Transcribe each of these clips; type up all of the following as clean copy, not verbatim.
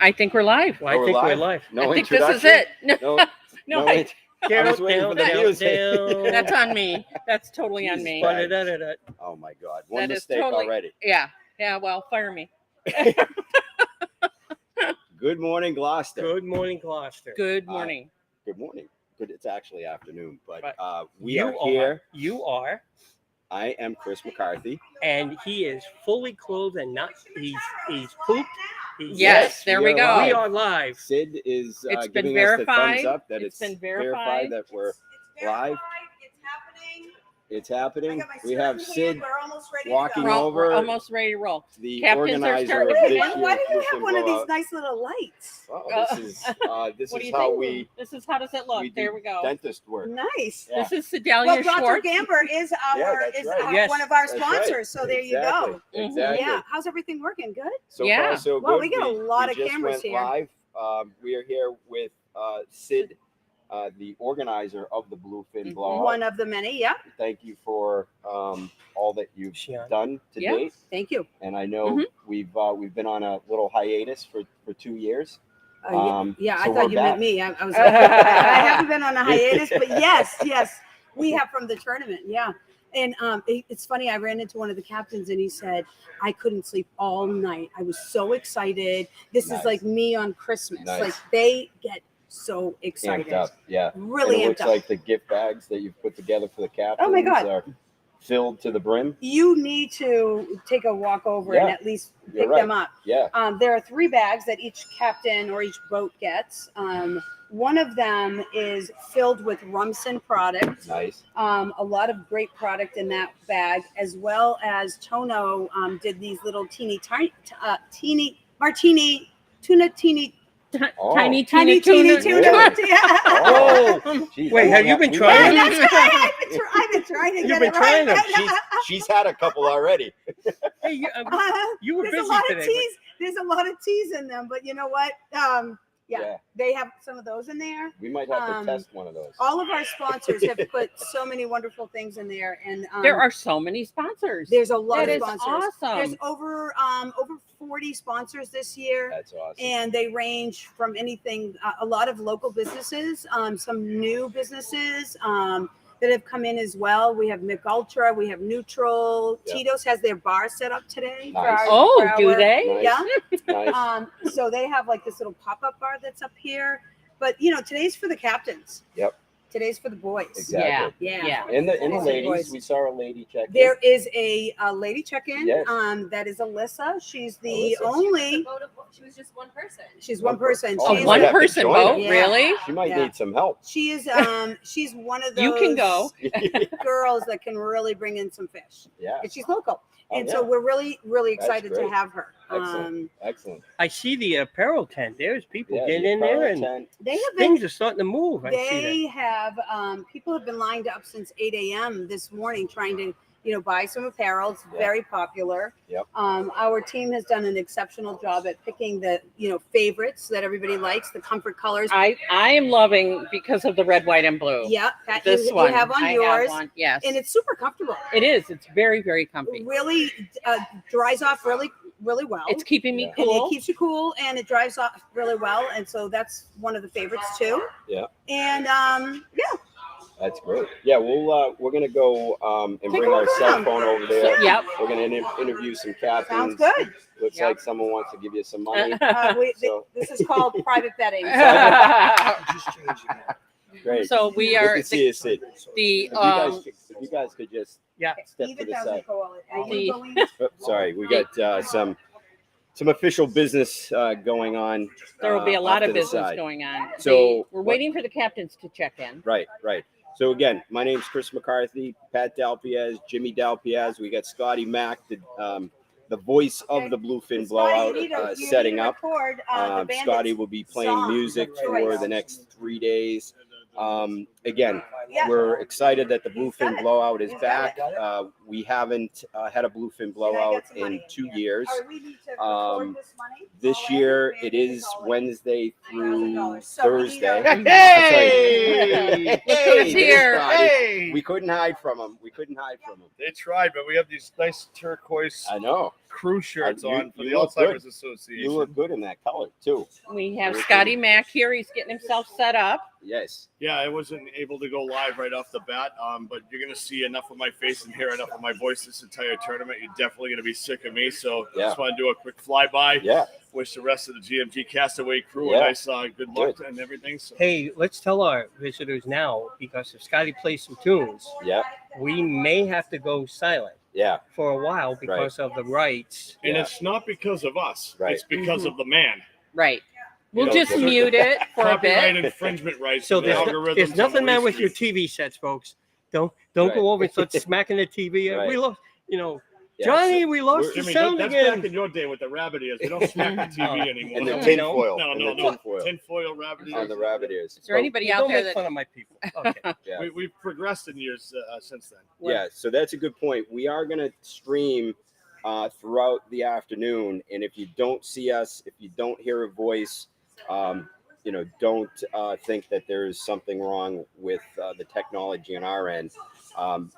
I think we're live. Well, I think we're live. I think this is it. No, No, I was waiting for the music. that's on me. That's totally on me. Oh my God, one mistake already. Yeah. Well, fire me. Good morning, Gloucester. Good morning. Good morning. It's actually afternoon, but we You are here. You are. I am Chris McCarthy, and he is fully clothed and not. He's pooped. Yes, there we go. Live. We are live. Sid is it's been giving verified. us the thumbs up that it's been verified that we're live. It's happening. We have Sid walking over. We're almost ready to roll. The Captains organizer of this year's why do you have Bluefin one of these Blowout. nice little lights? Oh, this is how we. This is how does it look? There we go. Dentist work. Nice. Yeah. This is Sedalia Dr. Schwartz. Gamber is one of our sponsors, so there you go. Exactly. Yeah. How's everything working? Good. So far, so good. Well, we got a lot of just cameras went here. Live. We are here with Sid, the organizer of the Bluefin Blowout. One of the many. Yeah. Thank you for all that you've done to date. Thank you. And I know we've been on a little hiatus for 2 years. I so thought you meant me. I was like, I haven't been on a hiatus, but yes, we have from the tournament. Yeah. And it's funny, I ran into one of the captains and he said, I couldn't sleep all night. I was so excited. This is like me on Christmas. Nice. Like they get so excited. Amped up. Yeah. Really it amped looks up. like the gift bags that you've put together for the captains Oh my God. are filled to the brim. You need to take a walk over and at least pick them up. Yeah. There are 3 bags that each captain or each boat gets. One of them is filled with Romson product. Nice. A lot of great product in that bag, as well as Tono did these little teeny martini tuna teeny. Tiny tuna. Oh, wait, have you been trying? Yeah, that's right. I've been trying to get it right. She's had a couple already. Hey, you were busy today. There's a lot of teas in them, but you know what? They have some of those in there. We might have to test one of those. All of our sponsors have put so many wonderful things in there, and there are so many sponsors. There's a lot of sponsors. Awesome. There's over 40 sponsors this year. That's awesome. And they range from anything, a lot of local businesses, some new businesses that have come in as well. We have Mick Ultra, we have Neutral. Yep. Tito's has their bar set up today. Nice. Do they? Nice. Yeah. Nice. So they have like this little pop-up bar that's up here. But today's for the captains. Yep. Today's for the boys. Exactly. Yeah. And the ladies, we saw a lady check in. There is a lady check-in. Yes. That is Alyssa. She's the only. She was just one person. She's one person. Oh, she's one-person boat, Yeah. really? She might need some help. She is. She's one of those. You can go. girls that can really bring in some fish. Yeah. And she's local. And so we're really, really excited to have her. Excellent. I see the apparel tent. There's people getting in there, and they have things are starting to move. They have people have been lined up since 8 a.m. this morning trying to buy some apparel. It's very popular. Yep. Our team has done an exceptional job at picking the favorites that everybody likes, the comfort colors. I am loving because of the red, white, and blue. Yeah, Pat, this you one have on I yours. Have one, yes, and it's super comfortable. It is. It's very, very comfy. Really dries off really well. It's keeping me And cool. it keeps you cool, and it dries off really well, and so that's one of the favorites too. Yeah. And That's great. Yeah, we're gonna go and bring our cell phone over there. Yep. We're gonna interview some captains. Sounds good. Looks like someone wants to give you some money. This is called private betting. Just changing that. Great. So we are Good to see you, Sid. If you guys could just step to the side. Oh, sorry, we got some official business going on. There will be a lot of business side. going on. So we're waiting for the captains to check in. Right. So again, my name's Chris McCarthy, Pat Dalpiaz, Jimmy Dalpiaz. We got Scotty Mack, the voice of the Bluefin Blowout, setting up. Scotty will be playing music for the next 3 days. Again, we're excited that the Bluefin Blowout is back. We haven't had a Bluefin Blowout in 2 years. This year it is Wednesday through Thursday. Hey! Look who's here. Hey! We couldn't hide from them. They tried, but we have these nice turquoise. I know. crew shirts You- on for you the look Alzheimer's good. Association. You look good in that color too. We have Scotty Mack here. He's getting himself set up. Yes. Yeah, I wasn't able to go live right off the bat, but you're going to see enough of my face and hear enough of my voice this entire tournament. You're definitely going to be sick of me. So I just want to do a quick flyby. Yeah. Wish the rest of the GMG Castaway crew Yeah. a nice good luck and everything. So. Hey, let's tell our visitors now, because if Scotty plays some tunes, Yeah. we may have to go silent Yeah. for a while because of the rights. And Yeah. it's not because of us. Right. It's because of the man. Right. We'll know, just the- mute it for a Copyright bit. infringement rights. So and the there's algorithms nothing on the bad with your street. TV sets, folks. Don't Right. go over and start smacking the TV. Right. We lost, Yeah, Johnny, so we lost the Jimmy, sound that's again. back in your day with the rabbit ears. They don't smack the TV anymore. And the No, tin no. foil. No, and no, the no. tin foil Tinfoil rabbit ears. on the rabbit ears. Is there anybody You out don't there make that fun of my people. Okay. Yeah. We've progressed in years since then. Yeah, so that's a good point. We are going to stream throughout the afternoon, and if you don't see us, if you don't hear a voice, don't think that there's something wrong with the technology on our end.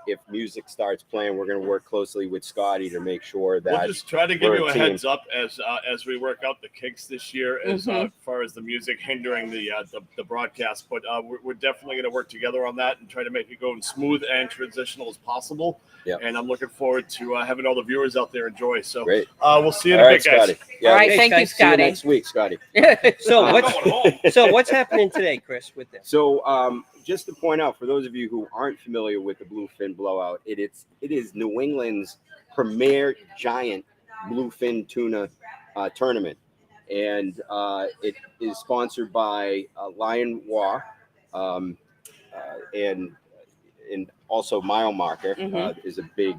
If music starts playing, we're going to work closely with Scotty to make sure that We'll just try to give we're you a a team. heads up as we work out the kinks this year, as far as the music hindering the broadcast. But we're definitely going to work together on that and try to make it go as smooth and transitional as possible. Yep. And I'm looking forward to having all the viewers out there enjoy. So great. we'll see you in All a right, bit, guys. Scotty. Yeah, All right, Hey, thank you, guys, see you Scotty. next week, Scotty. So I'm what's going home. what's happening today, Chris, with this? So just to point out, for those of you who aren't familiar with the Bluefin Blowout, it is New England's premier giant bluefin tuna tournament. And it is sponsored by Lion Wa and also Mile Marker is a big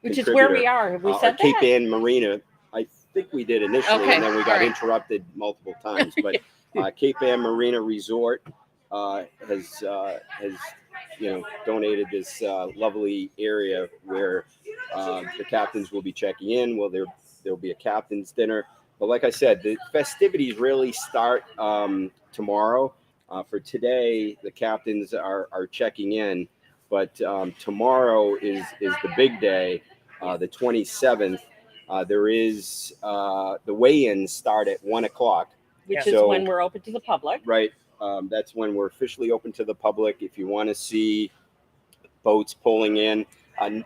Which is where we contributor. are. Have we said Cape that? Ann Marina, I think we did initially, Okay, and then we all got right. interrupted multiple times. But Cape Ann Marina Resort has donated this lovely area where the captains will be checking in. Well, there'll be a captain's dinner. But like I said, the festivities really start tomorrow. For today, the captains are checking in, but tomorrow is the big day, the 27th. There is the weigh-ins start at 1:00. Which is So- when we're open to the public. Right. That's when we're officially open to the public. If you want to see boats pulling in,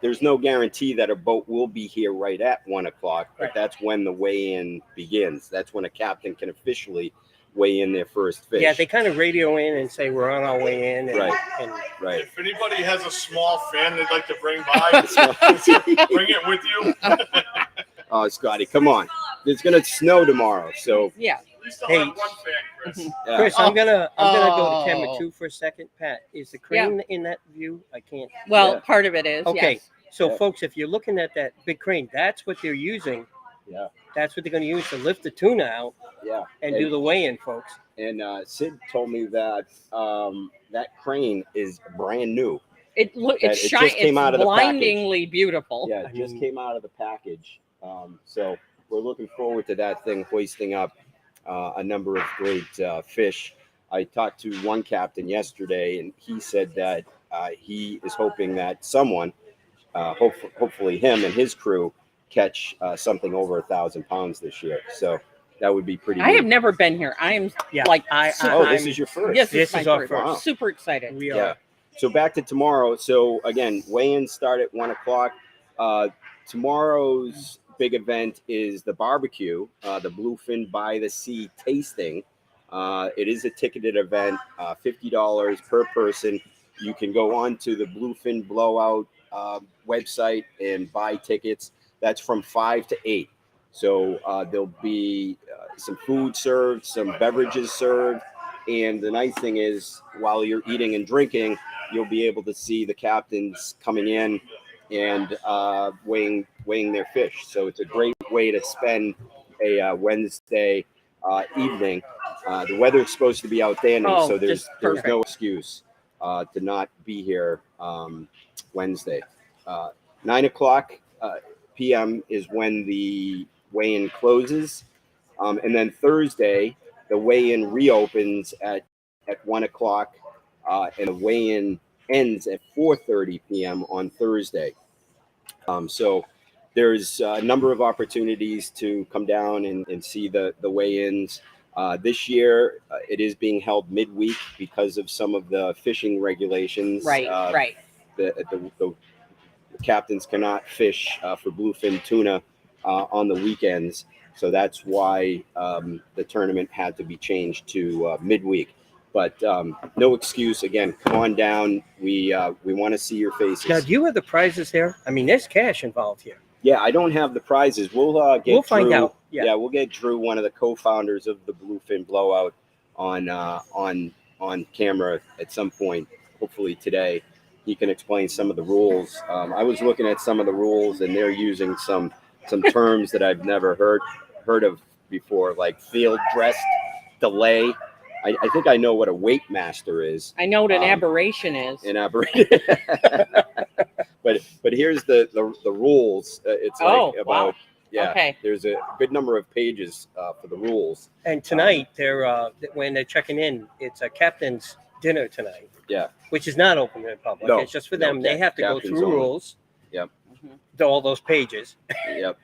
there's no guarantee that a boat will be here right at 1:00, but that's when the weigh-in begins. That's when a captain can officially weigh in their first fish. Yeah, they kind of radio in and say we're on our way in. And, Right. and Right. If anybody has a small fan they'd like to bring by, bring it with you. Oh, Scotty, come on. It's going to snow tomorrow, so Yeah. We still Hey. have one fan, Chris. yeah. Chris, I'm gonna go to camera Oh. 2 for a second. Pat, is the crane in that view? I can't. Well, Yeah. part of it is. Okay, Yes. so Yeah. folks, if you're looking at that big crane, that's what they're using. Yeah. That's what they're going to use to lift the tuna out Yeah. and do the weigh-in, folks. And Sid told me that that crane is brand new. It It just came out of the blindingly beautiful. Yeah, it I just mean- came out of the package. So we're looking forward to that thing hoisting up a number of great fish. I talked to one captain yesterday, and he said that he is hoping that someone, hopefully him and his crew, catch something over 1,000 pounds this year. So that would be pretty. I have neat. never been here. I am Yeah, like, Oh, this I'm- is your first. yes, This this is my our first. first. Super excited. we Yeah. are. So back to tomorrow. So again, weigh-ins start at 1:00. Tomorrow's big event is the barbecue, the Bluefin by the Sea tasting. It is a ticketed event, $50 per person. You can go on to the Bluefin Blowout website and buy tickets. That's from 5 to 8. So there'll be some food served, some beverages served. And the nice thing is, while you're eating and drinking, you'll be able to see the captains coming in and weighing their fish. So it's a great way to spend a Wednesday evening. The weather is supposed to be outstanding, Oh, so there's just no excuse to not be here Wednesday. 9:00 p.m. is when the weigh-in closes, and then Thursday the weigh-in reopens at 1:00, and the weigh-in ends at 4:30 p.m. on Thursday. So there's a number of opportunities to come down and see the weigh-ins. This year, it is being held midweek because of some of the fishing regulations. Right. The captains cannot fish for bluefin tuna on the weekends. So that's why the tournament had to be changed to midweek. But no excuse. Again, come on down. We want to see your faces. Now, do you have the prizes there? I mean, there's cash involved here. Yeah, I don't have the prizes. We'll find Drew, out. Yeah, we'll get Drew, one of the co-founders of the Bluefin Blowout, on camera at some point. Hopefully today, he can explain some of the rules. I was looking at some of the rules, and they're using some terms that I've never heard of before, like field dress delay. I think I know what a weight master is. I know what an aberration is. An aberration. but here's the rules. It's like about wow. yeah. Okay. There's a good number of pages for the rules. and tonight they're when they're checking in, it's a captain's dinner tonight. Yeah. Which is not open to the public. No, It's just for them. no, They have to go captain's through only. rules. Yep. To all those pages. Yep.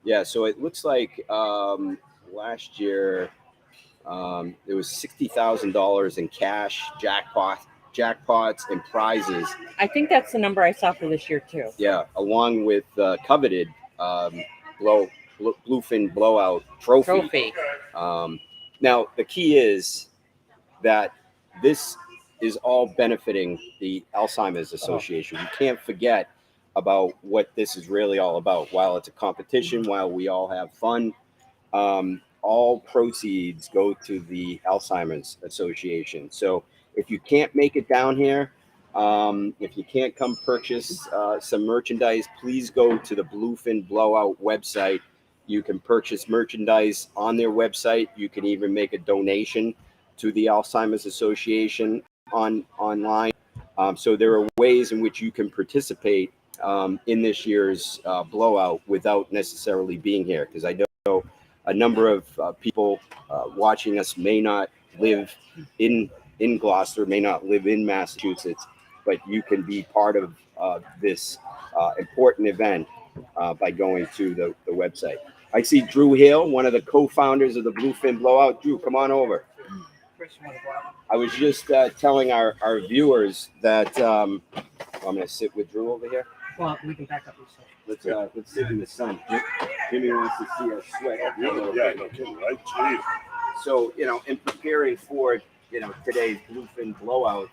Yeah. So it looks like last year there was $60,000 in cash, jackpots, and prizes. I think that's the number I saw for this year too. Yeah, along with coveted Bluefin Blowout trophy. Now the key is that this is all benefiting the Alzheimer's Association. We can't forget about what this is really all about. While it's a competition, while we all have fun, all proceeds go to the Alzheimer's Association. So if you can't make it down here, if you can't come purchase some merchandise, please go to the Bluefin Blowout website. You can purchase merchandise on their website. You can even make a donation to the Alzheimer's Association online. So there are ways in which you can participate in this year's blowout without necessarily being here, because I know a number of people watching us may not live in Gloucester, may not live in Massachusetts, but you can be part of this important event by going to the website. I see Drew Hill, one of the co-founders of the Bluefin Blowout. Drew, come on over. I was just telling our viewers that I'm going to sit with Drew over here. Well, we can back up yourself. Let's sit in the sun. Jimmy wants to see us sweat. Yeah, no kidding, right? Jeez. So, in preparing for, today's Bluefin Blowout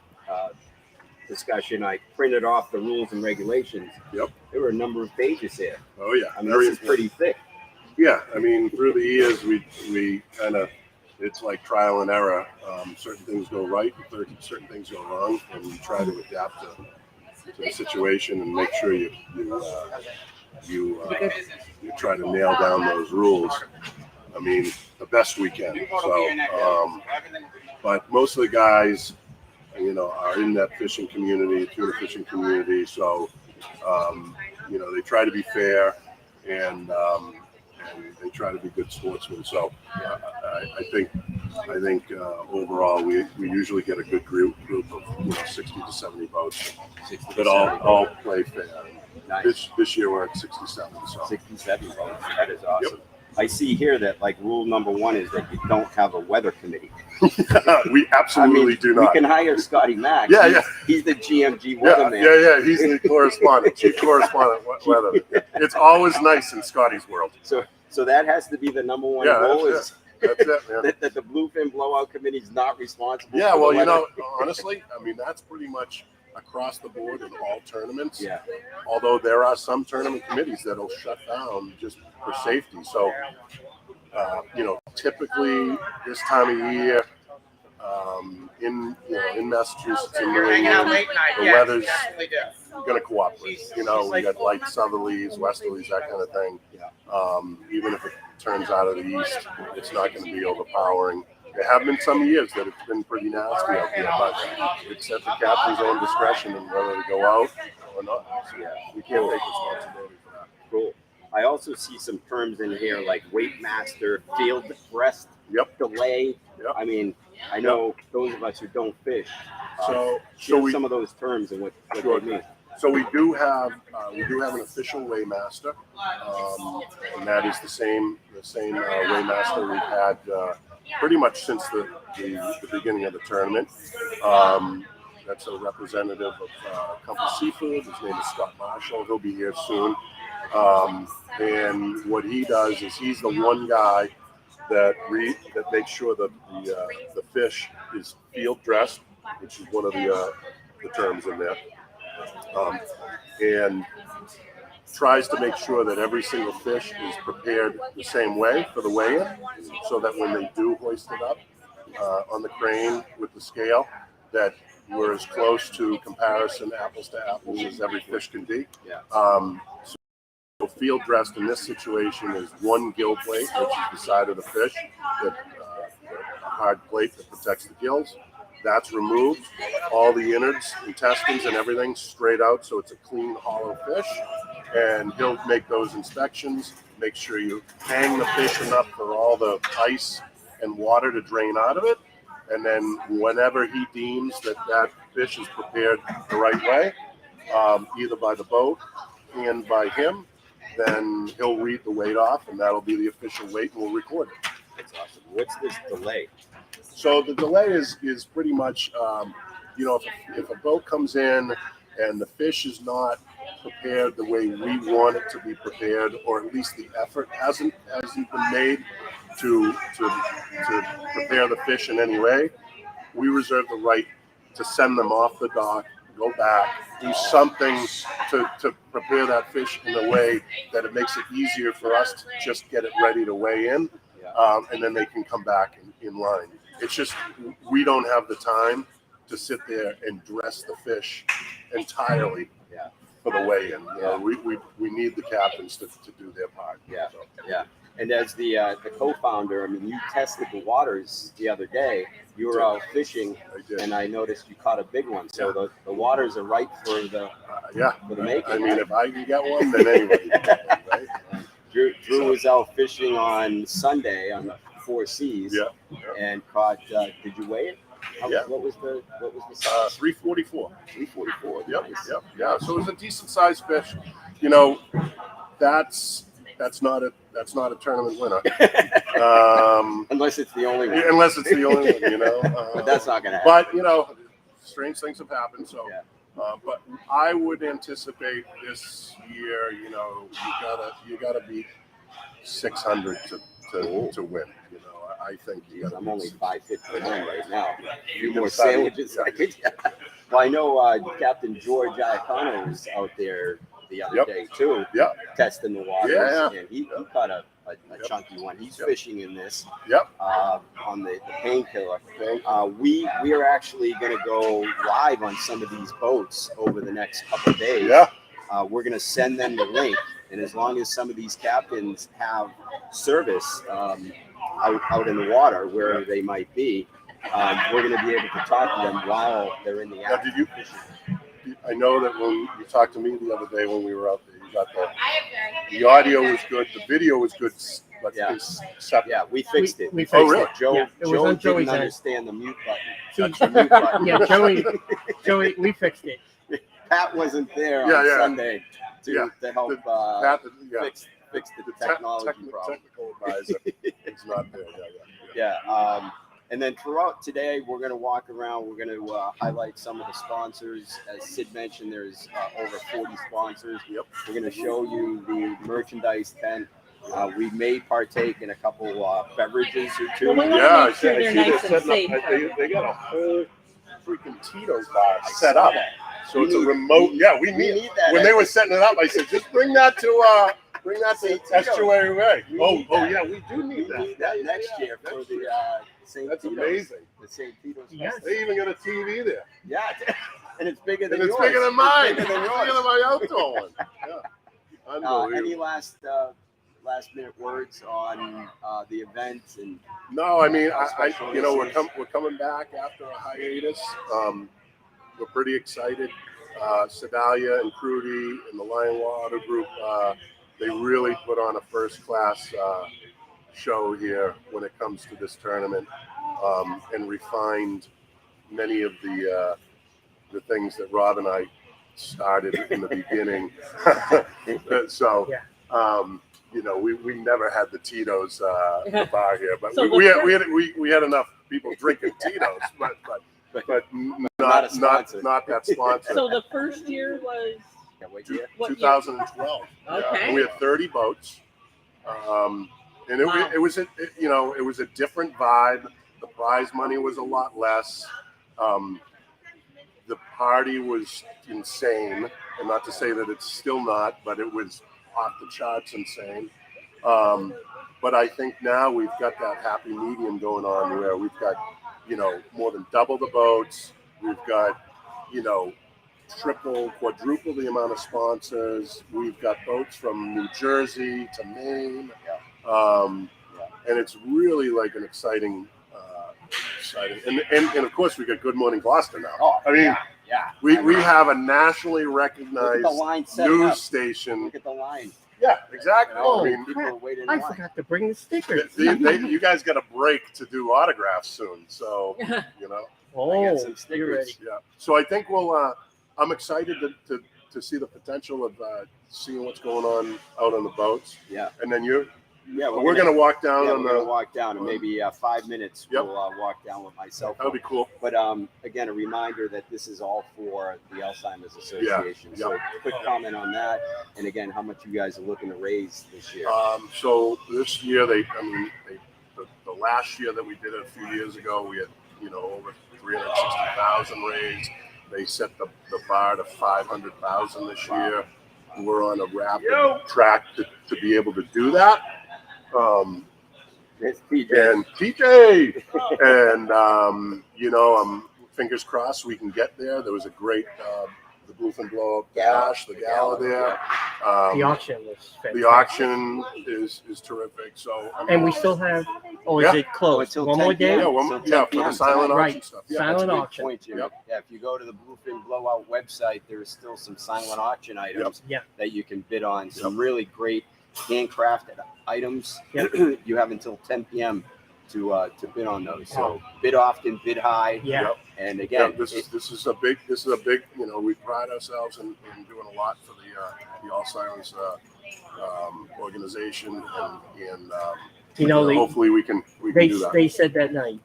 discussion, I printed off the rules and regulations. Yep. There were a number of pages here. Oh yeah. I mean, this is pretty thick. Yeah, I mean, through the years, we kind of, it's like trial and error. Certain things go right, certain things go wrong, and we try to adapt to the situation and make sure you try to nail down those rules. I mean, the best we can. So, but most of the guys, are in that fishing community, tuna fishing community. So, they try to be fair and they try to be good sportsmen. So, I think overall we usually get a good group of 60 to 70 boats that all play fair. Nice. This year we're at 67. So 67 votes. That is awesome. Yep. I see here that rule number 1 is that you don't have a weather committee. We absolutely do not. We can hire Scotty Mack. Yeah. He's the GMG weatherman. Yeah. He's the correspondent, chief correspondent weather. It's always nice in Scotty's world. So that has to be the number 1 goal. That's it, man. that the Bluefin Blowout Committee is not responsible. Yeah, for well, honestly, I mean, that's pretty much across the board in all tournaments. Yeah. Although there are some tournament committees that'll shut down just for safety. So, typically this time of year, in Massachusetts and New England, the weather's going to cooperate. We got light southerlies, westerlies, that kind of thing. Even if it turns out of the east, it's not going to be overpowering. There have been some years that it's been pretty nasty out there, but it's at the captain's own discretion and whether to go out or not. So, we can't take responsibility for that. Cool. I also see some terms in here like weight master, field rest, delay. Yep. I mean, I know those of us who don't fish. So share we some of those terms and what they mean. So we do have an official weighmaster, and that is the same weighmaster we've had pretty much since the beginning of the tournament. That's a representative of Compass Seafood. His name is Scott Marshall. He'll be here soon. And what he does is he's the one guy that makes sure that the fish is field dressed, which is one of the terms in there, and tries to make sure that every single fish is prepared the same way for the weigh-in, so that when they do hoist it up on the crane with the scale, that we're as close to comparison, apples to apples, as every fish can be. So field dressed in this situation is one gill plate, which is the side of the fish, a hard plate that protects the gills. That's removed. All the innards, intestines, and everything straight out, so it's a clean, hollow fish. And he'll make those inspections, make sure you hang the fish enough for all the ice and water to drain out of it. And then whenever he deems that fish is prepared the right way, either by the boat and by him, then he'll read the weight off, and that'll be the official weight, and we'll record it. That's awesome. What's this delay? So the delay is pretty much, if a boat comes in and the fish is not prepared the way we want it to be prepared, or at least the effort hasn't been made to prepare the fish in any way, we reserve the right to send them off the dock, go back, do something to prepare that fish in a way that it makes it easier for us to just get it ready to weigh in, and then they can come back in line. It's just we don't have the time to sit there and dress the fish entirely for the weigh-in. We need the captains to do their part. And as the co-founder, I mean, you tested the waters the other day. You were out fishing, and I noticed you caught a big one. So the waters are right for the making. I mean, if I can get one, then anybody can get one, right? Drew was out fishing on Sunday on the Four Seas, and caught. Did you weigh it? What was the size? 344. 344. Yep. Yeah. So it was a decent sized fish. That's not a tournament winner. Unless it's the only one. Unless it's the only one, But that's not going to happen. But strange things have happened. So, but I would anticipate this year, you gotta beat 600 to win. I think I'm only 5'59" right now. A few more sandwiches. Well, I know Captain George Iacono was out there the other day too, testing the waters, and he caught a chunky one. He's fishing in this on the painkiller. We are actually going to go live on some of these boats over the next couple of days. We're going to send them the link, and as long as some of these captains have service out in the water, wherever they might be, we're going to be able to talk to them while they're in the act. I know that when you talked to me the other day when we were out there, you got the audio was good, the video was good, but it's separate. We fixed it. We fixed it. Joe on didn't Joey's end. understand the mute button. Touch the mute button. Joey, we fixed it. Pat wasn't there on Sunday to help fix the technology problem. Technical advisor is not there. And then throughout today, we're going to walk around. We're going to highlight some of the sponsors. As Sid mentioned, there's over 40 sponsors. We're going to show you the merchandise tent. We may partake in a couple beverages or two. Well, we want to make sure they're nice and safe. They got a whole freaking Tito's bar set up. So it's a remote. We need that. When they were setting it up, I said, just bring that to Estuary Way. We do need that. We need that next year for the St. That's Tito's. amazing. The St. Tito's. Yes. They even got a TV there. Yeah, and it's bigger than And yours. it's bigger than mine. It's bigger than It's yours. bigger than my outdoor one. Unbelievable. Any last minute words on the event? And no, I mean, we're coming back after a hiatus. We're pretty excited. Sedalia and Crudy and the Lion Water Group, they really put on a first-class show here when it comes to this tournament, and refined many of the things that Rob and I started in the beginning. So, you know, we never had the Tito's bar here, but So we had enough people drinking Tito's, but not that sponsor. So the first year was what year? 2012. Okay. And we had 30 boats. And it was a different vibe. The prize money was a lot less. The party was insane, and not to say that it's still not, but it was off the charts insane. But I think now we've got that happy medium going on where we've got, you know, more than double the boats. We've got, you know, triple, quadruple the amount of sponsors. We've got boats from New Jersey to Maine. And it's really like an exciting. And of course we got Good Morning Boston now. Oh, I mean, we have a nationally Look recognized at the line setting news up. station. Look at the line. Yeah, exactly. Oh, I mean, People waiting in I line. forgot to bring the stickers. you guys got a break to do autographs soon, so you know. Oh, some stickers. you're ready. Yeah. So I think we'll. I'm excited to see the potential of seeing what's going on out on the boats. Yeah. And then Yeah, we're gonna walk down Yeah, on we're gonna the. walk down in maybe 5 minutes. Yep. We'll walk down with myself. That'll be cool. But again, a reminder that this is all for the Alzheimer's Association. Yeah. So quick comment on that, and again, how much you guys are looking to raise this year. So this year the last year that we did it a few years ago, we had, you know, over 360,000 raised. They set the bar to 500,000 this year. We're on a rapid track to be able to do that. It's PJ. And TJ, and you know, fingers crossed we can get there. There was a great the Bluefin Blowout Dash, the gala there. The auction was fantastic. The auction is terrific. So I mean, And we still have, is Yeah. it closed? Until One more 10 p.m. day? for the silent Right. auction stuff. Silent That's a good auction. point, Jimmy. Yep. Yeah, if you go to the Bluefin Blowout website, there is still some silent auction items Yep. that you can bid on. Some really great handcrafted items. Yep. You have until 10 p.m. to bid on those. So bid often, bid high. Yeah. Yep. And Yeah, again, this is a big, you know, we pride ourselves in doing a lot for the Alzheimer's organization, and You know, hopefully we can do that. they said that night,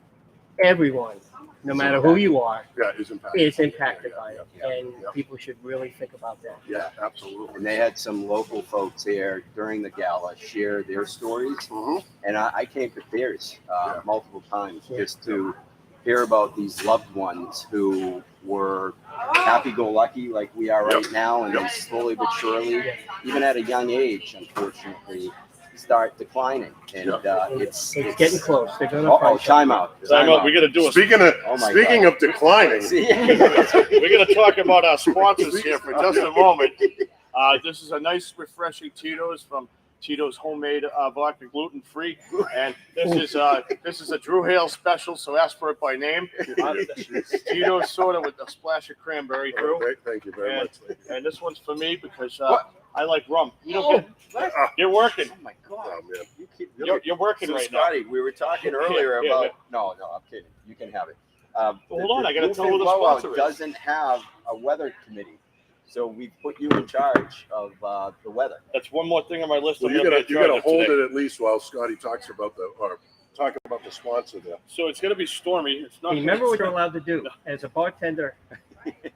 everyone, no matter who you are, Yeah, is impacted. is impacted by it. yeah, And yeah. people should really think about that. Yeah, absolutely. and they had some local folks here during the gala share their stories. Mhm. And I came to theirs Yeah. multiple times Yeah. just to hear about these loved ones who were happy-go-lucky like we are right now, and Yep. then slowly but surely, even at a young age, unfortunately, start declining. And It's getting close. They're going to Oh, find Time out. We got to do a. Speaking of Oh my speaking of declining, See? We're going to talk about our sponsors here for just a moment. This is a nice, refreshing Tito's from Tito's Homemade Vodka Gluten Free, and this is a Drew Hale special. So ask for it by name. Tito's soda with a splash of cranberry, Drew. Thank you very much. And this one's for me because What? I like rum. You don't get. You're working. Oh my God. Oh, man. You keep You're working So right now. Scotty, we were talking earlier Yeah, about. No, I'm kidding. You can have it. Hold on, I gotta tell who the Blowout sponsor is. doesn't have a weather committee, so we put you in charge of the weather. That's one more thing on my list. So I'm you gonna gotta be in charge of hold today. it at least while Scotty talks about the sponsor there. So it's gonna be stormy. It's not. Remember what you're allowed to do as a bartender.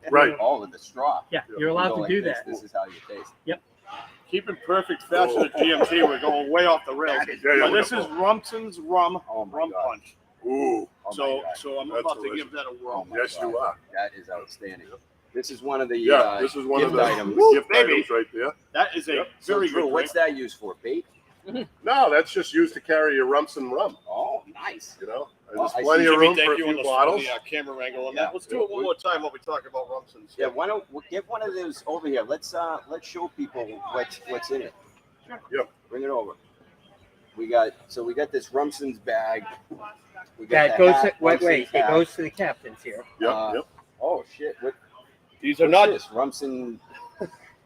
Right. Oh, in the straw. Yeah, Yeah. you're You allowed go to like do this. that. This is how you taste. Keeping perfect fashion at GMT. We're going way off the rails. Yeah, But this is Romson's rum Oh my rum God. punch. Ooh. Oh my So God. I'm That's about to delicious. give that a Oh whirl. my Yes, God. you are. That is outstanding. This is one of the Yeah, this is one gift of the items. gift Baby. items right there. That is a Yep. So, very Drew, good what's drink. that used for? Bait? No, that's just used to carry your Rumson rum. Oh, nice. You know, Well, there's I plenty see of Jimmy, room thank for a you few on the, bottles. camera angle on Yeah. that. Let's do it one more time while we talk about Romson's. Yeah, why don't we get one of those over here? Let's show people what's in it. Yep. Bring it over. We got this Romson's bag. We got That the goes hat, to, wait, Romson's it hat. goes to the captains here. Yep, Uh, yep. Oh shit! These are What's not, this? Rumson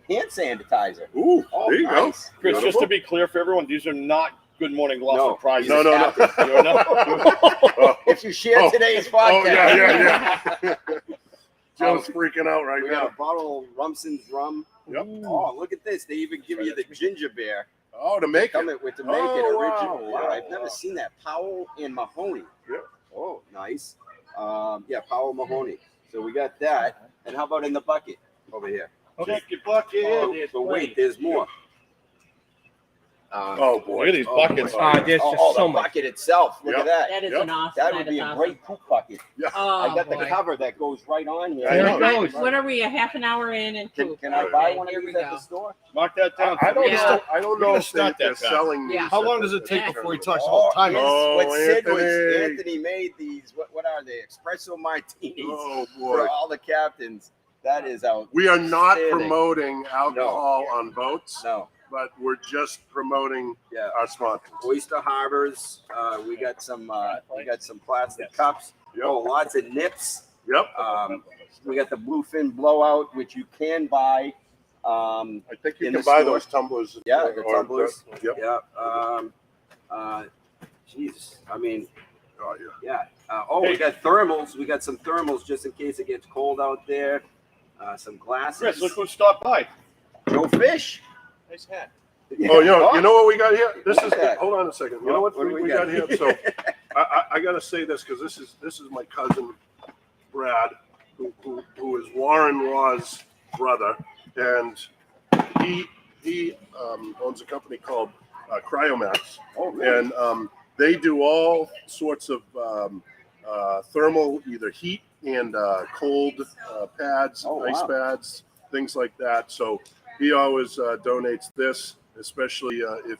hand sanitizer. Ooh, Oh, there you nice. go. Chris. Just Beautiful. to be clear for everyone, these are not Good Morning Gloucester No, prizes. No, no, no. You're not- Oh, If you share Oh. today's oh, podcast, yeah. Joe's freaking out right We now. got a bottle of Romson's rum. Yep. Oh, look at this. They even give you the ginger beer. Oh, to make Come it. it with to make it Oh, original. wow. Yeah, I've never seen that. Powell and Mahoney. Yep. Oh, nice. Yeah, Powell Mahoney. So we got that. And how about in the bucket over here? Take your bucket. Oh, but wait, there's more. Oh Look boy. at these buckets. There's Oh, just so the much. bucket itself. Look Yep. at that. That is Yep. an awesome. That would be a great poop bucket. Oh, I got boy. the cover that goes right on here. I know. There it goes. What are we? A half an hour in and Can, poop. can I Okay, buy one of here these we at the go. store? Mark that down. I don't Yeah. know. I don't We're know gonna if start they're that fast. selling these. Yeah. How long does it take Yeah. before he talks about time? here's Oh, what Sid was. Anthony. Anthony made these. What are they? Espresso martinis Oh for boy. all the captains. That is out. We are not Outstanding. promoting alcohol on boats, No. but we're just promoting Yeah. our sponsors. Oyster Harbors. We got some plastic cups. Yep. Oh, lots of nips. Yep. We got the Bluefin Blowout, which you can buy. I think you in can the buy store. those tumblers. Yeah, the or tumblers. Yep. Yeah. Jesus. I mean, Oh yeah. yeah. We got thermals. We got some thermals just in case it gets cold out there. Some glasses. Chris, look who stopped by. Joe Fish. Nice hat. Oh, you know what we got here? This Look is. at that. Hold on a second. You know what What do we we got got? here? So I got to say this because this is my cousin Brad, who is Warren Law's brother, and he owns a company called Cryomax, Oh, really? and they do all sorts of thermal, either heat and cold pads, Oh, ice wow. pads, things like that. So he always donates this, especially if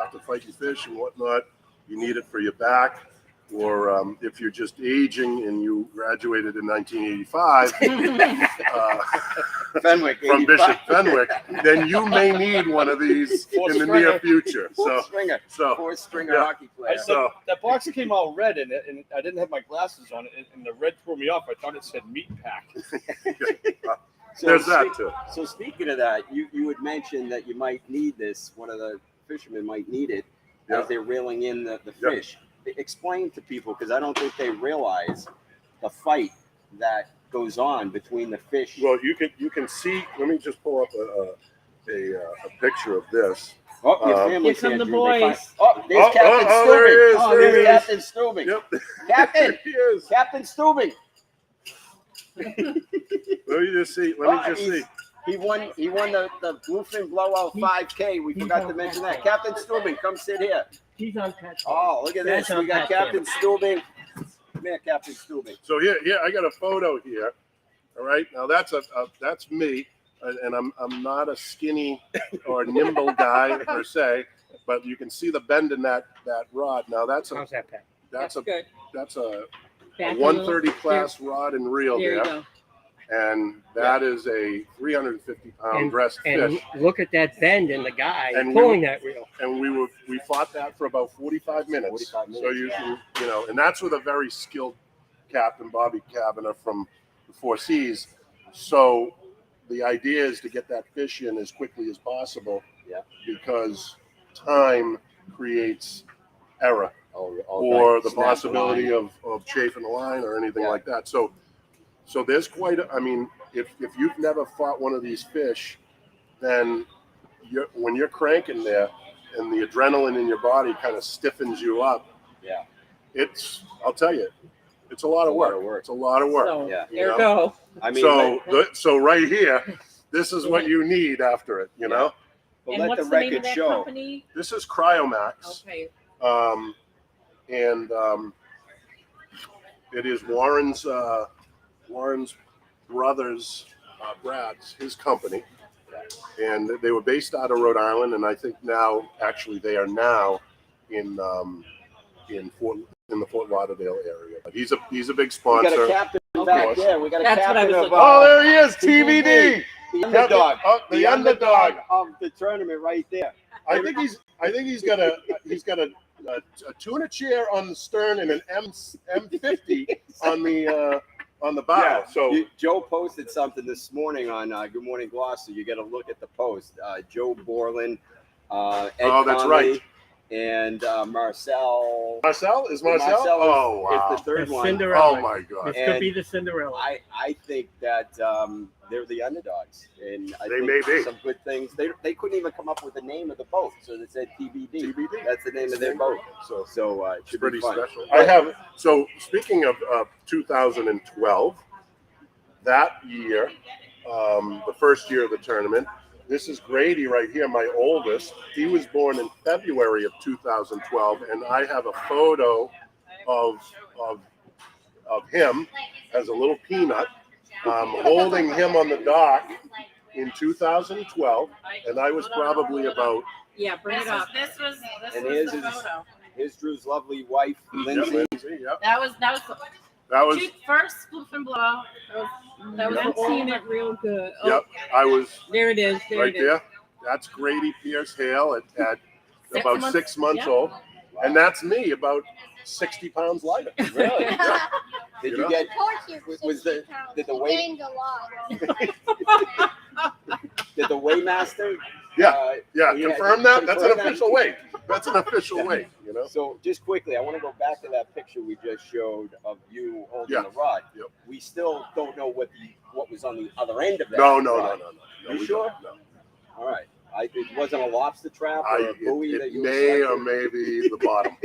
after fighting fish and whatnot, you need it for your back, or if you're just aging and you graduated in 1985 Fenwick. from 85. Bishop Fenwick, then you may need one of these in the near future. Fourth stringer. So Fourth stringer yeah. hockey player. So- That box came all red, and I didn't have my glasses on, and the red threw me off. I thought it said meat pack. So there's that too. So speaking of that, you had mentioned that you might need this. One of the fishermen might need it Yeah. as they're reeling in the Yeah. fish. Explain to people, because I don't think they realize the fight that goes on between the fish. Well, you can see. Let me just pull up a picture of this. Oh, your Here family's come the Drew. They find- boys. Oh, there's Captain oh, there he Stubing. is, there There's he is. Captain Stubing. Yep. Captain, There he is. Captain Stubing. Let me just see. Let me just see. He won the Bluefin Blowout 5K. We forgot to mention that. Captain Stubing, come sit here. He's on catch. Oh, look at this. That's We got on Captain Stubing. Come here, Captain Stubing. So here, I got a photo here. All right, now that's that's me, and I'm not a skinny or nimble guy per se, but you can see the bend in that rod. Now that's How's that, Pat? that's a good. that's a Back a 130 little. class rod and reel There you there, go. and that is a 350 pound dressed And fish. look at that bend in the guy And pulling that reel. And we fought that for about 45 minutes. 45 minutes, So you know, and that's with a very skilled captain, Bobby Kavanagh from the Four Seas. So the idea is to get that fish in as quickly as possible. Yeah. Because time creates error Oh, or the snap possibility line. of chafing the line or anything Yeah. like that. So there's quite I mean, if you've never fought one of these fish, then when you're cranking there and the adrenaline in your body kind of stiffens you up, Yeah. I'll tell you, it's a lot of work. It's a lot of work. So Yeah. there you go. I mean, So right here, this is what you need after it, you know? but And let what's the the name of record that show. company? This is Cryomax. Okay. And it is Warren's brothers, Brad's, his company. And they were based out of Rhode Island, and I think now, actually, they are now in the Fort Lauderdale area. But he's a big We got a sponsor. captain Of back course. there. We got a That's what I captain was of looking Oh, there he is, TBD. the underdog. The underdog. of the tournament right there. I think he's got a tuna chair on the stern and an M50 on the bow. Yeah. So Joe posted something this morning on Good Morning Gloucester. You got to look at the post. Joe Borland, Ed Oh, that's Conley, right. and Marcel. Marcel? Is Marcel? Marcel Oh, wow. is the third The one. Cinderella. Oh, my God. This And could be the Cinderella. I think that they're the underdogs, and I They think may be. some good things. They couldn't even come up with the name of the boat, so they said TBD. TBD. That's the name of their boat. So It it's should pretty be fun. special. I have, so speaking of 2012, that year, the first year of the tournament, this is Grady right here, my oldest. He was born in February of 2012, and I have a photo of him as a little peanut, holding him on the dock in 2012, and I was probably about. Yeah, bring it up. And This his was the is- photo. Here's Drew's lovely wife, Lindsay. Yeah, Lindsay, yep. That was That was. first Bluefin Blowout. That was I'm the seeing old. it real good. Oh, Yep, I was there it is. There right it is. there. That's Grady Pierce Hale at about 6 months yeah. old, and that's me about 60 pounds lighter. Really? Yeah. Did You you know? get? Was Was the- did the weight- gained a lot. Did the weighmaster? Yeah, yeah. Yeah, Confirm that. That's an confirm that. official weight. That's an official weight. You know. So just quickly, I want to go back to that picture we just showed of you holding Yeah. the rod. Yep. We still don't know what was on the other end of that. No. You we sure? don't. No. All right. It wasn't a lobster trap or a buoy that It you may were or maybe the bottom.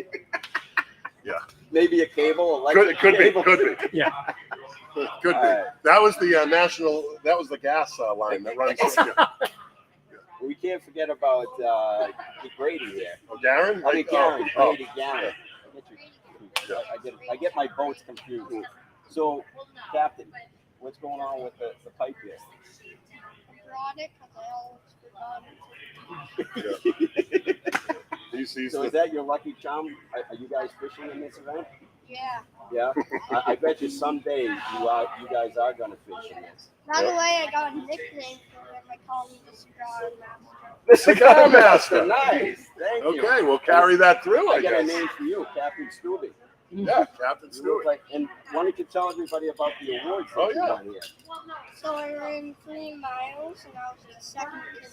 maybe a cable, electric Could be. cable. Could be. Yeah. Could All be. right. That was the national. That was the gas line that runs. We can't forget about Grady here. Oh, Darren? I mean, Garen. Oh, Grady Garen. I get my boats confused. So, Captain, what's going on with the pipe here? I brought it because I always forgot it. He's So is that your lucky charm? Are you guys fishing in this event? Yeah. Yeah. I bet you someday you guys are gonna fish in this. By the way, I got a nickname for him. I call him the Cigar Master. the cigar master. Nice. Thank you. Okay, we'll carry that through, I I got a guess. name for you, Captain Scooby. Yeah, Captain You look Stewart. like, and why don't you tell everybody about the awards that Oh, you yeah. won here? So I ran 3 miles, and I was the second kid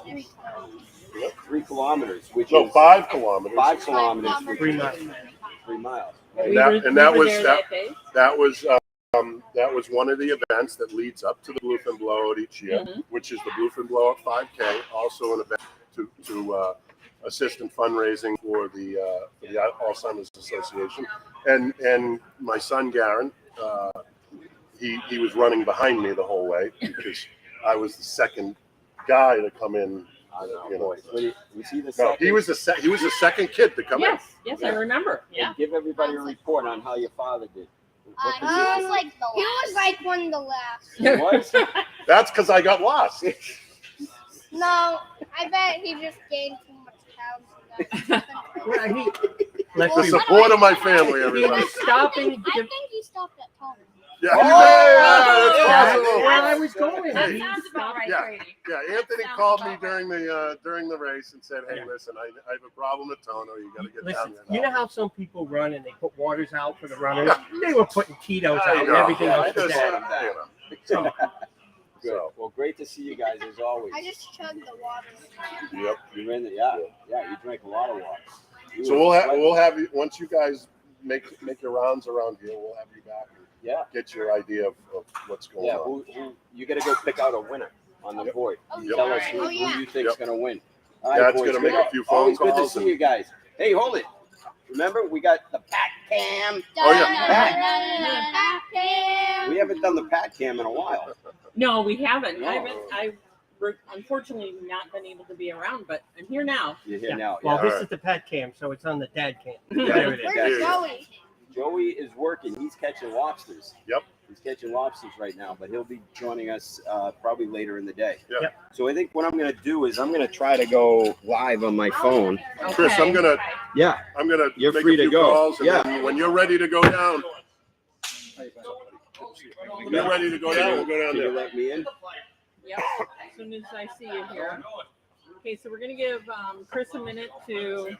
in 3 kilometers. 3 kilometers, which No, is 5 kilometers. 5 kilometers, which 3 is miles. 3 miles. And that was there that, day. that was one of the events that leads up to the Bluefin Blowout each year, Mhm. which is the Bluefin Blowout 5K, also an event to assist in fundraising for the Alzheimer's Association. And my son Garen, he was running behind me the whole way because I was the second guy to come in. You know. Was he the No, second? he was the second kid to come in. Yes, I remember. And give everybody a report on how your father did. What He was like position? He was like one of the last. He was? That's because I got lost. No, I bet he just gained too much pounds. Yeah, let's The be support of my family, he everybody. was stopping. I think he stopped at Tom. Yeah, Oh, that's That's possible. where I was going. That He sounds about right, Yeah. Grady. Yeah, Anthony Sounds called me about during the race and said, "Hey, Yeah. listen, I have a problem with Tono. You got to get Listen, down you there." know how some people run and they put waters out for the runners? They were putting Tito's out and know. everything Yeah, else I for just- that. You know. Good. So, Well, great to see you guys as always. I just chugged the water. yep. You ran the yeah. You drank a lot of water. You So were sweating. we'll have you once you guys make your rounds around here. We'll have you back and Yeah. get your idea of what's going Yeah. on. Who you got to go pick out a winner on the board. Oh, Yep. Tell us who Oh, yeah. you think's Yep. gonna win. All Yeah, it's boys, gonna make good- a few phone always good to calls see and- you guys. Hey, hold it. Remember, we got the Pat Cam. Oh, yeah. We haven't done the Pat Cam in a while. No, we haven't. No. I've unfortunately not been able to be around, but I'm here now. You're here Yeah. now. Well, Yeah. this All is the Pat Cam, so it's on the dad cam. Yeah. There it is. Where's Yeah. Joey? Joey is working. He's catching lobsters. Yep. He's catching lobsters right now, but he'll be joining us probably later in the day. Yep. So I think what I'm going to do is I'm going to try to go live on my phone. Chris, I'm gonna Yeah. You're make free a to few go. calls, and Yeah. then when you're ready to go down, when you're ready to go down, we'll go down Can you there. let me in? Yep. As soon as I see you here. Okay, so we're gonna give Chris a minute to.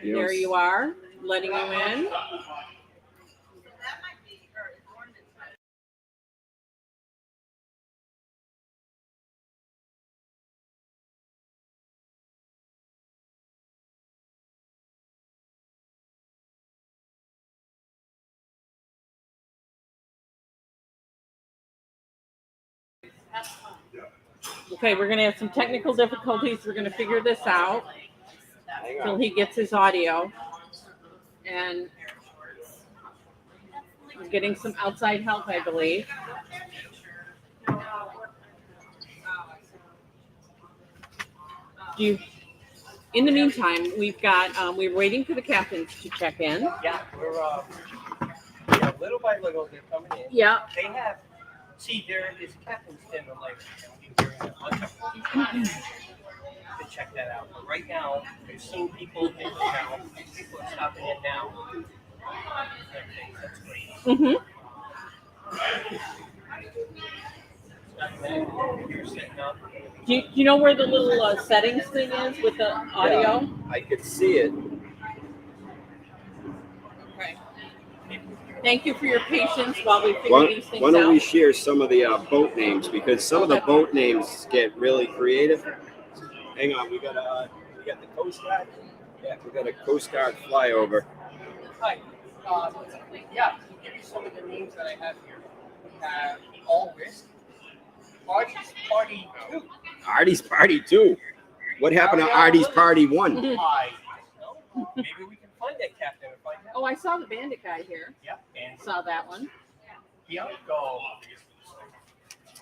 There you are, letting you in. Okay, we're gonna have some technical difficulties. We're gonna figure this out till he gets his audio, and we're getting some outside help, I believe. In the meantime, we've got we're waiting for the captains to check in. Yeah, we're little by little they're coming in. Yeah. They have there is captain's dinner later. To check that out. But right now, we've seen people in now. People are stopping in now. That's great. Mm-hmm. Do you know where the little settings thing is with the audio? Yeah, I could see it. Okay. Thank you for your patience while we figure these things out. Why don't we share some of the boat names, because some of the boat names get really creative. Hang on, we got the Coast Guard. Yeah, we got a Coast Guard flyover. Hi. Yeah, to give you some of the names that I have here. We have All Risk. Artie's Party 2. Artie's Party 2. What happened to Artie's Party 1? Maybe we can find that captain and find out. Oh, I saw the bandit guy here. Yep. And Saw that one. Bianco.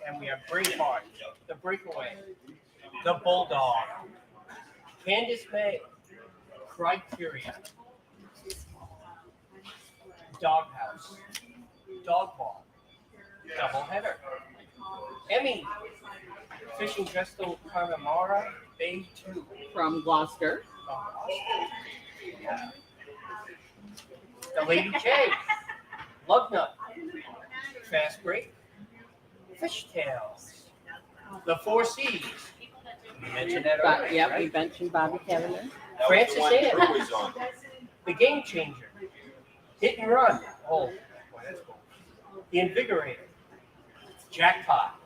And we have Braveheart, The Breakaway, The Bulldog, Candice May, Criteria, Doghouse, Dogball, Doubleheader, Emmy, Fishing Vessel Carnamara, Bay 2. From Gloucester. The Lady J, Lugnut, Fast Break, Fishtails, The Four Seas. We mentioned that earlier. Yep, right? we mentioned Bobby Kevin. Francis Ann, The Game Changer, Hit and Run. Oh, boy, that's cool. The Invigorator, Jackpot.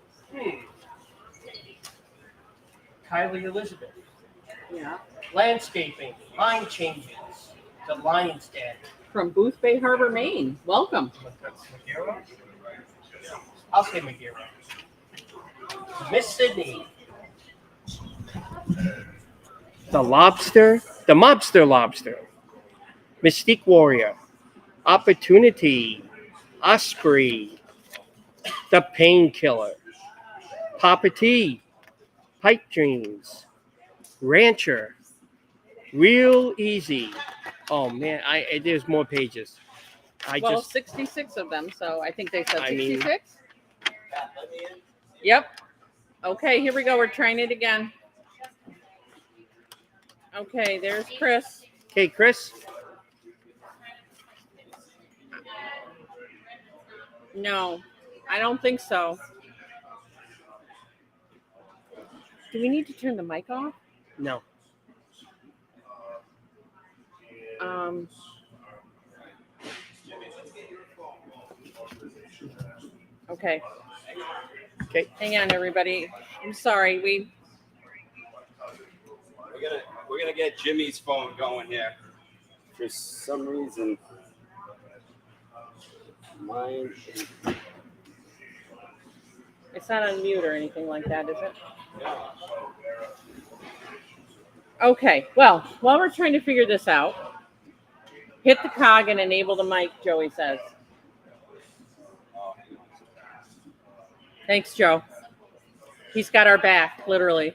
Kylie Elizabeth. Yeah. Landscaping, Line Changes, The Lion's Den. From Booth Bay Harbor, Maine. Welcome. Magira? I'll say Magira. Miss Sydney. The Lobster, the Mobster Lobster. Mystique Warrior. Opportunity. Osprey. The Painkiller. Papa T. Pipe Dreams. Rancher. Real Easy. Oh man, there's more pages. 66 of them, so I think they said I mean- 66. Yep. Okay, here we go. We're trying it again. Okay, there's Chris. Okay, Chris. No, I don't think so. Do we need to turn the mic off? No. Okay. Okay. Hang on, everybody. I'm sorry. We're gonna get Jimmy's phone going here. For some reason, mine. It's not on mute or anything like that, is it? Okay. Well, while we're trying to figure this out, hit the cog and enable the mic, Joey says. Thanks, Joe. He's got our back, literally.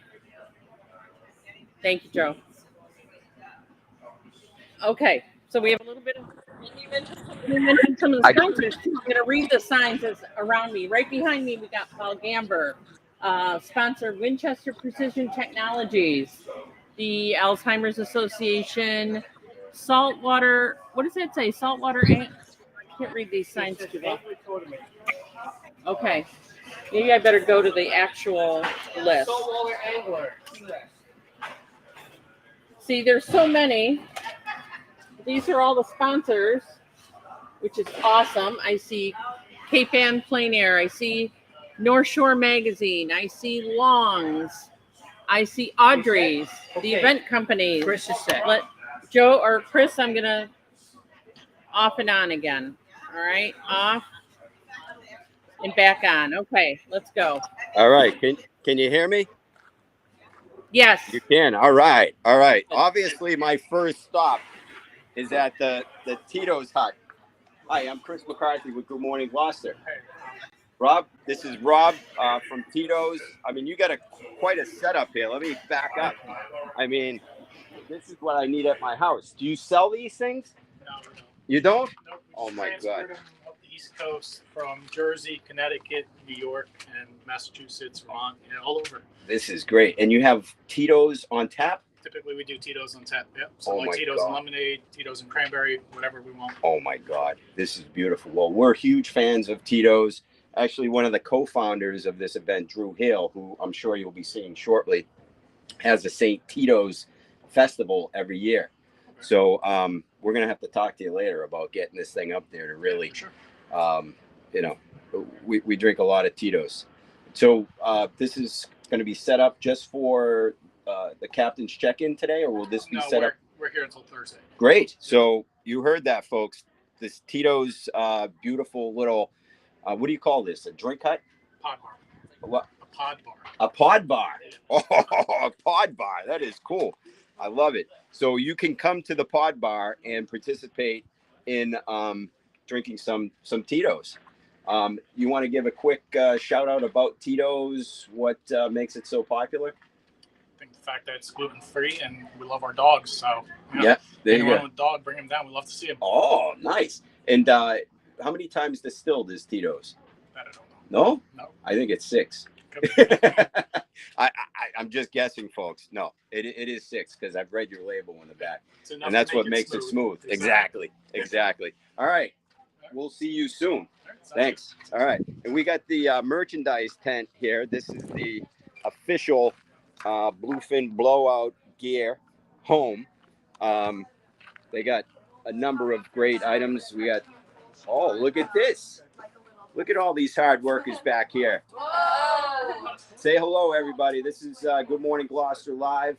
Thank you, Joe. Okay, so we have a little bit of. You mentioned some of the signs. I'm going to read the signs that's around me. Right behind me, we got Paul Gamber, sponsor Winchester Precision Technologies, the Alzheimer's Association, Saltwater. What does that say? Saltwater. I can't read these signs too well. Okay. Maybe I better go to the actual list. Saltwater Angler. See, there's so many. These are all the sponsors, which is awesome. I see Cape Ann Plain Air. I see North Shore Magazine. I see Longs. I see Audrey's, the event companies. Chris is set. Let Joe or Chris, I'm going to off and on again. All right, off, and back on. Okay, let's go. All right. Can you hear me? Yes. You can. All right. All right. Obviously, my first stop is at the Tito's hut. Hi, I'm Chris McCarthy with Good Morning Gloucester. Rob, this is Rob from Tito's. I mean, you got quite a setup here. Let me back up. I mean, this is what I need at my house. Do you sell these things? No. You don't? Nope. Oh my God. Them up the East Coast from Jersey, Connecticut, New York, and Massachusetts, Vermont, all over. This is great. And you have Tito's on tap? Typically, we do Tito's on tap. Yep. So Oh my Tito's God. and lemonade, Tito's and cranberry, whatever we want. Oh my God. This is beautiful. Well, we're huge fans of Tito's. Actually, one of the co-founders of this event, Drew Hale, who I'm sure you'll be seeing shortly, has the St. Tito's Festival every year. So we're going to have to talk to you later about getting this thing up there to really, we drink a lot of Tito's. So this is going to be set up just for the captain's check-in today, or will this be set up? We're here until Thursday. Great. So you heard that, folks. This Tito's beautiful little, what do you call this? A drink hut? Pod bar. What? A pod bar. A pod bar. Oh, a pod bar. That is cool. I love it. So you can come to the pod bar and participate in drinking some Tito's. You want to give a quick shout out about Tito's? What makes it so popular? I think the fact that it's gluten free and we love our dogs. So Yeah, there you anyone go. with a dog, bring them down. We love to see them. Oh, nice. And how many times distilled is Tito's? That I don't know. No? No. I think it's 6. I'm just guessing, folks. No, it is 6 because I've read your label on the back, and that's what makes it smooth. Exactly. All right, we'll see you soon. Thanks. All right, and we got the merchandise tent here. This is the official Bluefin Blowout gear home. They got a number of great items. We got. Oh, look at this. Look at all these hard workers back here. Say hello, everybody. This is Good Morning Gloucester Live.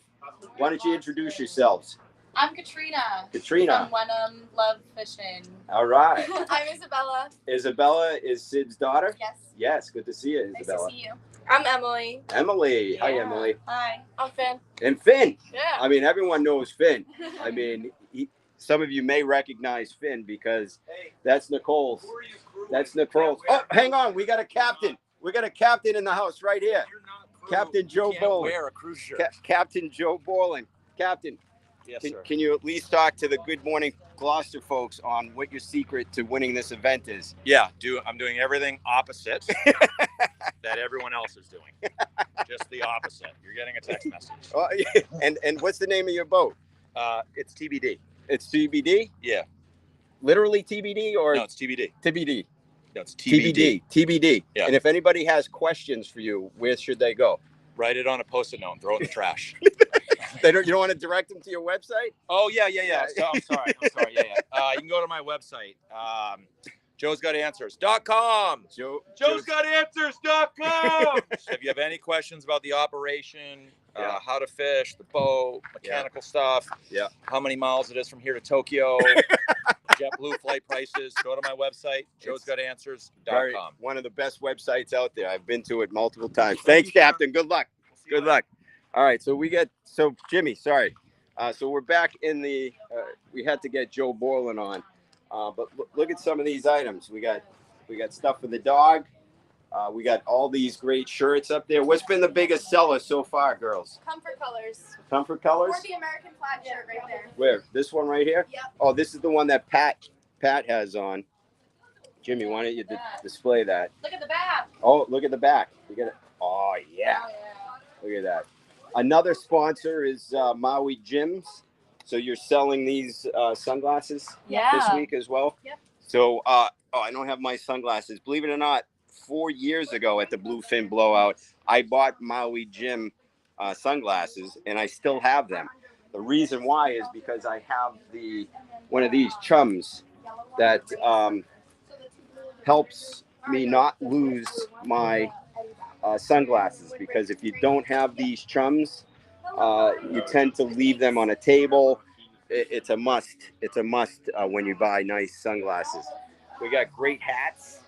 Why don't you introduce yourselves? I'm Katrina. Katrina. From Wenham Love Fishing. All right. I'm Isabella. Isabella is Sid's daughter? Yes. Yes, good to see you, Isabella. Nice to see you. I'm Emily. Emily. Hi, Yeah. Emily. Hi. I'm Finn. And Finn. Yeah. I mean, everyone knows Finn. I mean, some of you may recognize Finn because that's Nicole's. That's Nicole's. Oh, hang on. We got a captain. We got a captain in the house right here. Captain Joe Bowling. Wear a cruise shirt. Captain Joe Bowling. Captain. Yes, sir. Can you at least talk to the Good Morning Gloucester folks on what your secret to winning this event is? Yeah, I'm doing everything opposite that everyone else is doing. Just the opposite. You're getting a text message. Oh, yeah. And what's the name of your boat? It's TBD. It's TBD? Yeah. Literally TBD or? No, it's TBD. TBD. No, it's TBD. TBD. Yeah. And if anybody has questions for you, where should they go? Write it on a Post-it note and throw it in the trash. You don't want to direct them to your website? Oh, yeah. So, I'm sorry. You can go to my website, joesgotanswers.com. joesgotanswers.com. So if you have any questions about the operation, how to fish, the boat, mechanical stuff, how many miles it is from here to Tokyo, JetBlue flight prices, go to my website, joesgotanswers.com. One of the best websites out there. I've been to it multiple times. Thanks, Captain. Good luck. Good luck. All right. So Jimmy, sorry. So we're back in the, we had to get Joe Borland on. But look at some of these items. We got stuff for the dog. We got all these great shirts up there. What's been the biggest seller so far, girls? Comfort colors. Comfort colors? Or the American flag shirt right there. Where? This one right here? Yep. Oh, this is the one that Pat has on. Jimmy, why don't you display that? Look at the back. Oh, look at the back. You got it. Oh, yeah. Look at that. Another sponsor is Maui Gyms. So you're selling these sunglasses this week as well? Yep. So, I don't have my sunglasses. Believe it or not, 4 years ago at the Bluefin Blowout, I bought Maui Gym sunglasses, and I still have them. The reason why is because I have one of these chums that helps me not lose my sunglasses, because if you don't have these chums, you tend to leave them on a table. It's a must. It's a must when you buy nice sunglasses. We got great hats.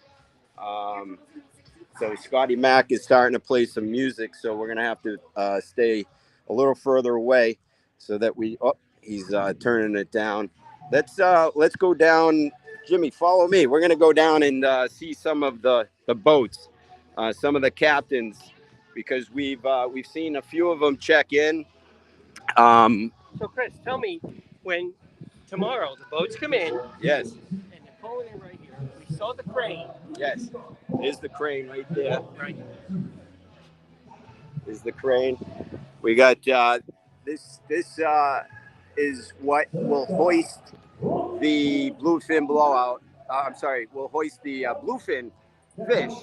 So Scotty Mac is starting to play some music, so we're gonna have to stay a little further away so that we. Oh, he's turning it down. Let's go down. Jimmy, follow me. We're gonna go down and see some of the boats, some of the captains, because we've seen a few of them check in. So Chris, tell me, when tomorrow the boats come in. Yes. And they're pulling in right here. We saw the crane. Yes. Here's the crane right there. Right. Is the crane. We got this is what will hoist the bluefin blowout. We'll hoist the bluefin fish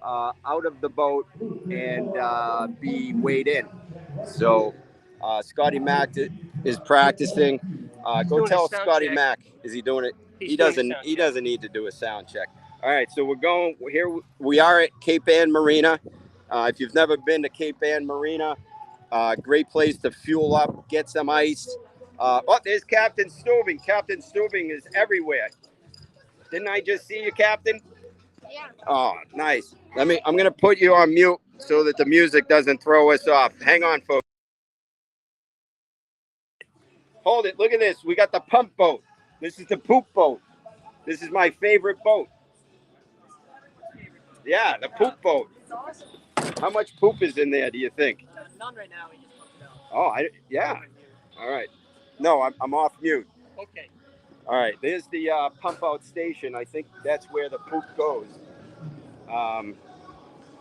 out of the boat and be weighed in. So Scotty Mac is practicing. Go tell Scotty Mac, is he doing it? He doesn't need to do a sound check. All right, so we're going here. We are at Cape Ann Marina. If you've never been to Cape Ann Marina, great place to fuel up, get some ice. There's Captain Stubing. Captain Stubing is everywhere. Didn't I just see you, Captain? Yeah. Oh, nice. I'm going to put you on mute so that the music doesn't throw us off. Hang on, folks. Hold it. Look at this. We got the pump boat. This is the poop boat. This is my favorite boat. Yeah, the poop boat. How much poop is in there, do you think? None right now. We just pumped it out. Oh, yeah. All right. No, I'm off mute. Okay. All right. There's the pump out station. I think that's where the poop goes.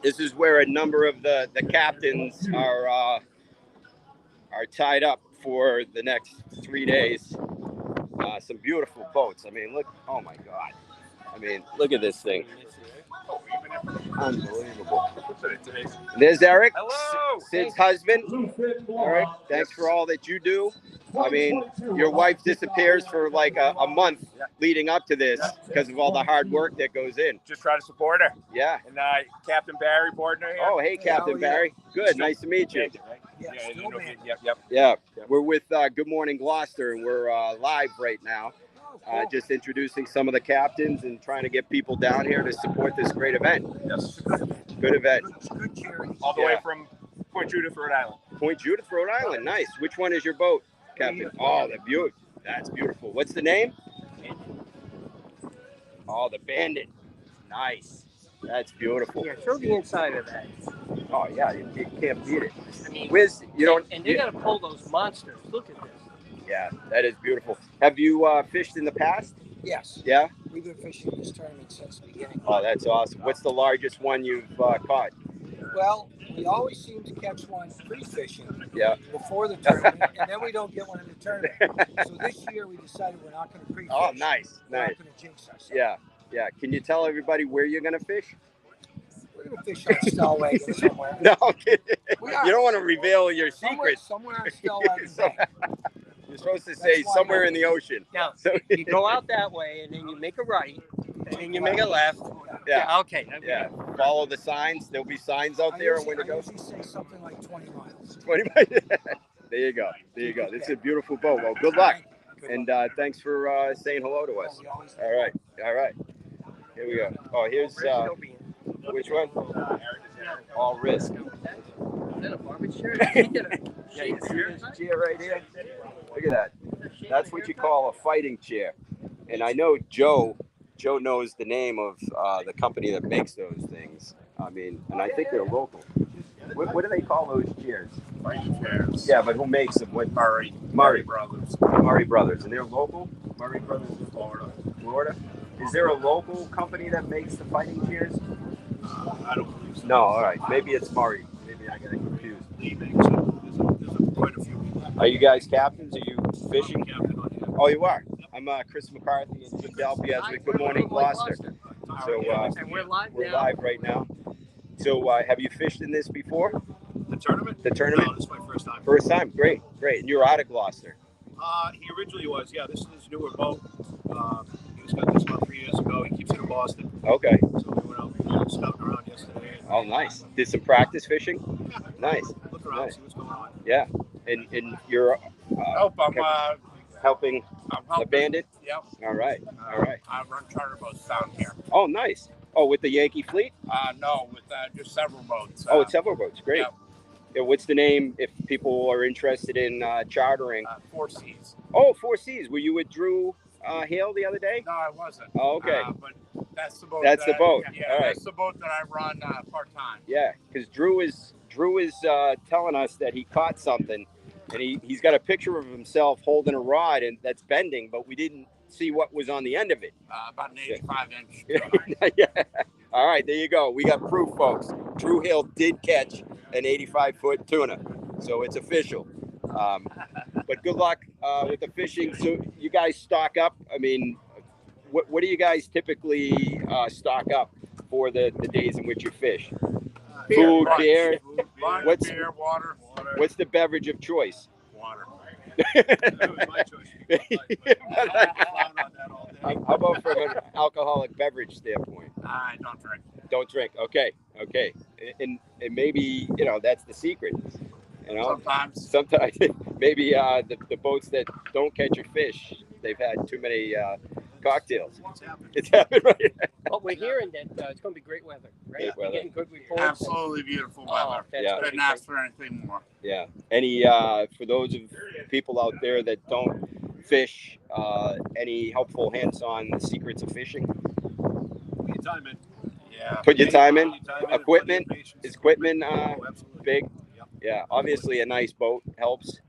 This is where a number of the captains are tied up for the next 3 days. Some beautiful boats. I mean, look. Oh my God. I mean, look at this thing. Unbelievable. There's Eric. Hello. Sid's husband. Eric, thanks for all that you do. I mean, your wife disappears for like a month leading up to this because of all the hard work that goes in. Just try to support her. Yeah. And Captain Barry Bordner here. Oh, hey, Captain Barry. Good. Nice to meet you. Yeah. We're with Good Morning Gloucester, and we're live right now. Just introducing some of the captains and trying to get people down here to support this great event. Yes. Good event. Good charity. All the way from Point Judith, Rhode Island. Point Judith, Rhode Island. Nice. Which one is your boat, Captain? Oh, that's beautiful. What's the name? Oh, the Bandit. Nice. That's beautiful. Yeah, show the inside of that. Oh, yeah. You can't beat it. I mean, and they got to pull those monsters. Look at this. Yeah, that is beautiful. Have you fished in the past? Yes. Yeah? We've been fishing this tournament since the beginning. Oh, that's awesome. What's the largest one you've caught? Well, we always seem to catch one pre-fishing before the tournament, and then we don't get one in the tournament. So this year we decided we're not going to pre-fish. Oh, nice. We're not going to jinx ourselves. Yeah. Can you tell everybody where you're going to fish? We're going to fish on Stellwagen somewhere. No, you don't want to reveal your secrets. Somewhere on Stellwagen Bay. You're supposed to say somewhere in the ocean. Now, you go out that way, and then you make a right, and then you make a left. Yeah. Okay. Yeah. Follow the signs. There'll be signs out there on where to go. I usually say something like 20 miles. 20 miles. There you go. This is a beautiful boat. Well, good luck. And thanks for saying hello to us. All right. Here we go. Oh, here's which one? All risk. Is that a barbecue chair? Yeah, you see this chair right here? Look at that. That's what you call a fighting chair. And I know Joe knows the name of the company that makes those things. I mean, and I think they're local. What do they call those chairs? Fighting chairs. Yeah, but who makes them? Murray Brothers. Murray Brothers. And they're local? Murray Brothers in Florida. Florida? Is there a local company that makes the fighting chairs? I don't believe so. No, all right. Maybe it's Murray. Maybe I got it confused. There's quite a few people. Are you guys captains? Are you fishing? Captain on here. Oh, you are. I'm Chris McCarthy and Jim Dalpiaz with Good Morning Gloucester. So and we're live we're now. live right now. So have you fished in this before? The tournament? The tournament? No, this is my first time. First time? Great. And you're out of Gloucester? He originally was. Yeah, this is his newer boat. He was got this about 3 years ago. He keeps it in Boston. Okay. So we went out scouting around yesterday. Oh, nice. Did some practice fishing? Yeah. Nice. Look around, see what's going on. Yeah. And you're helping the Bandit? Yep. All right. I run charter boats down here. Oh, nice. Oh, with the Yankee fleet? No, with just several boats. Oh, it's several boats. Great. Yep. Yeah, what's the name if people are interested in chartering? Four Seas. Oh, Four Seas. Were you with Drew Hale the other day? No, I wasn't. Oh, okay. But that's the boat. That's the boat. Yeah, all right. That's the boat that I run part time. Yeah, because Drew is telling us that he caught something, and he's got a picture of himself holding a rod and that's bending, but we didn't see what was on the end of it. About an 85-inch. Yeah. All right, there you go. We got proof, folks. Drew Hill did catch an 85-foot tuna, so it's official. But good luck with the fishing. So you guys stock up. I mean, what do you guys typically stock up for the days in which you fish? Food, beer. Beer, water. What's the beverage of choice? Water. That was my choice. How about from an alcoholic beverage standpoint? I don't drink. Don't drink. Okay. And maybe that's the secret. Sometimes maybe the boats that don't catch a fish, they've had too many cocktails. It's happened, right? But we're hearing that it's going to be great weather, right? Great weather. We're getting good reports. Absolutely beautiful weather. Couldn't ask for anything more. Yeah. Any for those of people out there that don't fish, any helpful hints on the secrets of fishing? Put your time in. Yeah. Put your time in. Equipment. Is equipment Absolutely. big? Yep. Yeah. Obviously, a nice boat helps.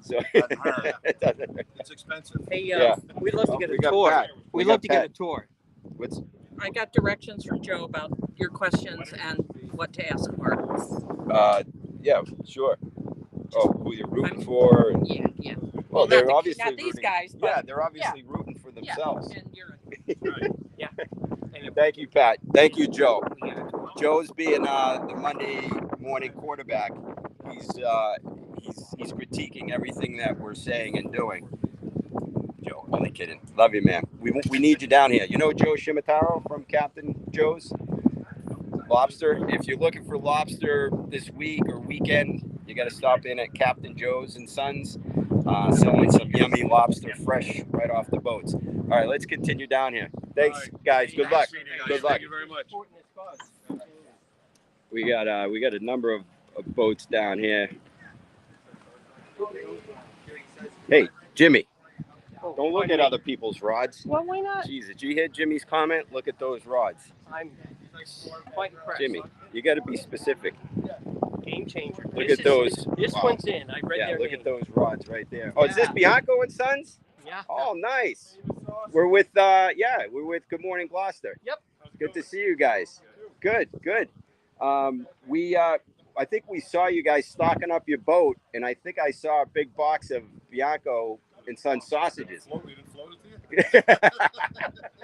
So It's expensive. Hey, Yeah. we'd love to Oh, get we a got tour. Pat. We We'd got love to get a Pat. tour. What's I got directions from Joe about your questions and what to ask for. yeah, sure. Oh, who you're rooting for? And, Yeah. well, not they're obviously not these rooting, guys. But Yeah, they're obviously rooting for themselves. And you're Yeah. Thank you, Pat. Thank you, Joe. Joe's being the Monday morning quarterback. He's critiquing everything that we're saying and doing. Joe, only kidding. Love you, man. We need you down here. You know Joe Shimataro from Captain Joe's Lobster? If you're looking for lobster this week or weekend, you got to stop in at Captain Joe's and Sons, selling some yummy lobster fresh right off the boats. All right, let's continue down here. Thanks, guys. Good luck. Good luck. Thank you very much. We got a number of boats down here. Hey, Jimmy, don't look at other people's rods. Well, why not? Jeez, did you hear Jimmy's comment? Look at those rods. I'm quite impressed. Jimmy, you got to be specific. Game changer. Look at those. This Wow. one's in. I read Yeah, their look name. at those rods right there. Oh, is this Bianco and Sons? Yeah. Oh, nice. We're with Good Morning Gloucester. Yep. Good to see you guys. Good. I think we saw you guys stocking up your boat, and I think I saw a big box of Bianco and Sons sausages. We didn't float it to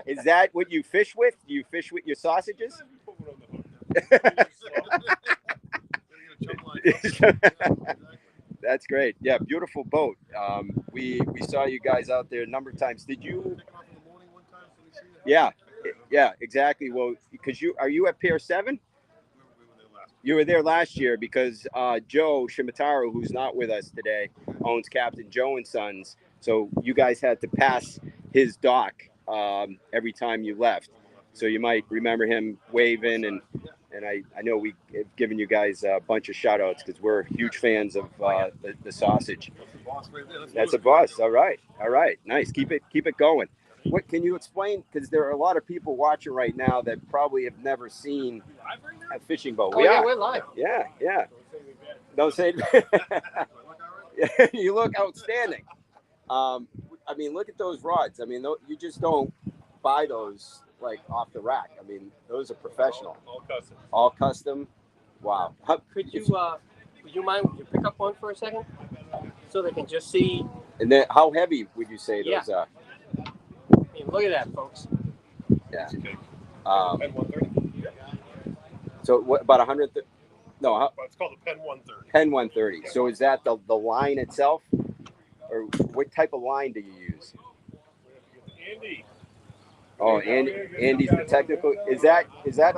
you? Is that what you fish with? Do you fish with your sausages? Put one on the hook. That's great. Yeah, beautiful boat. We saw you guys out there a number of times. Did you? Yeah, exactly. Well, because are you at Pier 7? You were there last year because Joe Shimataro, who's not with us today, owns Captain Joe and Sons. So you guys had to pass his dock every time you left. So you might remember him waving, and I know we have given you guys a bunch of shout outs because we're huge fans of the sausage. That's a boss. All right. Nice. Keep it going. What can you explain? Because there are a lot of people watching right now that probably have never seen a fishing boat. We're live. Yeah. Don't say. You look outstanding. I mean, look at those rods. I mean, you just don't buy those like off the rack. I mean, those are professional. All custom. Wow. Would you mind? Would you pick up one for a second, so they can just see? And then, how heavy would you say those are? I mean, look at that, folks. Yeah. So what about 100? No, It's called a Pen 130. Pen 130. So is that the line itself, or what type of line do you use? Andy. Oh, Andy's the technical. Is that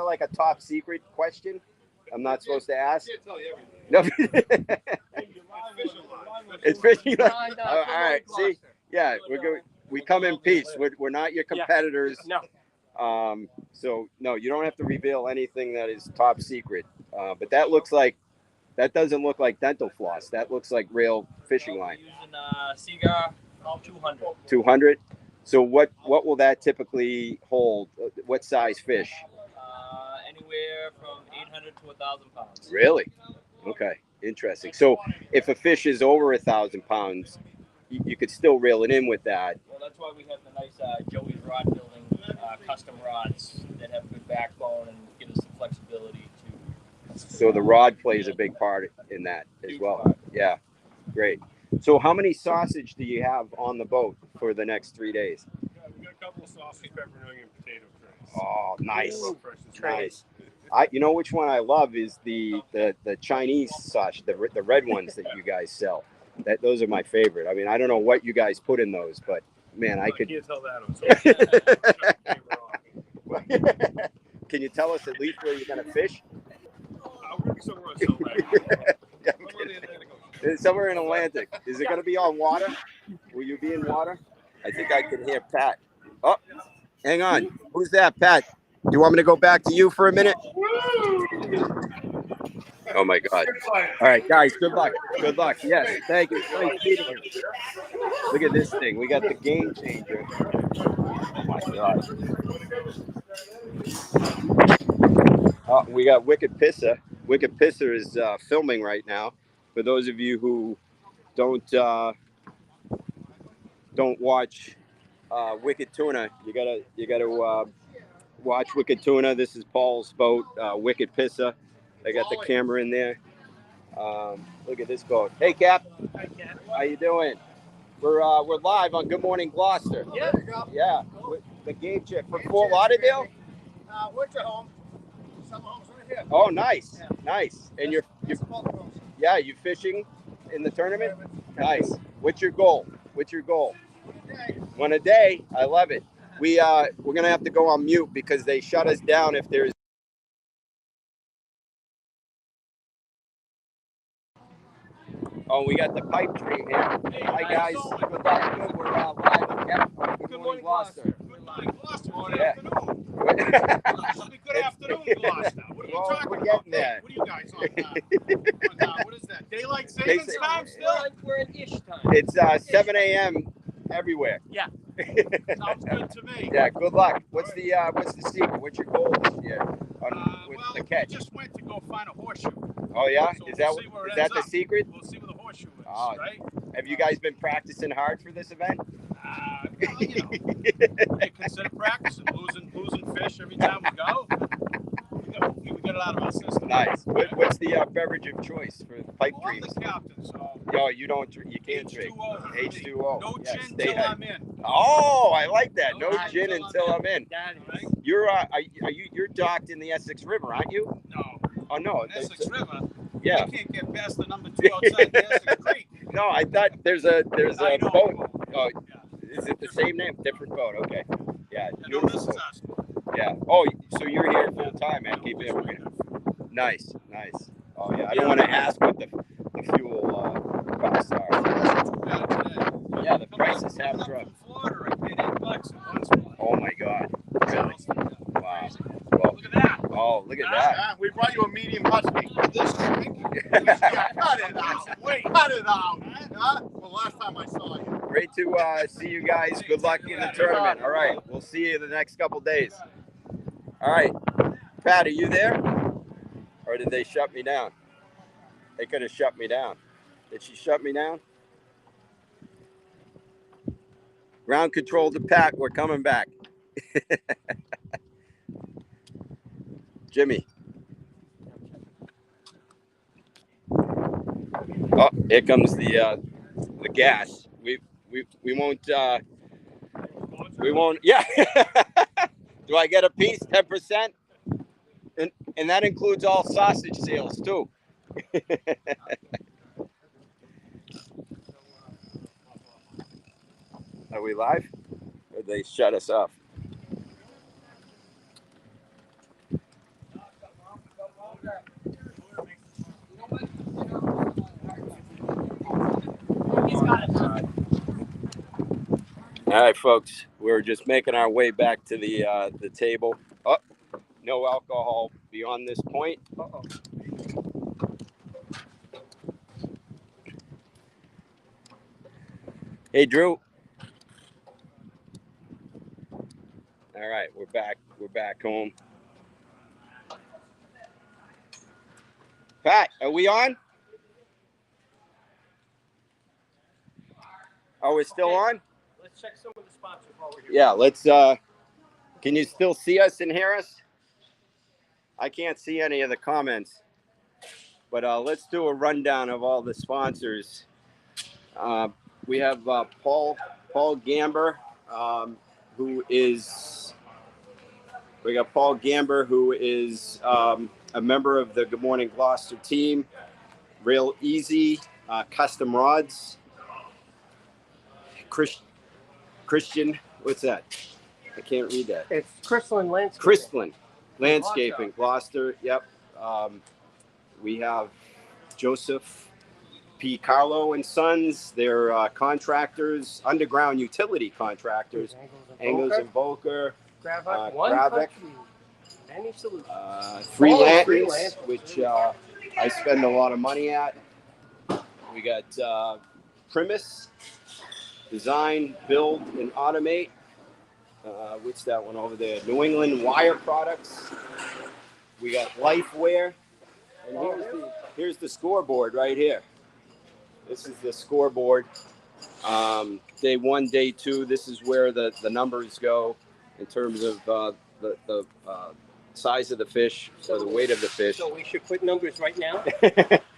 like a top secret question? I'm not supposed to ask. I can't tell you everything. No. It's fishing line. All right. See, yeah, we come in peace. We're not your competitors. No. So no, you don't have to reveal anything that is top secret. But that doesn't look like dental floss. That looks like real fishing line. Using Seagar 200. 200. So what will that typically hold? What size fish? Anywhere from 800 to 1,000 pounds. Really? Okay, interesting. So if a fish is over 1,000 pounds, you could still reel it in with that. Well, that's why we have the nice Joey's rod building custom rods that have good backbone and give us some flexibility to. So the rod plays a big part in that as well. Yeah, great. So how many sausage do you have on the boat for the next 3 days? We got a couple of sausage, pepperoni, and potato trays. Oh, nice, Nice. You know which one I love is the Chinese sausage, the red ones that you guys sell. Those are my favorite. I mean, I don't know what you guys put in those, but man, I could. Can't tell that. Can you tell us at least where you're gonna fish? We're gonna be somewhere on Silver. Somewhere in Atlantic. Is it gonna be on water? Will you be in water? I think I can hear Pat. Oh, hang on. Who's that, Pat? Do you want me to go back to you for a minute? Oh my God. All right, guys, good luck. Good luck. Yes, thank you. Nice meeting you. Look at this thing. We got the game changer. Oh my God. Oh, we got Wicked Pisser. Wicked Pisser is filming right now. For those of you who don't watch Wicked Tuna, you gotta watch Wicked Tuna. This is Paul's boat, Wicked Pisser. I got the camera in there. Look at this boat. Hey, Cap. Hi, Cap. How you doing? We're live on Good Morning Gloucester. Yeah. There you go. Yeah. With the game check from Fort Lauderdale. Winter home. Summer home's right here. Oh, nice, Yeah. nice. And you're Yeah. you fishing in the tournament? Nice. What's your goal? One a day. I love it. We're gonna have to go on mute because they shut us down if there's. Oh, we got the pipe dream here. Hi guys. Good luck. Good. We're live. Good morning, Gloucester. Yeah. Good afternoon, Gloucester. What are you talking we're about? getting there. What are you guys on? What is that? Daylight savings time still? We're at ish time. It's 7 a.m. everywhere. Yeah. Sounds good to me. Yeah. Good luck. What's the secret? What's your goal this year with the catch? We just went to go find a horseshoe. Oh yeah, So is we'll see where it that ends the up. secret? We'll see where the horseshoe is, Oh, right? have you guys been practicing hard for this event? Well, they consider practicing, losing fish every time we go. We get it out of our system. Nice. What's the beverage of choice for pipe I'm dreams? the captain, so Yo, you can't drink. H2O. no Yeah, gin stay till ahead. I'm in. Oh, I like that. No No gin gin until I'm in. Right? You're docked in the Essex River, aren't you? No. Oh no. Essex River. Yeah. You can't get past the number 2 outside the Essex Creek. No, I thought there's a I know. boat. Oh, is it the same name? Different boat. Okay. Yeah. No, this is us. Yeah. Oh, so you're here full time, man. Keep it moving. Nice. Oh yeah. I don't want to ask what the fuel costs are. Yeah, the prices have dropped. Florida, I paid $8 in one spot. Oh my God. Really? Wow. Well, Look at that. oh, look at that. We brought you a medium husky. This drink? Cut it out. Wait. Cut it out. Huh? Well, last time I saw you. Great to see you guys. Good luck in the tournament. All right. We'll see you the next couple days. All right. Pat, are you there? Or did they shut me down? They could have shut me down. Did she shut me down? Ground control to Pat. We're coming back. Jimmy. Oh, here comes the gas. We won't yeah. Do I get a piece? 10%? And that includes all sausage sales too. Are we live? Or they shut us off? All right, folks. we're just making our way back to the table. Oh, no alcohol beyond this point. Uh-oh. Hey, Drew. All right, we're back. We're back home. Pat, are we on? Oh, we're still on? Let's check some of the sponsors while we're here. Yeah, let's, can you still see us and hear us? I can't see any of the comments, but let's do a rundown of all the sponsors. We have Paul Gamber, who is, we got Paul Gamber, who is a member of the Good Morning Gloucester team. Real Easy Custom Rods. Christian, what's that? I can't read that. It's Crystalline Landscaping. Crystalline Landscaping, Gloucester. Yep. We have Joseph P. Carlo and Sons. They're contractors, underground utility contractors. Angles and Boker. Gravik. Any solution. Free Lanterns, which I spend a lot of money at. We got Primus, Design, Build, and Automate. What's that one over there? New England Wire Products. We got Lifeware. And here's the scoreboard right here. This is the scoreboard. Day 1, day 2, this is where the numbers go in terms of the size of the fish or the weight of the fish. So we should put numbers right now?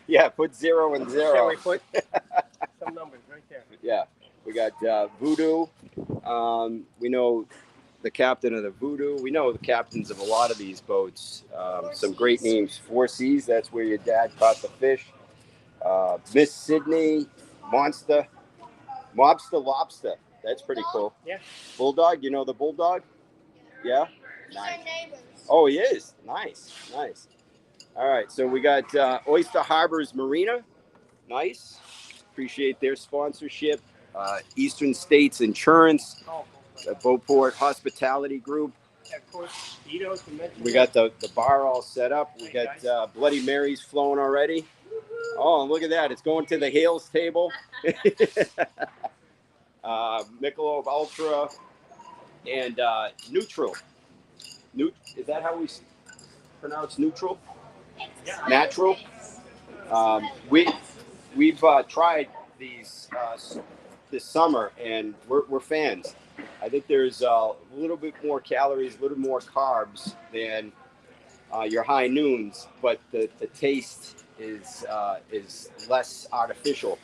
Yeah, put 0 and 0. Shall we put some numbers right there? Yeah, we got Voodoo. We know the captain of the Voodoo. We know the captains of a lot of these boats. Some great names. 4 Seas, that's where your dad caught the fish. Miss Sydney, Mobster Lobster. That's pretty cool. Yeah. Bulldog, you know the Bulldog? Yeah? Nice. Oh, he is. Nice. All right, so we got Oyster Harbor's Marina. Nice. Appreciate their sponsorship. Eastern States Insurance, the Beauport Hospitality Group. Of course, Ito's mentioned. We got the bar all set up. We got Bloody Marys flowing already. Oh, look at that. It's going to the Hales table. Michelob Ultra and Neutral. Is that how we pronounce neutral? Yeah. Natural. We've tried these this summer, and we're fans. I think there's a little bit more calories, a little more carbs than your high noons, but the taste is less artificial.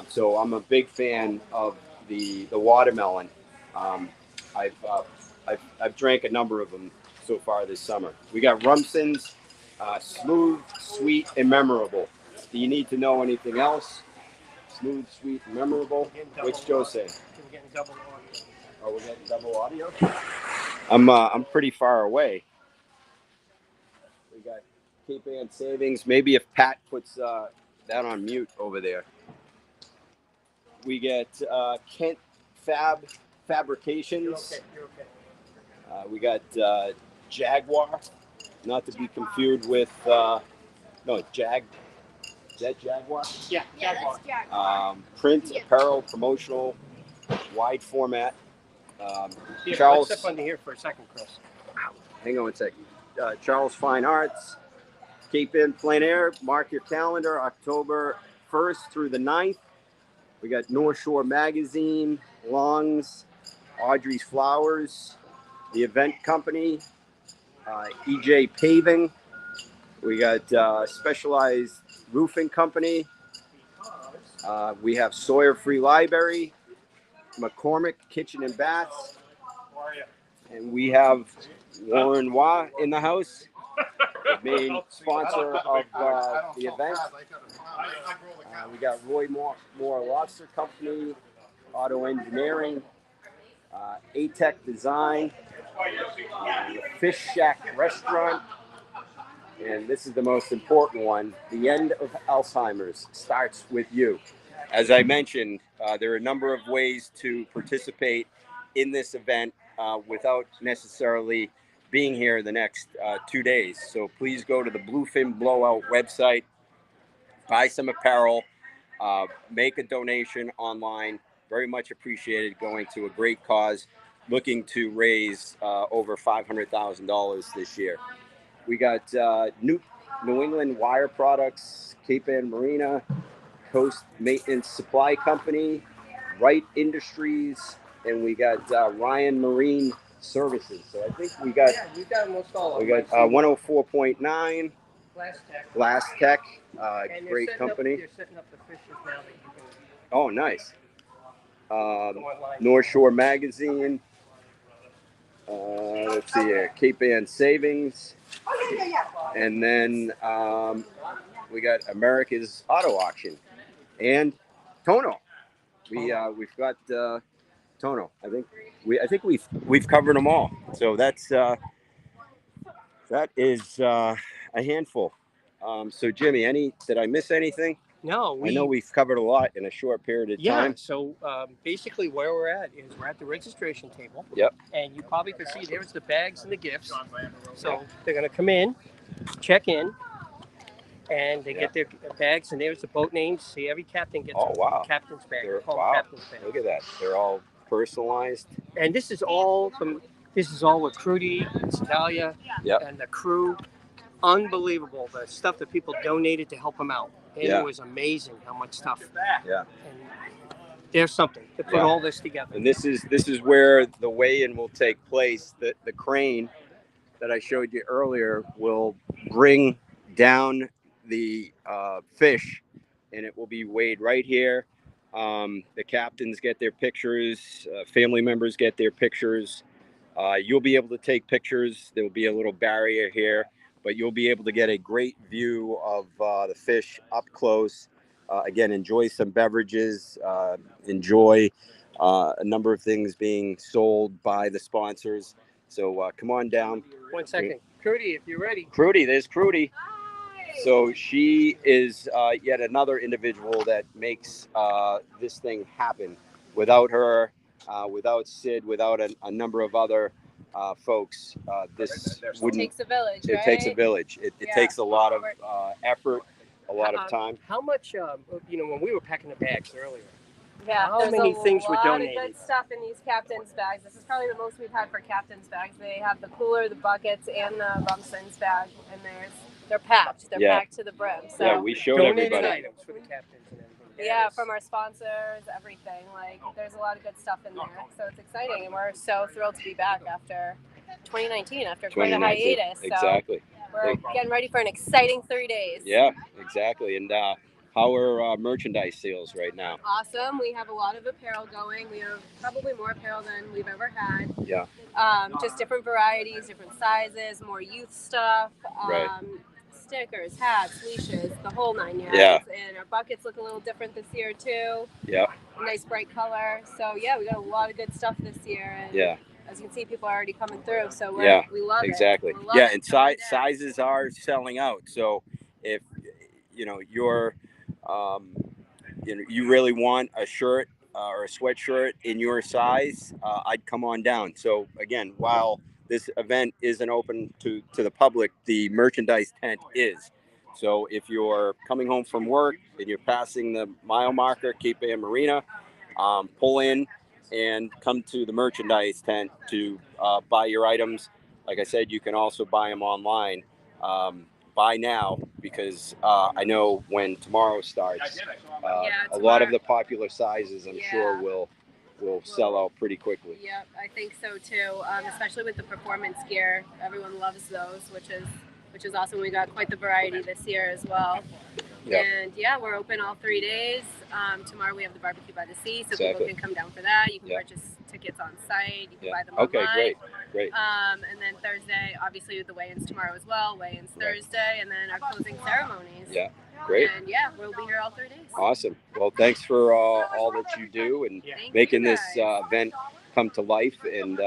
So I'm a big fan of the watermelon. I've drank a number of them so far this summer. We got Romson's, smooth, sweet, and memorable. Do you need to know anything else? Smooth, sweet, and memorable. What's Joe saying? We're getting double audio. Oh, we're getting double audio? I'm pretty far away. We got Cape Ann Savings. Maybe if Pat puts that on mute over there. We get Kent Fabrications. You're okay. We got Jaguar, not to be confused with Is that Jaguar? Yeah, Jaguar. That's Jaguar. Print, apparel, promotional, wide format. Here, Charles, let's step under here for a second, Chris. hang on a second. Charles Fine Arts, Cape Ann Plein Air. Mark your calendar, October 1st through the 9th. We got North Shore Magazine, Longs, Audrey's Flowers, The Event Company, EJ Paving. We got Specialized Roofing Company. We have Sawyer Free Library, McCormick Kitchen and Baths. And we have Warren Wah in the house, the main sponsor of the event. We got Roy Moore Lobster Company, Auto Engineering, ATEC Design, Fish Shack Restaurant, and this is the most important one. The end of Alzheimer's starts with you. As I mentioned, there are a number of ways to participate in this event without necessarily being here the next 2 days. So please go to the Bluefin Blowout website, buy some apparel, make a donation online. Very much appreciated, going to a great cause, looking to raise over $500,000 this year. We got New England Wire Products, Cape Ann Marina, Coast Maintenance Supply Company, Wright Industries, and we got Ryan Marine Services. So I think we got we've got almost all of we them. got 104.9 Glass Tech, And great company. They're setting up the fishes now that you can Oh, nice. go online. North Shore Magazine. Let's see here, Cape Ann Savings, and then we got America's Auto Auction and Tono. We've got Tono. I think we've covered them all. So that is a handful. So Jimmy, did I miss anything? No, I know we've covered a lot in a short period of time. So basically where we're at is we're at the registration table. Yep. And you probably can see there's the bags and the gifts. So they're going to come in, check in, and they get their bags, and there's the boat names. See, every captain gets a captain's bag. They're called captain's bags. Look at that. They're all personalized. And this is all with Crudy and Sedalia and the crew. Unbelievable, the stuff that people donated to help them out. It was amazing how much stuff. Yeah. And there's something to put all this together. And this is where the weigh-in will take place. The crane that I showed you earlier will bring down the fish, and it will be weighed right here. The captains get their pictures. Family members get their pictures. You'll be able to take pictures. There will be a little barrier here, but you'll be able to get a great view of the fish up close. Again, enjoy some beverages, enjoy a number of things being sold by the sponsors. So come on down. 1 second. Crudy, if you're ready. Crudy, there's Crudy. So she is yet another individual that makes this thing happen. Without her, without Sid, without a number of other folks, this wouldn't. It takes a village. It takes a village. It takes a lot of effort, a lot of time. How much, when we were packing the bags earlier, Yeah, how there's many things were a lot of donated? good stuff in these captain's bags. This is probably the most we've had for captain's bags. They have the cooler, the buckets, and the Romson's bag, and they're packed. They're packed to the brim. So Yeah, we showed donated everybody. items for the captains and everything. yeah, from our sponsors, everything. Like, there's a lot of good stuff in there. So it's exciting, and we're so thrilled to be back after 2019, after quite a 2019. hiatus. So Exactly. we're getting ready for an exciting 3 days. Yeah, exactly. And how are merchandise sales right now? Awesome. We have a lot of apparel going. We have probably more apparel than we've ever had. Yeah. Just different varieties, different sizes, more youth stuff. Right. Stickers, hats, leashes, the whole 9 yards. Yeah. And our buckets look a little different this year too. Yeah. A nice bright color. So yeah, we got a lot of good stuff this year. And Yeah. as you can see, people are already coming through. So we love exactly. it. We love Yeah, it. and sizes are selling out. So if you're you really want a shirt or a sweatshirt in your size, I'd come on down. So again, while this event isn't open to the public, the merchandise tent is. So if you're coming home from work and you're passing the mile marker, Cape Ann Marina, pull in and come to the merchandise tent to buy your items. Like I said, you can also buy them online. Buy now, because I know when tomorrow starts, a lot of the popular sizes, I'm sure, will sell out pretty quickly. Yep, I think so too. Especially with the performance gear, everyone loves those, which is awesome. We got quite the variety this year as well. Yep. And yeah, we're open all 3 days. Tomorrow we have the barbecue by the sea, so Exactly. people can come down for that. You can Yeah. purchase tickets on site. You can buy them Okay, online. great. And then Thursday, obviously the weigh-ins tomorrow as well. Weigh-ins Thursday, and then our closing ceremonies. Yeah, great. And yeah, we'll be here all 3 days. Awesome. Well, thanks for all that you do and making this event come to life. And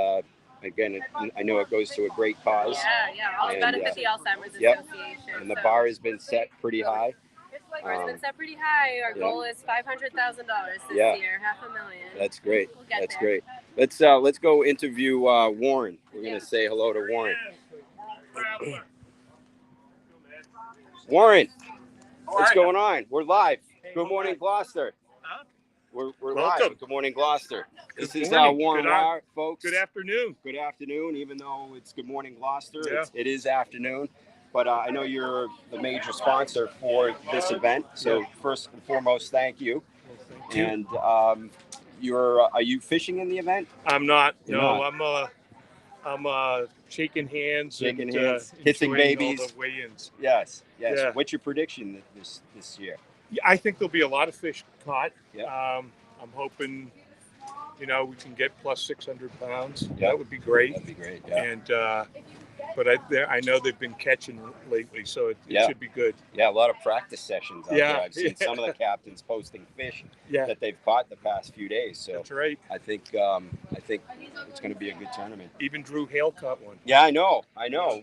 again, I know it goes to a great cause. Yeah, all to And, benefit the Alzheimer's Yep. Association. And the So- bar has been set pretty high. It's been set pretty high. Our goal is $500,000 this year, $500,000. That's great. We'll get That's there. great. Let's go interview Warren. We're gonna say hello to Warren. Warren, what's going on? We're live. Good morning, Gloucester. We're live. Good morning, Gloucester. This is Warren Wire, folks. Good afternoon. Good afternoon. Even though it's good morning, Gloucester, it is afternoon. But I know you're the major sponsor for this event. So first and foremost, thank you. And are you fishing in the event? I'm not. You're no, not. I'm shaking hands, Shaking and hands, kissing babies. all the weigh-ins. Yes. Yeah. What's your prediction this year? Yeah, I think there'll be a lot of fish caught. Yeah. I'm hoping, we can get plus 600 pounds. Yeah. That would be great. That'd be great. Yeah. And but I know they've been catching lately, so it should be good. Yeah, a lot of practice sessions out there. I've seen some of the captains posting fish that they've caught the past few days. So that's right. I think it's going to be a good tournament. Even Drew Hale caught one. Yeah, I know.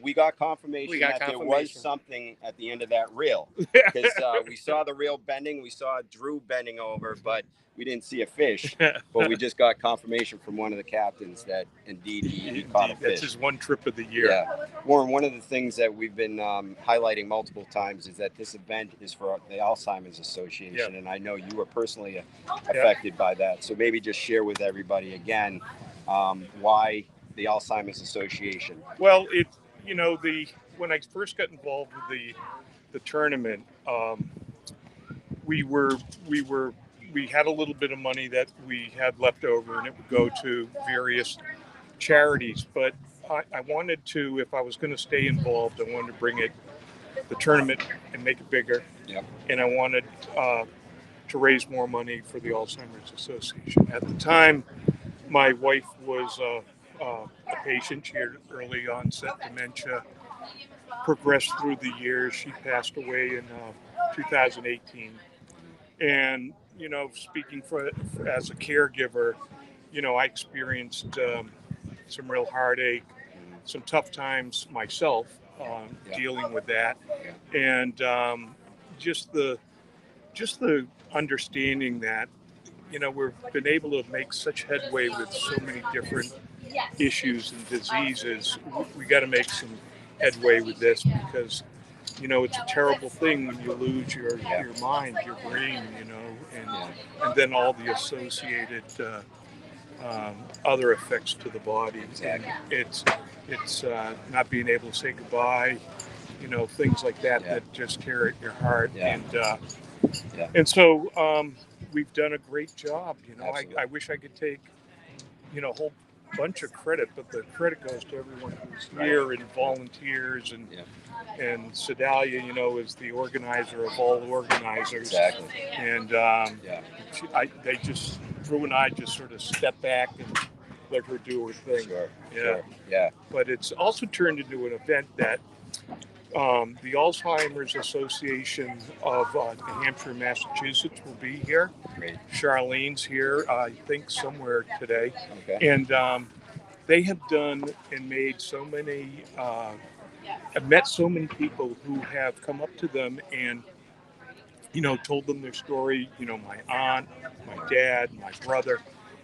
We got confirmation there was something at the end of that reel, because we saw the reel bending. We saw Drew bending over, but we didn't see a fish. But we just got confirmation from one of the captains that indeed he caught a fish. That's his one trip of the year. Yeah. Warren, one of the things that we've been highlighting multiple times is that this event is for the Alzheimer's Association, and I know you were personally affected by that. So maybe just share with everybody again why the Alzheimer's Association. Well, when I first got involved with the tournament, we had a little bit of money that we had left over, and it would go to various charities. But I wanted to, if I was going to stay involved, I wanted to bring the tournament and make it bigger. Yep. And I wanted to raise more money for the Alzheimer's Association. At the time, my wife was a patient. She had early onset dementia, progressed through the years. She passed away in 2018. And, speaking as a caregiver, I experienced some real heartache, some tough times myself dealing with that. And just the understanding that, we've been able to make such headway with so many different issues and diseases. We got to make some headway with this, because it's a terrible thing when you lose your mind, your brain, and then all the associated other effects to the body. Exactly. It's not being able to say goodbye, things like that just tear at your heart. And so we've done a great job. I wish I could take a whole bunch of credit, but the credit goes to everyone who's here and volunteers, and Sedalia, is the organizer of all organizers. Exactly. And Drew and I just sort of step back and let her do her thing. Yeah. But it's also turned into an event that the Alzheimer's Association of New Hampshire and Massachusetts will be here. Great. Charlene's here, I think, somewhere today. Okay. And they have done and made so many, I've met so many people who have come up to them and, told them their story, my aunt, my dad, my brother,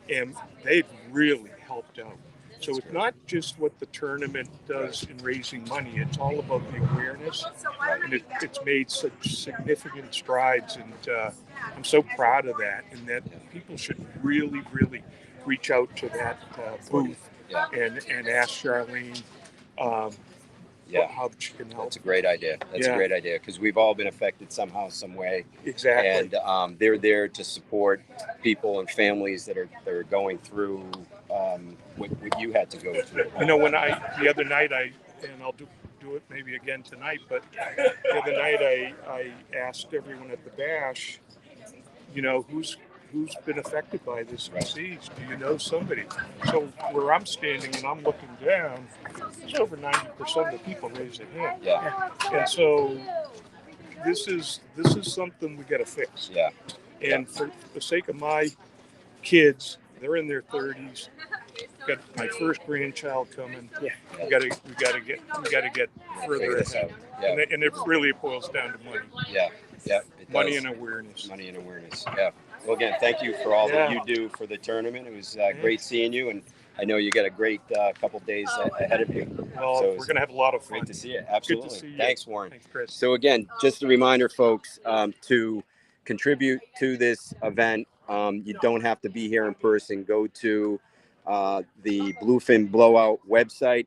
and they've really helped out. So it's not just what the tournament does in raising money, it's all about the awareness, and it's made such significant strides, and I'm so proud of that, and that people should really, really reach out to that booth and ask Charlene how she can help. That's a great idea. That's a great idea, because we've all been affected somehow, some way. Exactly. And they're there to support people and families that are going through what you had to go through. When the other night and I'll do it maybe again tonight, but the other night I asked everyone at the bash, who's been affected by this disease? Do you know somebody? So where I'm standing and I'm looking down, there's over 90% of the people raise their hand. Yeah. And so this is something we got to fix. Yeah. And for the sake of my kids, they're in their 30s. Got my first grandchild coming. Yeah. We got to get further ahead. And it really boils down to money. Yeah. Yeah, it Money does. and awareness. Money and awareness. Yeah. Well, again, thank you for all that you do for the tournament. It was great seeing you, and I know you got a great couple days ahead of you. Well, So we're going to have a lot of fun. Great to see you. Absolutely. Good to see you. Thanks, Warren. Thanks, Chris. So again, just a reminder, folks, to contribute to this event, you don't have to be here in person. Go to the Bluefin Blowout website.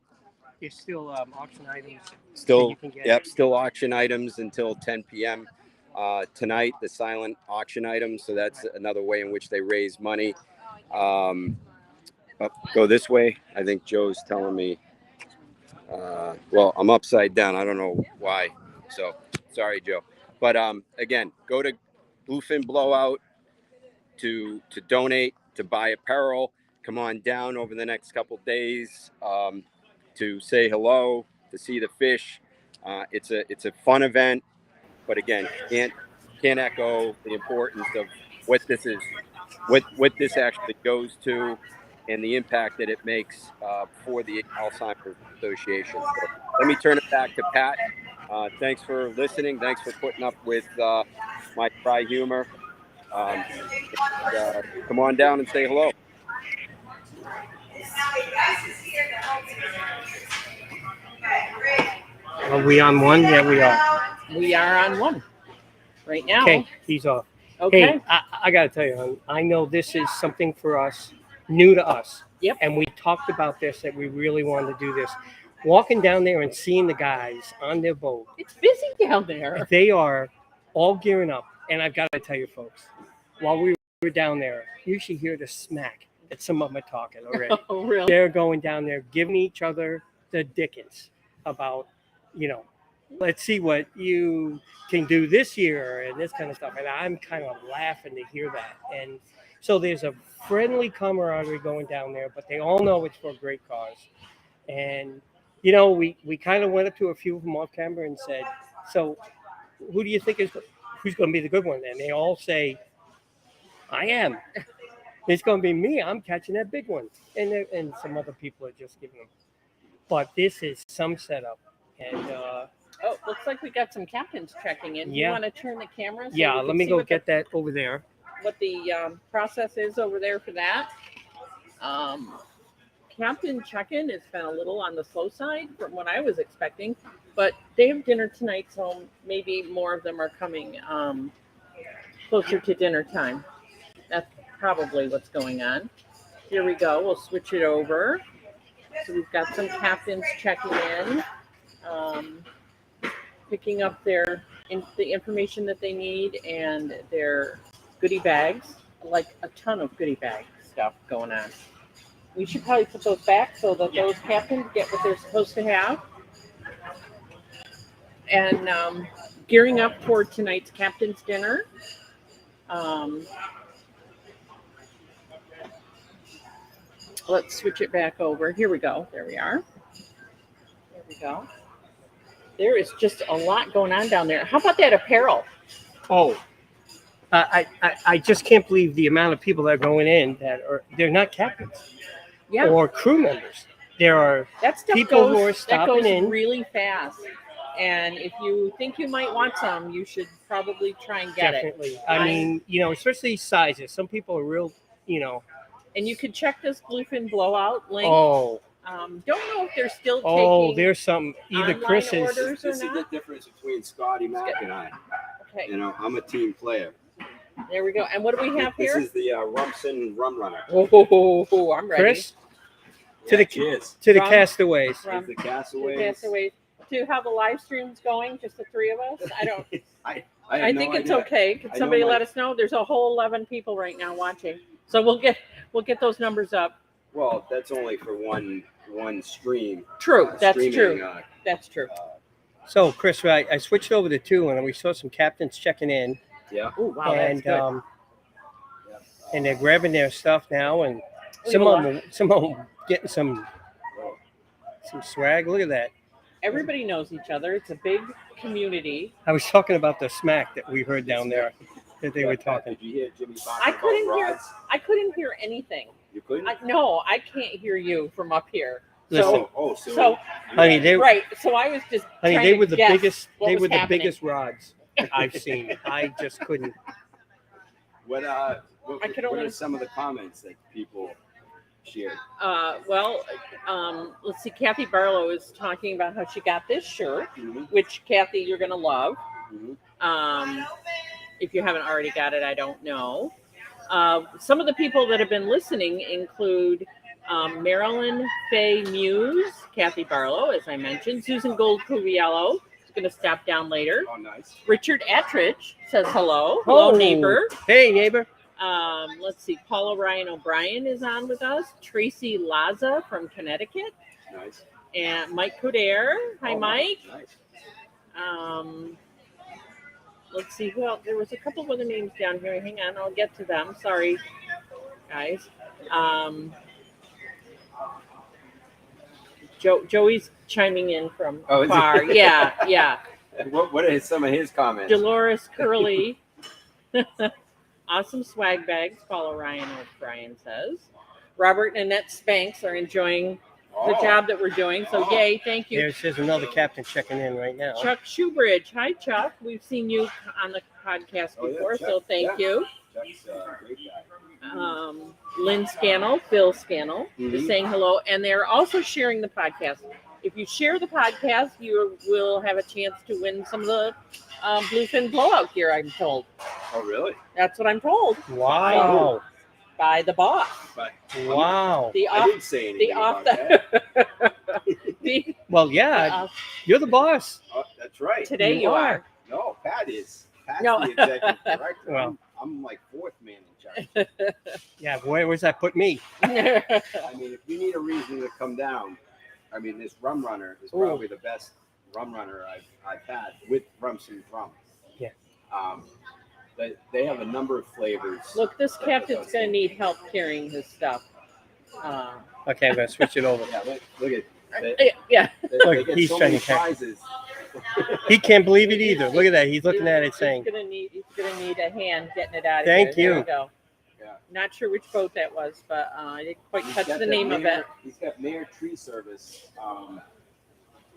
There's still auction items. Still, you can get. yep, still auction items until 10 p.m. Tonight, the silent auction items. So that's another way in which they raise money. Go this way. I think Joe's telling me. Well, I'm upside down. I don't know why. So sorry, Joe. But again, go to Bluefin Blowout to donate, to buy apparel. Come on down over the next couple days to say hello, to see the fish. It's a fun event, but again, can't echo the importance of what this is, what this actually goes to, and the impact that it makes for the Alzheimer's Association. So let me turn it back to Pat. Thanks for listening. Thanks for putting up with my dry humor. Come on down and say hello. Are we on one? Yeah, we are. We are on one right now. Okay, he's off. Okay. Hey, I got to tell you, hon, I know this is something for us, new to us. Yep. And we talked about this, that we really wanted to do this. Walking down there and seeing the guys on their boat. It's busy down there. They are all gearing up. And I've got to tell you, folks, while we were down there, you should hear the smack that some of them are talking already. Oh, really? They're going down there, giving each other the dickens about, let's see what you can do this year and this kind of stuff. And I'm kind of laughing to hear that. And so there's a friendly camaraderie going down there, but they all know it's for a great cause. And, we kind of went up to a few of them off camera and said, so who do you think who's going to be the good one? And they all say, I am. It's going to be me. I'm catching that big one. And some other people are just giving them. But this is some setup. And looks like we got some captains checking in. Yeah. You want to turn the camera? So yeah, let me go get that over there. What the process is over there for that. Captain check-in has been a little on the slow side from what I was expecting, but they have dinner tonight, so maybe more of them are coming closer to dinner time. That's probably what's going on. Here we go. We'll switch it over. So we've got some captains checking in, picking up the information that they need and their goodie bags, like a ton of goodie bag stuff going on. We should probably put those back so that those captains get what they're supposed to have. And gearing up for tonight's captain's dinner. Let's switch it back over. Here we go. There we are. There we go. There is just a lot going on down there. How about that apparel? Oh, I just can't believe the amount of people that are going in they're not captains or crew members. There are people who are stopping in really fast. And if you think you might want some, you should probably try and get Definitely. I mean, especially sizes. Some people are real, And you can check this Bluefin Blowout link. Oh. Don't know if they're still taking. Oh, there's some. Either online Chris is. orders This or is not. the difference between Scotty Mack and I. Okay. I'm a team player. There we go. And what do we have here? This is the Romson Rum Runner. Oh, I'm ready. Chris, to the castaways. Here's the castaways. The castaways. To how the live stream's going, just the three of us. I don't. I have no think it's idea. okay. Could somebody let us know? There's a whole 11 people right now watching, so we'll get those numbers up. Well, that's only for one stream. True. That's Streaming, true. That's true. So, Chris, I switched over to 2, and we saw some captains checking in. Yeah. Oh, wow. And That's good. and they're grabbing their stuff now, and some of them getting some swag. Look at that. Everybody knows each other. It's a big community. I was talking about the smack that we heard down there that they were talking. Did you hear Jimmy talking I about couldn't hear anything. You couldn't? No, I can't hear you from up here. Listen. So honey, right. So I was just. Honey, trying they to were the guess biggest. what They was were the happening. biggest rods. I've seen. I just couldn't. What could what only- are some of the comments that people shared? Let's see. Kathy Barlow is talking about how she got this shirt, Mhm. which Kathy, you're gonna love. Mhm. If you haven't already got it, I don't know. Some of the people that have been listening include Marilyn Faye Muse, Kathy Barlow, as I mentioned, Susan Gold Cuviello is going to stop down later. Oh, nice. Richard Attridge says hello. Hello, neighbor. Hey, neighbor. Let's see. Paula Ryan O'Brien is on with us. Tracy Laza from Connecticut. Nice. And Mike Coder. Hi, Mike. Nice. Let's see. Well, there was a couple of other names down here. Hang on, I'll get to them. Sorry, guys. Joey's chiming in from Oh, is far. it? Yeah. What are some of his comments? Dolores Curley. Awesome swag bags, Paula Ryan O'Brien says. Robert and Annette Spanks are enjoying the job that we're doing. So, yay, thank you. There's another captain checking in right now. Chuck Shoebridge. Hi, Chuck. We've seen you on the podcast before, so thank you. Chuck's a great guy. Lynn Scannell, Phil Scannell is saying hello, and they're also sharing the podcast. If you share the podcast, you will have a chance to win some of the Bluefin Blowout gear, I'm told. Oh, really? That's what I'm told. Wow. By the boss. But Wow. I didn't say anything about that. Well, yeah, you're the boss. Oh, that's right. Today you are. No, Pat is. Pat's No. the executive director. Well. I'm like fourth man in charge. Yeah, where's that put me? I mean, if you need a reason to come down, I mean, this rum runner is probably the best rum runner I've had with Romson rum. Yeah. They have a number of flavors. Look, this captain's going to need help carrying his stuff. Okay, I'm going to switch it over. Yeah, look at Yeah. They Look, get he's so trying many to catch. prizes. He can't believe it either. Look at that. He's looking at it saying, He's gonna need a hand getting it out of Thank here. you. There we go. Yeah. Not sure which boat that was, but I didn't quite He's catch got the that name of it. He's got Mayor Tree Service,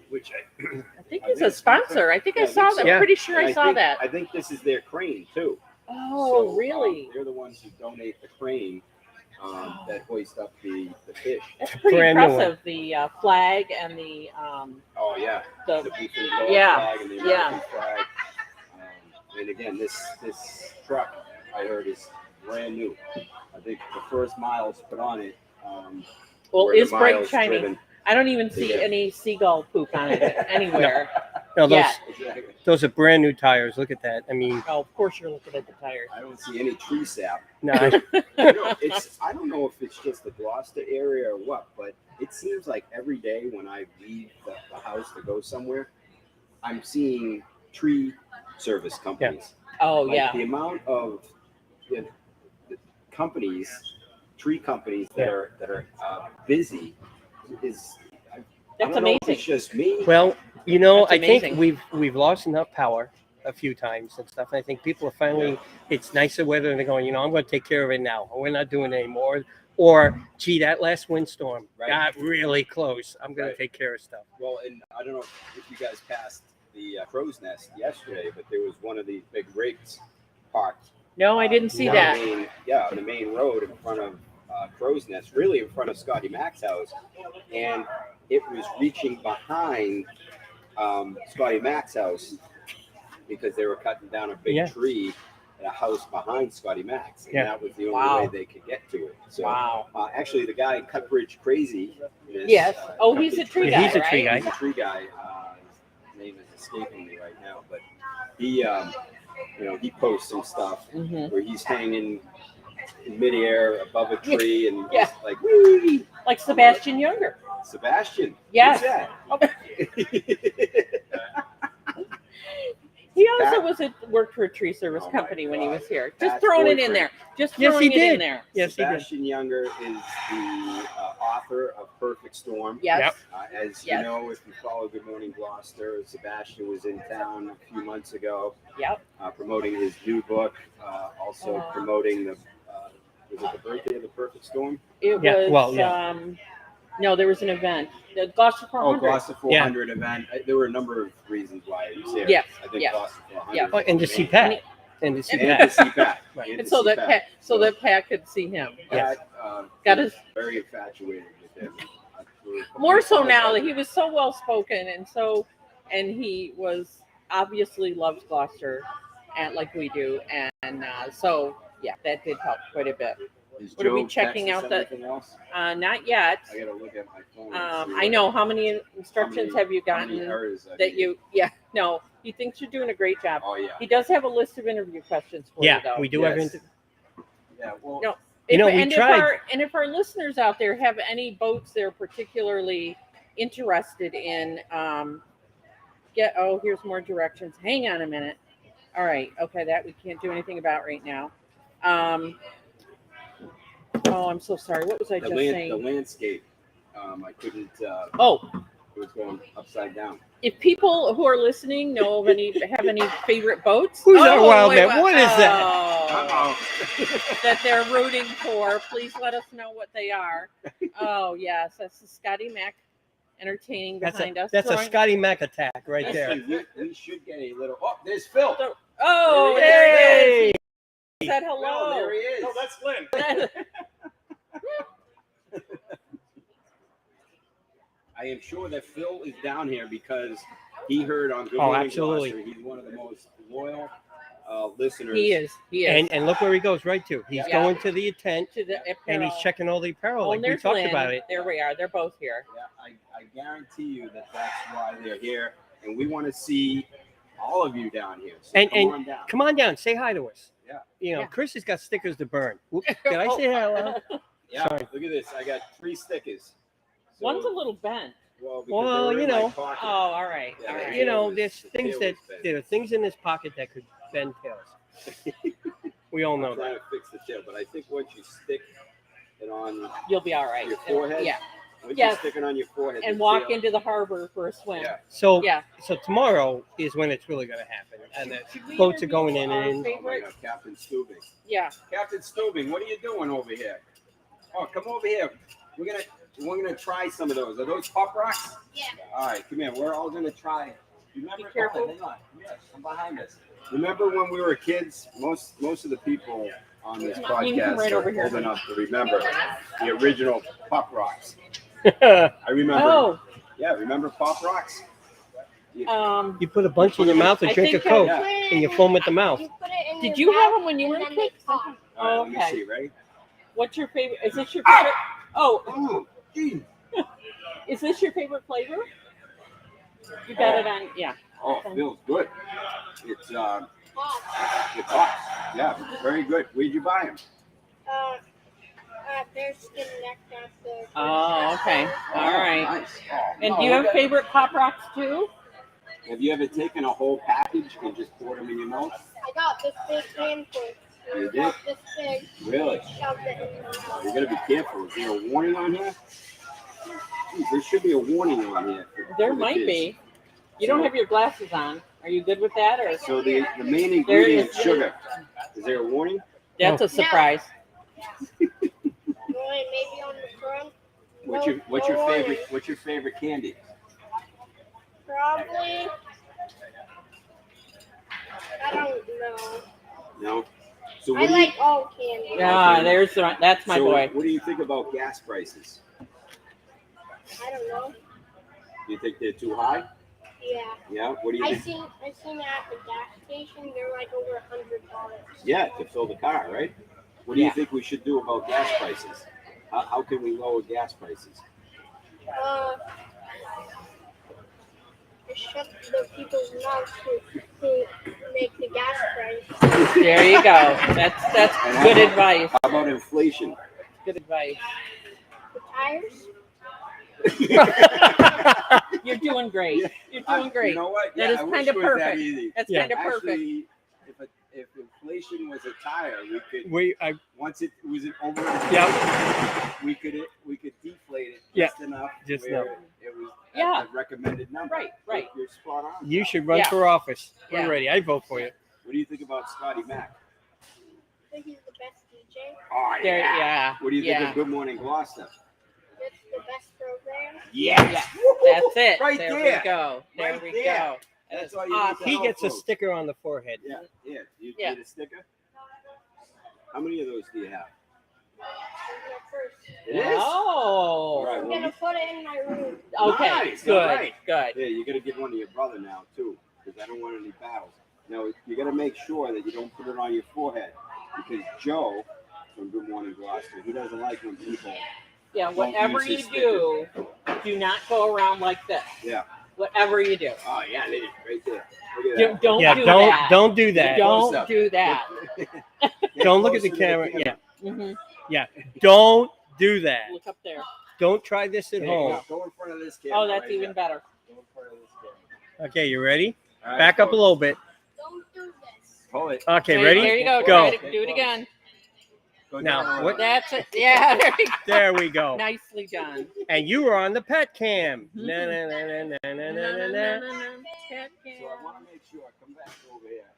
which I think he's a sponsor. I think I saw that. Yeah. I'm pretty sure I saw think, that. I think this is their crane too. Oh, So, really? they're the ones who donate the crane that hoist up the fish. That's pretty Brand new impressive. The flag and the Oh yeah, The- the Bluefin Blowout yeah, flag and the American flag. And again, this truck I heard is brand new. I think the first miles put on it. well, were the it's bright miles shiny. driven. I don't even see Yeah. any seagull poop on it anywhere. no, Yeah. Exactly. those are brand new tires. Look at that. I mean, Oh, of course you're looking at the tires. I don't see any tree sap. no, I don't know if it's just the Gloucester area or what, but it seems like every day when I leave the house to go somewhere, I'm seeing tree service companies. Oh, Like, yeah. the amount of the companies, tree companies that are busy is. I That's don't know if amazing. it's just me. well, you know, That's I think amazing. we've lost enough power a few times and stuff. I think people are finally, it's nicer weather and they're going, I'm going to take care of it now. We're not doing it anymore. Or, gee, that last windstorm got really close. I'm going to take care of stuff. Well, and I don't know if you guys passed the crow's nest yesterday, but there was one of these big rigs parked. No, I didn't see on that. on the main road in front of Crow's Nest, really in front of Scotty Mack's house, and it was reaching behind Scotty Mack's house because they were cutting down a big tree at a house behind Scotty Mack's, and that was the only way they could get to it. So, actually, the guy Cutbridge Crazy. Yes. Oh, he's a tree guy. He's a tree guy. He's a tree guy. His name is escaping me right now, but he, he posts some stuff where he's hanging in midair above a tree and just like, whee! Like Sebastian Younger. Sebastian. Yes. Who's that? He also worked for a tree service company when he was here. Just throwing it in there. Just throwing it in there. Yes, he did. Sebastian Younger is the author of Perfect Storm. Yes. As you know, if you follow Good Morning Gloucester, Sebastian was in town a few months ago. Yep. Promoting his new book. Also promoting the was it the birthday of the Perfect Storm? It was No, there was an event. The Gloucester 400. Oh, Gloucester 400 event. There were a number of reasons why he was here. Yes. I think Yes. Gloucester 400. Yeah. Oh, and to see Pat. And to see And Pat. to see Pat. Right. And And to so see that Pat. Pat, so that Pat could see him. Pat, Got his very infatuated with him. more so now that he was so well spoken and he was obviously loves Gloucester, and like we do, and so yeah, that did help quite a bit. What are we checking out? Not yet. I gotta look at my phone. I know. How many instructions have you gotten errors that you? Yeah, no. He thinks you're doing a great job. Oh yeah. He does have a list of interview questions for you, though. We do have. Yeah. Well. No. We tried. If our listeners out there have any boats they're particularly interested in, here's more directions. Hang on a minute. All right. Okay, that we can't do anything about right now. I'm so sorry. What was I just saying? The landscape. I couldn't. It was going upside down. If people who are listening have any favorite boats, Who's our wild man? What is that? That they're rooting for, please let us know what they are. Oh yes, that's the Scotty Mac entertaining behind us. That's a Scotty Mac attack right there. We should get a little. Oh, there's Phil. There he is. He said hello. Well, there he is. No, that's Glenn. I am sure that Phil is down here because he heard on Good Morning absolutely. Gloucester. He's one of the most loyal listeners. He is. And look where he goes right to. He's going to the tent, to the apparel. and he's checking all the apparel like we there's talked Lynn. about it. There we are. They're both here. Yeah, I guarantee you that's why they're here, and we want to see all of you down here. So Come on down. Say hi to us. Yeah. Chris has got stickers to burn. Whoops, did I say hello? Yeah. Sorry. Look at this. I got 3 stickers. So, One's a little bent. Well, you know. All right. Yeah, All right. You know, there's the things tail that was bent. there are things in this pocket that could bend tails. We all know I'm trying that. to fix the tail, but I think once you stick it on You'll be all right. your forehead, Yeah. once Yes. you stick it on your forehead, And the walk tail- into the harbor for a swim. Yeah. So Yeah. so tomorrow is when it's really going to happen, and Should the we boats are interview going in our and in. favorite- Oh my God, Captain Stubing. Yeah. Captain Stubing, what are you doing over here? Oh, come over here. We're gonna try some of those. Are those Pop Rocks? Yeah. All right, come here. We're all gonna try. Remember? Be careful. Oh, hang on. Come here. Come behind us. Remember when we were kids? Most of the people on this You can come podcast right over are here. old enough to remember the original Pop Rocks. I remember. Oh. Yeah, remember Pop Rocks? You put a bunch in your mouth and I drink a think Coke, Yeah. and you foam at the mouth. You put it in Did your you have mouth them when you were and a then they kid? pop. All right, let me Okay. see. Ready? What's your favorite? Is this your favorite? Oh, Ooh, gee. is this your favorite flavor? You got it on. Yeah. Oh, it feels good. It's Pop. hot. Yeah, very good. Where'd you buy them? Their skin neck at the. Oh, okay. All right. Nice. Oh, And no, do you have look at- favorite Pop Rocks too? Have you ever taken a whole package and just poured them in your mouth? I got this big handful. You did? About this big. Really? Shoved it in my mouth. You gotta be careful. Is there a warning on here? Geez, there should be a warning on here. There for the might kids. be. You don't have your glasses on. Are you good with that, or So the main There ingredient is- is sugar. Is there a warning? that's a surprise? Maybe on the front. What's your favorite candy? Probably. I don't know. No. So I like all candy. Yeah, that's my so boy. What do you think about gas prices? I don't know. Do you think they're too high? Yeah. Yeah. What do you I think? seen it at the gas station. They're like over $100. Yeah, to fill the car, right? What do you think we should do about gas prices? How can we lower gas prices? Shut the people's mouths who make the gas price. There you go. That's And good how about- advice. How about inflation? Good advice. The tires. You're doing great. You're doing great. You know what? That is I wish kind of it was that perfect. easy. That's kind of perfect. Actually, if inflation was a tire, we could. Once it was over. We could deflate it just enough. Just where enough. It was Yeah. the recommended number. Right. You're spot on. You should run Yeah. for office. Yeah. We're ready. I vote for you. What do you think about Scotty Mac? I think he's the best DJ. Oh, There, yeah. What do you think Yeah. of Good Morning Gloucester? It's the best program. Yes. That's it. Right there there. we go. There Right we there. go. That's all you awesome. need to He know, gets a folks. sticker on the forehead. Yeah. You Yeah. get a sticker? How many of those do you have? It is? Oh. All right, I'm well, gonna put it in my room. Okay. Nice, Good. all right. Good. Yeah, you're gonna give one to your brother now too, because I don't want any battles. No, you gotta make sure that you don't put it on your forehead, because Joe from Good Morning Gloucester, he doesn't like when people. Yeah. don't Whatever use you his do not go around like this. Yeah. Whatever you do. Oh yeah, right there. Look at that. Don't Yeah, do don't that. don't do that. Don't Close up. do that. Don't look at the closer to the camera. camera. Yeah, hmm yeah. Don't do that. Look up there. Don't try this at There you home. go. Go in front of this camera. Oh, that's right even there. better. Go in front of this camera. Okay, you ready? All right, Back up a folks. little bit. Don't do this. Hold it. Okay, There- ready? There you go. Go. Try to do it again. Go Now, down. what- That's it. Yeah. There we go. There we go. Nicely done. And you were on the pet cam. Mhm. Na, na, na, na, na, na, na, na, na. So I want to make sure. Come back over here.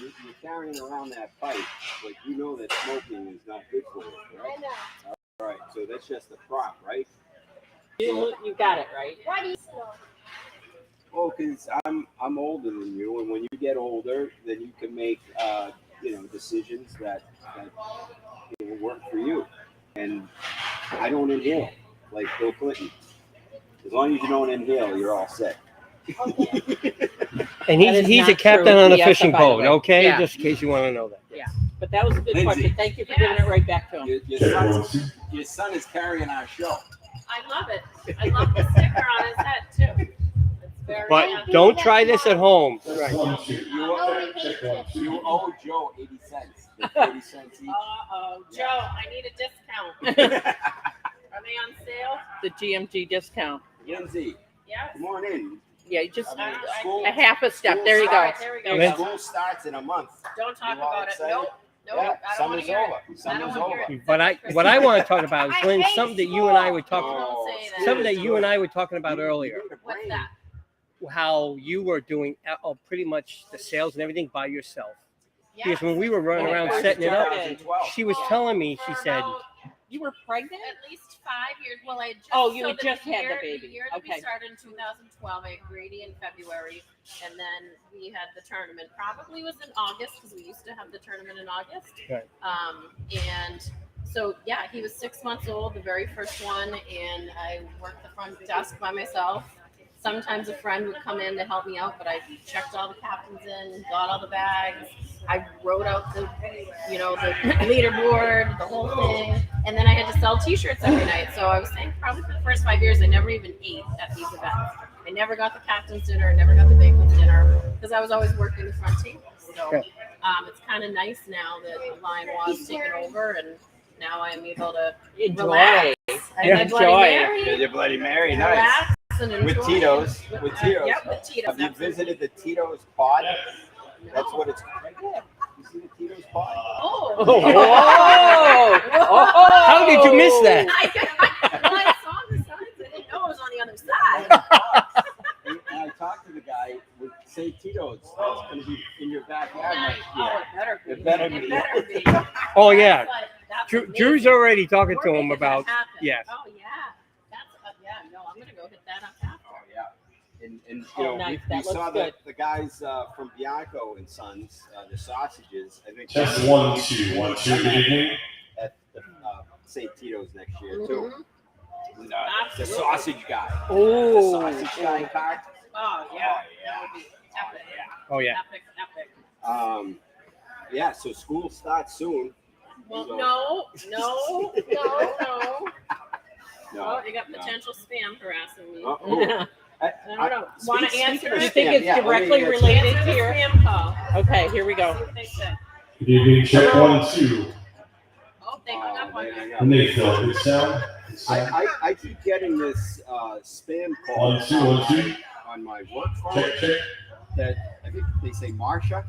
You're carrying around that pipe, but you know that smoking is not good for you, I right? know. All right. So that's just a prop, right? You got it right. Why do you smoke? Oh, because I'm older than you, and when you get older, then you can make decisions that work for you. And I don't inhale like Bill Clinton. As long as you don't inhale, you're all set. And That is he's a not captain true. on a Yes, fishing by the boat, way. okay? Yeah. Just in case you want to know that. Yeah. But that was a good Lindsay. question. Thank you for giving it right back to him. Your son is carrying our show. I love it. I love the sticker on his head too. It's very But don't try this at home. Right. You owe Joe 80 cents. 80 cents each. Uh-oh. Joe, I need a discount. Are they on sale? The GMG discount. Lindsay, Yes. come on in. Yeah, you just I mean, school- a half a step. school There you go. starts- There we There go. you go. School starts in a month. Don't talk You all about it. excited? Nope. Nope. Yeah, I don't want summer's to hear over. it. I don't Summer's want to hear over. it. But what I want to talk about is I Lynn, hate something that you and I were talking Oh, Don't say that. something that you and I were talking about earlier. What's that? How you were doing pretty much the sales and everything by yourself. Yes. Because when we were running When it around first setting it up, started. she was telling me, she For said, about You were pregnant? at least 5 years. Well, I just Oh, you so had the just had year, the baby. The year that Okay. we started in 2012, I had Grady in February, and then we had the tournament. Probably was in August because we used to have the tournament in August. Right. And so yeah, he was 6 months old, the very first one, and I worked the front desk by myself. Sometimes a friend would come in to help me out, but I checked all the captains in, got all the bags. I wrote out the leaderboard, the whole thing, and then I had to sell T-shirts every night. So I was saying probably for the first 5 years, I never even ate at these events. I never got the captain's dinner, never got the banquet's dinner, because I was always working the front table. So it's kind of nice now that the line was taken over, and now I'm able to Enjoy. relax. I had my Bloody Enjoy. Mary, Your Bloody Mary, nice. relax and enjoy. With Tito's. With Tito's. Yep, with Tito's. Have you visited the Tito's pod? That's what it's right there. You see the Tito's pod? Oh. Oh. how did you miss that? When I saw the signs, I didn't know it was on the other side. And I talked to the guy with say Tito's. That's going to be in your backyard next Oh, year. it better be. It better be. It better be. Oh, yeah. That's Drew's amazing. already talking We're to him making about, that happen. yes. Oh yeah, that's no. I'm gonna go hit that up after. Oh yeah, and Oh, you know nice. we That looks saw good. the guys from Bianco and Sons, the sausages. I think Test 1, 2, 1, 2. Good evening. at the St. Tito's next year too. Mhm. And, the sausage guy. Oh. The sausage guy cart. Oh yeah, that would be epic. Oh, yeah. Epic. Yeah. So school starts soon. Well, So- no. No. Oh, you got potential spam harassing me. Uh-oh. I don't know. Want to answer You it? think it's directly related Answer to the your? spam call. Okay, here we go. See what they say. Good evening. Check 1, 2. Oh, they hung up on there you me. go. And they feel good sound. Good sound. I keep getting this spam call 1, 2, 1, 2. on my work phone Check, check. that I think they say Marsha.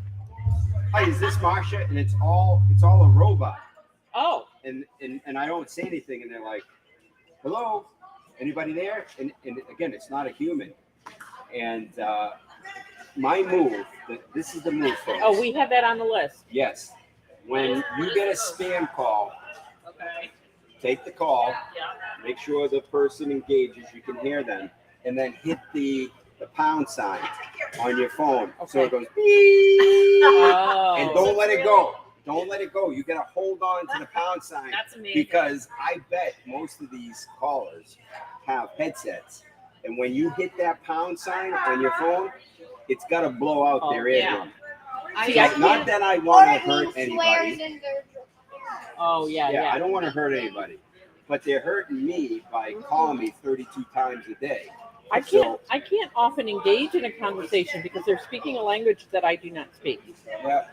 Hi, is this Marsha? And it's all a robot. Oh. And I don't say anything, and they're like, "Hello, anybody there?" And again, it's not a human. And my move, this is the move, folks. Oh, we have that on the list. Yes. When you get a spam call, Okay. take the call, Make sure the person engages. You can hear them, and then hit the pound sign on your phone, so it goes beep, and don't let it go. Don't let it go. You gotta hold on to the pound sign. That's amazing. Because I bet most of these callers have headsets, and when you hit that pound sign on your phone, it's gotta blow out their eardrum. So not that I want to hurt anybody. Oh yeah. I don't want to hurt anybody, but they're hurting me by calling me 32 times a day. I can't often engage in a conversation because they're speaking a language that I do not speak. Yeah,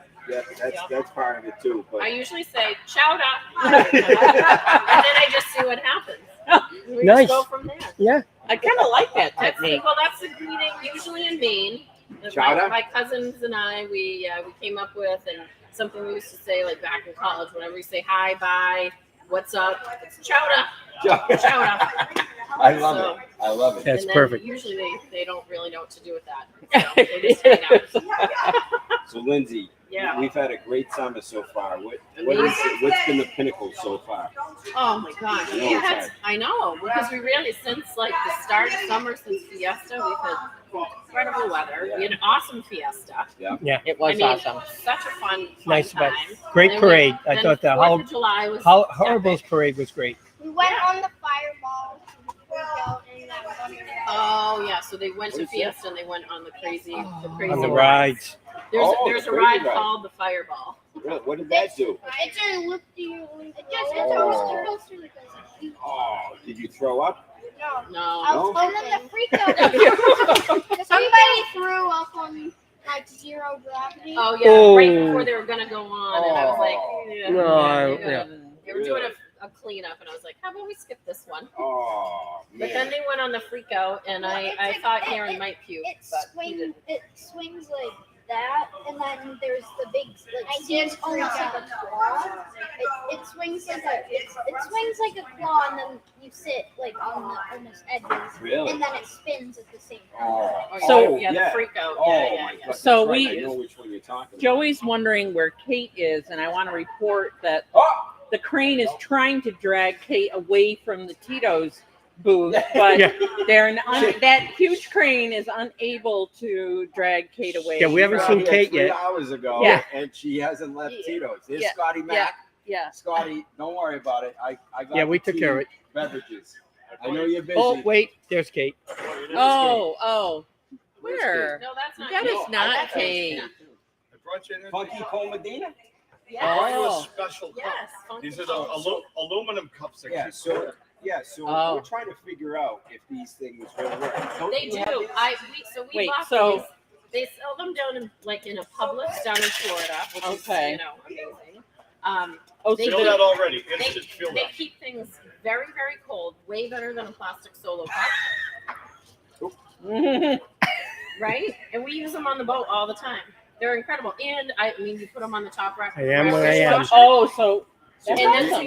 that's part of it too. But I usually say chowda, and then I just see what happens. We Nice. just go from there. Yeah. I kind of like that That's technique. that's the greeting usually in Maine. Chowda? My cousins and I, we came up with, and something we used to say like back in college. Whenever we say hi, bye, what's up, it's chowda. Chowda. I love it. That's and then perfect. Usually they don't really know what to do with that. So they just hang out. So Lindsay, Yeah. we've had a great summer so far. What's been the pinnacle so far? Oh my gosh. I know, because we really, since like the start of summer, since Fiesta, we've had incredible weather. We had an awesome Fiesta. Yeah. It was awesome. Such a fun Nice time. event. Great And parade. I then thought the 4th of July was Horrible's parade was great. We went on the fireball and Oh yeah, so they went to Fiesta and they went on the crazy On the rides. There's the a ride crazy ride. called the Fireball. Really? What did that do? it's a loop-de-loop. It's a Oh. toaster. Oh, did you throw up? No. And then the freak out. Somebody threw up on like zero gravity. Oh yeah, right before they were gonna go on, and I was like, they were doing a cleanup, and I was like, how about we skip this one? Oh man. But then they went on the freak out, and I thought Aaron might puke, but he didn't. It swings like that, and then there's the big seems almost like a claw. It swings like it swings like a claw, and then you sit like on the almost edges, Really? and then it spins at the same time. The freak out. My God, So that's right. we- I know which one you're talking about. Joey's wondering where Kate is, and I want to report that the crane is trying to drag Kate away from the Tito's booth, but that huge crane is unable to drag Kate away. Yeah, we haven't seen Kate yet. 3 hours ago, and she hasn't left Tito's. There's Scotty Mac. Yeah. Scotty, don't worry about it. I got Yeah, we the took care of it. Beverages. I know you're busy. Oh, wait. There's Kate. Oh. Where? No, that's not That Kate. is not Kate. I brought you in. Funky Cole Medina? Yes. Oh, special cup. Yes. These are the aluminum cups that keep So we're trying to figure out if these things really work. They do. We Wait, bought so- these. They sell them down in in a Publix down in Florida, which is amazing. Feel that already. Instant. Feel They that. keep things very, very cold, way better than a plastic Solo cup. Right? And we use them on the boat all the time. They're incredible. And you put them on the top rack. I am what I am. dishwasher. So And then so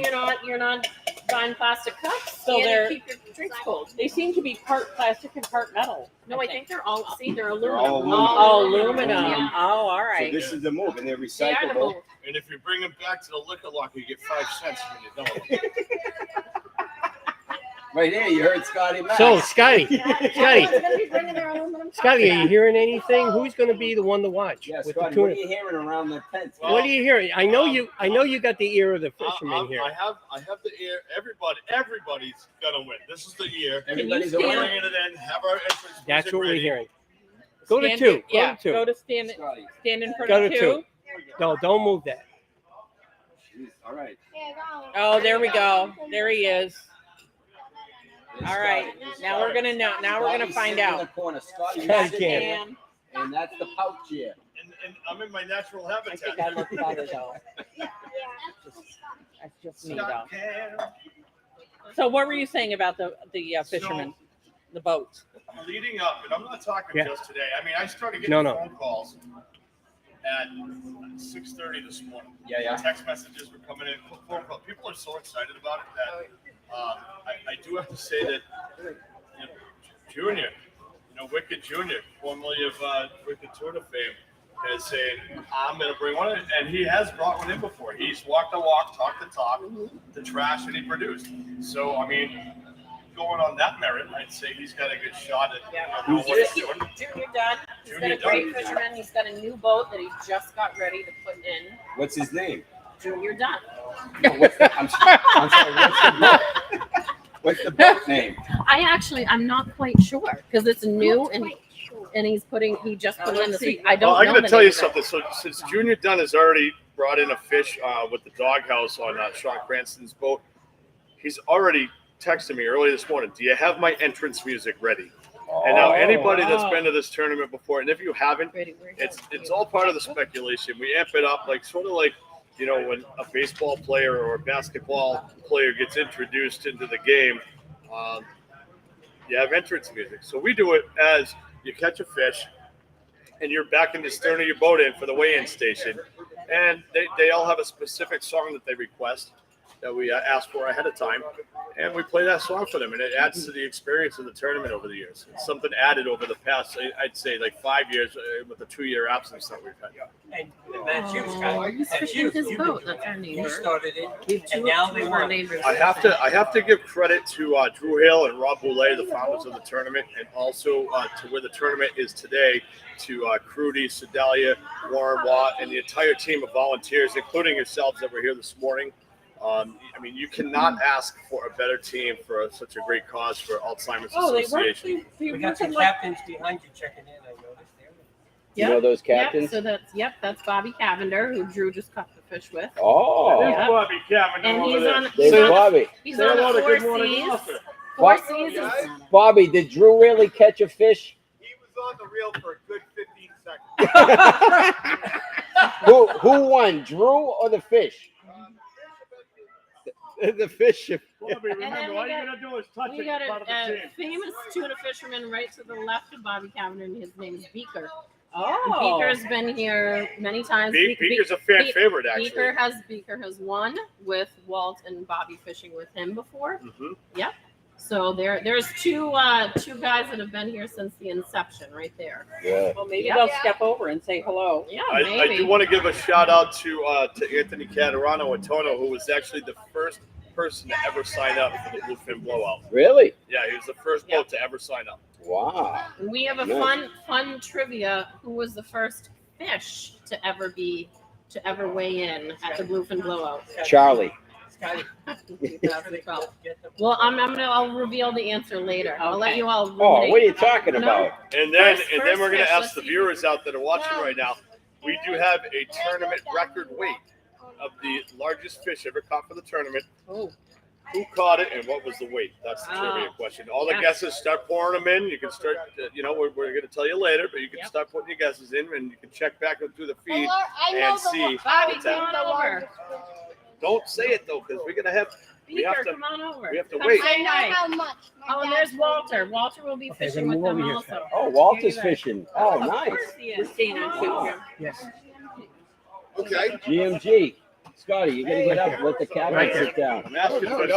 you're not buying plastic cups. So and they're- you keep your drinks cold. They seem to be part plastic and part metal. No, I think they're all they're all aluminum. Aluminum. Yeah. Oh, all So right. this is the move, and they're They are the recyclable. move. And if you bring them back to the liquor locker, you get 5 cents when you're done with them. Right here, you heard Scotty Mac. So, Scotty, Everyone's gonna be bringing their aluminum cups. Scotty, are you hearing anything? Who's going to be the one to watch Yeah, with Scotty, the what tuna? are you hearing around the tent? What are you hearing? I know you got the ear of the fisherman here. I have the ear. Everybody's gonna win. This is the year. Everybody's We're a winner. bringing it in. Have our entrance That's music what we're ready. hearing. Go to Stand two. in- yeah, Go go to to stand in front Go of to two. two. No, don't move that. Jeez, all right. Oh, there we go. There he is. All right. Now we're gonna know. Now we're gonna Scotty's find sitting in out. the corner. Scotty Scotty sitting can't. there, and that's the pouch here. And I'm in my natural I habitat. think I look better though. That's just me though. Scott can. So what were you saying about the fishermen, the boats? Leading up, and I'm not talking Yeah. just today. I mean, I started No, getting no. phone calls at 6:30 this morning. Yeah. Text messages were coming in. Phone calls. People are so excited about it that I do have to say that Junior, Wicked Junior, formerly of Wicked Tuna fame, is saying, I'm going to bring one in. And he has brought one in before. He's walked the walk, talked the talk, the trash, and he produced. So, I mean, going on that merit, I'd say he's got a good shot at Who's what this? he's doing. Junior Dunn. He's got Junior a great Dunn. fisherman. He's got a new boat that he just got ready to put in. What's his name? Junior Dunn. No, I'm sorry. What's the boat name? I'm not quite sure because it's new and he just put it in this week. I don't know. I'm going the to tell you name of it. something. So since Junior Dunn has already brought in a fish with the doghouse on Sean Cranston's boat, he's already texted me early this morning. Do you have my entrance music ready? And now anybody that's been to this tournament before, and if you haven't, it's all part of the speculation. We amp it up sort of like, you know, when a baseball player or a basketball player gets introduced into the game, you have entrance music. So we do it as you catch a fish and you're backing the stern of your boat in for the weigh-in station. And they all have a specific song that they request that we ask for ahead of time. And we play that song for them. And it adds to the experience of the tournament over the years. It's something added over the past, I'd say, 5 years with the 2-year absence that we've had. And that's you, Scott. He's That's fishing you. his boat. That's our neighbor. You started it, We have and now they two more want neighbors. I have to give credit to Drew Hale and Rob Boulay, the founders of the tournament, and also to where the tournament is today, to Crudy, Sedalia, Warren Watt, and the entire team of volunteers, including yourselves that were here this morning. I mean, you cannot ask for a better team for such a great cause for Alzheimer's Association. We got some captains behind you checking in, I noticed there. You know those captains? Yep, so that's Bobby Cavender, who Drew just caught the fish with. Oh. There's Bobby Cavender And over he's there. on. There's Bobby. He's Say on hello to Four Good Morning Seas. Officer. Four Seas. Bobby, did Drew really catch a fish? He was on the reel for a good 15 seconds. Who won, Drew or the fish? The fish. Bobby, remember, all you got to do is touch We it. got Part of the a team. famous tuna fisherman right to the left of Bobby Cavender, and his name is Beaker. Oh. Beaker's been here many times. Beaker's a fan favorite, actually. Beaker has won with Walt and Bobby fishing with him before. Mm-hmm. Yep. So there's two guys that have been here since the inception, right there. Yeah. Well, maybe they'll step over and say hello. Yeah, I maybe. do want to give a shout out to Anthony Catarano and Tono, who was actually the first person to ever sign up for the Bluefin Blowout. Really? Yeah, he was the first boat to ever sign up. Wow. And we have a Nice. fun trivia. Who was the first fish to ever weigh in at the Bluefin Blowout? Charlie. 2012. Well, I'll reveal the answer later. I'll let you all. Oh, what are you talking about? And then First we're going fish, to ask let's the see. viewers out that are watching right now. We do have a tournament record weight of the largest fish ever caught for the tournament. Oh. Who caught it and what was the weight? That's the trivia question. All the guesses, start pouring them in. You can start, we're going to tell you later, but you can start putting your guesses in and you can check back through the feed and see. Bobby, what's come on happening. over. Don't say it though, because we're going to have. Beaker, come on over. We have to Come wait. say hi. How much? Oh, and there's Walter. Walter will be fishing with them also. Oh, Walter's fishing. Oh, Of nice. course he is. Yes. Okay. GMG. Scotty, you got to get up. Let the captain sit down. I'm asking for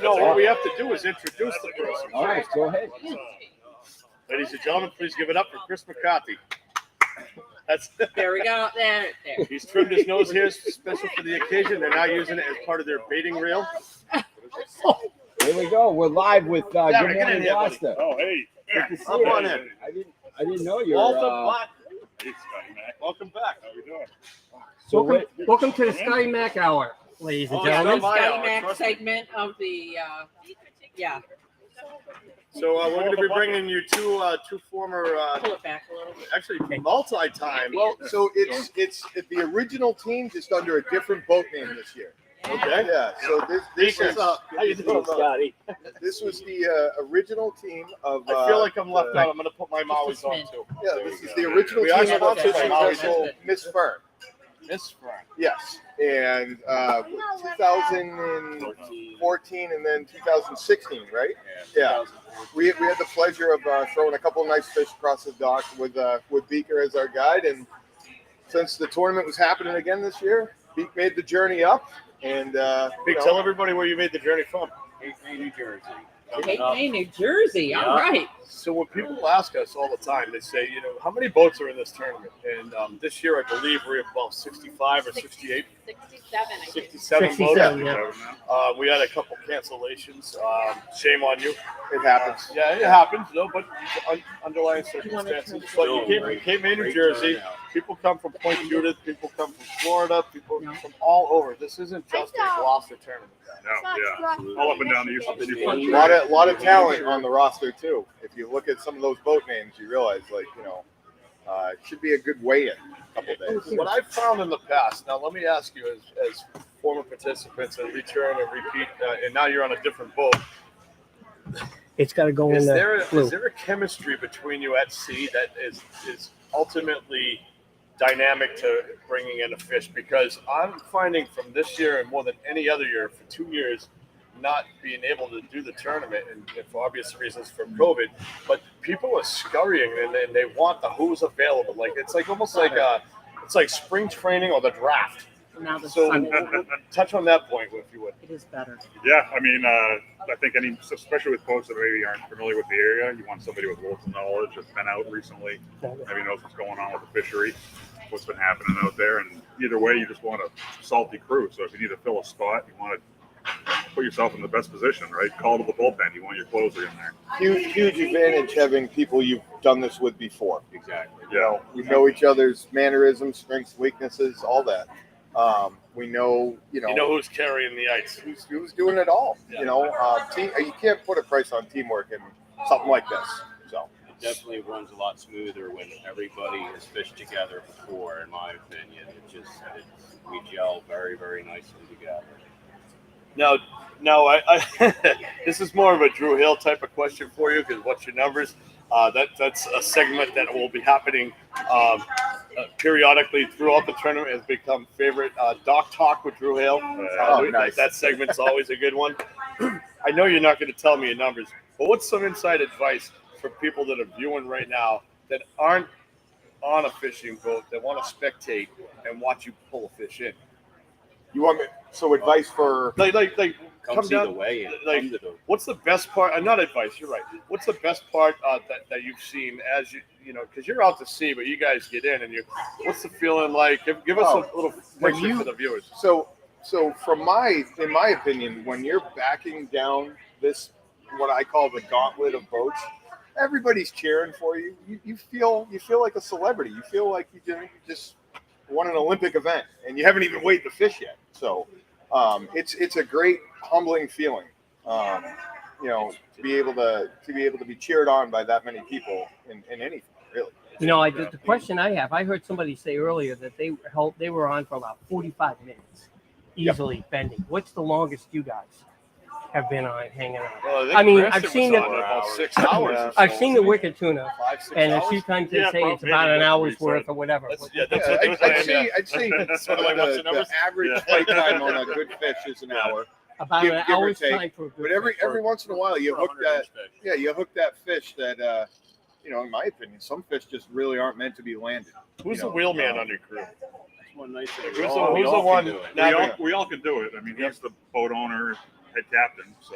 No, what we have to do is introduce the person. All right, go ahead. Ladies and gentlemen, please give it up for Chris McCarthy. There we go. There. He's trimmed his nose hairs special for the occasion. They're now using it as part of their baiting reel. Here we go. We're live with Good get in Morning here, buddy. Gloucester. Oh, hey. Good to see Hop you. on in. I didn't know you Walter were. Black. Welcome back. How you doing? So Welcome to the Scotty Mac Hour, ladies and Oh, it's gentlemen. not my Scotty hour, Mac trust me. segment of the yeah. So we're going to be bringing you two former, Pull it back a little bit. actually multi-time. Well, so it's the original team, just under a different boat name this year. Okay. Yeah. So this Beaker. is How you doing, Scotty? this was the original team of. I feel like I'm left out. I'm going to put my Maui's on too. Yeah, this is the original We are team of sponsored by fishing Maui's. vessel Miss Fern. Miss Frank. Yes, and 2014 and then 2016, right? Yeah. We had the pleasure of throwing a couple of nice fish across the dock with Beaker as our guide, and since the tournament was happening again this year, Beak made the journey up. And Big, tell everybody where you made the journey from. New Jersey. New Jersey. All right. So when people ask us all the time, they say, you know, how many boats are in this tournament? And this year, I believe we're about 65 or 68. 67, I think. 67 boats. 67, yeah. We had a couple cancellations. Shame on you. It happens. Yeah, it happens. No, but underlying circumstances. But you came in New Jersey. People come from Point Judith. People come from Florida. People from all over. This isn't just a Gloucester tournament. No, yeah. All up and down the Eastern Seaboard. A lot of talent on the roster too. If you look at some of those boat names, you realize it should be a good weigh-in. A couple days. What I've found in the past. Now, let me ask you, as former participants and return and repeat, and now you're on a different boat. It's got to go in the blue. Is there a chemistry between you at sea that is ultimately dynamic to bringing in a fish? Because I'm finding from this year and more than any other year for 2 years not being able to do the tournament and for obvious reasons from COVID, but people are scurrying and they want the who's available. Like it's like almost like it's like spring training or the draft. Now So touch on that point if you would. It is better. Yeah, I mean, I think especially with boats that maybe aren't familiar with the area, you want somebody with local knowledge that's been out recently, maybe knows what's going on with the fishery, what's been happening out there, and either way, you just want a salty crew. So if you need to fill a spot, you want to put yourself in the best position, right? Call to the bullpen. You want your closer in there. Huge advantage having people you've done this with before. Exactly. Yeah. We know each other's mannerisms, strengths, weaknesses, all that. We know, You know who's carrying the ice. who's doing it all. Yeah. You can't put a price on teamwork in something like this. So it definitely runs a lot smoother when everybody has fished together before, in my opinion. We gel very, very nicely together. No, I this is more of a Drew Hill type of question for you because what's your numbers? That's a segment that will be happening periodically throughout the tournament. Has become favorite Doc Talk with Drew Hill. Nice. That segment's always a good one. I know you're not going to tell me your numbers, but what's some inside advice for people that are viewing right now that aren't on a fishing boat that want to spectate and watch you pull a fish in? You want me? So advice for like come see the weigh-in. Like, what's the best part? Not advice. You're right. What's the best part that you've seen as you know? Because you're out to sea, but you guys get in, and what's the feeling like? Give us a little picture for the viewers. So in my opinion, when you're backing down this, what I call the gauntlet of boats, everybody's cheering for you. You feel like a celebrity. You feel like you just won an Olympic event, and you haven't even weighed the fish yet. So it's a great humbling feeling, to be able to be cheered on by that many people in anything, really. The question I have, I heard somebody say earlier that they were on for about 45 minutes, easily bending. What's the longest you guys have been on hanging out? Well, I mean, I've seen it. About 6 hours. I've seen the wicked tuna, 5, 6 and a hours? few times they say it's about an hour's worth or whatever. I'd say the average play time on a good fish is an hour. About an hour's time for a good But fish. every once in a while you hook that fish that in my opinion, some fish just really aren't meant to be landed. Who's the wheelman on your crew? One nice thing. Who's the one? We all can do it. I mean, he's the boat owner, head captain, so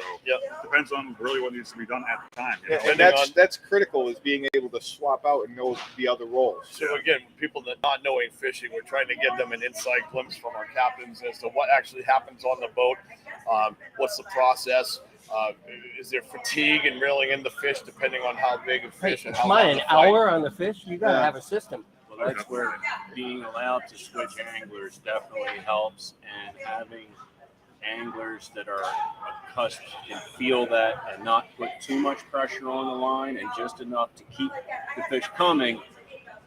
depends on really what needs to be done at the time. And that's critical, is being able to swap out and know the other roles. So again, people that not knowing fishing, we're trying to give them an inside glimpse from our captains as to what actually happens on the boat. What's the process? Is there fatigue in reeling in the fish depending on how big a fish and how Come on, long an the fight? hour on the fish? You got to have a system. Well, that's where being allowed to switch anglers definitely helps, and having anglers that are accustomed can feel that and not put too much pressure on the line and just enough to keep the fish coming,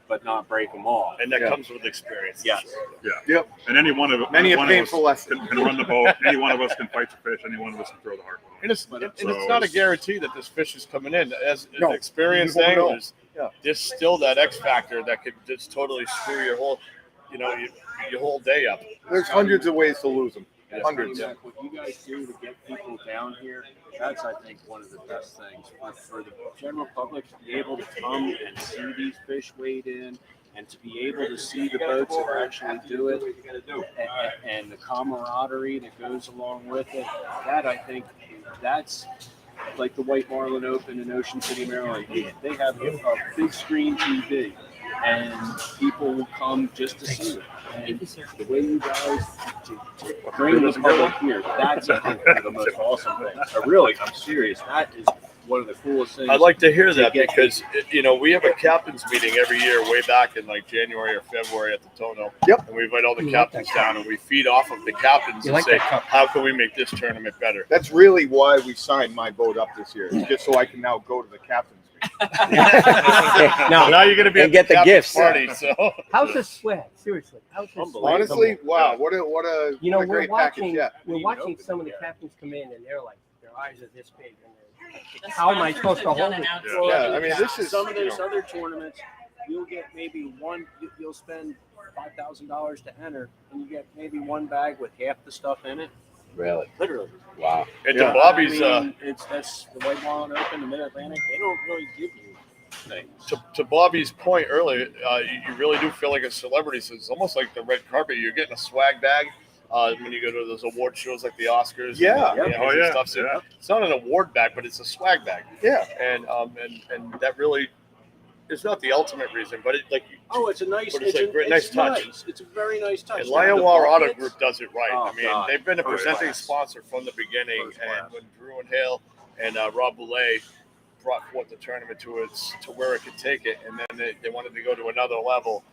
but not break them off. And that comes with experience. Yes. Yeah. Yep. And any one of us can run the boat. Any one of us can fight the fish. Any one of us can throw the harpoon. And it's not a guarantee that this fish is coming in. As experienced anglers, there's still that X factor that could just totally screw your whole, your whole day up. There's hundreds of ways to lose them. Hundreds. What you guys do to get people down here, that's, I think, one of the best things for the general public to be able to come and see these fish weighed in, and to be able to see the boats that actually do it, and the camaraderie that goes along with it. That, I think, that's like the White Marlin Open in Ocean City, Maryland, they have a big screen TV, and people will come just to see it. And the way you guys bring the public here, that's the most awesome thing. I'm serious. That is one of the coolest things. I'd like to hear that because, we have a captain's meeting every year way back in like January or February at the Tono. Yep. And we invite all the captains down and we feed off of the captains and say, how can we make this tournament better? That's really why we signed my boat up this year, just so I can now go to the captain's meeting. Now you're going to be and get the gifts. Party. So How's the swag? Seriously, how's the swag? Honestly, wow, what a we're great watching. package. Yeah. We're watching some of the captains come in, and they're like, their eyes are this big, and how am I supposed to hold it? Yeah, I mean, this is some of those other tournaments. You'll get maybe one. You'll spend $5,000 to enter, and you get maybe one bag with half the stuff in it. Really? Literally. Wow. And to Bobby's, that's the White Marlin Open, the Mid Atlantic. They don't really give you things. To Bobby's point earlier, you really do feel like a celebrity. So it's almost like the red carpet. You're getting a swag bag. When you go to those award shows like the Oscars, and stuff. So it's not an award bag, but it's a swag bag. Yeah, and that really is not the ultimate reason, but it's a nice, nice touch. Nice. It's a very nice touch. And Lionwar Auto Group does it right. Oh, I mean, God. they've been a presenting sponsor from the beginning, and when Drew and Hale and Rob Boulay brought forth the tournament to where it could take it, and then they wanted to go to another level.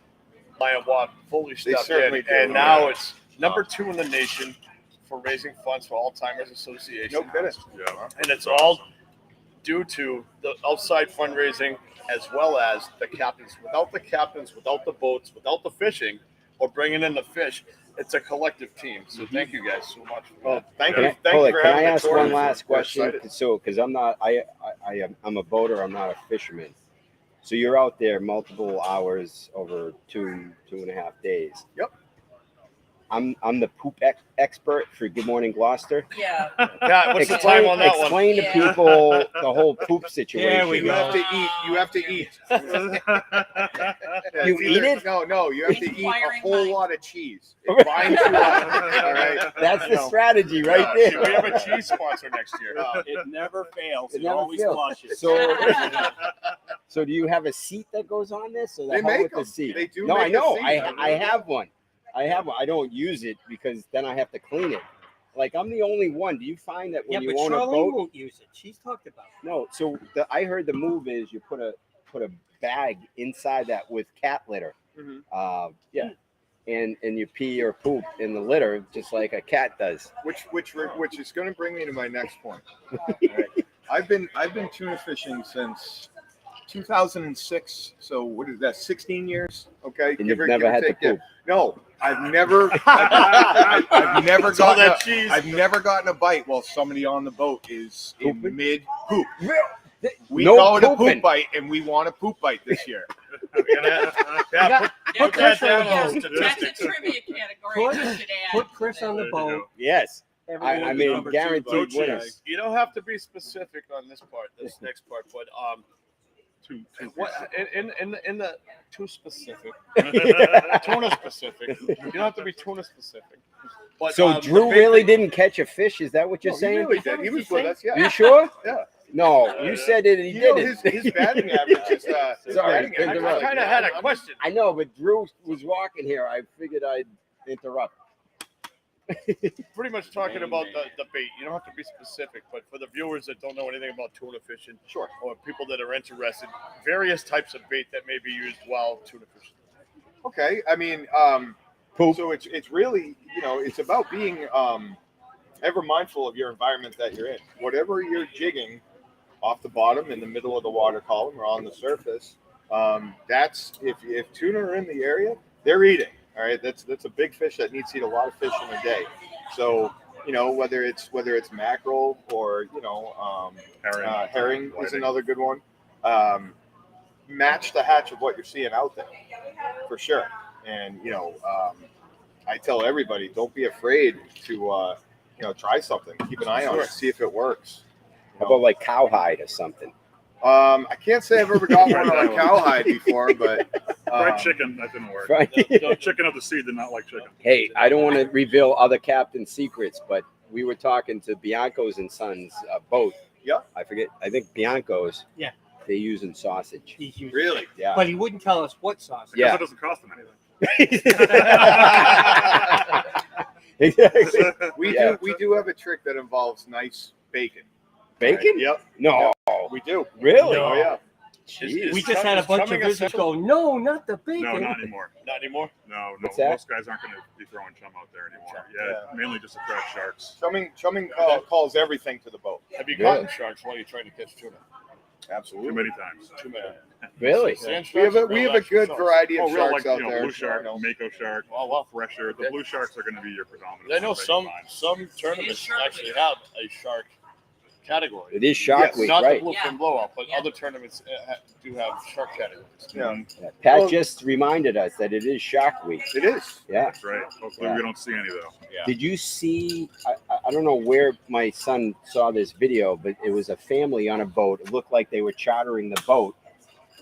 Lionwar fully stepped in, and now it's number 2 in the nation for raising funds for Alzheimer's Association. No kidding. Yeah. And it's all due to the outside fundraising as well as the captains. Without the captains, without the boats, without the fishing, or bringing in the fish, it's a collective team. So thank you guys so much. Well, thank you for having Can I ask the one tournament. last question? So, because I'm a boater, I'm not a fisherman. So you're out there multiple hours over 2.5 days. Yep. I'm the poop expert for Good Morning Gloucester. Yeah. What's the time on that one? Explain to people the whole poop situation. Yeah, you have to eat. You have to eat. You eat it? No. You have to eat a whole lot of cheese. It binds you up. All right. That's the strategy right there. We have a cheese sponsor next year. It never fails. It never always fails. flushes. So do you have a seat that goes on this? Or They hell make with the them. seat? They do No, make I know. a seat. I have one. I don't use it because then I have to clean it. Like I'm the only one. Do you find that when you own a boat, won't use it. She's talked about it. No. So I heard the move is you put a bag inside that with cat litter. Mm-hmm. And you pee or poop in the litter just like a cat does. Which is going to bring me to my next point. Right. I've been tuna fishing since 2006. So what is that? 16 years. Okay. And you've never had to poop. No, I've never. I've never gotten. I've never gotten a bite while somebody on the boat is in mid poop. We call it a poop bite, and we want a poop bite this year. Put that down on the statistics. That's a trivia category. Put Chris on the boat. Yes. I mean, guaranteed winners. You don't have to be specific on this part, this next part, but in the too specific, tuna specific. You don't have to be tuna specific. But, so Drew really didn't catch a fish? Is that what you're saying? He really did. He was with us. Yeah. You sure? Yeah. No, you said that he didn't. His batting average is. Sorry, I kind of had a question. I know, but Drew was walking here. I figured I'd interrupt. Pretty much talking about the bait. You don't have to be specific, but for the viewers that don't know anything about tuna fishing, sure, or people that are interested, various types of bait that may be used while tuna fishing. Okay, I mean, so it's really, it's about being ever mindful of your environment that you're in. Whatever you're jigging off the bottom, in the middle of the water column, or on the surface, that's if tuna are in the area, they're eating. All right, that's a big fish that needs to eat a lot of fish in a day. So whether it's mackerel or herring is another good one. Match the hatch of what you're seeing out there, for sure. And I tell everybody, don't be afraid to try something. Keep an eye on it, see if it works. How about like cowhide or something? I can't say I've ever got one on a cowhide before, but fried chicken, that didn't work. The chicken of the sea did not like chicken. Hey, I don't want to reveal other captain secrets, but we were talking to Bianco's and Sons boat, Yeah. I forget. I think Bianco's. Yeah. They're using sausage. Really? Yeah. But he wouldn't tell us what sauce. Yeah. Because it doesn't cost them anything. Exactly. We do have a trick that involves nice bacon. Bacon? Yep. No. We do. Really? Oh yeah. Jeez. We just had a bunch of visitors go, no, not the bacon. No, not anymore. Not anymore. No. What's that? Most guys aren't going to be throwing chum out there anymore. Yeah, mainly just to fresh sharks. Chumming calls everything to the boat. Have you caught sharks while you're trying to catch tuna? Absolutely. Too many times. Too many. Really? We have a good variety of real, sharks like, out there. Blue shark, mako shark, fresher. The blue sharks are going to be your predominant. I know some tournaments actually have a shark category. It is Shark Week, not right? the Bluefin Blowout, but other tournaments do have shark categories. Yeah. Pat just reminded us that it is Shark Week. It is. Yeah. That's right. Hopefully we don't see any though. Yeah. Did you see? I don't know where my son saw this video, but it was a family on a boat. It looked like they were chartering the boat,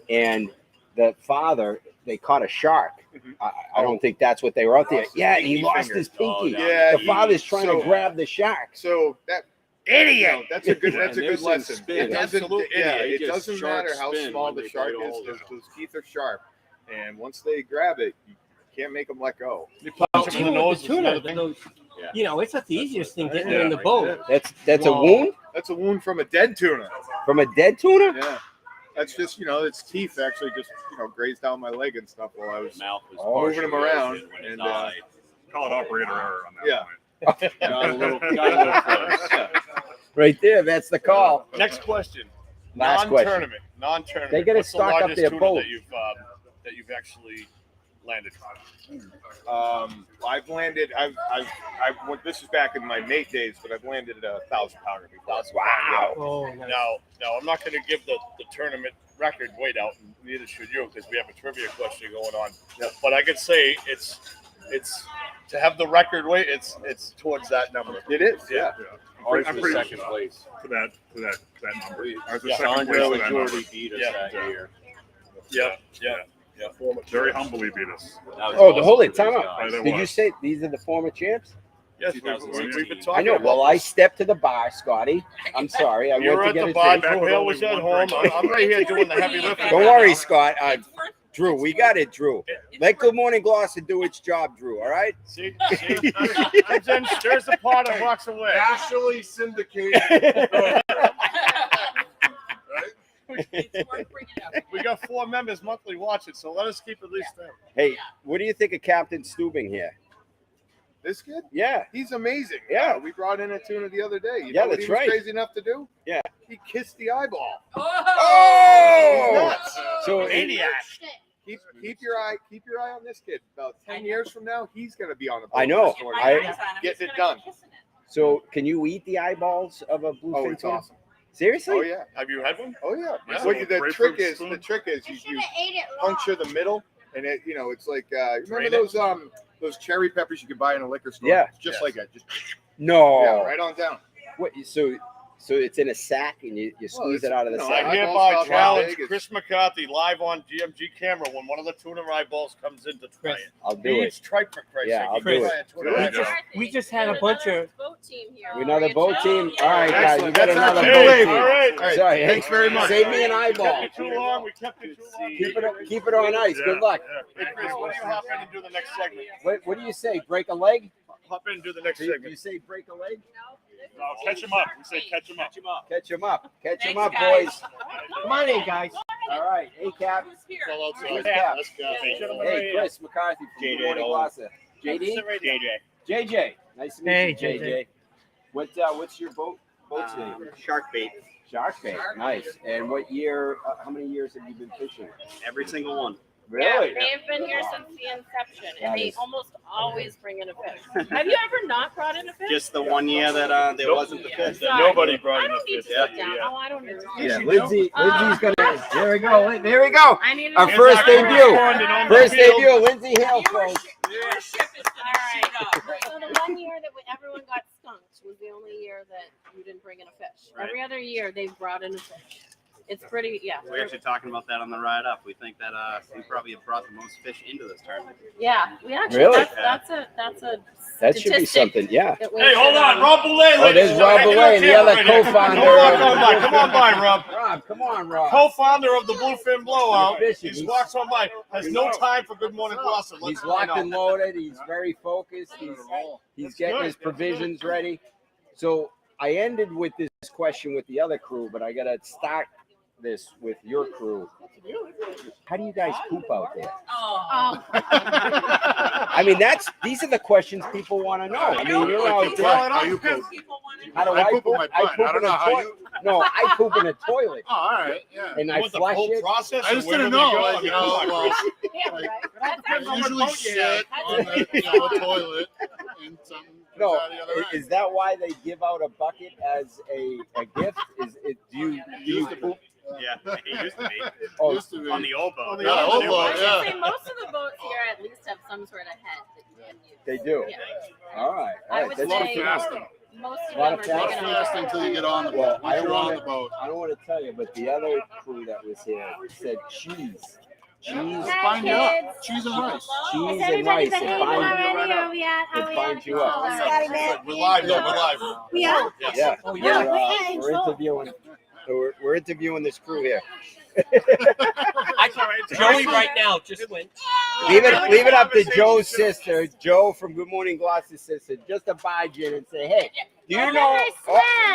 and the father, they caught a shark. I don't think that's what they were out there. Yeah, and he lost his pinky. The father's trying to grab the shark. So that. Idiot! No, that's a good lesson. Spin. It doesn't, Absolute it idiot. doesn't matter how Spin small when the they shark bite a is. hold of Those teeth are sharp, and once they grab it, you can't make them let go. Punch him in the nose. Tuna, you know, it's not the easiest thing getting in the boat. That's a wound? That's a wound from a dead tuna. From a dead tuna? Yeah. That's just, its teeth actually just, grazed down my leg and stuff while I was moving them around. And Call it operator error on that yeah. point. Got a little close. Right there, that's the call. Next question. Last question. Non-tournament. They gotta What's the stock up largest their tuna boat. that you've actually landed? I've landed. This is back in my mate days, but I've landed 1,000-pounder before. Wow. Oh, nice. Now I'm not going to give the tournament record weight out, and neither should you, because we have a trivia question going on. Yep. But I could say it's to have the record weight. It's towards that number. It is. Yeah. Ours I'm was pretty second place. To that number. Ours was Yeah, second Sandra place and to that Jordy number. beat us that year. Yeah. Very humbly beat us. Oh, hold it, time out. Right, it Did you was. say these are the former champs? Yes, we've been I talking know. about Well, I this. stepped to the bar, Scotty. I'm sorry. I You went were to at get the a bar. drink. Drew Hill was at home. I'm right here doing the heavy lifting. Don't worry, Scott. Drew, we got it, Drew. Let Good Morning Gloucester do its job, Drew. All right? See? Comes in, stirs the pot, and walks away. Nationally syndicated. We got 4 members monthly watching, so let us keep at least them. Hey, what do you think of Captain Stubing here? This kid? Yeah. He's amazing. Yeah. We brought in a tuna the other day. You Yeah, know what that's he was right. crazy enough to do? Yeah. He kissed the eyeball. Oh! He's nuts. So maniac. Keep your eye on this kid. About 10 years from now, he's gonna be on the boat. I know. Getting it done. So, can you eat the eyeballs of a bluefin Oh, it's tuna? awesome. Seriously? Oh yeah. Have you had one? Oh yeah. Yeah. What the Grapefruit trick is? spoon? The trick is you Should've ate it raw. puncture the middle, and it it's like Drain remember it. those cherry peppers you can buy in a liquor store? Yeah. It's just like that. Just No. yeah, right on down. What? So it's in a sack and you squeeze it out of the no, sack. I hereby Eyeballs challenge about big, Chris McCarthy live on GMG camera when one of the tuna eyeballs comes in to try it. I'll do He it. eats tripe for Christ's Yeah, sake. I'll He do can it. try a tuna There you eyeball. go. We just had a bunch of. boat team here. Another boat team. All right, guys, we Excellent. got That's another our boat team. team. All right. Sorry, hey, Thanks very much. Save me an We eyeball. kept you too long. We kept you too long. Keep it on ice. Good luck. Hey, Chris, what do you hop in and do the next segment? What do you say? Break a leg? Hop in and do the next You segment. say break a leg? No, catch him up. We say catch him up. Catch him up. Catch him up, Thanks, boys. Come on in, guys. All right. Hey, Cap. Who's here? Well, outside. Who's Cap? Let's go. Hey, Chris McCarthy from JJ Good Morning Dole. Gloucester. JD? JJ. Nice to meet Hey, you, JJ. What's your boat's name? Shark bait. Shark bait. Nice. And what year? How many years have you been fishing? Every single one. Really? Yeah, they've been here since the inception, That and they is- almost always bring in a fish. Have you ever not brought in a fish? Just the one year that there wasn't the fish. Sorry. Nobody brought I in a don't need fish to that sit down. year. Oh, I don't need to. Yeah, Lindsay's gonna. There we go. There we go. I need Our to- first Here's our debut. correspondent on the First field. debut. Lindsay Hale, folks. Viewership is gonna shoot up. So the one year that everyone got skunked was the only year that you didn't bring in a fish. Right. Every other year they've brought in a fish. It's pretty, yeah. We're actually talking about that on the ride up. We think that we probably have brought the most fish into this tournament. Yeah, we actually. Really? That's a That should be something. Yeah. that we Hey, hold should, on, Rob Boulay. Oh, there's Rob Boulay, the other co-founder. Come on by, Rob. Rob, come on, Rob. Co-founder of the Bluefin Blowout. Fishing. He walks on by. Has no time for Good Morning Gloucester. He's locked and loaded. He's very focused. He's getting his provisions ready. So I ended with this question with the other crew, but I got to start this with your crew. How do you guys poop out there? Oh. I mean, these are the questions people want to know. I mean, you're out there. How you poop? How do I poop? My I butt. poop I don't in know a how toilet. you. No, I poop in a toilet. Oh, all right. Yeah. And I flush it. I just didn't know. Like, you know, I usually shit on the toilet and some. No, is that why they give out a bucket as a gift? Is it? Do you poop? Yeah, it used to be. Oh, on the old boat. I should say most of the boats here at least have some sort of head that you can use. They do. Yeah. All right. I would That's say fasting. most of A lot them of are taken fasting until you get on the boat. Well, Once you're on the boat. I don't want to tell you, but the other crew that was here said cheese. Cheese. Find you up. Cheese and rice. Cheese and rice. It binds you up. We're live though. We're live. Yeah. Yeah. Oh, yeah. We're interviewing. We're interviewing this crew here. Joey right now just went. Leave it up to Joe's sister, Joe from Good Morning Gloucester's sister, just to barge in and say, hey, do you know? Oh,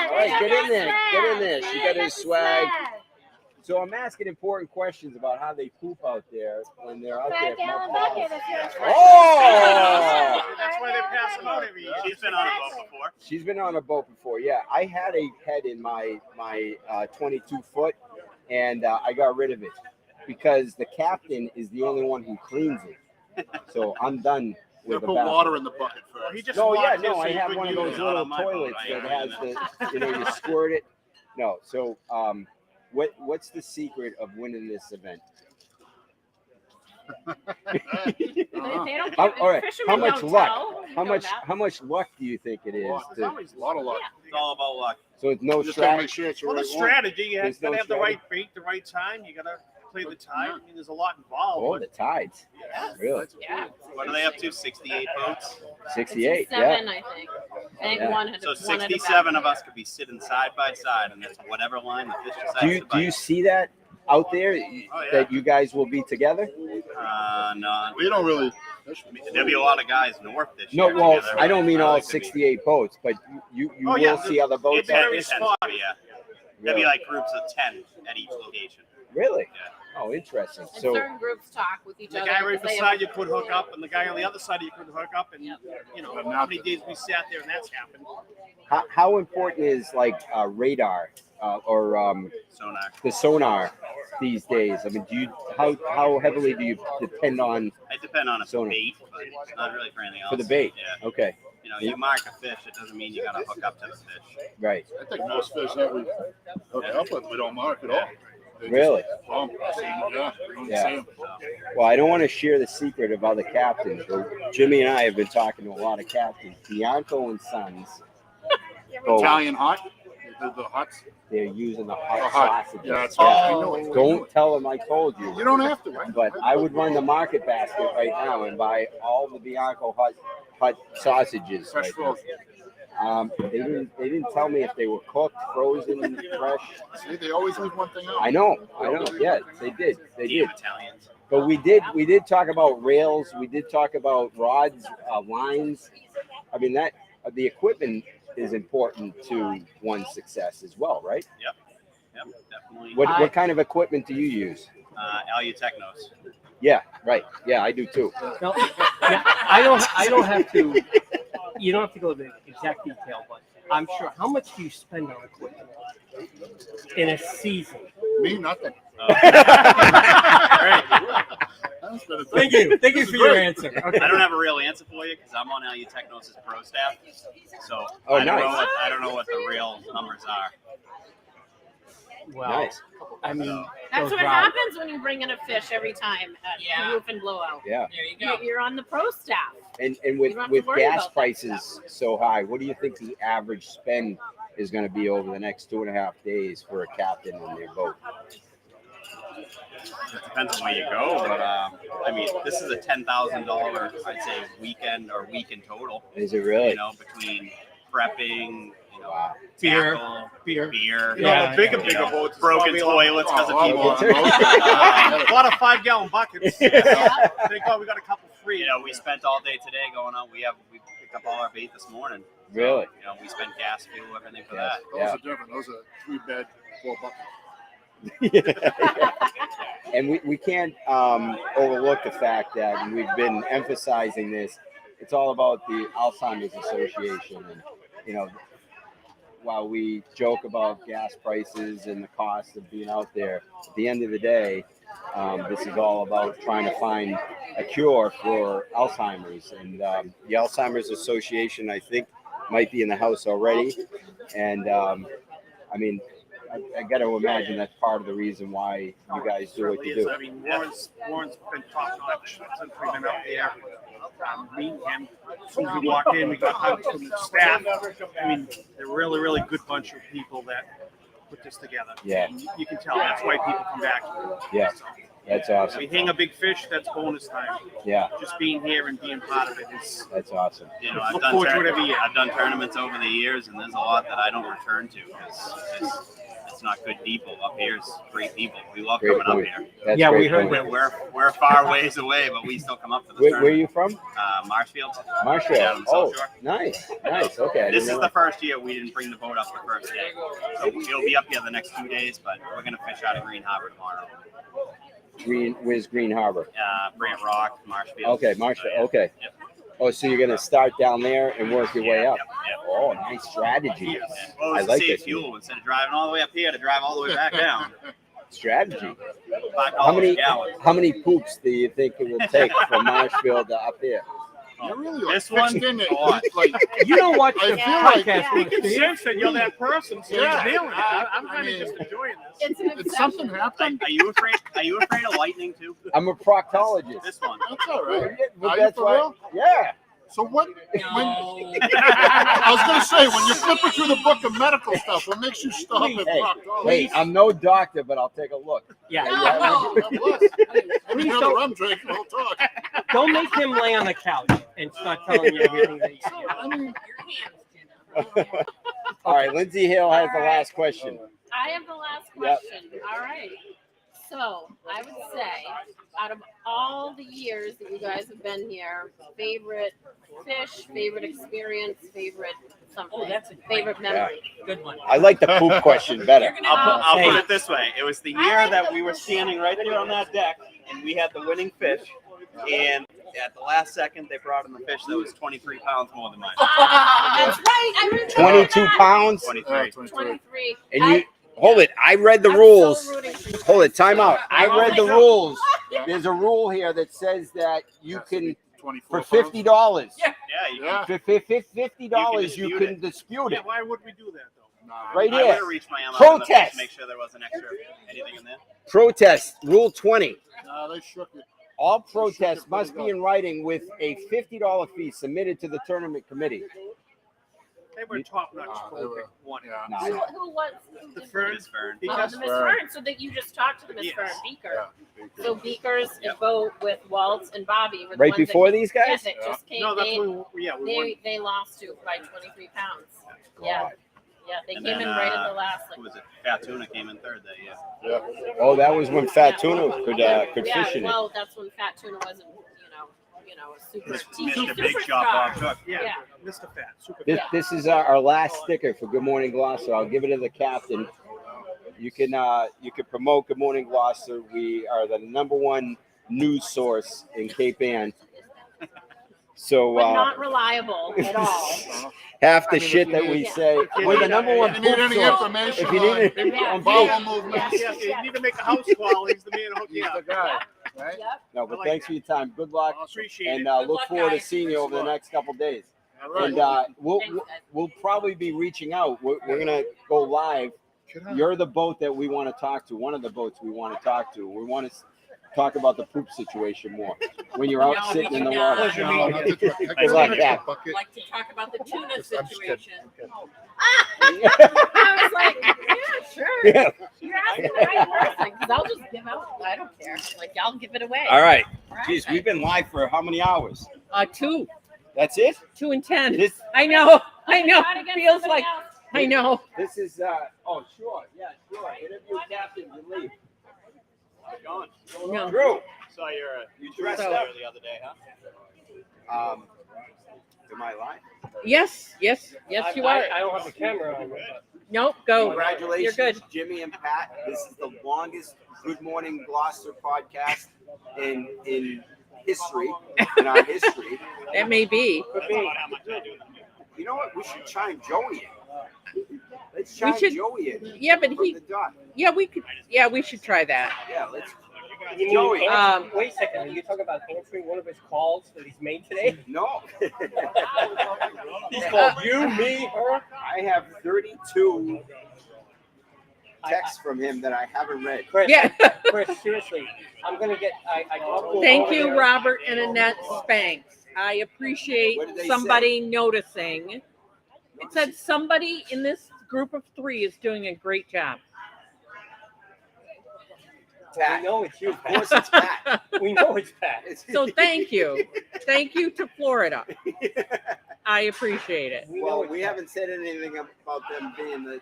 all right, get in there. Get in there. She got his swag. So I'm asking important questions about how they poop out there when they're out there. Oh! That's why they pass them out every year. She's been on a boat before. She's been on a boat before, yeah. I had a head in my 22 foot, and I got rid of it because the captain is the only one who cleans it. So I'm done You with the put bathroom. water in the bucket first. I have one of those little toilets that has the, you squirt it. No, so what's the secret of winning this event? They don't All right, how much don't luck? tell. How much luck do you think it is? It's always a lot of luck. It's all about luck. So it's no You just gotta make strategy. sure it's the Well, the right one. strategy, you There's gotta no have the right strategy. bait, the right time. You gotta play the tide. I mean, there's a lot involved. Oh, but the tides. Really? Yeah. What are they up to? 68 boats? 68. Yeah. 67, I think. I think Yeah. one had So one had a 67 of us could be sitting side by side, and that's whatever line the fish decides to Do you bite. see that out there that you guys will be together? No. We don't really. There'll be a lot of guys north this No, year. well, together. I don't mean all like to be- 68 boats, but you Oh, will yeah, see other boats. it's out very there? spotty. Yeah. There'll be like groups of 10 at each location. Really? Oh, interesting. And So certain groups talk with each The other. guy right because they beside have- you could hook up, and the guy on the other side of you could hook up, and you know how many days we sat there and that's happened. how important is like radar or Sonar. the sonar these days? I mean, how heavily do you depend on I depend on a sonar bait, but not really for anything else. for the bait? Yeah. Okay. You know, you mark a fish, it doesn't mean you gotta hook up to the fish. Right. I think most fish that we hook up with, we don't mark at all. They just Really? bump. Yeah. We don't Yeah. see 'em. Well, I don't want to share the secret of other captains, but Jimmy and I have been talking to a lot of captains. Bianco and Sons. both, Italian hot. The hots. they're using the The hot hot. sausages. Yeah, that's right. I know it. Don't tell them I told you. You don't have to. Right? But I would run the market basket right now and buy all the Bianco hot sausages. Fresh Right frozen. They didn't tell me if they were cooked, frozen, fresh. See, they always leave one thing out. I know. Yeah, they did. They did. Italians. But we did talk about rails. We did talk about rods, lines. I mean that the equipment is important to one's success as well, right? Yep, definitely. What kind of equipment do you use? Alu Technos. Yeah, right. Yeah, I do too. No, yeah, I don't have to. You don't have to go to the exact detail, but I'm sure. How much do you spend on equipment in a season? Me, nothing. Thank you for your answer. Okay. I don't have a real answer for you because I'm on Alu Technos' pro staff, so Oh, I nice. don't know what the real numbers are. Well, Nice. I mean, That's those what rods. happens when you bring in a fish every time at Bluefin Blowout. Yeah. There you go. You're on the pro staff. And You with don't have to worry gas about that prices so high, what do you think the average spend is going to be over the next 2.5 days for a captain in their boat? It depends on where you go, but I mean, this is a $10,000, I'd say, weekend or week in total. Is it really? You know, between prepping, Beer. beer. Yeah, the bigger boats, broken toilets because of people on the boat. A lot of 5-gallon buckets. Thank God we got a couple free. You know, we spent all day today going out. We picked up all our bait this morning. Really? You know, we spent gas, fuel, everything for that. Those are different. Those are 3-bed, 4 buckets. And we can't overlook the fact that, and we've been emphasizing this, it's all about the Alzheimer's Association. And, you know, while we joke about gas prices and the cost of being out there, at the end of the day, this is all about trying to find a cure for Alzheimer's. And the Alzheimer's Association, I think, might be in the house already. And, I mean, I got to imagine that's part of the reason why you guys do what you do. I mean, Warren's been top notch since we've been up there. Meeting him, as soon as we walked in, we got hugs from the staff. I mean, they're a really, really good bunch of people that put this together. Yeah. And you can tell that's why people come back to it. Yeah, So, that's awesome. we hang a big fish, that's bonus time. Yeah. Just being here and being part of it is. That's awesome. You know, Look forward to it every year. I've done tournaments over the years, and there's a lot that I don't return to because it's not good people. Up here is great people. We love Great coming point. up here. That's Yeah, we heard we're far ways away, but we still come up to the Where are tournament. you from? Marshfield. Marshfield. Yeah, on the Oh, South Shore. nice. Okay. I This didn't is know the first year we didn't bring the boat up the first day. So it'll be up here the next 2 days, but we're going to fish out of Green Harbor tomorrow. Where's Green Harbor? Brant Rock, Marshfield. Okay, Marshfield. Okay. Yep. Oh, so you're gonna start down there and work your way up. Yep. Oh, nice strategy. Well, I it's like to save this. fuel instead of driving all the way up here to drive all the way back down. Strategy. $5 How a gallon. many poops do you think it will take from Marshfield to up here? You're really This one, You don't watch I the feel like podcast. He can Steve. sense that you're that person, so Yeah. he's nailing it. I'm I kind of mean, just enjoying this. Did something happen? Are you afraid? Are you afraid of lightning too? I'm a proctologist. This one. That's all right. But Are you that's for why. real? Yeah. So what? I was going to say, when you're flipping through the book of medical stuff, what makes you stop at proctology? Hey, I'm no doctor, but I'll take a look. Yeah. God bless. Every Please other don't- rum drink, we'll talk. Don't make him lay on the couch and start telling you everything that you see. I mean, All right, Lindsay Hill has the last question. I have the last Yep. question. All right. So I would say, out of all the years that you guys have been here, favorite fish, favorite experience, favorite something, favorite memory. Good one. I like the poop question better. I'll put it this way. It was the year that we were standing right there on that deck, and we had the winning fish. And at the last second, they brought in the fish that was 23 pounds more than mine. That's right. I remember 22 pounds. 23. 23. And you hold it. I read the rules. rooting for you. Hold it. Time out. I read the rules. There's a rule here that says that you can, for $50. Yeah, you Yeah. For $50, you dispute can it. dispute Yeah, it. why would we do that though? Right I would here. have reached my arm out in the fish Protest. to make sure there wasn't extra anything in there. Protest. Rule 20. No, they shook it. All protests must be in writing with a $50 fee submitted to the tournament committee. They were top notch. they were- One. Yeah. Nah, Who was? The Fern. Miss Fern. Oh, the Miss Fern. So that you just talked to the Miss Yes. Fern Beaker. Yeah. So Beaker's boat with Waltz and Bobby were the Right ones before that, these guys? Yes, it just came. No, that's they, when we won. they lost to by 23 pounds. Yeah, yeah, they And came then, in right at the last. Who was it? Fat Tuna came in third that year. Yeah. Oh, that was when Fat Tuna could yeah, fish in it. well, that's when Fat Tuna wasn't, a super Mr. Big Shot Bob Cook. Yeah, Mr. Fat. Super This, fat. this is our last sticker for Good Morning Gloucester. I'll give it to the captain. You can promote Good Morning Gloucester. We are the #1 news source in Cape Ann. So but not reliable at all. half the shit that we say, we're the #1 If you need poop any source. information If you need on, it, on bowel movements, Yeah, you need to make a house call. He's the man to hook you up. right? no, but thanks for your time. Good luck, Appreciate and it. look luck, forward to guys. seeing you over the next couple days. All right. And we'll Thanks, guys. we'll probably be reaching out. We're gonna go live. You're the boat that we want to talk to. One of the boats we want to talk to. We want to talk about the poop situation more. when you're out No, sitting we in the do water. not. No, not the truck. Good luck, Cap. Like to talk about the tuna I'm just kidding. situation. I was like, yeah, sure. Yeah. You're asking the right person because I'll just give out. I don't care. Like, y'all give it away. All right. Right. Geez, we've been live for how many hours? 2. That's it? 2 and 10. This I know. Try to get Feels somebody like. else. I know. this is oh sure, yeah, sure. Interview captain and leave. John, No. Drew, saw your you dressed So- up. the other day, huh? Am I live? Yes, you are. I don't have the camera on. Nope, go. Congratulations, You're good. Jimmy and Pat. This is the longest Good Morning Gloucester podcast in history, in our history. That may be. You know what? We should chime Joey in. Let's chime should- Joey in. Yeah, but From he. the dock. Yeah, we could. Yeah, we should try that. Yeah, let's. You mean Joey. wait a second. Are you talking about answering one of his calls that he's made today? No. He's called you, me, her. I have 32 texts from him that I haven't read. Chris, Yeah. Chris, seriously, I'm gonna get. I talked to him Thank over you, there. Robert and Annette Spanks. I appreciate What did they somebody noticing. It said somebody in this group of 3 is doing a great job. We know it's you. Of course it's Pat. We know it's Pat. So thank you. Thank you to Florida. I appreciate it. Well, we haven't said anything about them being the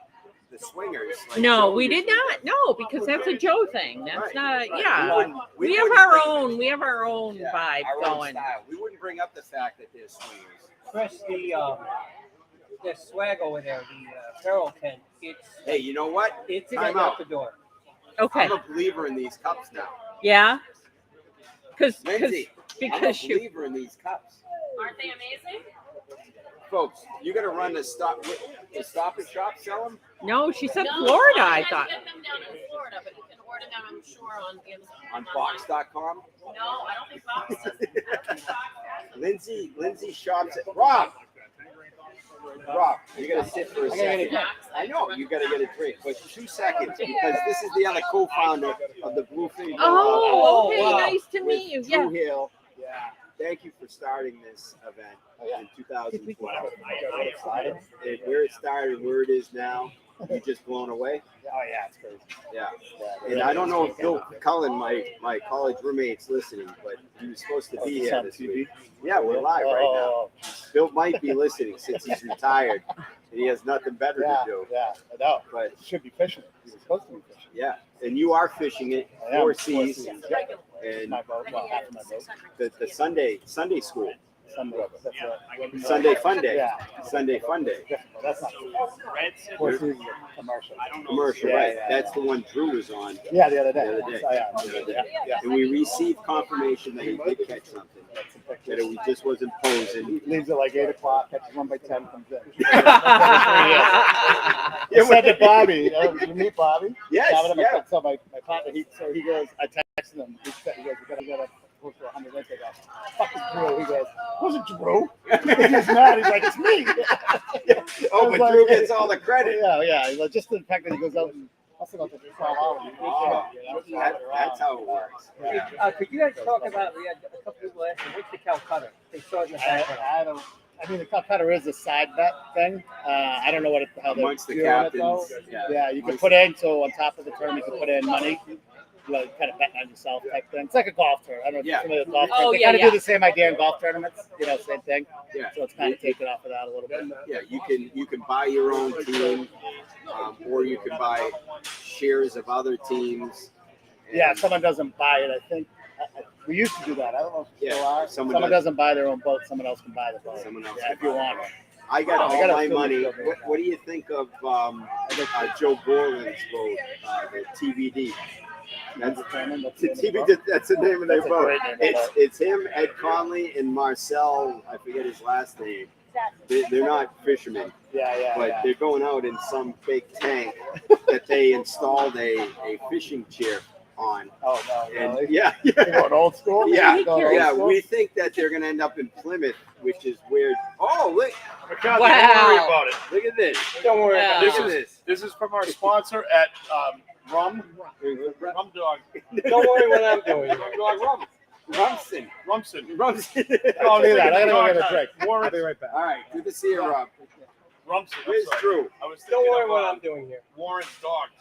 swingers. Like No, Joe we did. did not. No, because that's a Joe thing. That's Right, not. right. Yeah, We we have wouldn't our bring- own. We have our own Yeah, vibe our own going. style. We wouldn't bring up the fact that they're swingers. Chris, the swag over there, the apparel tent. It's Hey, you know what? it's Time out out. the door. Okay. I'm a believer in these cups now. Yeah. Because Lindsay, I'm a because you. believer in these cups. Aren't they amazing? Folks, you got to run the stop and shop, sell them? No, she said No, Florida. I I had thought. to get them down in Florida, but you can order them, I'm sure, on Amazon. On Box.com? No, I don't think Box does. Lindsay shops at Rob, you gotta sit for a second. I know you gotta get a drink, but 2 seconds because this is the other co-founder of the Bluefin. Oh, okay. wow. Nice to meet you. Yeah. Drew Hill. Thank you for starting this event in 2012. Where it started and where it is now, you just blown away. Oh yeah, it's crazy. Yeah. And I don't know if Bill Cullen, my college roommate's listening, but he was supposed to be here this week. Yeah, we're live right now. Bill might be listening since he's retired and he has nothing better to do. Yeah, I know. But He should be fishing. He was supposed to be fishing. yeah, and you are fishing it I am, 4 of course, seas yeah. and My boat, well, half of my boat. the Sunday school. Sunday, that's right. Sunday fun day. Yeah. Sunday fun day. That's not Four seasons commercial. Commercial, Yeah, right? yeah, That's the one Drew was on. Yeah, the other day. The other day. Oh, yeah. The other day. Yeah. And we received confirmation that he did catch something. That he just wasn't posing. He leaves at like 8 o'clock, catches 1 by 10, comes in. Yeah, I said to Bobby, did you meet Bobby? Yes, yeah. So my partner, he goes, I texted him. He goes, you gotta close to 100 minutes. I go, fuck is Drew? He goes, was it Drew? He's mad. He's like, it's me. Oh, I was but Drew gets all the credit. Yeah. Like, just the fact that he goes out and must have gone to 12 hours. Oh, that's how it works. Yeah. Could you guys talk about? We had a couple people asking, what's the Calcutta? They saw it in the background. I mean, the Calcutta is a side bet thing. I don't know how they're Amongst the doing it, though. captains, yeah. Yeah, you can put in, so on top of the tournament, you can put in money. You know, kind of betting on yourself type thing. It's like a golf tournament. I don't know if you're familiar with golf tournaments. They kind of do the same idea in golf tournaments, same thing. Yeah. So it's kind of taken off of that a little bit. Yeah, you can buy your own team, or you can buy shares of other teams. Yeah, if someone doesn't buy it, I think. We used to do that. I don't know if still are. Someone doesn't buy their own boat, someone else can buy the boat. Someone else Yeah, if you want it. I got all my money. What do you think of Joe Borland's vote, the TBD? That's the name of their vote. It's him, Ed Conley, and Marcel. I forget his last name. They're not fishermen. But they're going out in some fake tank that they installed a fishing chair on. Oh no! And really? yeah. Going old school. Yeah. We think that they're going to end up in Plymouth, which is weird. Oh, look! Don't worry about it. Look at this. Don't worry about this. This is from our sponsor at Rum Dog. Don't worry what I'm doing. Rum Dog Rum. Rumson. Rumson. Oh, look at that. I gotta go get a a drink. Warren. I'll be right back. All right, good to see you, Rob. Rumson. Where's Drew? I was Don't thinking worry of what I'm doing here. Warren's dogs.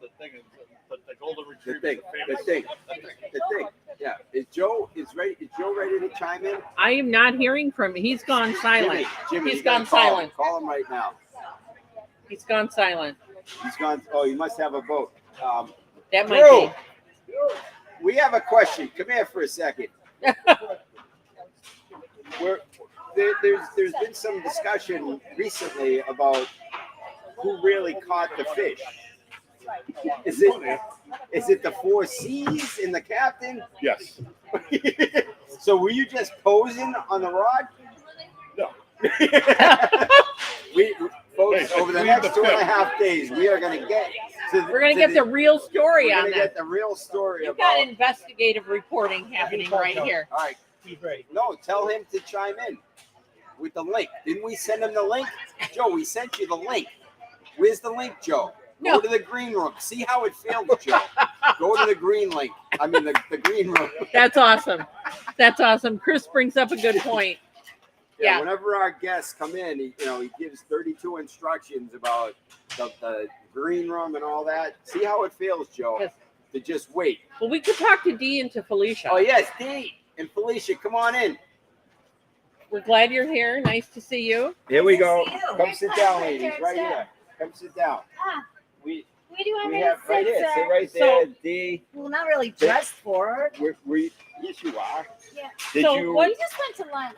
The thing is, the golden retriever. The thing. Yeah. Is Joe ready to chime in? I am not hearing from him. He's gone silent. Jimmy, He's you gotta gone silent. Call him right now. He's gone silent. He's gone. Oh, you must have a vote. That might be. We have a question. Come here for a second. There's been some discussion recently about who really caught the fish. Is it the 4 C's in the captain? Yes. So were you just posing on the rod? No. Folks, over the next 2.5 days, we are going to get We're going to get the real story we're on gonna that. get the real story. You've got investigative reporting happening right here. All right. He's ready. No, tell him to chime in with the link. Didn't we send him the link? Joe, we sent you the link. Where's the link, Joe? Go to the green room. See how it failed, Joe. Go to the green link. I mean, the green room. That's awesome. That's awesome. Chris brings up a good point. Yeah. Whenever our guests come in, he gives 32 instructions about the green room and all that. See how it feels, Joe. Yes. To just wait. Well, we could talk to Dee and to Felicia. Oh yes, Dee and Felicia, come on in. We're glad you're here. Nice to see you. Here we go. See you. Come sit down, ladies. Right here. Come sit down. Where do you want We me have to right sit, here. sir? Sit right there, Dee. Well, not really dressed for it. Yes, you are. Yeah. Did So you? We just went to lunch.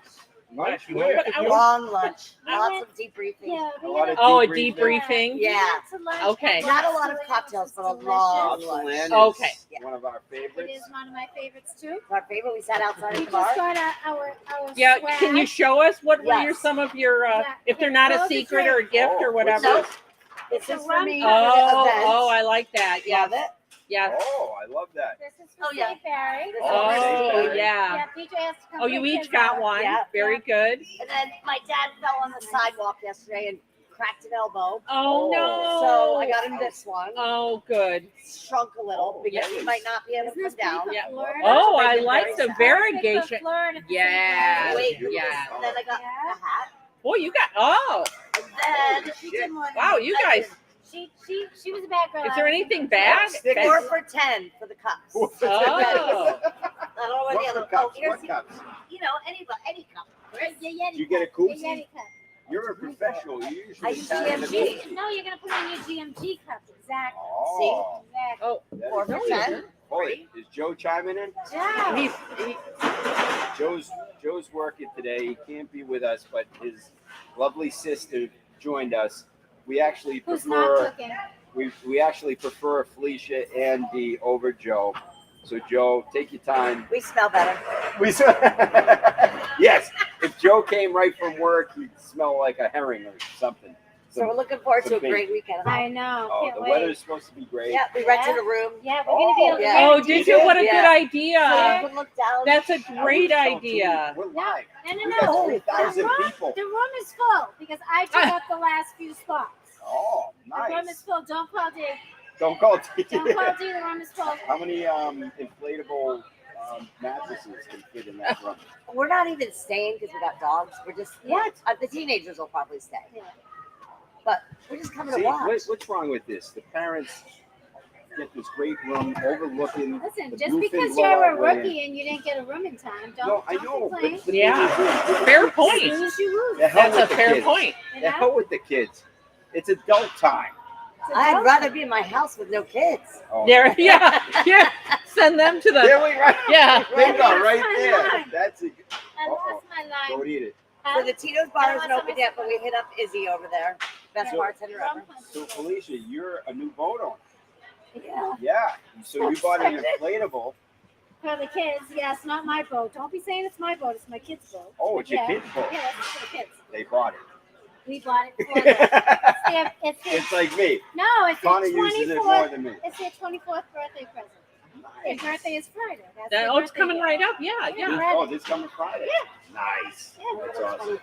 Lunch? Long lunch. I Lots went- of debriefing. Yeah, we lot had of Oh, a debriefing. debriefing? Yeah. to lunch. Okay. Not a lot of cocktails, but a long lunch. Lobsterland is Okay. one of our It favorites. is one of my favorites too. Our favorite, we sat outside We of the bar. just got our Yeah, swag. can you show us what were Yes. some of your, Yeah. if they're not a Well, the secret or a gift or whatever? Nope. This It's a is for rum me. cocktail. Oh, I like that. Love Yes. it. Yes. Oh, I love that. This is for Oh, yeah. St. Barry. This is Oh, for me. yeah. Yeah, PJ has to come Oh, you pick each his got up. one. Yeah. Very good. And then my dad fell on the sidewalk yesterday and cracked an elbow. Oh, no. So I got him this one. Oh, good. Shrunk a little because yes. he might not be able to Isn't come this down. big Yeah. for Florida? Oh, That's I making like very the sad. variegation. Big for Florida for Yeah. St. Wait, Yeah. and then I got the hat. Boy, you got, oh, And then Barry. She did more than wow, you guys, She was a bad girl. is there anything bad? 4 for 10 for the cups. Oh, I don't know what the other cups? here's What cups? any cup. The Yeti You get a cup. koozie? The Yeti cup. You're a professional. You usually I use have in the GMG. koozie. No, you're gonna put on your GMG cup. Exactly. Oh, Exactly. oh, that 4 is for good. 10. Boy, is Joe chiming in? Yeah. Joe's working today. He can't be with us, but his lovely sister joined us. We actually Who's not prefer cooking? we actually prefer Felicia and Dee over Joe. So Joe, take your time. We smell better. Yes, if Joe came right from work, he'd smell like a herring or something. So we're looking forward to a Some great weekend. I know. Oh, Can't the wait. weather's supposed to be great. Yeah, we rented a room. Yeah, we're gonna be able to. yeah. oh, did you? What a good Yeah. idea. So you can look down. That's a I great would sell idea. too. We're live. No, We no, got no. 3,000 people. The room is full because I took up the last few spots. Oh, The room is nice. full. Don't call D. Don't call Dee. Don't call D. The room is full. How many inflatable mattresses can fit in that room? We're not even staying because we got dogs. We're just the teenagers will probably stay. Yeah. But we're just coming See, to watch. what's wrong with this? The parents get this great room overlooking. Listen, the just Bluefin because you're a Blowout rookie and you didn't get a room in time, don't, No, I don't know. complain. But Yeah. the Fair As point. soon as you lose. The hell That's with a the fair kids. point. You The know? hell with the kids. It's adult time. I'd rather be in my house with no kids. Oh. There, yeah. Send them to There the, we right. yeah. Bingo, right my there. line. That's it. I lost my line. Don't eat it. So the Tito's bar I isn't want open some yet, but we hit up Izzy over there. Best So- bartender ever. So Felicia, you're a new boat owner. Yeah. Yeah. So you bought an inflatable. For the kids, yes, not my boat. Don't be saying it's my boat. It's my kids' boat. Oh, it's your Yeah. kid's boat. Yeah, it's for the kids. They bought it. We bought it for them. It's like me. No, it's Connor their uses it more 24th. than me. It's their 24th birthday present. Their birthday is Friday. That's That, their oh, it's birthday coming gift. right up. Yeah, yeah. Oh, this coming Friday? Nice. Yeah. That's awesome.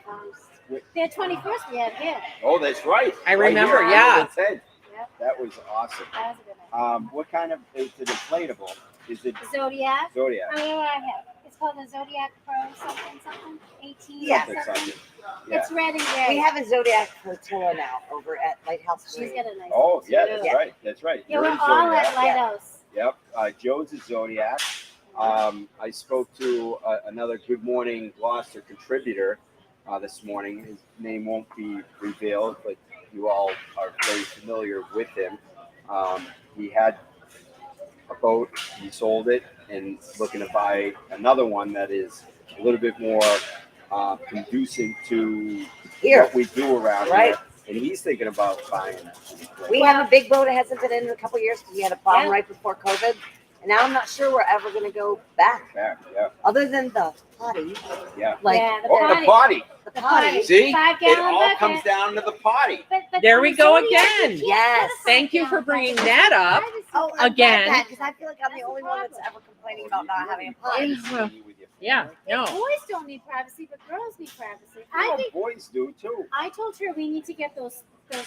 Their 21st we had here. Oh, that's right. I remember, here, yeah. on the 10th. Yep. That was awesome. That was a good one. What kind of, is it inflatable? Is it Zodiac. Zodiac? I mean, what I have. It's called the Zodiac Pro something. 18. Yeah. Something. Yeah. It's red and gray. We have a Zodiac Flotilla now over at Lighthouse. She's got a nice. Oh, one, yeah, too. that's right. That's right. Yeah, You're we're in all Zodiac. at Lighthouse. Yep. Joe's a Zodiac. I spoke to another Good Morning Gloucester contributor this morning. His name won't be revealed, but you all are very familiar with him. He had a boat, he sold it, and looking to buy another one that is a little bit more conducive to what we do around here. And he's thinking about buying it. We have a big boat. It hasn't been in a couple years because we had a bomb right before COVID. And now I'm not sure we're ever going to go back. Yeah. Other than the potty. Yeah. Like, the potty. The potty. See? 5 It gallon all bucket. comes down to the potty. But There we go Zodiac, again. you can't Yes. put a Thank you 5 for gallon bringing bucket. that up Oh, I'm again. because I feel like I'm the only one that's ever complaining about not having a potty. Yeah, no. Boys don't need privacy, but girls need privacy. I Well, think boys do too. I told her we need to get those what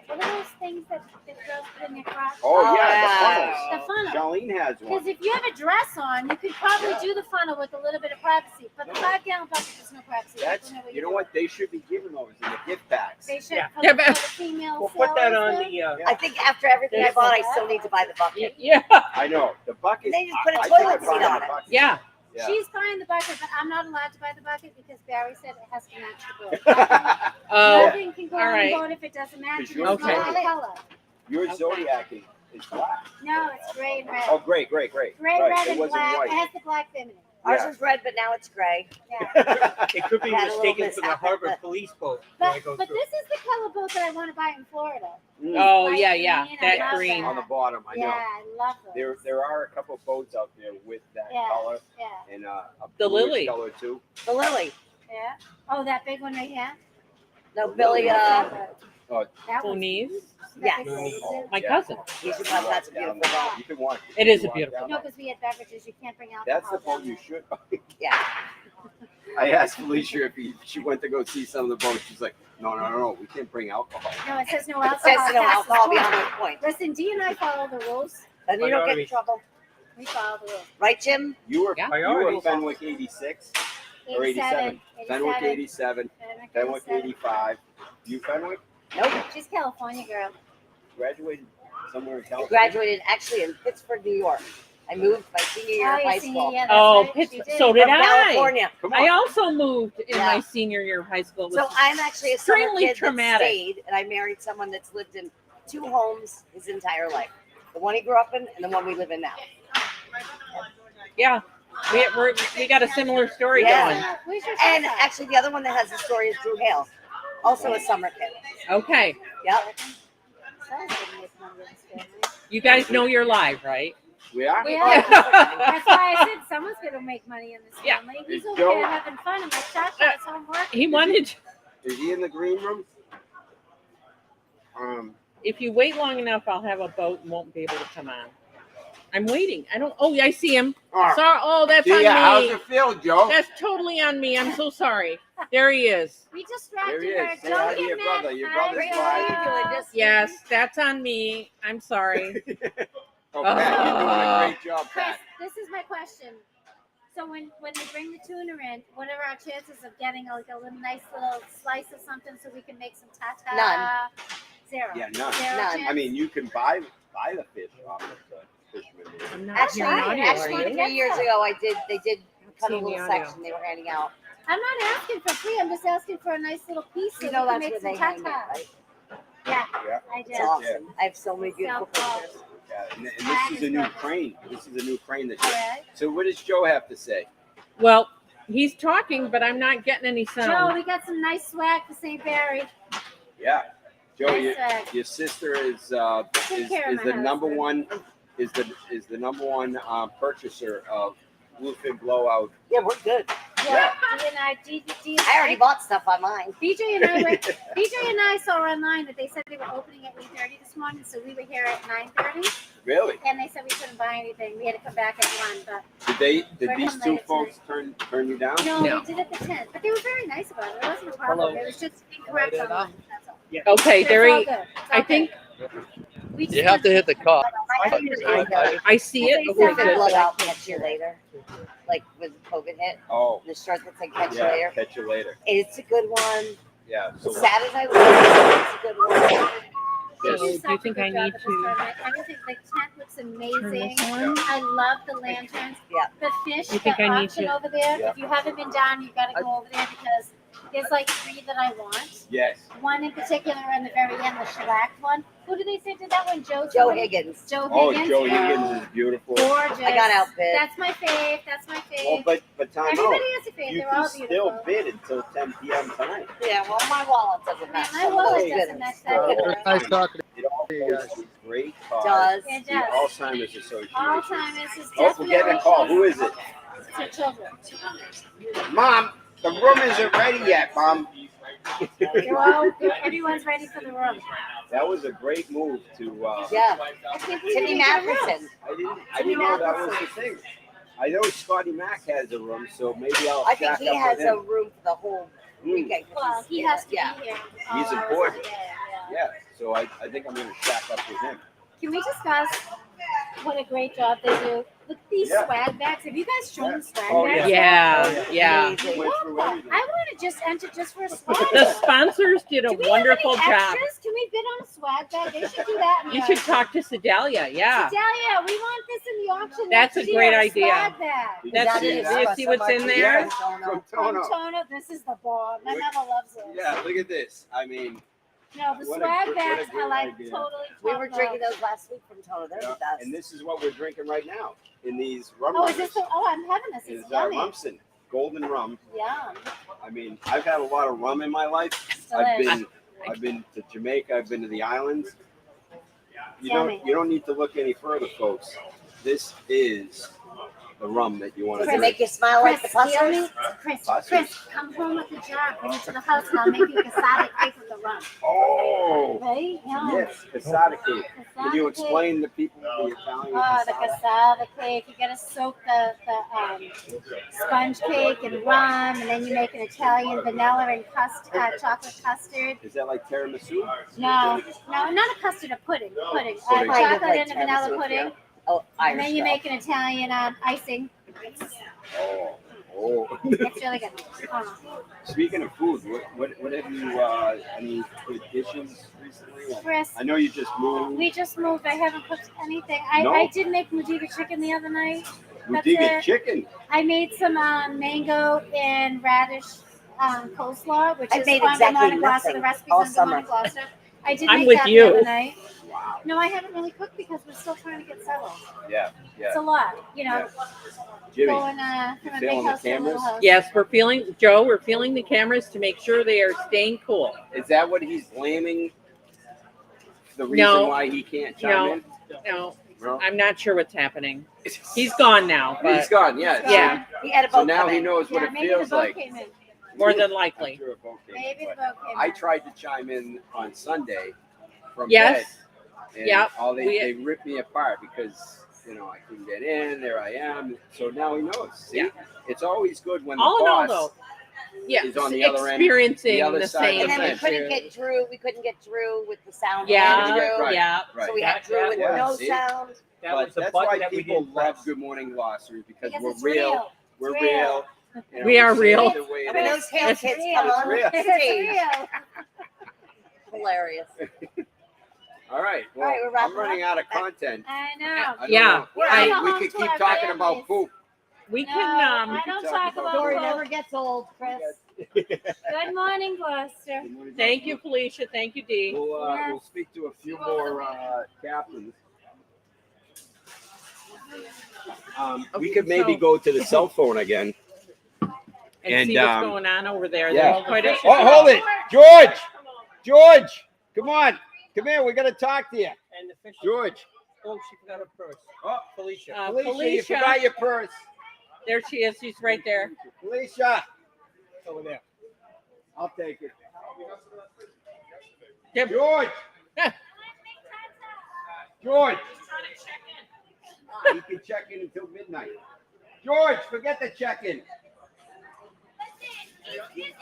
are those things that girls put in their crotch? Oh, yeah, The funnel. Charlene has one. Because if you have a dress on, you could probably do the funnel with a little bit of privacy. But the 5 gallon bucket, there's no privacy. That's, you know what? They should be giving those in the gift packs. They should. Yeah. For the female We'll put that on sailors, the. I think after everything I bought, I still need to buy the bucket. Yeah. I know. The bucket. They just put a I toilet think I'd seat buy on the it. bucket. Yeah. Yeah. She's buying the bucket, but I'm not allowed to buy the bucket because Barry said it has to match the boat. Oh, Nothing can go all on right. the boat if it doesn't match. Because It's yours not Okay. the color. Your Zodiac is black. No, it's gray and red. Oh, great. Gray, Right. red, It and wasn't black. white. It has the black feminine. Ours Yeah. was red, but now it's gray. Yeah. It could be Had a little mistaken for the mishap. Harbor Police boat. But this is the color boat that I want to buy in Florida. Oh, Light yeah. green, I That love green. that. On the bottom, I know. Yeah, I love those. There are a couple of boats out there with that Yeah. color Yeah. and a The bluish lily. color too. The Lily. Yeah. Oh, that big one right here. No, Billy. Oh, That one's Louise? Yes. My yeah. cousin. You should have. That's a beautiful boat. You can watch It is a Walk beautiful down. No, because we had beverages. You can't bring alcohol. That's the down boat you there. should. Yeah. I asked Felicia if she went to go see some of the boats. She's like, no, we can't bring alcohol. No, it says no It alcohol. says no That's the alcohol point. beyond the point. Listen, Dee and I follow the rules. Then you don't get in trouble. We follow the rules. Right, Jim? You were Yeah. Fenwick 86 or 87. Fenwick 87. Fenwick 85. You Fenwick? Nope. She's California girl. Graduated somewhere in I California. graduated actually in Pittsburgh, New York. I moved my senior year Oh, of your high senior school. year, that's Oh, right, Pitts- she did. so did From I. California. Come I on. also moved in Yeah. my senior year of high school. It was So I'm actually a summer extremely kid traumatic. that stayed, and I married someone that's lived in 2 homes his entire life. The one he grew up in and the one we live in now. Yeah. We got a similar story Yeah. Where's your And sister? actually, the other one that has the story is Drew Hale, also a summer kid. going. Okay. Yep. Someone's gonna make money in this family. You guys know you're live, right? We are? We are. That's why I said someone's gonna make money in this Yeah. family. He's Is over Joe- there having fun. I'm like, Chacha's homework. He wanted, Is he in the green room? if you wait long enough, I'll have a boat and won't be able to come on. I'm waiting. I see him. Sorry. Oh, that's on me. How's it feel, Joe? That's totally on me. I'm so sorry. There he is. We There distracted he her. is. Say Don't hi to get your mad. brother. Your Hi, brother's Joe. live. Yes, that's on me. I'm sorry. Oh, Pat, you're doing a great job, Chris, Pat. this is my question. So when they bring the tuna in, what are our chances of getting like a little nice little slice of something so we can make some tata? None. Zero. Yeah, none. Zero None. chance? I mean, you can buy the fish off of the fisherman. I'm not Actually, hearing audio, are actually, you? 3 years ago, they did cut a Seeing the little audio. section they were handing out. I'm not asking for free. I'm just asking for a nice little piece so You know we can that's make where some they hang it, tata. right? Yeah, Yeah. I did. It's awesome. I have so many beautiful Self-taught. pictures. Yeah, and this is a new crane. This is a new crane that. All right. So what does Joe have to say? Well, he's talking, but I'm not getting any Joe, sound. we got some nice swag for St. Barry. Yeah, Joe, Nice your sister is care of my the number husband. one is the number one purchaser of Bluefin Blowout. Yeah, we're good. Yeah. I already bought stuff on mine. BJ and I saw online that they said they were opening at 8:30 this morning, so we were here at 9:30. Really? And they said we couldn't buy anything. We had to come back at 1. But Did We're these home two later folks turn you down? no, they did at the tent. But they were very nice about it. It wasn't a problem. Hello. It was just incorrect online. That's all. Okay, It's there all he. good. It's all I good. think We just You have to hit the cop. I see it. They Okay, said good. Blowout. Catch you later. like when COVID hit. Oh. The shirt that said "Catch You Later." Catch you later. It's a good one. Yeah. The Saturday it's a good one. So do you think I need to? Everything, the tent looks amazing. Turn this on? I love the lanterns. Yeah. The fish, You think the I need auction to- over there. Yeah. If you haven't been down, you got to go over there because there's like 3 that I want. Yes. One in particular in the very end, the shellacked one. Who did they say did that one? Joe Higgins. Joe Oh, Higgins. Joe Higgins is beautiful. Gorgeous. I got outbid. That's my fave. That's my fave. Well, but time Everybody out. has a fave. You They're can all still beautiful. bid until 10 p.m. tonight. Yeah, well, my wallet doesn't match. My wallet doesn't match that. Nice talking It all goes to a great cause. Does. It The does. Alzheimer's Association. Alzheimer's is Oh, we're getting a call. Who is it? for children. Mom, the room isn't ready yet, Mom. Everyone's ready for the room. That was a great move to. Yeah. I think Timmy Matheson. I didn't know that was the thing. I know Scotty Mac has a room, so maybe I'll. I think shack he up has with a him. room for the whole weekend. Well, he has to be here. He's all hours of important. the day, Yeah, so I think I'm going to shack up with him. Can we discuss what a great job they do? Look at these swag bags. Have you guys shown the swag Oh, bags? Yeah, yeah. I love that. I want to just enter just for a swag The bag. sponsors did a Do we wonderful have any job. extras? Can we bid on a swag bag? They should do that. You should talk to Sedalia. Yeah. Delia, we want this in the auction. That's next a great year, idea. Swag bag. That's see it. that? Do you see what's in there? Yes, from Tono. Tono, this is the bomb. My mother loves it. Yeah, look at this. I mean, No, the What a swag great- bags what a great are like idea. totally. We were top drinking notch. those last week from Tono. They're the best. and this is what we're drinking right now in these rum. Oh, is this the? Oh, I'm having this. Is It's yummy. Romson, golden rum. Yum. I mean, I've had a lot of rum in my life. I've been to Jamaica. I've been to the islands. Yummy. You don't need to look any further, folks. This is the rum that you want to To drink. make you smile like the Chris, hear me? pussers. Chris, Pussers. Chris, come home with the jar. Bring it to the house, and I'll make you casada cake with the rum. Oh, Right? Yum. yes, casada cake. Can you Casada explain the people the Italian Oh, the casada? cassava cake. You gotta soak the sponge cake in rum, and then you make an Italian vanilla and chocolate custard. Is that like tiramisu? No, not a custard, a pudding. Pudding. Pudding. Chocolate and a vanilla pudding. Oh, And then Irish you style. make an Italian icing. Oh. It's really good. Speaking of food, what have you any good dishes recently? Chris, I know you just moved. we just moved. I haven't cooked anything. No? I did make Mudiga chicken the other night. That's Mudiga it. chicken. I made some mango and radish coleslaw, which I is made on exactly Vermont and Gloucester. The nothing recipe's all on Vermont and summer. Gloucester. I did I'm make with that you. the other night. Wow. No, I haven't really cooked because we're still trying to get settled. Yeah, It's a yeah. lot, you know. Jimmy, Going you from a big feeling the house to a little cameras? house. Yes, we're feeling the cameras to make sure they are staying cool. Is that what he's blaming? The reason No. why he can't chime No, in? no, No. I'm not sure what's happening. He's gone now. But He's gone. Yeah. Yeah. He had a So boat now come he in. knows what Yeah, it maybe feels the boat like. came in. more than likely. I'm sure a boat came in, Maybe the but boat came I in. tried to chime in on Sunday from Yes. bed. And Yep. they ripped me apart because I couldn't get in. There I am. So now he knows. See, Yeah. it's always good when the All in all, boss though, yeah, is on the other end, experiencing the other the side same. of And then we fence. couldn't get Drew. We couldn't get Drew with the sound. Yeah, and Drew. Right, yeah. right. So we had Drew with Yeah, no see? sound. That But was the that's button why that we people didn't love press. Good Morning Glossary because Because we're it's real. real. We're It's real. We are say it real. the way it I mean, is. those tail It's kids real. come on real. the It's stage. real. Hilarious. All right. Well, All right, we're wrapping I'm running out of content. I know. I don't Yeah. know. We're I- gonna we go could home keep to our talking about families. poop. We No, can. I don't talk talk about about Story poop. never gets old, Chris. Good morning, Gloucester. Thank you, Felicia. Thank you, Dee. We'll speak to a few more captains. We could maybe so- go to the cell phone again. And see what's going on over there. Yeah. There's quite a Oh, hold it, George. George, come on, come here. We got to talk to you, And the fish. George. Oh, she forgot her purse. Oh, Felicia. Felicia, you forgot your purse. There she is. She's right there. Felicia, It's over there. I'll take it. Yep. George. George. He can check in until midnight. George, forget the check-in.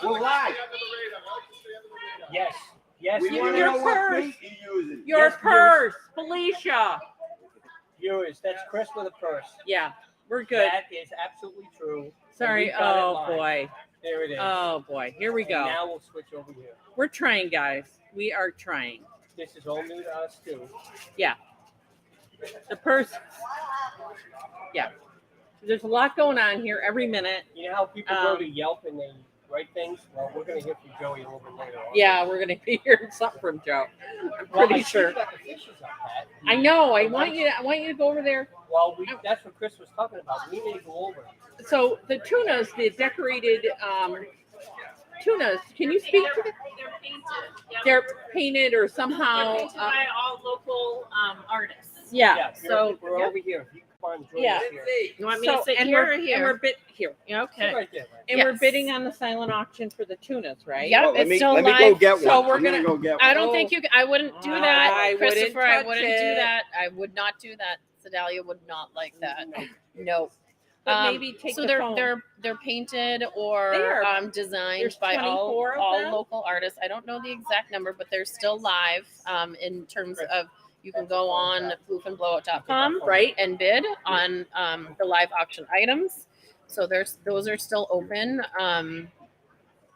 We're live. Yes. Yes. We you want to Your know what purse. bait you're using. Your Yes, purse, Felicia. Viewers, that's Chris with a purse. Yeah. We're good. That is absolutely true. And Sorry. we've got it Oh live. boy. There it is. Oh boy. Here we And go. now we'll switch over here. We're trying, guys. We are trying. This is all new to us too. Yeah. The person. Yeah. There's a lot going on here every minute. You know how people go to Yelp and they write things? Well, we're going to hear from Joey a little bit later on. Yeah, we're going to be hearing something from Joe. I'm Well, pretty I see sure. you got the fishes up, Pat. I know. I want you to go over there. Well, that's what Chris was talking about. We need to go over. So the tunas, the decorated tunas. Can you speak to them? They're painted. Yep. They're painted or somehow. They're painted by all local artists. Yeah. So we're over here. You come on, join us here. You want me to sit and here we're, or here? And we're here. Okay. Right there, And we're bidding on the silent auction for the tunas, right? Yep, Well, it's still let live. me go get one. So we're I'm gonna go get one. I don't think you. I wouldn't do that, I Christopher. wouldn't I wouldn't touch do it. that. I would not do that. Sedalia would not like that. No. But maybe take so the they're phone. they're painted or They are. designed There's by 24 of all them? local artists. I don't know the exact number, but they're still live. In terms of you can go on bluefinblowout.com, right, and bid on the live auction items. So those are still open.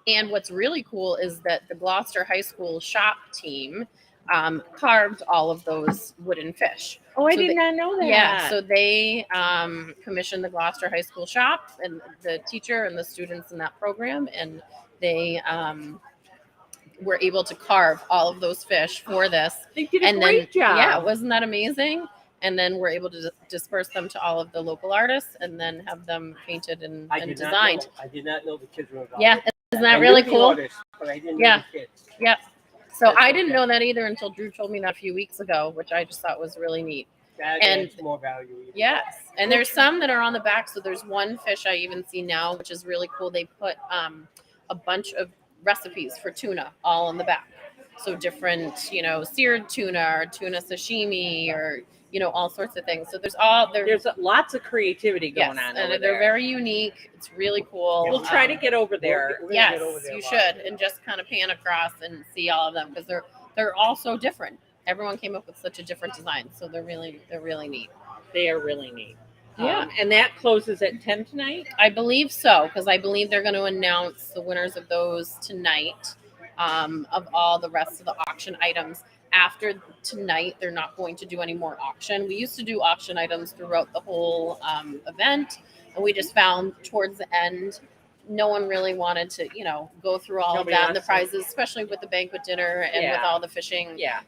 And what's really cool is that the Gloucester High School shop team carved all of those wooden fish. Oh, I So did they- not know that. Yeah, so they commissioned the Gloucester High School shop and the teacher and the students in that program, and they were able to carve all of those fish for this. They did a and great then, job. Yeah, wasn't that amazing? And then we're able to disperse them to all of the local artists and then have them painted and designed. I did not know the kids were involved. Yeah, isn't that I really knew the cool? artists, but I didn't Yeah. know the kids. Yep. So That's I didn't okay. know that either until Drew told me that a few weeks ago, which I just thought was really neat. That And adds more value. even. yes, and there's some that are on the back. So there's one fish I even see now, which is really cool. They put a bunch of recipes for tuna all on the back. So different, seared tuna or tuna sashimi or all sorts of things. So there's lots of creativity going on. and over they're there. very unique. It's really cool. We'll try to get over there. We're gonna Yes, get over there you live. should, and just kind of pan across and see all of them because they're all so different. Everyone came up with such a different design, so they're really neat. They are really neat. Yeah. And that closes at 10 tonight? I believe so, because I believe they're going to announce the winners of those tonight, of all the rest of the auction items. After tonight, they're not going to do any more auction. We used to do auction items throughout the whole event, and we just found towards the end, no one really wanted to, go through all Nobody of that and the wants to- prizes, especially with the banquet dinner and with Yeah. all the fishing. Yeah.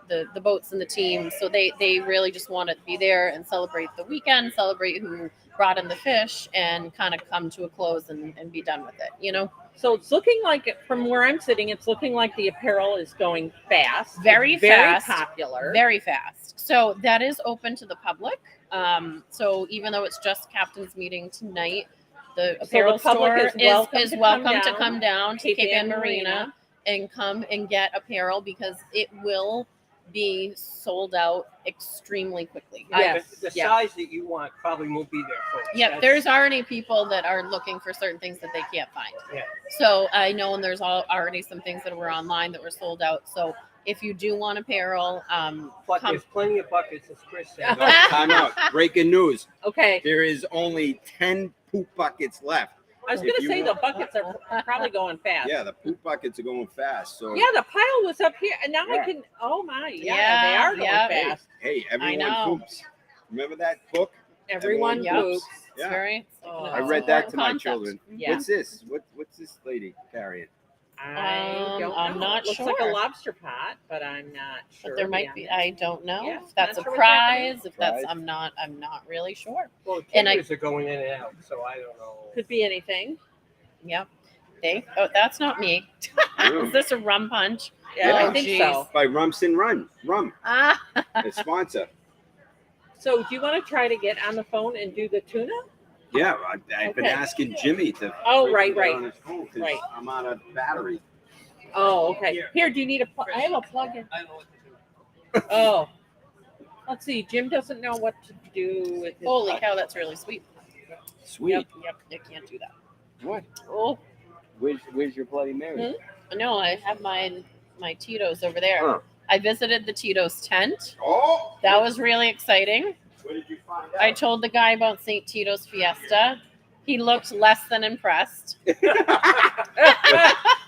The boats and the team. So they really just wanted to be there and celebrate the weekend, celebrate who brought in the fish, and kind of come to a close and be done with it, So it's looking like, from where I'm sitting, it's looking like the apparel is going fast. Very It's very fast. popular. Very fast. So that is open to the public. So even though it's just captain's meeting tonight, the So apparel the public store is is welcome welcome to to come down to Cape Cape Ann Ann Marina Marina. and come and get apparel because it will be sold out extremely quickly. The size that you want probably won't be there, folks. Yep, That's- there's already people that are looking for certain things that they can't find. Yeah. So I know, and there's already some things that were online that were sold out. So if you do want apparel, But come. there's plenty of buckets, as Chris said. No, time out. Breaking news. Okay. There is only 10 poop buckets left. I was If going to you say the want- buckets are probably going fast. Yeah, the poop buckets are going fast. So Yeah, the pile was up here, and now I Yeah. can. Oh my! Yeah, Yeah, they are going yeah. fast. Hey, everyone know. poops. Remember that book? Everyone Yep. poops. It's Yeah. very. Oh. I read that to my Concept. children. Yeah. What's this? What's this lady carrying? I don't I'm know. not It looks like a sure. lobster pot, but I'm not sure. But there to might be. honest. I don't know Yeah, if that's not a sure what's happening. prize. If that's. Prize. I'm not really sure. Well, And I- caterers are going in and out, so I don't know. Could be anything. Yep. Oh, that's not me. Is this a rum punch? Yeah, Yeah. I think geez. so. By Romson Rum, Ah. the sponsor. So, do you want to try to get on the phone and do the tuna? Yeah, I've been Okay. asking Jimmy to. Oh, to right, get right. on his phone 'cause Right. I'm out of battery. Oh, okay. Here, do you need a plug? I have a plug-in. Oh, let's see. Jim doesn't know what to do with his Holy plug. cow, that's really sweet. Sweet. Yep. I can't do that. What? Oh Where's your Bloody Mary? no, I have my Tito's over there. Huh. I visited the Tito's tent. Oh, That was really exciting. I told the guy about St. Tito's Fiesta. He looked less than impressed.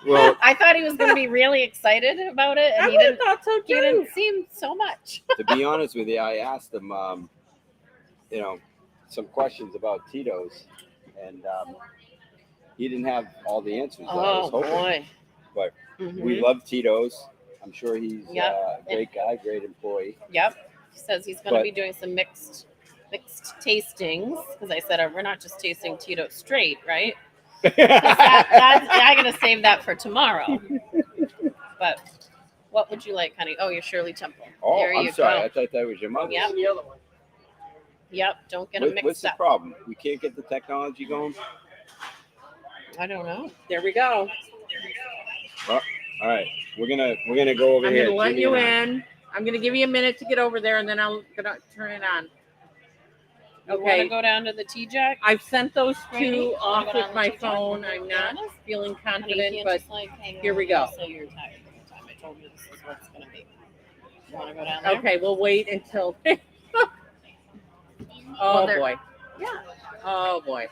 Well, I thought he was going to be really excited about it, and I he would have didn't. thought so He too. didn't seem so much. to be honest with you, I asked him, some questions about Tito's, and he didn't have all the answers that I was hoping. Boy. But Mhm. we love Tito's. I'm sure he's Yep. a great guy, great employee. Yep. He says he's going to But- be doing some mixed tastings, because I said we're not just tasting Tito straight, right? 'Cause I'm going to save that for tomorrow. But what would you like, honey? Oh, your Shirley Temple. Oh, There I'm you sorry. go. I thought that was your mother. Yep. Yep. Don't get them What's mixed the up. problem? We can't get the technology going? I don't know. There we go. Well, all right. We're gonna go over I'm here. going to let Jimmy you and I- in. I'm going to give you a minute to get over there, and then I'm going to turn it on. You want Okay. to go down to the T-Jack? I've sent those Rainey? two off Wanna go with down my the T-Jack? phone. I'm not Honest? feeling Honey, you confident, can't but just, like, hang here we around go. and say you're tired the whole time. I told you this is what it's going to be. You want to go down there? Okay, we'll wait until. Well, Oh they're- boy. Yeah. Oh boy.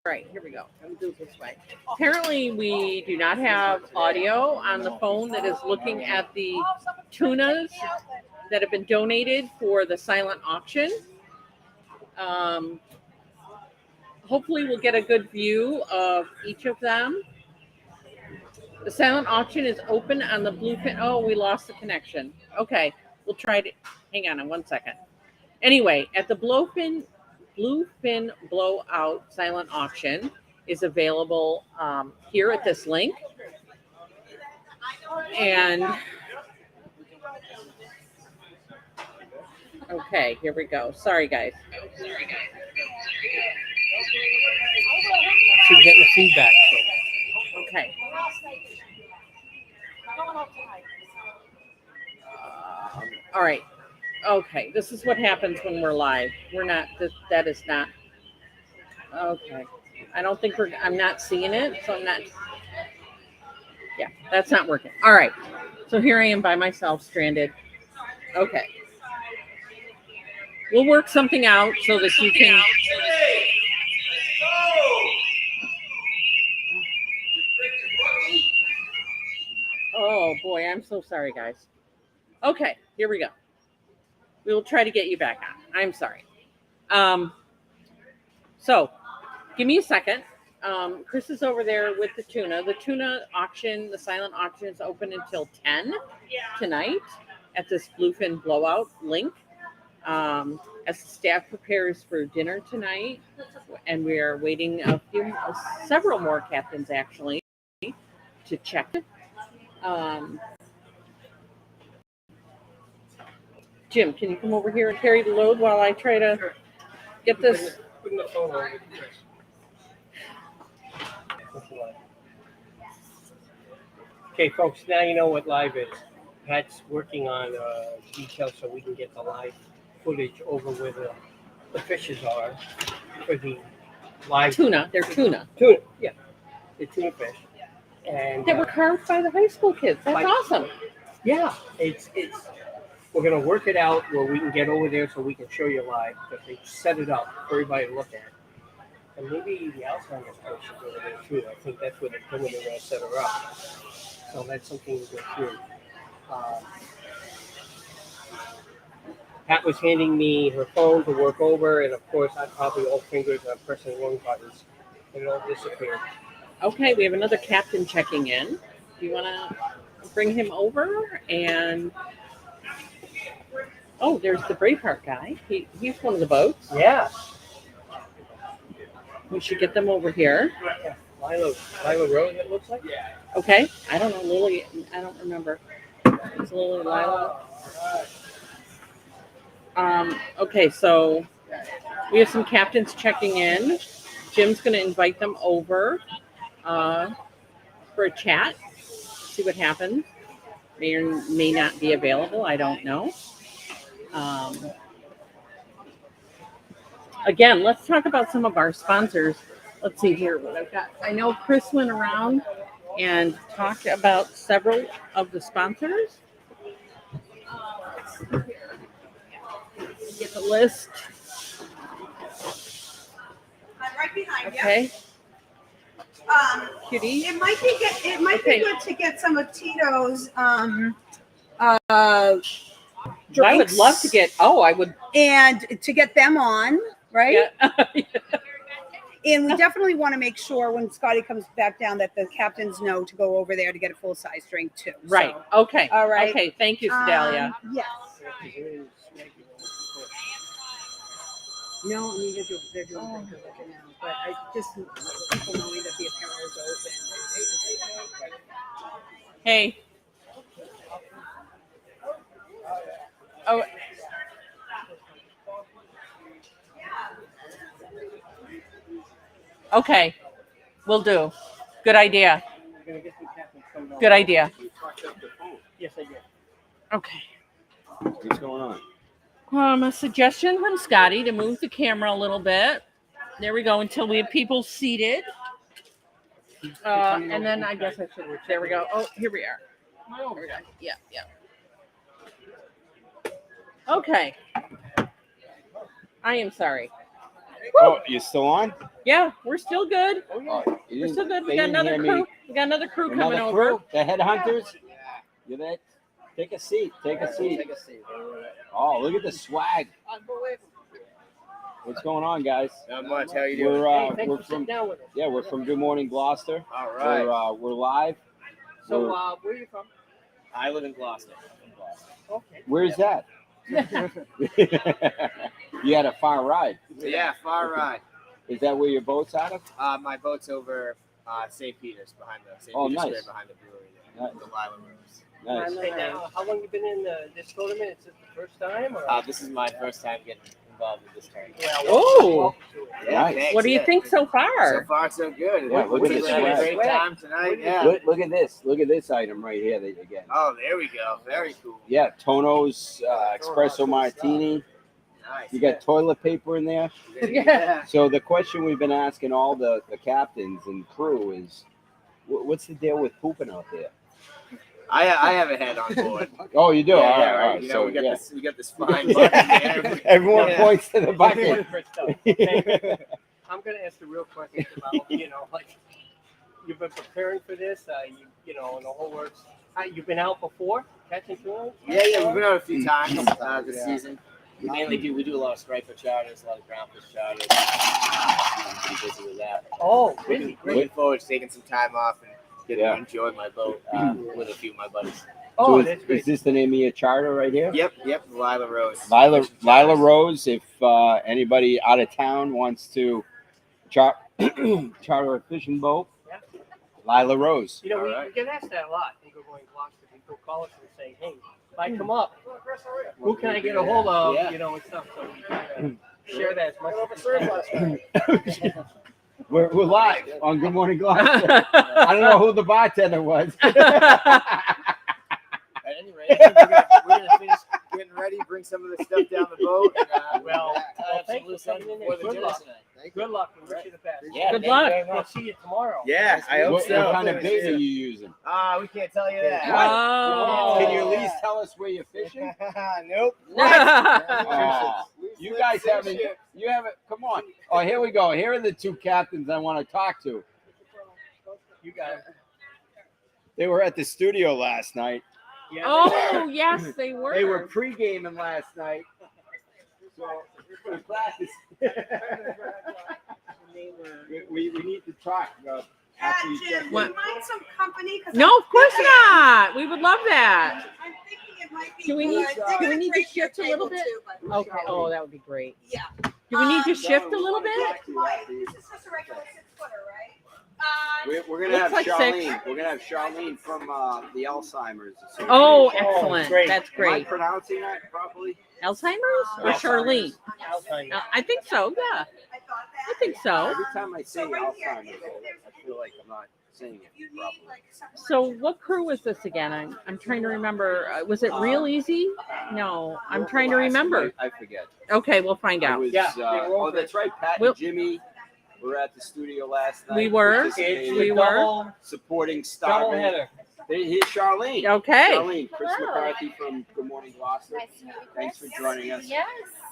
All right, here we go. Let me do it this way. Apparently, we do not have audio on the phone that is looking at the tunas that have been donated for the silent auction. Hopefully, we'll get a good view of each of them. The silent auction is open on the Bluefin. Oh, we lost the connection. Okay, we'll try to. Hang on 1 second. Anyway, at the Bluefin Blowout silent auction is available here at this link. And okay, here we go. Sorry, guys. She's getting the feedback. So. Okay. All right. Okay. This is what happens when we're live. We're not. That is not. Okay. I don't think I'm not seeing it, so I'm not. Yeah, that's not working. All right. So here I am by myself, stranded. Okay. We'll work something out so that you can. Oh boy, I'm so sorry, guys. Okay, here we go. We will try to get you back on. I'm sorry. So give me a second. Chris is over there with the tuna. The tuna auction, the silent auction, is open until 10 tonight at this Bluefin Blowout link. As the staff prepares for dinner tonight, and we are waiting several more captains actually to check. Jim, can you come over here and carry the load while I try to get this? Putting the phone on. Okay, folks, now you know what live is. Pat's working on details so we can get the live footage over where the fishes are for the live Tuna. They're tuna. Tuna, yeah. The tuna fish. And That were carved by the high school kids. That's awesome. Yeah, it's we're gonna work it out where we can get over there so we can show you live, but they set it up for everybody to look at. And maybe the Alzheimer's coach should go over there too. I think that's where they're going to set her up. So that's something to go through. Pat was handing me her phone to work over, and of course I probably all fingers and I'm pressing wrong buttons, and it all disappeared. Okay, we have another captain checking in. Do you want to bring him over? And oh, there's the Braveheart guy. He's one of the boats. Yeah. We should get them over here. Yeah. Lila Road, it looks like. Yeah. Okay. I don't know, Lily. I don't remember. It's Lily Lila. Okay, so we have some captains checking in. Jim's going to invite them over for a chat. See what happens. May or may not be available. I don't know. again, let's talk about some of our sponsors. Let's see here what I've got. I know Chris went around and talked about several of the sponsors. Get the list. I'm right behind you. Okay. Cutie. It might be good to get some of Tito's Drinks. I would love to get. Oh, I would. And to get them on, right? Yeah. And we definitely want to make sure when Scotty comes back down that the captains know to go over there to get a full size drink too. Right. So, Okay. all right. Okay. Thank you, Sedalia. Yes. No, I mean they're doing pretty good looking now, but I just people knowing that the apparel is open. Hey. Oh. Okay. Will do. Good idea. Good idea. Yes, I did. Okay. What's going on? A suggestion from Scotty to move the camera a little bit. There we go until we have people seated. And then I guess I should. There we go. Oh, here we are. Here we go. Yeah, yeah. Okay. I am sorry. Oh, you still on? Yeah, we're still good. Oh, We're still good. they We got didn't another hear crew. me. We got another crew Another coming crew? over. The headhunters? You there? Take a seat. Take a seat. Oh, look at the swag. What's going on, guys? Not much. How you doing? We're from we're from Good Morning Gloucester. All right. We're live. So, where are you from? I live in Gloucester. Okay. Where's that? You had a far ride. Yeah, far ride. Is that where your boat's out of? My boat's over St. Peter's behind the St. Oh, Peter's nice. Square behind the brewery. There, the Lila Rose. Nice. Hey, now, how long you been in this tournament? Is this the first time? Or? This is my first time getting involved with this tournament. Oh. Yeah, Nice. thanks. What do you think so far? So far, so good. Yeah, look at We're this having a swag. great time tonight. Yeah. Look at this. Look at this item right here that you get. Oh, there we go. Very cool. Yeah, Tono's espresso martini. Nice. You got toilet paper in there. Yeah. So the question we've been asking all the captains and crew is, what's the deal with pooping out there? I have a head on board. Oh, you do? Yeah, All yeah, right, right. all right. You know, So, we got this fine bucket there. Everyone Yeah. points to the bucket. I'm going to ask the real question about, like, you've been preparing for this, and the whole works. You've been out before catching tuna? Yeah, we've been out a few times this season. We do a lot of striper charters, a lot of groundfish charters. I'm pretty busy with that. Oh, busy. Looking forward to taking some time off and getting Yeah. to enjoy my boat with a few of my buddies. Oh, So is this the name of your charter right here? Yep, Lila Rose. Lila Rose. If anybody out of town wants to charter a fishing boat, Yeah. Lila Rose. We get asked that a lot. People going Gloucester, people call us and say, hey, if I come up, who can I get a hold of, Yeah. and stuff. So we try to share that as much as we can. We're live on Good Morning Gloucester. I don't know who the bartender was. At any rate, I think we're gonna finish getting ready, bring some of the stuff down the boat. And, Thanks for coming in there. Good luck. Good luck. We wish you the best. Yeah, Good thank luck. you very We'll much. see you tomorrow. Yeah, I hope What so. kind of bait are you using? We can't tell you that. Oh. Can you at least tell us where you're fishing? Nope. Oh, you guys haven't. You haven't. Come on. Oh, here we go. Here are the two captains I want to talk to. You got it. They were at the studio last night. Yeah. Oh, yes, they were. They were pre-gaming last night. So we practice. we need to talk about after you check Jim, in. would you mind some company? 'Cause No, I'm of course thinking- not. We would love that. I'm thinking it might be Do we need? good. Do They're we gonna need to break your shift a little table bit? too, but- Okay. Oh, that would be great. Yeah. Do we need to shift a little bit? Mike, this is just a regular 6-footer, right? We're gonna have Looks like Charlene. 6. We're gonna have Charlene from the Alzheimer's Association. Oh, excellent. great. That's Am I great. pronouncing that properly? Alzheimer's or Charlene? I'll tell you. I think so. Yeah. I I think so. Every time I say Alzheimer's, I feel like I'm not saying it properly. So what crew was this again? I'm trying to remember. Was it Real Easy? No, I'm trying to remember. I forget. Okay, we'll find out. It was, oh, that's right. Pat and Jimmy were at the studio last night. We were. participating, We were. supporting Starvin. Doubleheader. Here's Charlene. Okay. Charlene, Chris Hello. McCarthy from Good Morning Gloucester. Nice to meet you, Thanks for Chris. joining us. Yes.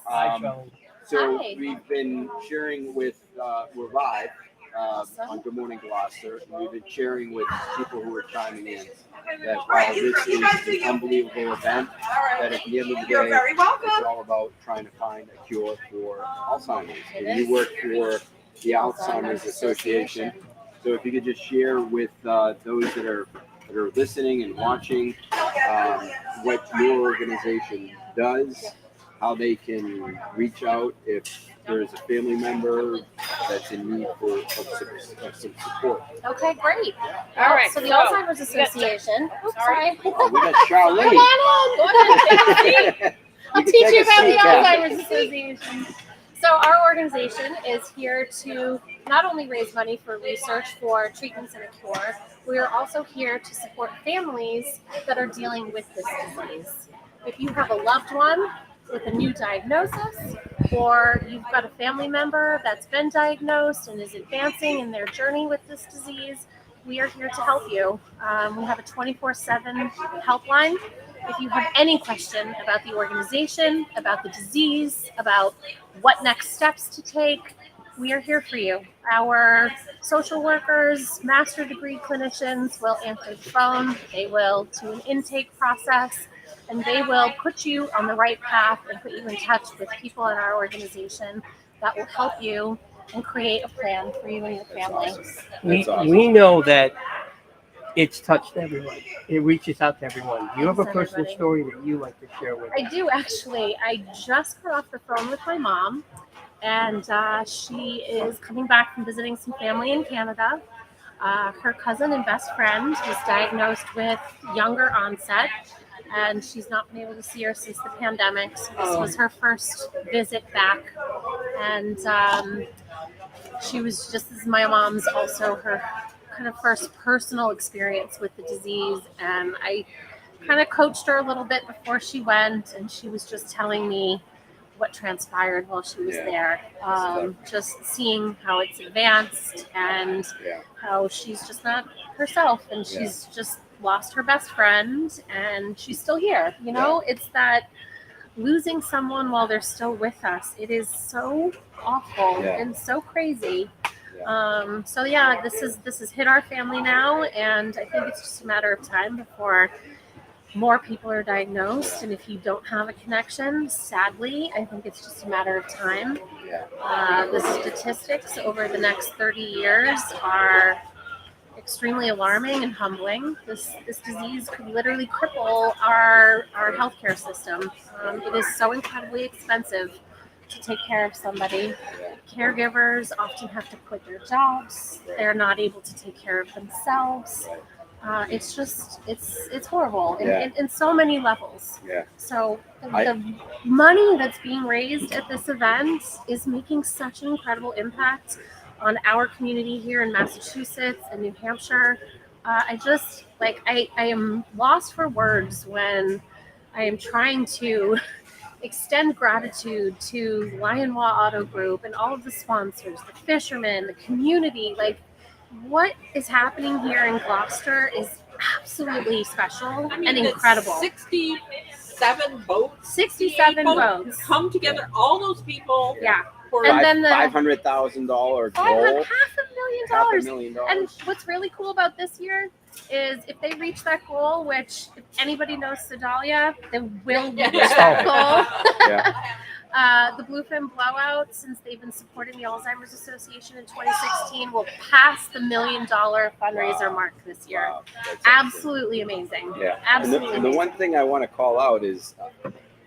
Hi, Charlie. So Hi. we've been sharing with, we're live on Good Morning Gloucester. And we've been sharing with people who are chiming in that while this is an unbelievable event, that at the end of the day, it's all about trying to find a cure for Alzheimer's. And you work for the Alzheimer's Association. So if you could just share with those that are listening and watching what your organization does, how they can reach out if there's a family member that's in need of some support. Okay, great. All right. So the Alzheimer's Association. Oops, sorry. Oh, we got Charlene. Come on in. Go ahead. Take a seat. I'll can teach take you a about seat, the Kathy. Alzheimer's Association. So our organization is here to not only raise money for research for treatments and a cure, we are also here to support families that are dealing with this disease. If you have a loved one with a new diagnosis, or you've got a family member that's been diagnosed and is advancing in their journey with this disease, we are here to help you. We have a 24/7 helpline. If you have any question about the organization, about the disease, about what next steps to take, we are here for you. Our social workers, master degree clinicians will answer the phone. They will do an intake process, and they will put you on the right path and put you in touch with people in our organization that will help you and create a plan for you and your family. We know that it's touched everyone. It reaches out to everyone. Do you have a Thanks, personal everybody. story that you like to share with us? I do actually. I just got off the phone with my mom, and she is coming back from visiting some family in Canada. Her cousin and best friend was diagnosed with younger onset, and she's not been able to see her since the pandemic. So this was her first visit back, and she was just as my mom's also her kind of first personal experience with the disease, and I kind of coached her a little bit before she went, and she was just telling me what transpired while she was there. Just seeing how it's advanced and how she's just not herself, and she's just lost her best friend, and she's still here. You know, it's that losing someone while they're still with us. It is so awful and so crazy. So yeah, this has hit our family now, and I think it's just a matter of time before more people are diagnosed. And if you don't have a connection, sadly, I think it's just a matter of time. The statistics over the next 30 years are extremely alarming and humbling. This disease could literally cripple our healthcare system. It is so incredibly expensive to take care of somebody. Caregivers often have to quit their jobs. They're not able to take care of themselves. It's just, it's horrible in so many levels. So the money that's being raised at this event is making such an incredible impact on our community here in Massachusetts and New Hampshire. I am lost for words when I am trying to extend gratitude to Lionwa Auto Group and all of the sponsors, the fishermen, the community. Like, what is happening here in Gloucester is absolutely special and incredible. 67 boats. 67 boats. Come together, all those people. Yeah. For And then the $500,000 goal. $500,000. And what's really cool about this year is if they reach that goal, which if anybody knows Sedalia, they will reach that goal. The Bluefin Blowout, since they've been supporting the Alzheimer's Association in 2016, will pass the $1 million fundraiser mark this year. Absolutely amazing. Absolutely. And the one thing I want to call out is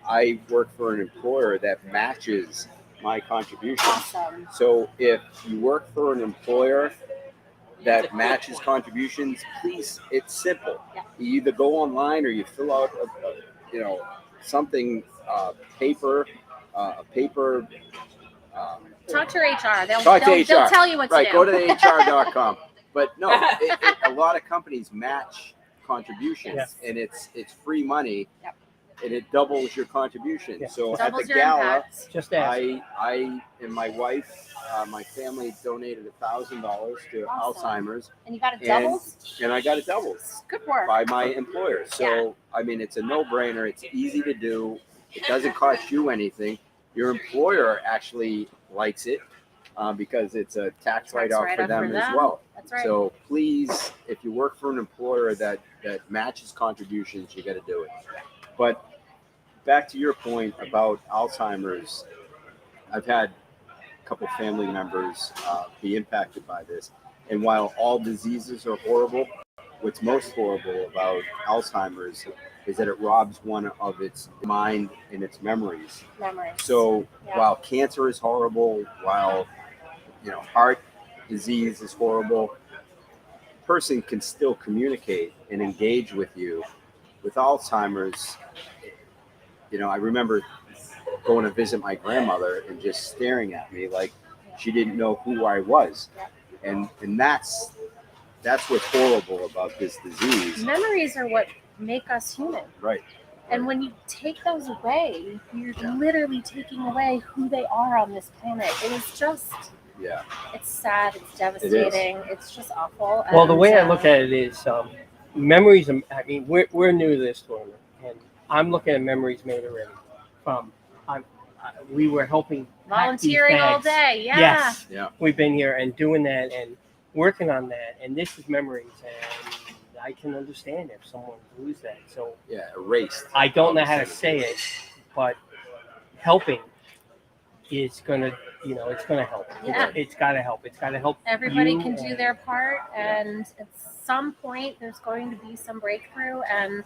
I work for an employer that matches my contributions. Awesome. So if you work for an employer that matches contributions, please, it's simple. You either go online or you fill out a paper Talk to your HR. They'll Talk to HR. they'll tell you what to do. Go to the HR.com. But no, a lot of companies match contributions, and it's free money, and it doubles your contribution. So Doubles at the your gala, impact. Just ask. I and my wife, my family donated $1,000 to Alzheimer's, And you got it doubled? and I got it doubled Good work. by my employer. So I mean, it's a no-brainer. It's easy to do. It doesn't cost you anything. Your employer actually likes it because it's a tax write-off for them as well. That's right. So please, if you work for an employer that matches contributions, you got to do it. But back to your point about Alzheimer's, I've had a couple family members be impacted by this. And while all diseases are horrible, what's most horrible about Alzheimer's is that it robs one of its mind and its memories. So while cancer is horrible, while heart disease is horrible, a person can still communicate and engage with you. With Alzheimer's, I remember going to visit my grandmother and just staring at me like she didn't know who I was. And that's what's horrible about this disease. Memories are what make us human. Right. And when you take those away, you're literally taking away who they are on this planet. It is just, it's sad, it's devastating, it's just awful. Well, the way I look at it is memories. I mean, we're new to this tournament, and I'm looking at memories made already. We were helping volunteering all day. Yeah. Yes. Yeah. We've been here and doing that and working on that, and this is memories, and I can understand if someone loses that. So erased. I don't know how to say it, but helping is gonna, it's gonna help. Yeah. It's gotta help. It's gotta help. Everybody you can do their part, and at some point there's going to be some breakthrough. And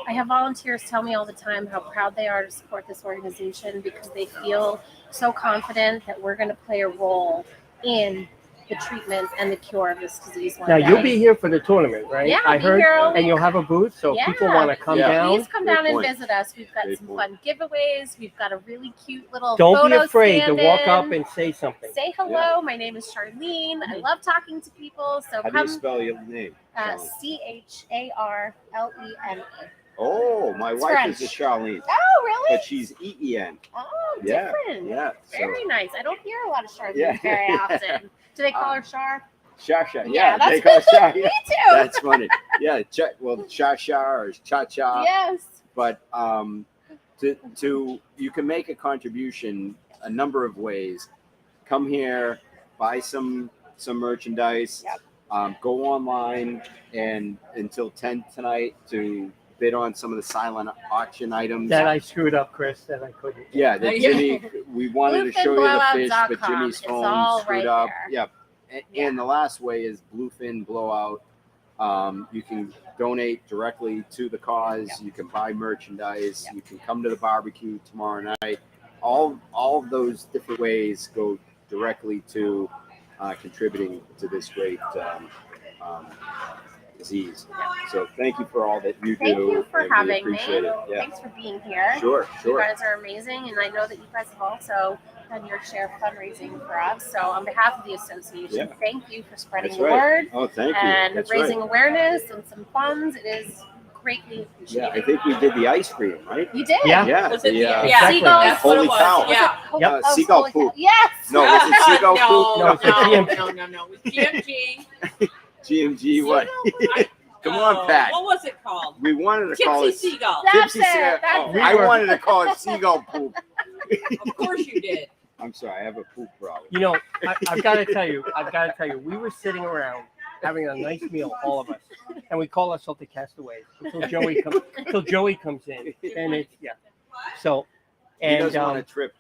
I have volunteers tell me all the time how proud they are to support this organization because they feel so confident that we're going to play a role in the treatment and the cure of this disease one Now day. you'll be here for the tournament, right? Yeah, I be heard, here all and you'll have a booth, so if people want to come down. Please come down and visit us. We've got some fun giveaways. We've got a really cute little Don't photo be afraid to walk stand-in. up and say something. Say hello. My name is Charlene. I love talking to people. So How do come. you spell your name? Charlene. Oh, my It's wife French. is a Charlene. Oh, really? But she's EEN. Oh, Yeah, different. yeah, so- Very nice. I don't hear a lot of Charlene Yeah. very often. Do they call her Char? Shasha. Yeah, Yeah, that's they call it Shasha. me Yeah. too. That's funny. Yeah, Shasha or Cha-Cha. Yes. But you can make a contribution a number of ways. Come here, buy some merchandise. Go online and until 10 tonight to bid on some of the silent auction items. That I screwed up, Chris. That I couldn't. Yeah, that Jimmy. We wanted to show you the fish, but Jimmy's It's all phone screwed right up. there. Yep. And the last way is Bluefin Blowout. You can donate directly to the cause. You can buy merchandise. You can come to the barbecue tomorrow night. All of those different ways go directly to contributing to this great disease. So thank you for all that you do. Thank you for and we having me. appreciate it. Yeah. Thanks for being here. Sure. You guys are amazing, and I know that you guys have also done your share of fundraising for us. So on behalf of the association, thank you for spreading That's the right. word. Oh, thank you. And That's raising right. awareness and some funds. It is greatly appreciated. Yeah, I think we did the ice cream, right? You did? Yeah. Was it the, yeah. Seagulls? That's what it Holy was. cow. Yeah. Yeah. Seagull Holy poop. cow. Yes. No, was it seagull poop? No, it's GMG. No. GMG. GMG what? Come on, Pat. What was it called? We wanted to call it Tipsy Seagull. Tipsy Seagull. Oh, I wanted to call it seagull poop. Of course you did. I'm sorry, I have a poop problem. I've got to tell you, we were sitting around having a nice meal, all of us, and we call ourselves the Castaways until Joey comes in, and it's So, He and doesn't want to trip.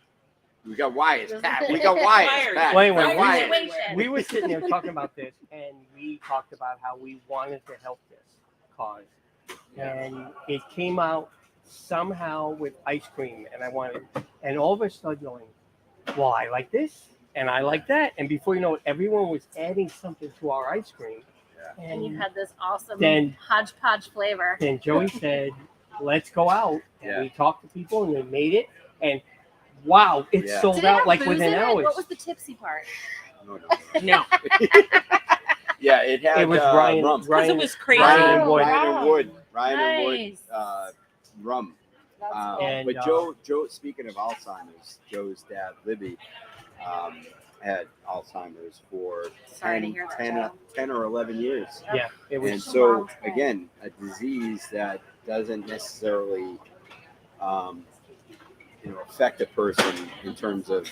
We got wires, Pat. We got wires, Pat. Well, We got anyway, wires. we were sitting there talking about this, and we talked about how we wanted to help this cause, and it came out somehow with ice cream, and all of us started going, well, I like this, and I like that, and before you know it, everyone was adding something to our ice cream, And you had this awesome Then- hodgepodge flavor. and Joey said, let's go out, and we talked to people, and they made it, and wow, it's Yeah. sold Did it out have like booze within in it? hours. What was the tipsy part? No, Yeah, it had It was Ryan. rum. because it was crazy. Ryan Wood. and Wood. Ryan and Nice. Wood rum. And, But Joe, speaking of Alzheimer's, Joe's dad, Libby, had Alzheimer's for Sorry to 10, hear that, 10, Joe. 10 or 11 years. Yeah, it was. And so, again, a disease that doesn't necessarily, affect a person in terms of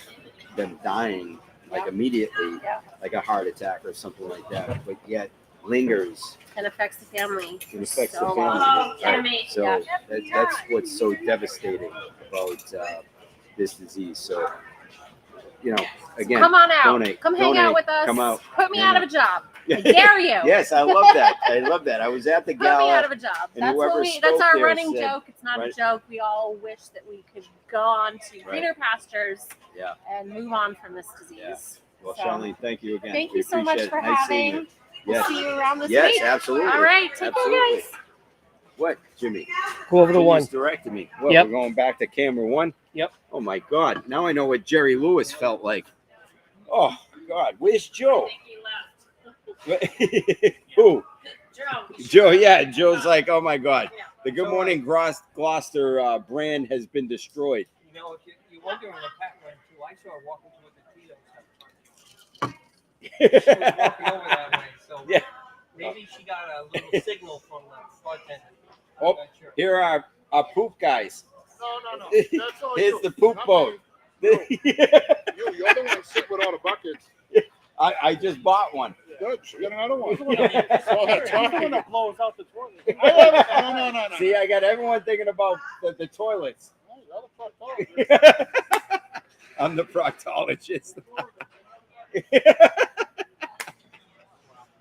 them dying like immediately, like a heart attack or something like that, but yet lingers And affects the family. and affects So the long. family. Right? So that's what's so devastating about this disease. So, again, Come on out. donate. Come hang out donate, with us. Come out. Put me hang out of a job. I dare you. Yes, I love that. I love that. I was at the Put gala. me out of a job. and That's whoever what we. spoke That's our there running said- joke. It's not right. a joke. We all wish that we could go on to greener pastures Yeah. and move on from this disease. Yeah. Well, So, Charlene, thank you again. Thank We you so much appreciate for it. Nice seeing having. you. We'll Yes. see you around this Yes, week. absolutely. All right. Take Absolutely. care, guys. What, Jimmy? Go over the one. Jimmy's directing me. What, Yep. We're going back to camera one? Yep. Oh, my God. Now I know what Jerry Lewis felt like. Oh, God. Where's Joe? Who? Joe, yeah. Joe's like, oh, my God. The Good Morning Gloucester brand has been destroyed. You know, if you're wondering what Pat went to, I saw her walking towards the Tues. She was walking over that way, so Yeah. maybe she got a little signal from the bartender. I'm Oh, not sure. here are our poop guys. No. That's all Here's you. the poop boat. You're the one sitting with all the buckets. I just bought one. Good. You got another one. He's the one that blows out the toilet. No. See, I got everyone thinking about the toilets. I'm the proctologist.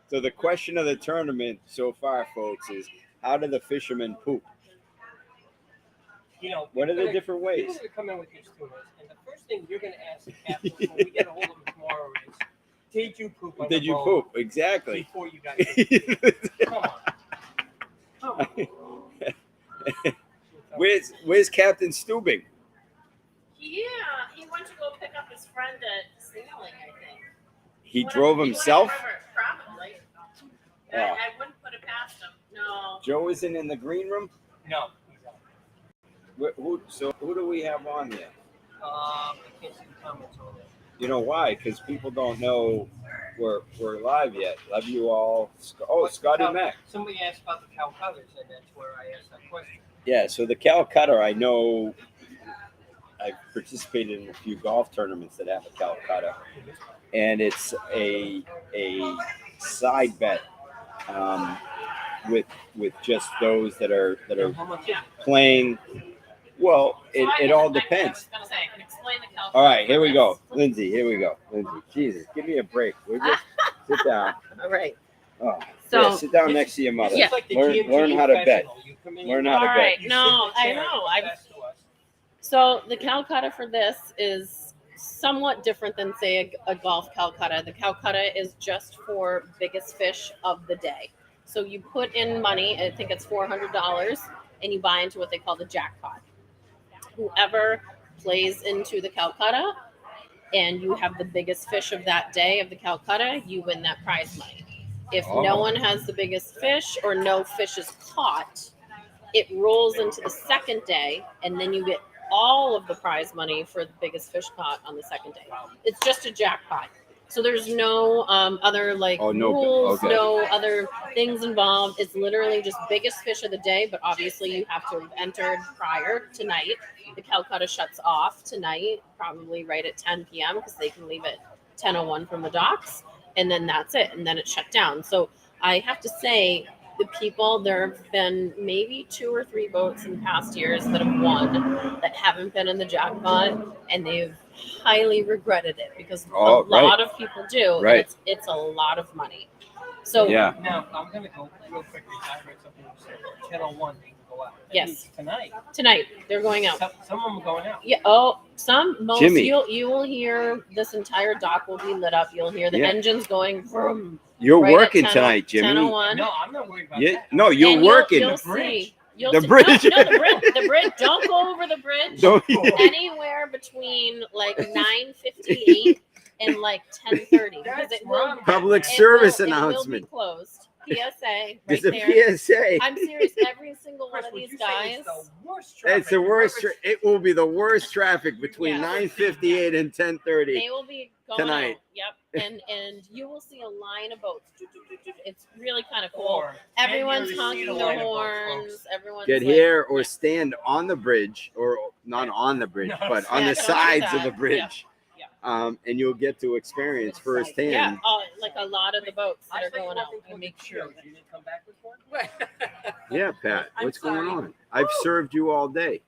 So the question of the tournament so far, folks, is how do the fishermen poop? You know, What are the different ways? People that come in with these tunas, and the first thing you're going to ask the captain when we get a hold of them tomorrow is, did you poop on Did the you boat poop? Exactly. before you got here? Come on. Where's Captain Stubing? Yeah, he went to go pick up his friend at sailing, I think. He drove himself? Probably. Oh. I wouldn't put it past him. No. Joe isn't in the green room? No. Who do we have on there? I can't see the comments on it. You know why? Because people don't know we're live yet. Love you all. Oh, Scotty Mac. Somebody asked about the Calcuttas, and that's where I asked that question. Yeah, so the Calcutta, I know I've participated in a few golf tournaments that have a Calcutta, and it's a side bet with just those that are playing. Well, it all depends. I was gonna say, I can explain the calculus. All right, here we go. Lindsay, here we go. Lindsay, Jesus, give me a break. We're just sit down. All right. Oh, So- yeah, sit down next to your mother. Yeah. Learn how to bet. Learn how to All bet. right. No, I know. So the Calcutta for this is somewhat different than, say, a golf Calcutta. The Calcutta is just for biggest fish of the day. So you put in money, I think it's $400, and you buy into what they call the jackpot. Whoever plays into the Calcutta and you have the biggest fish of that day of the Calcutta, you win that prize money. If no one has the biggest fish or no fish is caught, it rolls into the second day, and then you get all of the prize money for the biggest fish caught on the second day. It's just a jackpot. So there's no other rules, okay. no other things involved. It's literally just biggest fish of the day, but obviously you have to have entered prior tonight. The Calcutta shuts off tonight, probably right at 10 p.m. because they can leave at 10:01 from the docks, and then that's it, and then it's shut down. So I have to say, the people, there have been maybe 2 or 3 boats in past years that have won that haven't been in the jackpot, and they've highly regretted it because a lot of people do. Right. And it's a lot of money. So Yeah. Now, I'm going to go real quickly. I read something you said 10:01 they can go out. That Yes. means tonight. Tonight they're going out. Some of them are going out. Yeah. Most Jimmy. you will hear this entire dock will be lit up. You'll hear the Yeah. engines going vroom. You're right at working 10 tonight, Jimmy. 10:01. No, I'm not worried about Yeah, that. no, you're And working. You'll see. You'll The see, bridge. No, the bridge. Don't go over the bridge. Don't- Anywhere between like 9:58 and like 10:30 because it will. Public it service will, announcement. It will be closed. PSA. Right There's a there. PSA. I'm serious. Every single one of these guys. It's the worst. It will be the worst traffic between Yeah. 9:58 and 10:30 They will be going tonight. out. Yep. And you will see a line of boats. It's really kind of cool. Everyone's honking their horns. Everyone's Get like, here or stand on the bridge, or not on the bridge, but on Yeah, the sides of the side. bridge. And you'll get to experience firsthand. Yeah, like a lot of the boats that are going out. And make sure you didn't come back with one. Yeah, Pat, I'm what's going sorry. on? I've served you all day.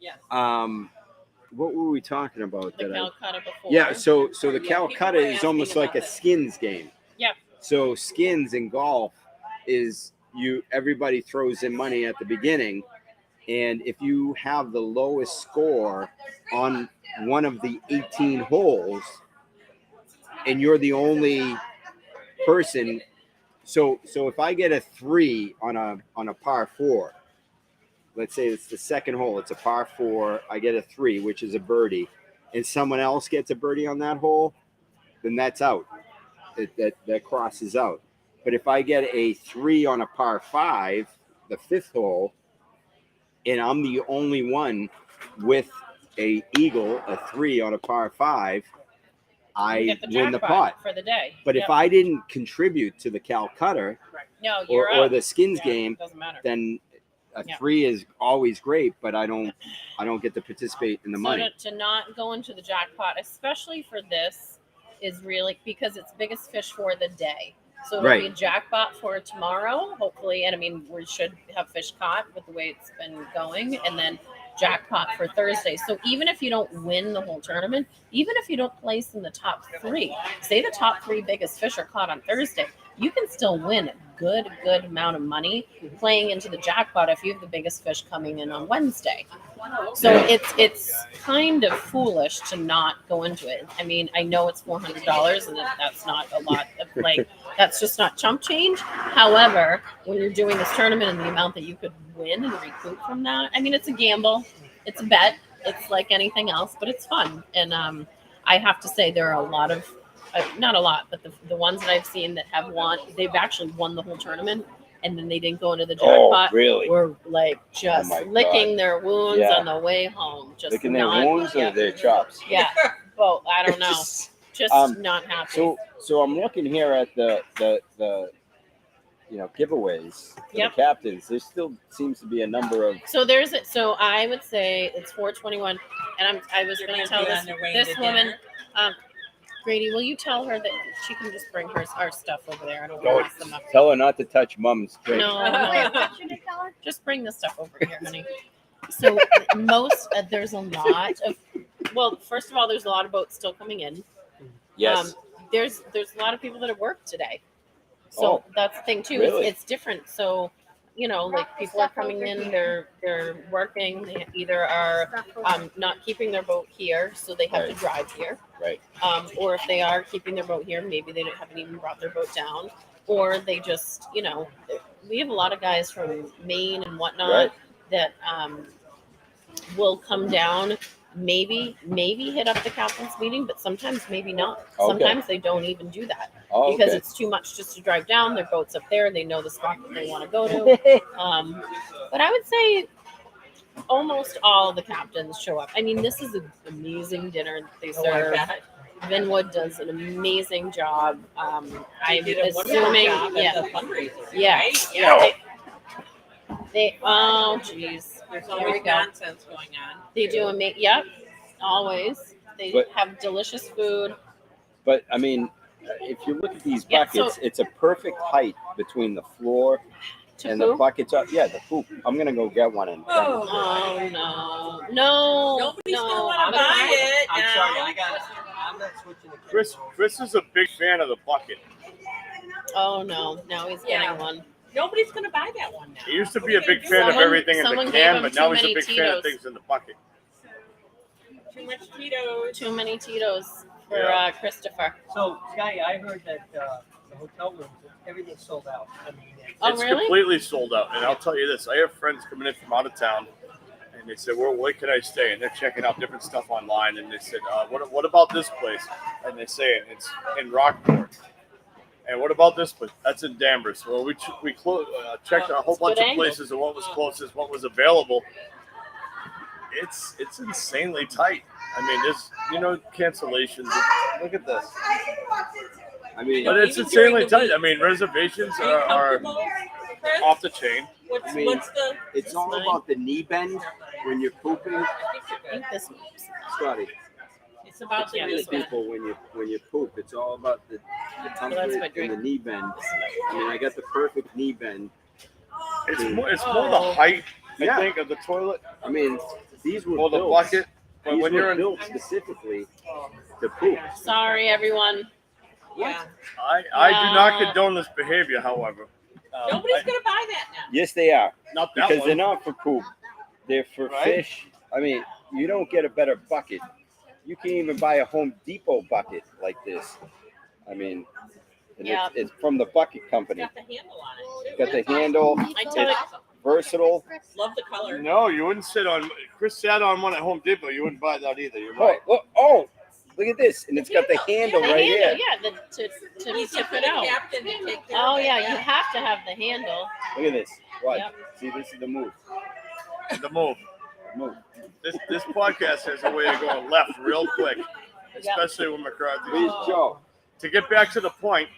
Yes. What were we talking about? The that I- Calcutta before. Yeah, so the Yeah, Calcutta people were is almost asking like a about this. skins game. Yep. So skins in golf is everybody throws in money at the beginning, and if you have the lowest score on one of the 18 holes, and you're the only person, so if I get a 3 on a par 4, let's say it's the second hole, it's a par 4, I get a 3, which is a birdie, and someone else gets a birdie on that hole, then that's out. That crosses out. But if I get a 3 on a par 5, the 5th hole, and I'm the only one with a eagle, a 3 on a par 5, You I get the win the jackpot pot. for the day. But Yep. if I didn't contribute to the Calcutta No, you're or out. the skins Yeah, game, doesn't matter. then a Yeah. 3 is always great, but I don't get to participate in the So money. to not go into the jackpot, especially for this, is really because it's biggest fish for the day. So it'll Right. be jackpot for tomorrow, hopefully. And I mean, we should have fish caught with the way it's been going, and then jackpot for Thursday. So even if you don't win the whole tournament, even if you don't place in the top 3, say the top 3 biggest fish are caught on Thursday, you can still win a good amount of money playing into the jackpot if you have the biggest fish coming in on Wednesday. So it's kind of foolish to not go into it. I mean, I know it's $400 and that's not a lot of that's just not chump change. However, when you're doing this tournament and the amount that you could win and recoup from that, I mean, it's a gamble, it's a bet, it's like anything else, but it's fun. And I have to say there are a lot of not a lot, but the ones that I've seen that have won, they've actually won the whole tournament, and then they didn't go into the jackpot. Really? Were like just Oh my licking God. their wounds Yeah. on the way home. Just Licking their not, wounds yeah. or their chops? Yeah. Well, I don't know. Just not happy. So I'm looking here at the giveaways for Yep. the captains. There still seems to be a number of So I would say it's 421, and I was going to tell be on their way this to woman, dinner. Grady, will you tell her that she can just bring our stuff over there? I don't want to mess them up. Tell her not to touch Mom's drink. No. Just bring the stuff over here, honey. So there's a lot of, well, first of all, there's a lot of boats still coming in. Yes. There's a lot of people that have worked today. So Oh, that's the thing too. really? It's different. So, like people are coming in, they're working. They either are not keeping their boat here, so they have to drive here. Right. Or if they are keeping their boat here, maybe they haven't even brought their boat down, or they just, we have a lot of guys from Maine and whatnot Right. that will come down, maybe hit up the captain's meeting, but sometimes maybe not. Okay. Sometimes they don't even do that Oh, because okay. it's too much just to drive down. Their boat's up there, they know the spot that they want to go to. But I would say almost all of the captains show up. I mean, this is an amazing dinner that they serve. Vinwood does an amazing job. I'm did a wonderful assuming, job at yeah, the fundraiser, yeah, right? yeah. Oh, geez. There's Here we always go. nonsense going on. They do yep, always. They But- have delicious food. But I mean, if you look at these Yeah, buckets, so- it's a perfect height between the floor To and the poop? buckets up. Yeah, the poop. I'm gonna go get one and. Oh no! Nobody's gonna want to buy it. I'm now. sorry, I'm not switching the Chris is a big fan of the bucket. Oh no! Now he's getting one. Nobody's gonna buy that one now. He used to be a big fan of Someone- everything in someone the gave can, him but too now he's a many big fan Tito's. of things in the bucket. Too much Tito's. Too many Tito's for Yeah. Christopher. So, Scotty, I heard that the hotel rooms, everything's sold out. I mean, It's completely sold out. And I'll tell you this: I have friends coming in from out of town, and they said, "Well, where can I stay?" And they're checking out different stuff online, and they said, "What about this place?" And they say it's in Rockport. And what about this place? That's in Danvers. Well, we checked a whole bunch of places of what was closest, what was available. It's insanely tight. I mean, there's cancellations. Look at this. I mean, but it's insanely tight. I mean, reservations are off the chain. I mean, it's all about the knee bend when you're pooping. Scotty. It's about the knee bend. People when you poop, it's all about the comfort and the knee bend. I mean, I got the perfect knee bend. It's more the height, I think, of the toilet. I mean, these were or the built, bucket. But these when were you're built specifically to poop. Sorry, everyone. Yeah. I do not condone this behavior, however. Nobody's gonna buy that now. Yes, they are. Not that because one. they're not for poop. They're for fish. I mean, you don't get a better bucket. You can even buy a Home Depot bucket like this. I mean, and it's from the bucket company. Got the handle on it. Got the handle. It's versatile. Love the color. No, you wouldn't sit on. Chris sat on one at Home Depot. You wouldn't buy that either. You're right. Oh, look at this, and it's got the handle right here. Yeah, to tip it out. Oh yeah, you have to have the handle. Look at this. Watch. Yep. See, this is the move. The move. This podcast has a way of going left real quick, especially when McCarthy. Where's Joe? To get back to the point,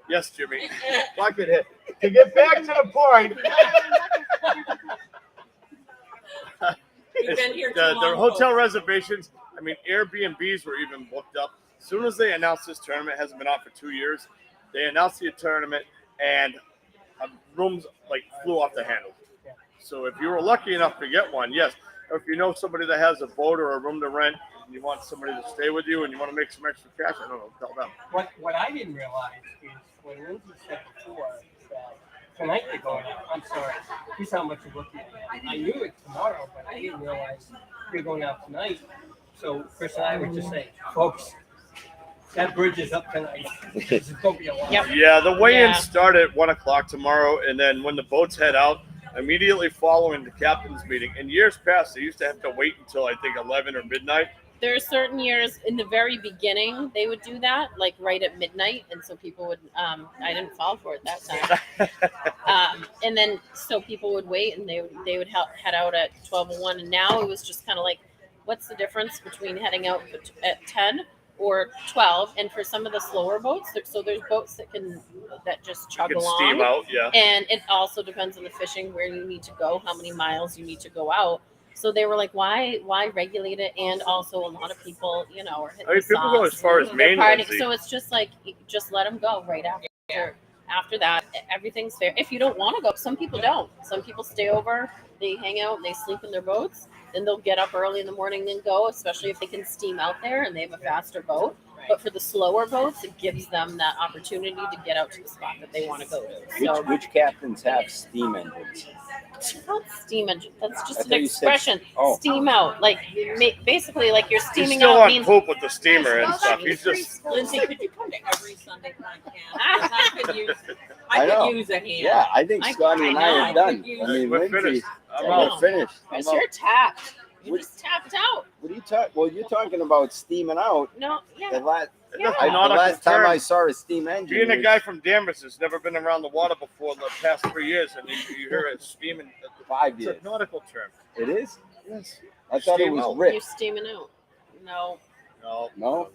yes, Jimmy. Bucket hit. To get back to the point. We've been here too the long, hotel reservations. I mean, Airbnbs were even booked up. As soon as they announced this tournament, hasn't been out for 2 years. They announced the tournament, and rooms flew off the handle. So if you were lucky enough to get one, yes. Or if you know somebody that has a boat or a room to rent, and you want somebody to stay with you, and you want to make some extra cash, I don't know, tell them. What I didn't realize is when Lindsay said before that tonight they're going out. I'm sorry. Here's how much you're looking at. I knew it tomorrow, but I didn't realize you're going out tonight. So Chris and I were just saying, folks, that bridge is up tonight. It's going to be a lot. Yeah, the weigh-in start at 1 o'clock tomorrow, and then when the boats head out, immediately following the captain's meeting. In years past, they used to have to wait until I think 11 or midnight. There are certain years in the very beginning they would do that, like right at midnight, and so people would. I didn't fall for it that time. And then so people would wait, and they would head out at 12:01. And now it was just kind of like, what's the difference between heading out at 10 or 12? And for some of the slower boats, so there's boats that just chug along. Steam out, yeah. And it also depends on the fishing, where you need to go, how many miles you need to go out. So they were like, why regulate it? And also a lot of people, are hitting the people go as far as Maine. So it's just like, just let them go right after. Yeah. After that, everything's fair. If you don't want to go, some people don't. Some people stay over, they hang out, and they sleep in their boats. Then they'll get up early in the morning and go, especially if they can steam out there and they have a faster boat. But for the slower boats, it gives them that opportunity to get out to the spot that they want to go to. So, which captains have steam engines? It's not steam engine. That's just an expression. Steam out. Basically, like you're steaming He's still out on means poop with the steamer and stuff. He's just. Lindsay, could you come to every Sunday podcast? I could use a hand. Yeah, I think Scotty and I are done. I mean, we're Lindsay, finished. we're finished. Because you're tapped. You just tapped out. What are you talking? Well, you're talking about steaming out. No, yeah. The last Nautical time term. I saw a steam engine. Being a guy from Danvers has never been around the water before the past 3 years, and you hear it steaming. 5 years. It's a nautical term. It is? Yes. I thought it was rip. You're steaming out. No?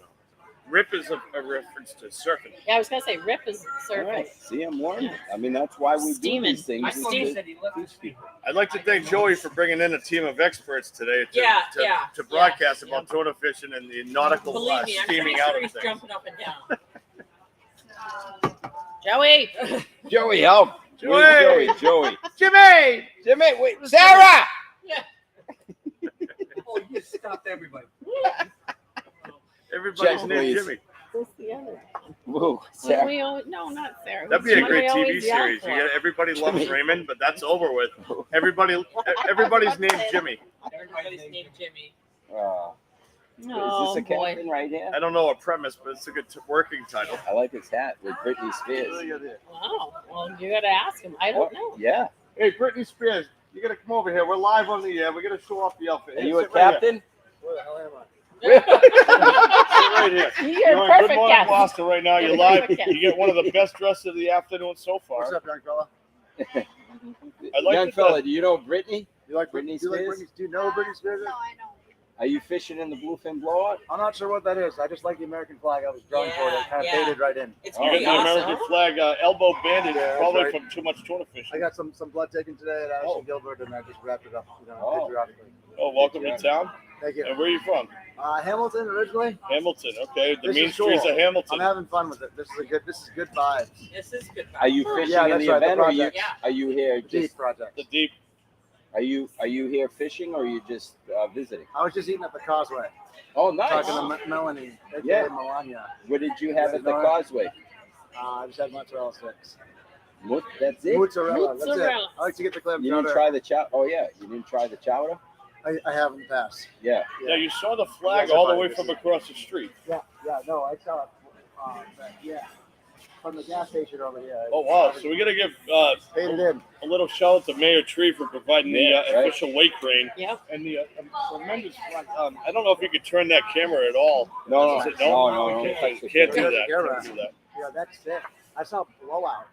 Rip is a reference to surfing. Yeah, I was going to say rip is surfing. All right. See, I'm learning. I mean, that's why we do these things. I'd like to thank Joey for bringing in a team of experts today to broadcast about tuna fishing and the nautical Believe me, I'm steaming pretty out sure of he's things. jumping up and down. Joey! Joey, help! Joey! Joey! Jimmy! Wait, Sarah! Oh, you stopped everybody. Everybody's named Jimmy. Who's the other? Whoa, Sarah. No, not Sarah. That'd be a great TV series. You get Everybody Loves Raymond, but that's over with. Everybody's named Jimmy. Everybody's named Jimmy. Oh, is this a boy. captain right here? I don't know a premise, but it's a good working title. I like his hat with Britney Spears. Wow. Well, you got to ask him. I don't know. Yeah. Hey, Britney Spears, you gotta come over here. We're live on the air. We're gonna show off the outfit. Are Here, you a sit right here. captain? Where the hell am I? Sit right here. You're a on perfect Good Morning guest. Boston right now. You're You're a live. perfect guest. You get one of the best dresses of the afternoon so far. What's up, young fella? I like Young the- fella, do you know Britney? You like Britney Do you like Spears? Britney? Do you know Britney Spears? No, I don't. Are you fishing in the Bluefin Blowout? I'm not sure what that is. I just like the American flag. I was drawn for it. It kind of Yeah. faded right in. It's You pretty get the awesome. American flag elbow bandage, Yeah, that's probably right. from too much tuna fishing. I got some blood taken today at Ashton Gilbert, and I just wrapped it up, patriotically. Oh, welcome to town. Thank you. And where are you from? Hamilton originally. Hamilton. Okay, the This main is streets cool. of Hamilton. I'm having fun with it. This is good vibes. This is good. Are you fishing Yeah, in that's the right, the event, or project. are you here The Deep just? project. The deep. Are you here fishing, or are you just visiting? I was just eating at the Causeway. Oh, nice. Talking to Melanie, aka Yeah. Melania. What did you have at the Yeah. Causeway? I just had mozzarella sticks. That's it. Mozzarella. That's it. Mozzarella. I like to get the clam You didn't chowder. try the chowder. Oh yeah, you didn't try the chowder. I have in the past. Yeah. Yeah, you saw the flag You guys are all the funny way to from see. across the street. Yeah, no, I saw it. From the gas station over here. Oh wow! So we gotta give Painted in. a little shout out to Mayor Tree for providing Yeah, the right. official weight crane. Yep. And the tremendous flag. I don't know if you could turn that camera at all. No, Is it- no, you touch can't, the can't do camera. that. Camera. Can't do that. Yeah, that's it. I saw Blowout,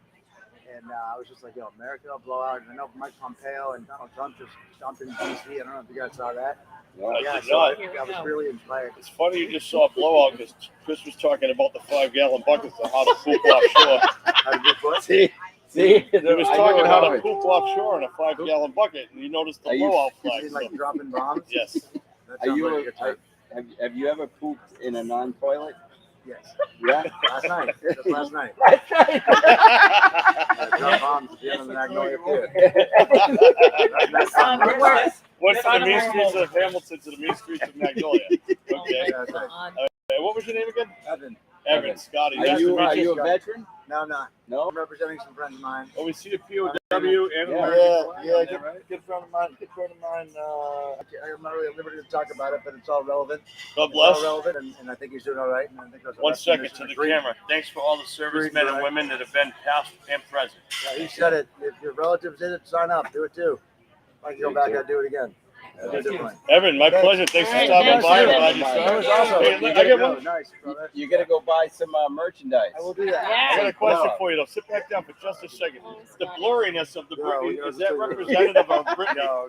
and I was just like, yo, America, Blowout. And I know Mike Pompeo and Donald Trump just jumped in D.C. I don't know if you guys saw that. No. I Yeah, did so not. I was really inspired. It's funny you just saw Blowout because Chris was talking about the 5-gallon buckets and how to poop offshore. How to do what? See. He was I talking know how about to it. poop offshore in a 5-gallon bucket, and you noticed the Are you- Blowout You flag. mean like so- dropping bombs? Yes. That Are sounds you? like a good time. Have you ever pooped in a non-toilet? Yes. Yeah. Last night. Just last night. That's right. Yeah, drop bombs at the end of the Magnolia Pier. Good work. What's That's the mean on streets of Hamilton to the mean streets of Magnolia? Okay. Yeah, that's right. What was your name again? Evan. Evan. Scotty. Are Nice to you? meet Are you. you a veteran? No, I'm not. No. I'm representing some friends of mine. Oh, we see a POW and American flag Yeah, on there, right? good friend of mine. I'm not really at liberty to talk about it, but it's all relevant. God It's all bless. relevant, and I think he's doing all right. And I think those are One less second mission to the agreed. camera. Thanks for all the servicemen and women that have been past and present. Yeah, he said it. If your relatives did it, sign up. Do it too. If I can go back, I'd do it again. I'd do it differently. Evan, my pleasure. Thanks for All right, stopping thanks, by. I'm Evan. glad you That was saw awesome. Hey, You I gotta get go. one. Nice, brother. You got to go buy some merchandise. I will do that. I got Yeah. a question for you though. Sit back down for just a second. The blurriness of the No, Britney, you know, is that it's- representative of Britney? No,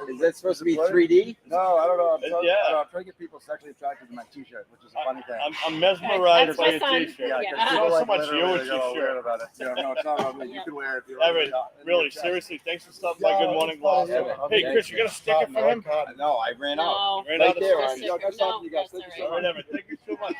Is that supposed to be 3D? No, I don't know. I'm trying, Yeah. I'm trying to get people sexually attracted to my T-shirt, which is a funny thing. I'm mesmerized That's by my your son. t-shirt. Yeah, Yeah. because It's people not so like much literally your they go t-shirt. weird about it. No, it's not about me. You can wear it if you Evan, really, really, seriously, thanks for stopping by. Yeah, Good morning, it's Gloss. fine. Evan, Hey, thank Chris, you got a sticker for him? No, I ran out. No. Ran Right out of there, stickers. on. guys No, talk. You guys that's think all All right, Evan, thank you so much.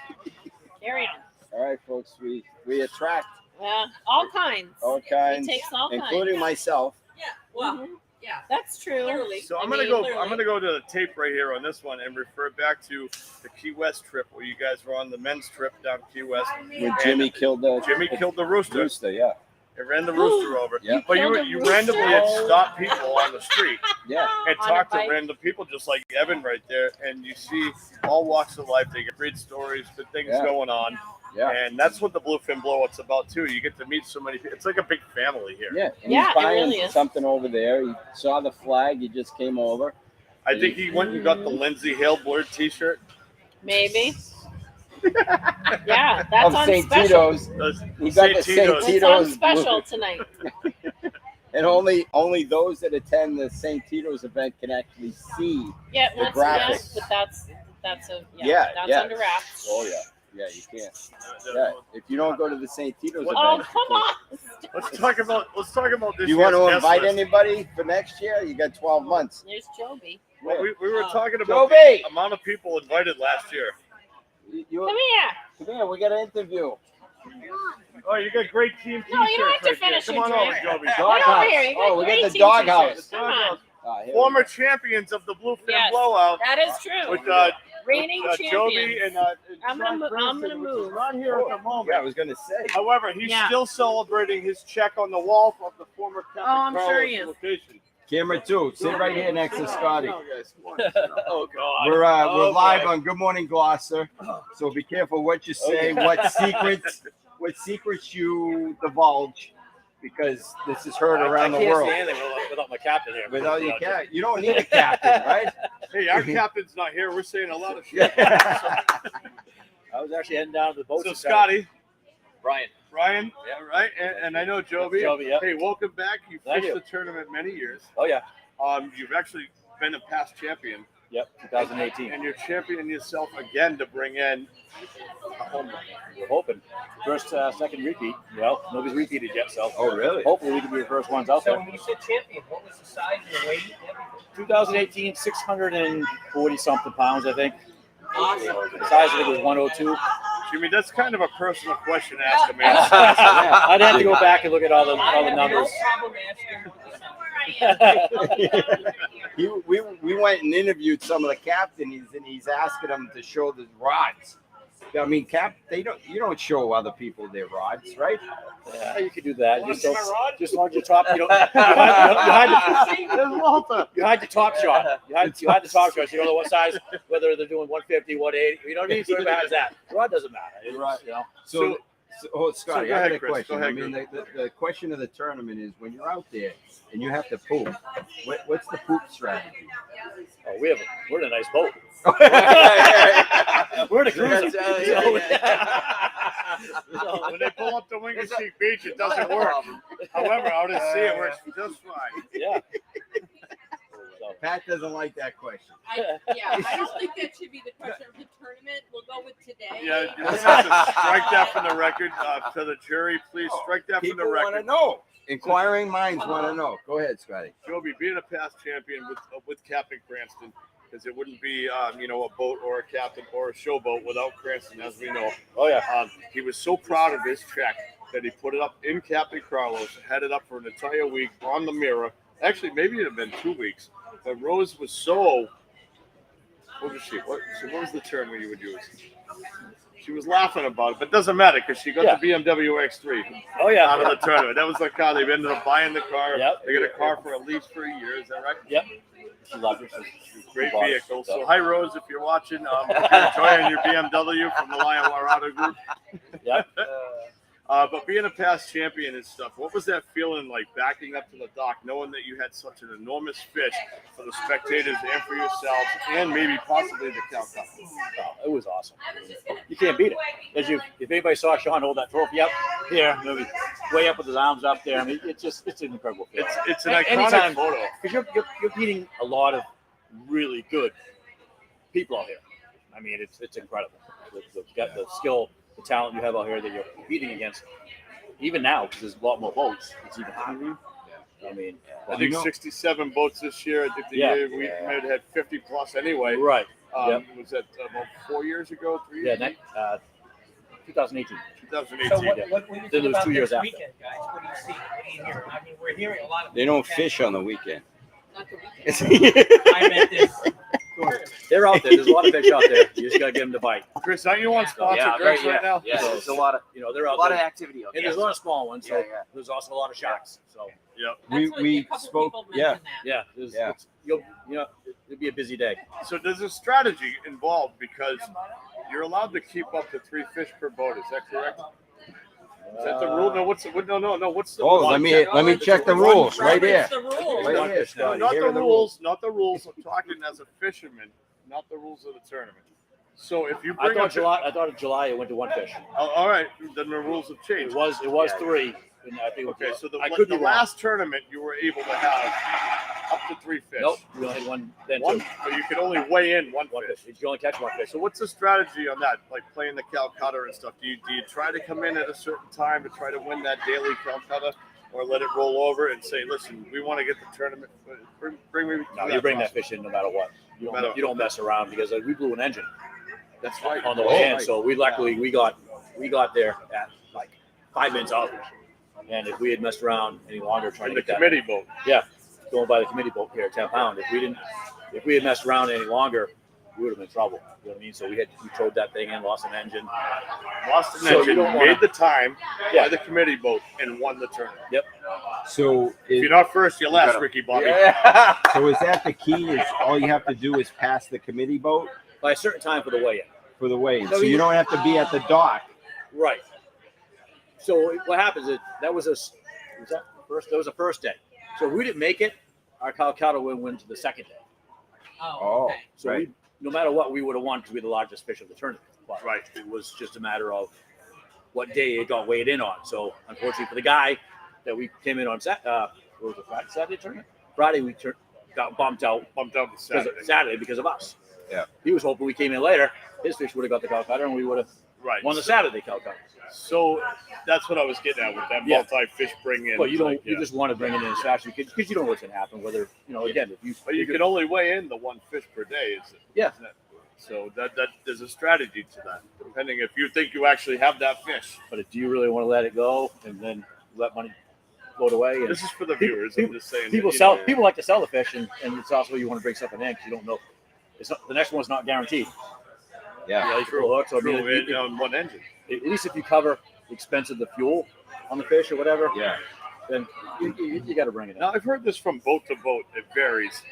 Carry on. All right, folks, we attract Yeah, all kinds. all kinds, It takes all including kinds. myself. Yeah. Well, Mhm. yeah. That's true. Literally. So I I'm gonna mean, go. literally. I'm gonna go to the tape right here on this one and refer back to the Key West trip where you guys were on the men's trip down Key West. When Jimmy killed the rooster. Rooster, yeah. It ran the rooster over. Yeah. But Killed a you rooster? randomly had stopped people on the street Yeah. and On a talked to bike. random people just like Evan right there, and you see all walks of life. They get great stories, good things Yeah. going on. Yeah. And that's what the Bluefin Blowout's about too. You get to meet so many people. It's like a big family here. Yeah. And Yeah, he's it buying really is. something over there. He saw the flag. He just came over. I think he went and got the Lindsay Hale blurred T-shirt. Maybe. Yeah, that's Of on St. special. Tito's. He got St. the Tito's. St. It's on Tito's. special tonight. And only those that attend the St. Tito's event can actually see. Yeah, The that's graphics. yes, but that's a Yeah, that's yeah. under wraps. Oh yeah, yeah. You can't. Yeah. If you don't go to the St. Tito's Oh, event, come on. Let's talk about this. you want to year's guest invite list. anybody for next year? You got 12 months. There's Joby. Well, we were Oh. talking about Joby! the amount of people invited last year. You, Come here. come here. We got an interview. Oh, you got great team No, you don't have to t-shirts right finish there. your Come on over, drink. Joby. Get over here. You got Oh, we great got the team doghouse. t-shirts. Come on. Here we Former champions of the Bluefin Yes, Blowout. that is true. With Reigning Joby champions. and I'm gonna John move. I'm Francis, gonna which is move. not here at the moment. Yeah, I was gonna say. However, he's Yeah. still celebrating his check on the wall of the former Captain Oh, I'm sure Carlos he is. location. Camera 2, sit right here next to Scotty. Oh God. We're Oh, live boy. on Good Morning Gloucester, so be careful what you say, what secrets you divulge, because this is heard around the world. I can't say anything without my captain here. Without your captain, you don't need a captain, right? Hey, our captain's not here. We're saying a lot of shit. I was actually heading down to the boat. So, Scotty. Brian. Yeah, right. And I know Joby. Joby, yeah. Hey, welcome back. You Thank fished you. the tournament many years. Oh yeah. You've actually been a past champion. Yep, 2018. And you're championing yourself again to bring in a home run. We're hoping. First, second repeat. Well, nobody's repeated yet, so. Oh, really? Hopefully we can be the first ones out So there. when you said champion, what was the size and the weight? 2018, 640 something pounds, I think. Awesome. The size I think was 102. Jimmy, that's kind of a personal question to ask a man. I'd have to go back and look at all the numbers. We went and interviewed some of the captains, and he's asking them to show the rods. I mean, you don't show other people their rods, right? Yeah, you could do that. Just as long as your top, you hide the top shot. You hide the top shot. So you don't know what size, whether they're doing 150, 180. You know what I mean? So everybody has that. The rod doesn't matter. It's, Right. You know. So Scotty, go I ahead, got a Chris. question. Go ahead, I mean, Chris. the question of the tournament is when you're out there and you have to poop, what's the poop strategy? Oh, we're in a nice boat. We're in a cruiser. So when they pull up to Wingacy Beach, it doesn't work. However, out at sea, it works just fine. Yeah. Pat doesn't like that question. I don't think that should be the question of the tournament. We'll go with today. Yeah, you just have to strike that from the record. To the jury, please strike that from the People want to record. know. Inquiring minds want to know. Go ahead, Scotty. Joby, being a past champion with Captain Cranston, because it wouldn't be a boat or a captain or a showboat without Cranston, as we know. Oh yeah. He was so proud of his track that he put it up in Captain Carlos, had it up for an entire week on the mirror. Actually, maybe it had been 2 weeks. But Rose was so. What was she? What was the term you would use? She was laughing about it, but it doesn't matter because she got the BMW X3 Oh yeah. out of the tournament. That was the car. They ended up buying the car. Yep. They got a car for at least 3 years. Is that right? Yep. She loved it. Great vehicle. So hi, Rose, if you're watching. Hope you're enjoying your BMW from the Lion War Auto Group. Yep. But being a past champion and stuff, what was that feeling like backing up to the dock, knowing that you had such an enormous fish for the spectators and for yourselves, and maybe possibly the Calcutta? Oh, it was awesome. You can't beat it. If anybody saw Sean hold that trophy up here, maybe way up with his arms up there, I mean, it's an incredible feeling. It's an iconic photo. Because you're beating a lot of really good people out here. I mean, it's incredible. The skill, the talent you have out here that you're competing against. Even now, because there's a lot more boats, it's even harder. I mean, I think 67 boats this year. I think the year we might have had 50 plus anyway. Right. Was that about 4 years ago? 3 years? Yeah, 2018. 2018. So what do you Then think it was about 2 years this after. weekend, guys? What do you see? What do you hear? I mean, we're hearing a lot of. They don't fish on the weekend. Not the weekend. I meant this. They're out there. There's a lot of fish out there. You just gotta get them to bite. Chris, aren't you on sponsored drinks right now? Yeah, there's a lot of they're out a lot there. of activity out there. And there's a lot of small ones. So Yeah. there's also a lot of sharks. So We spoke. Yeah. yeah, it'll be a busy day. So there's a strategy involved because you're allowed to keep up to 3 fish per boat. Is that correct? Is that the rule? No. What's the? No. What's the? Oh, let me check the rules right here. The rules. Right here, Scotty. Not Here the are the rules. Not the rules. I'm talking as a fisherman, not the rules of the tournament. So if you bring I thought in July it went to 1 fish. all right, then the rules have changed. It was 3. And I think Okay, so the could be wrong. last tournament you were able to have up to 3 fish. Nope, we only had one. Then One, 2. but you could only weigh in one fish. You can only catch 1 fish. So what's the strategy on that? Like playing the Calcutta and stuff. Do you try to come in at a certain time to try to win that daily Calcutta, or let it roll over and say, listen, we want to get the tournament. Bring me. No, you bring that fish in no matter what. You don't mess around because we blew an engine. That's right. On the way in, so we got there at like 5 minutes out. And if we had messed around any longer trying In to the get committee boat. Yeah, going by the committee boat here at 10 pound. If we had messed around any longer, we would have been in trouble. You know what I mean? So we towed that thing in, lost an engine. Lost an So engine, you don't made wanna- the time Yeah. by the committee boat, and won the tournament. Yep. So If you're not first, you're last, gotta- Ricky Bobby. So is that the key? Is all you have to do is pass the committee boat By a certain time for the weigh-in. for the weigh-in? So So you you- don't have to be at the dock. Right. So what happens is that was the first day. So if we didn't make it, our Calcutta would win to the second day. Oh, okay. So right. no matter what, we would have won because we're the largest fish of the tournament. But it was just a matter of what day it got weighed in on. So unfortunately for the guy that we came in on what was it, Saturday tournament? Friday we got bumped out Saturday because of us. Yeah. He was hoping we came in later. His fish would have got the Calcutta and we would have won the Saturday Calcutta. So that's what I was getting at with that multi-fish bring in. But you just want to bring it in as fast as you can because you don't know what's going to happen. Whether again, if you But you can only weigh in the one fish per day, is it? Yeah. Isn't it? So that there's a strategy to that, depending if you think you actually have that fish. But do you really want to let it go and then let money float away? And This is for the viewers. I'm just saying. People that, people like to sell the fish, and it's also you want to bring something in because you don't know. The next one's not guaranteed. Yeah. These little hooks. So, I mean, True, on one engine. At least if you cover the expense of the fuel on the fish or whatever, then you got to bring it in. Now I've heard this from boat to boat. It varies.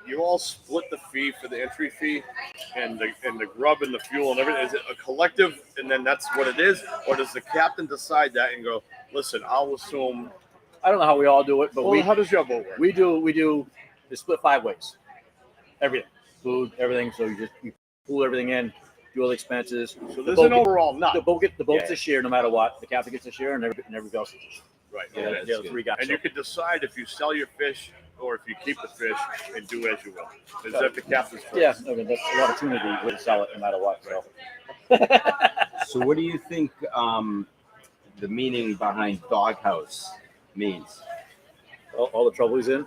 You all split the fee for the entry fee, and the grub and the fuel and everything. Is it a collective, and then that's what it is, or does the captain decide that and go, "Listen, I'll assume." I don't know how we all do it, but Well, how does your boat work? We do it's split 5 ways. Everything, food, everything. So you pull everything in, do all the expenses. So there's an overall nut. The boat's a share no matter what. The captain gets a share, and everybody else gets a share. Right. Yeah, the other 3 guys. And you can decide if you sell your fish or if you keep the fish and do as you will. Is that the captain's choice? Yeah, I mean, that's a lot of opportunity to sell it no matter what. So. So what do you think the meaning behind doghouse means? All the trouble he's in.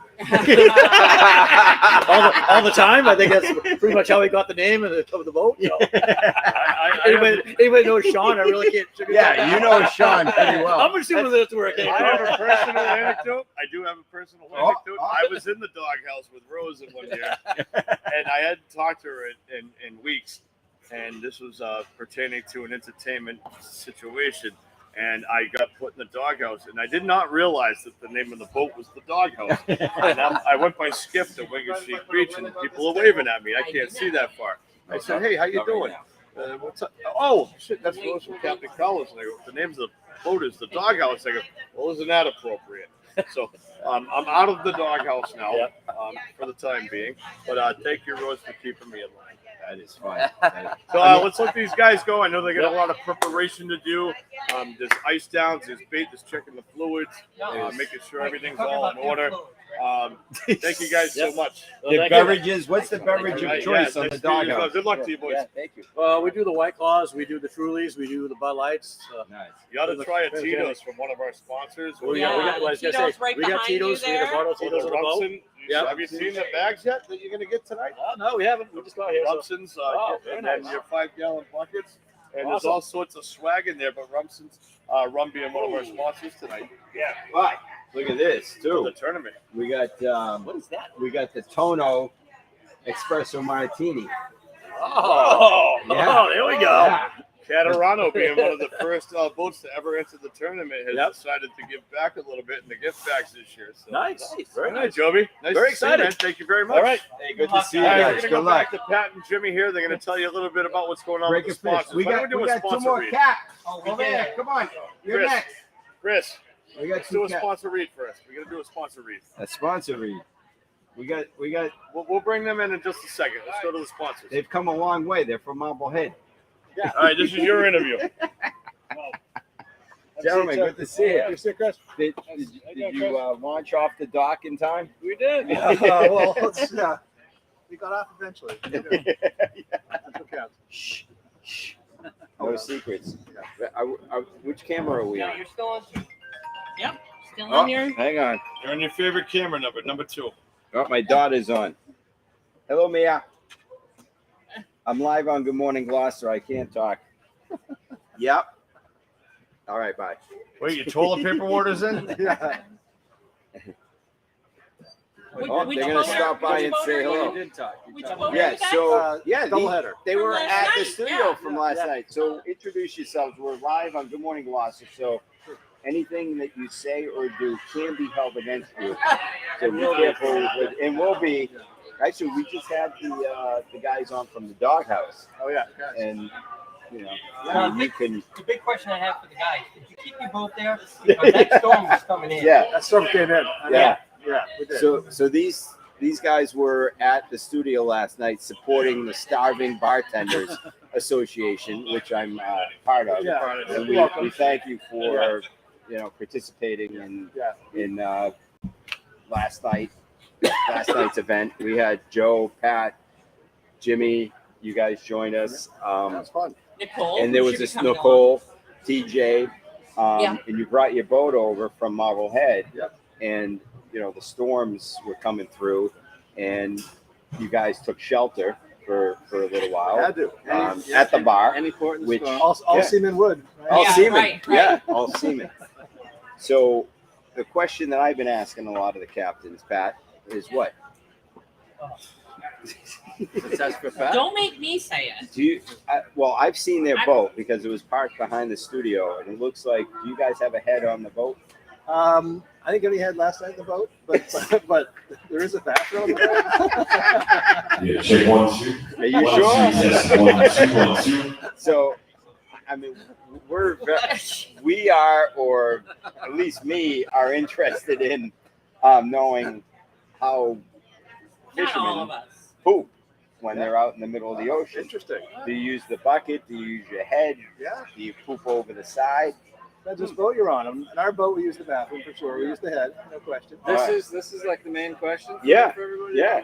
all the time. I think that's pretty much how he got the name of the boat. So. Anybody knows Sean? I really can't. Yeah, you know Sean pretty well. I'm assuming that's where it came I from. have a personal anecdote. I do have a personal anecdote. I was in the doghouse with Rose in one year, and I hadn't talked to her in weeks. And this was pertaining to an entertainment situation. And I got put in the doghouse, and I did not realize that the name of the boat was the doghouse. And I went by skiff to Wingersheek Beach, and people are waving at me. I can't see that far. I said, "Hey, how you doing? What's up?" "Oh, shit, that's Rose from Captain Collins." And I go, "The name of the boat is the doghouse." I go, "Well, isn't that appropriate?" So I'm out of the doghouse now for the time being. But thank you, Rose, for keeping me in line. That is fun. So let's let these guys go. I know they got a lot of preparation to do. There's ice downs, there's bait, there's checking the fluids, making sure everything's all in order. Thank you guys so much. The beverages, what's the beverage of choice on the nice to meet you. doghouse? Good luck to you, boys. Yeah, thank you. We do the White Claws, we do the Trulies, we do the Bud Lights. Nice. You ought to try a Tito's from one of our sponsors. We got Tito's right we got behind you Tito's, we got there. bottle Tito's on the boat. Romson. Yep. Have you seen the bags yet that you're going to get tonight? No, we haven't. We just got here. Romson's, very and nice. then your 5-gallon buckets. And there's Awesome. all sorts of swag in there, but Romson's rum being one of our sponsors tonight. Yeah. Right. Look at this too. The tournament. We got what is that? We got the Tono Espresso Martini. Oh, there we go. Yeah. Catarano, being one of the first boats to ever enter the tournament, has decided to give back a little bit in the gift bags this year. So. Nice. Very All right, nice. Joby. Nice Very to see you, excited. man. Thank you very much. All right. Hey, good to see you All right, guys. we're Good going to go luck. back to Pat and Jimmy here. They're going to tell you a little bit about what's going on Break with a the fish. sponsors. We Why don't got, do we a got two sponsor more read? cats. Over there. Come on. You're Chris. next. Chris, We got let's do two a cats. sponsor read first. We're going to do a sponsor read. A sponsor read. We got. We'll bring them in just a second. Let's go to the sponsors. They've come a long way. They're from Marblehead. Yeah. All right, this is your interview. Gentlemen, good to see you. You see, Chris? Did you launch off the dock in time? We did. Well, We got off eventually. Shh. No secrets. Which camera are we on? You're still on. Yep. Still Oh, on your. hang on. You're on your favorite camera number 2. Oh, my daughter's on. Hello, Mia. I'm live on Good Morning Gloucester. I can't talk. Yep. All right, bye. Wait, your toilet paper water's in? Yeah. Oh, they're gonna stop by and say hello. Yeah, so doubleheader. they were Last at the night, studio yeah. from last night. So introduce yourselves. We're live on Good Morning Gloucester. So anything that you say or do can be held against you. So be careful with, and will be. Actually, we just had the guys on from the doghouse. Oh yeah. And you know, Yeah. you can. The big question I have for the guys: did you keep your boat there? Because that storm was coming in. Yeah. That storm came in. Yeah. Yeah, we did. So these guys were at the studio last night supporting the Starving Bartenders Association, which I'm part of. Yeah. And we thank you for participating in last night's event. We had Joe, Pat, Jimmy. You guys joined us. That was fun. Nicole. And there was this Nicole, TJ, and you brought your boat over from Marblehead. Yep. And the storms were coming through, and you guys took shelter for a little while. Had to. At the bar, Any port in the which storm. All seamen would. Right? all Yeah, seamen, right. yeah, all seamen. So the question that I've been asking a lot of the captains, Pat, is what? That's for Pat. Don't make me say it. Do you? Well, I've seen their boat because it was parked behind the studio, and it looks like. Do you guys have a head on the boat? I think Eddie had last night in the boat, but there is a bathroom. Yeah, check 1, 2. Are you 1, sure? 2, yes, 1, 2, 1, 2. So, I mean, we are, or at least me, are interested in knowing how Not all of fishermen us. poop when they're out in the middle of the ocean. Interesting. Do you use the bucket? Do you use your head? Yeah. Do you poop over the side? That's just boat you're on. In our boat, we use the bathroom for sure. We use the head, no question. This is like the main question. Yeah. For everybody. Yeah.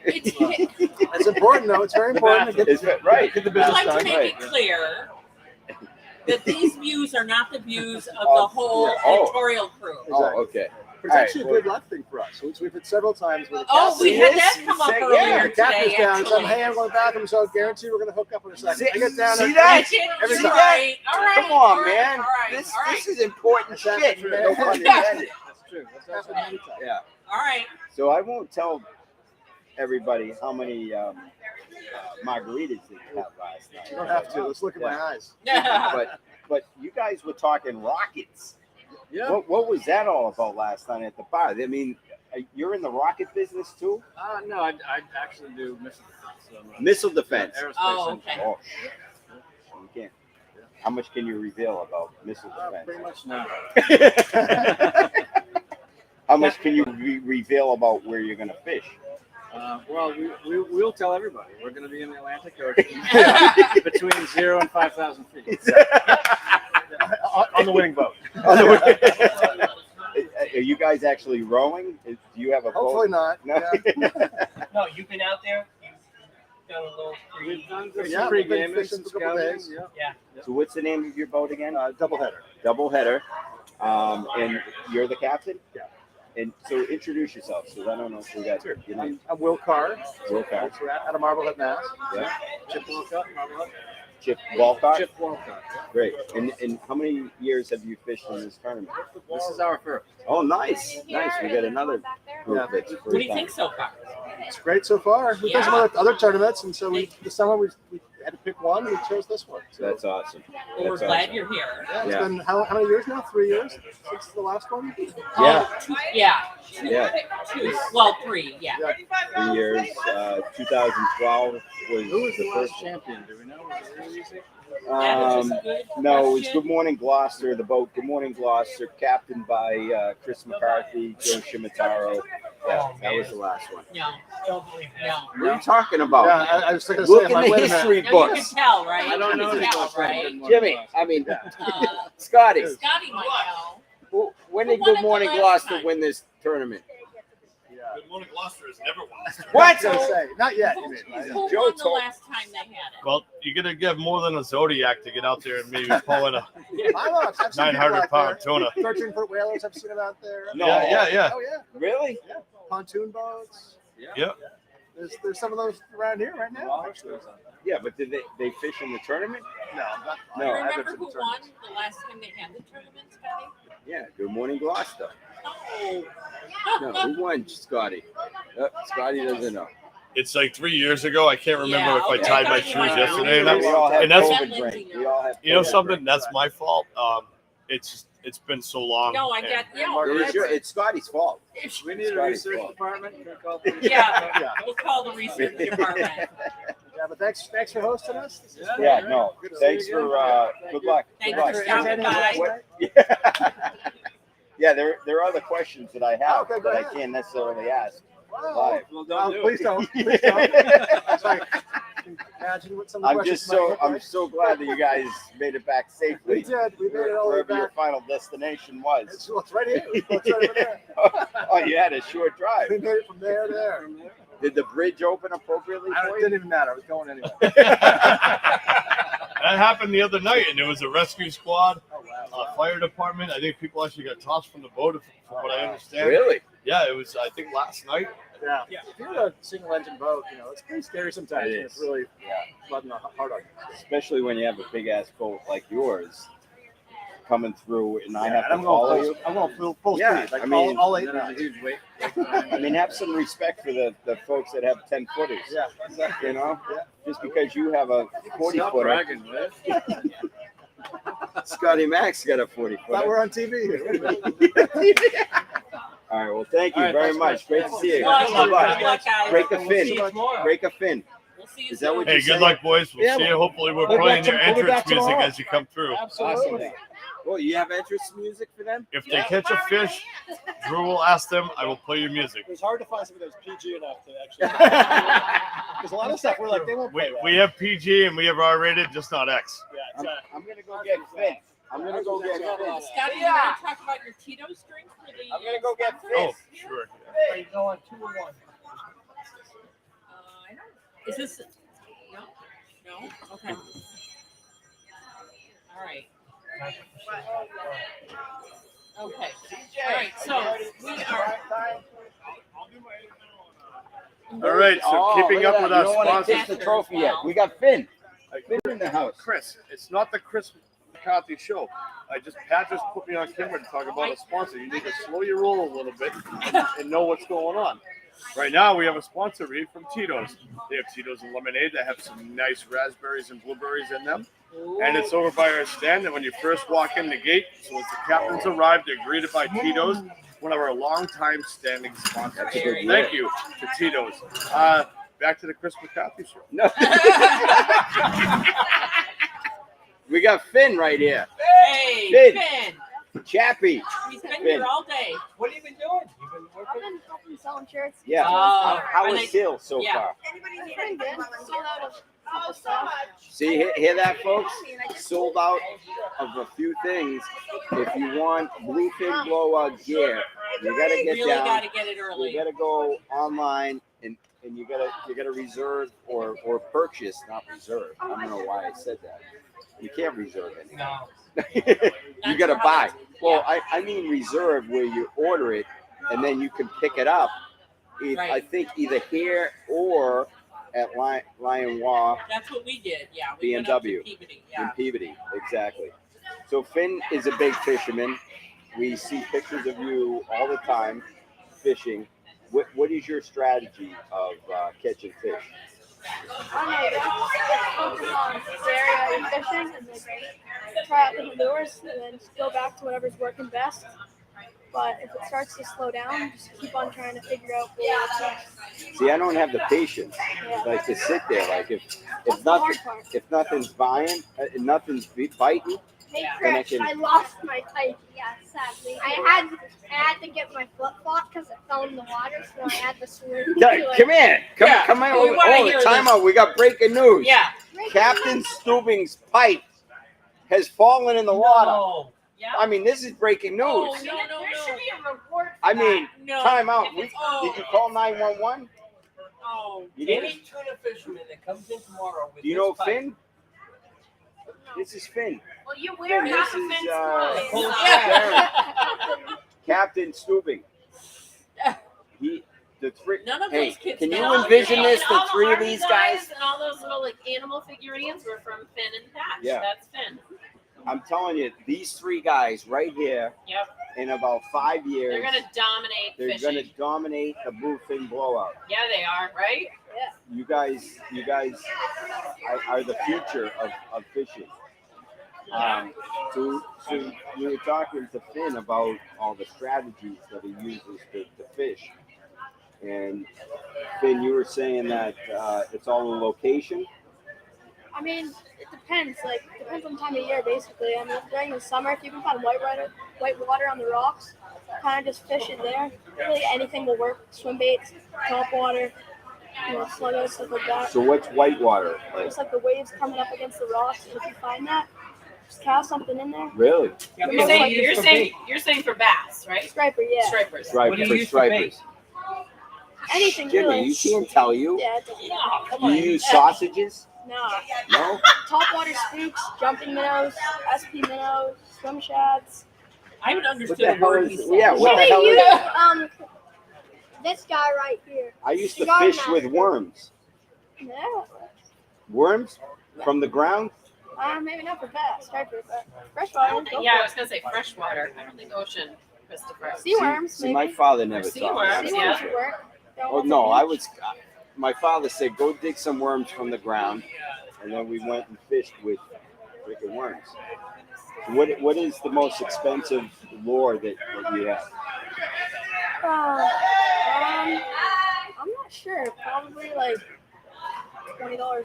It's important though. It's very important to get Right. Get the I'd business like to done. make Right. it clear that these views are not the views of the Oh, whole yeah. Oh. editorial crew. Oh, okay. But it's actually a good luck thing for us. We've had several times where the Oh, we captain- had that come up Yeah, earlier the captain's today, down. So actually. hey, I'm going to the bathroom, so I guarantee we're going to hook up in a second. I get down See there. that? Every All time. right, all right, Come on, all right, man. all right, This all right. is important That's shit. true. No pun Yeah. intended. That's true. That's happened many times. Yeah. All right. So I won't tell everybody how many margaritas they had last night. You don't have to. Let's look at my eyes. But you guys were talking rockets. Yeah. What was that all about last night at the bar? I mean, you're in the rocket business too? No, I actually do missile defense. So Missile defense. Aerospace Oh, engineer. okay. Oh, shit. You can't. How much can you reveal about missile defense? Pretty much no. How much can you reveal about where you're going to fish? Well, we'll tell everybody. We're going to be in the Atlantic Ocean between 0 and 5,000 feet. On the winning boat. Are you guys actually rowing? Do you have a Hopefully boat? not. No. Yeah. No, you've been out there. You've done a little We've done Yeah, some we've been pre-gaming, fishing some for a couple scouting. days. Yeah. So what's the name of your boat again? Doubleheader. Doubleheader. And you're the captain? Yeah. And so introduce yourself, because I don't know if we got your name. I'm Will Carr. Will Carr. We're out of Marblehead, Mass. Yeah. Chip Walcott, Marblehead. Chip Walcott. Chip Walcott. Great. And how many years have you fished in this tournament? This is our first. Oh, nice. Nice. We got another group that's What do you think so far? It's great so far. We've done some other tournaments, and so this summer we had to pick one. We chose this one. So That's awesome. Well, we're That's glad awesme. you're here. yeah, it's Yeah. been how many years now? 3 years since the last one. Yeah. Yeah. Yeah. Two. Well, three. Yeah. 3 years. 2012 was Who was the the last first. champion? Do we know? Was it really easy? That was a good No, it's question. Good Morning Gloucester, the boat Good Morning Gloucester, captained by Chris McCarthy, Joe Shimataro. Yeah, that was the last one. No, don't believe it. No. What are you talking about? Yeah, I was thinking. Look in the history No, you can books. tell, right? I don't You know can these tell, books, right? Jimmy, I mean, Uh, Scotty, Scotty might know. when Who did won it Good the Morning last Gloucester time? win this tournament? Good Morning Gloucester has never won. What? I was gonna say, not yet. You mean, right? Who Joe won the told- last time they had it? Well, you're gonna give more than a Zodiac to get out there and maybe pull in a I know. I've seen people 900-pound out there. tuna. 13-foot whalers. I've seen them out there. No. Yeah. Oh yeah. Really? Yeah. Pontoon boats. Yep. There's some of those around here right now. Yeah, but did they fish in the tournament? No, not, Do you No. remember who won the last time they had the tournament, Scotty? Yeah, Good Morning Gloucester. Oh, No, who won, Scotty? Scotty doesn't know. It's like 3 years ago. I can't remember if I okay. tied my shoes yesterday or We all not. have And that's COVID brain. We all have you know COVID something. brain. That's my fault. It's been so long. No, I and- get. It's Scotty's fault. We need a Scotty's research fault. department. Can we call Yeah, we'll call the research department. Yeah, but thanks for hosting us. This is Yeah, great. no. Good to see Thanks you for again. good luck. Thanks Good luck. for stopping by. What- Yeah, there are other questions that I have Okay, go that I ahead. can't necessarily ask Well, live. please don't. Please don't. Sorry. Imagine what some of the I'm questions just might so look I'm like. so glad that you guys made it back safely. We did. We made it all the way wherever your back. final destination was. It's right here. It's right over there. Oh, you had a short drive. We made it from there to there. Did the bridge open appropriately It for you? didn't even matter. I was going anyway. That happened the other night, and there was a rescue squad, fire department. I think people actually got tossed from the boat, from what I understand. Really? Yeah, it was. I think last night. Yeah. If you're in a single engine boat, it's pretty scary sometimes. It When it's is. really flooding hard on you. Especially when you have a big ass boat like yours coming through, and I have and to I'm follow going you. I'm going full Yeah, speed. Like I mean, all eight there's miles. a huge weight. I mean, have some respect for the folks that have 10 footers. Yeah, exactly. You know, Yeah. just because you have a 40 Stop footer. bragging, man. Scotty Max got a 40 Thought footer. we're on TV here. All right. Well, thank you All right, very thanks, much. guys. Great to see you. Good luck, Good luck. good luck, guys. Break a We'll fin. see you tomorrow. Break a fin. We'll see you Is that soon. what Hey, you good said? luck, boys. We'll Yeah, see you. Hopefully, we're we'll be playing back your to- we'll be back entrance music tomorrow. as you come through. Absolutely. Well, you have entrance music for them? If they catch a fish, Drew will ask them. I will play your music. It was hard to find something that was PG enough to actually. There's a lot of stuff we're like, they won't play that. We have PG and we have R-rated, just not X. Yeah, exactly. I'm gonna go get Finn. I'm gonna go get Finn. Scotty, you want to talk about your Tito's drink for the? I'm gonna go get sponsor? Finn. Oh, sure. You go on 2 and 1. Is this? No. No. Okay. All right. Okay. All right. So we are. All right, so keeping look up at with that. our You don't want to sponsors. kiss the trophy yet. We got Finn. Finn in the house. Chris, it's not the Chris McCarthy show. Pat just put me on camera to talk about a sponsor. You need to slow your roll a little bit and know what's going on. Right now, we have a sponsor read from Tito's. They have Tito's and lemonade that have some nice raspberries and blueberries in them. And it's over by our stand. And when you first walk in the gate, so as the captains arrive, they're greeted by Tito's, one of our longtime standing sponsors. So thank you to Tito's. Back to the Chris McCarthy show. No. We got Finn right here. Hey, Finn. Finn. Chappie. He's been Finn. here all day. What have you been doing? You've been I've working? been helping selling shirts. Yeah. Are How they- is sales so yeah. far? It's pretty good. Sold out of a couple stuff. See, hear that, folks? Sold out of a few things. If you want Bluefin Blowout gear, you gotta get Really down. got to get it early. You gotta go online and you gotta reserve or purchase, not reserve. I don't know why I said that. You can't reserve anything. No. You gotta buy. Well, I mean reserve where you order it and then you can pick it up. I think either here or at Lion Wah That's what we did. Yeah. We went up to BMW Peabody. in Yeah. Peabody, exactly. So Finn is a big fisherman. We see pictures of you all the time fishing. What is your strategy of catching fish? I don't know, just focus on this area and fishing and like try out different lures and then just go back to whatever's working best. But if it starts to slow down, just keep on trying to figure out what works. See, I don't have the patience, like to sit there. Like if nothing's biting, nothing's biting. Hey then I Chris, can. I lost my pipe. Yeah, sadly. I had to get my flip flop because it fell in the water, so I had to swim. Come here, come here. we wanna hear Time this. out. We got breaking news. Yeah. Captain Stubing's pipe has fallen in the water. No. Yeah. I mean, this is breaking news. Oh, no, There should be a reward for I mean, that. No. time out. If it's- Did you call 911? Oh. You did? Any tuna fisherman that comes in tomorrow with Do you know this pipe, Finn? This is Finn. Well, you wear This half a is, fence uh, clothes. Captain Stubing. The three. None of Hey, those kids. can you and all- envision and this? The all three of Army these guys. and all those little like animal figurines were from Finn and Patch. Yeah. That's Finn. I'm telling you, these three guys right here, Yep. in about 5 years, They're gonna dominate they're fishing. going to dominate the Bluefin Blowout. Yeah, they are, right? Yeah. You guys are the future of fishing. So we were talking to Finn about all the strategies that he uses to fish. And Finn, you were saying that it's all in location. I mean, it depends. Like, depends on the time of year, basically. I mean, during the summer, if you can find white water on the rocks, kind of just fish it there. Really, anything will work. Swim baits, top water, sluggos, stuff like that. So what's whitewater? Just like the waves coming up against the rocks. If you find that, just cast something in there. Really? You're saying for bass, right? Striper, yeah. Stripers. Stripers. Anything Jimmy, really. you can't tell you. Yeah, it doesn't matter. Do you use sausages? No. No? Top water spooks, jumping minnows, SP minnows, swim shads. I would What understand the the hell word is? he said. Yeah, what the hell They is? use this guy right here. I used to Cigar fish master. with worms. Yeah. Worms from the ground. Maybe not for bass, striper, but freshwater. Yeah, I was gonna say freshwater. I don't think ocean, Christopher. Sea worms, See, my father never Sea taught me. worms, Sea worms would work. Oh no, I was. My father said, "Go dig some worms from the ground," and then we went and fished with freaking worms. What is the most expensive lure that you have? I'm not sure. Probably like $20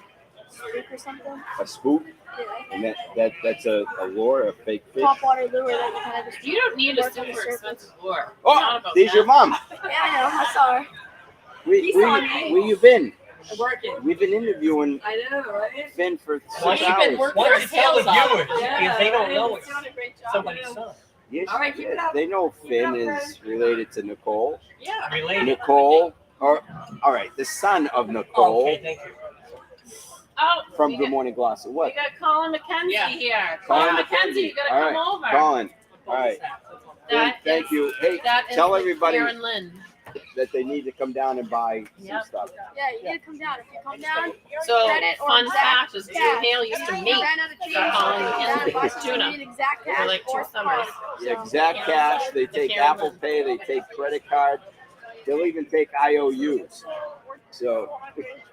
spook or something. A spook? Yeah. And that's a lure, a fake fish. Top water lure that you kind of just. You don't need a work on the super surface. expensive lure. Oh, Not about there's that. your mom. Yeah, I know. I saw her. Where you been? Working. We've been interviewing I know, right? Finn for 6 Why you hours. been working Why her don't you tell the tails off? viewers if they don't know He's it's doing a great job. somebody's son? Yes, All right, keep it up. they know Keep it Finn up, is Chris. related to Nicole. Yeah. Related. Nicole, or all right, the son of Nicole Okay, thank you. Oh, from we Good got- Morning Gloucester. What? We got Colin McKenzie Yeah. here. Colin Colin McKenzie, you gotta All come right, over. Colin. All right. That Thank is- you. Hey, that is tell with everybody Karen Lynn. that they need to come down and buy some Yep. stuff. Yeah, you need to come down. If you come down, So, credit or fun exact fact is Drew cash. Hale used to You meet ran out of cheese, Colin you ran out of boxes, you tuna need exact for cash like or 2 summers. Yeah, exact cash. They take Karen Apple Lynn. Pay. They take credit card. They'll even take IOUs. So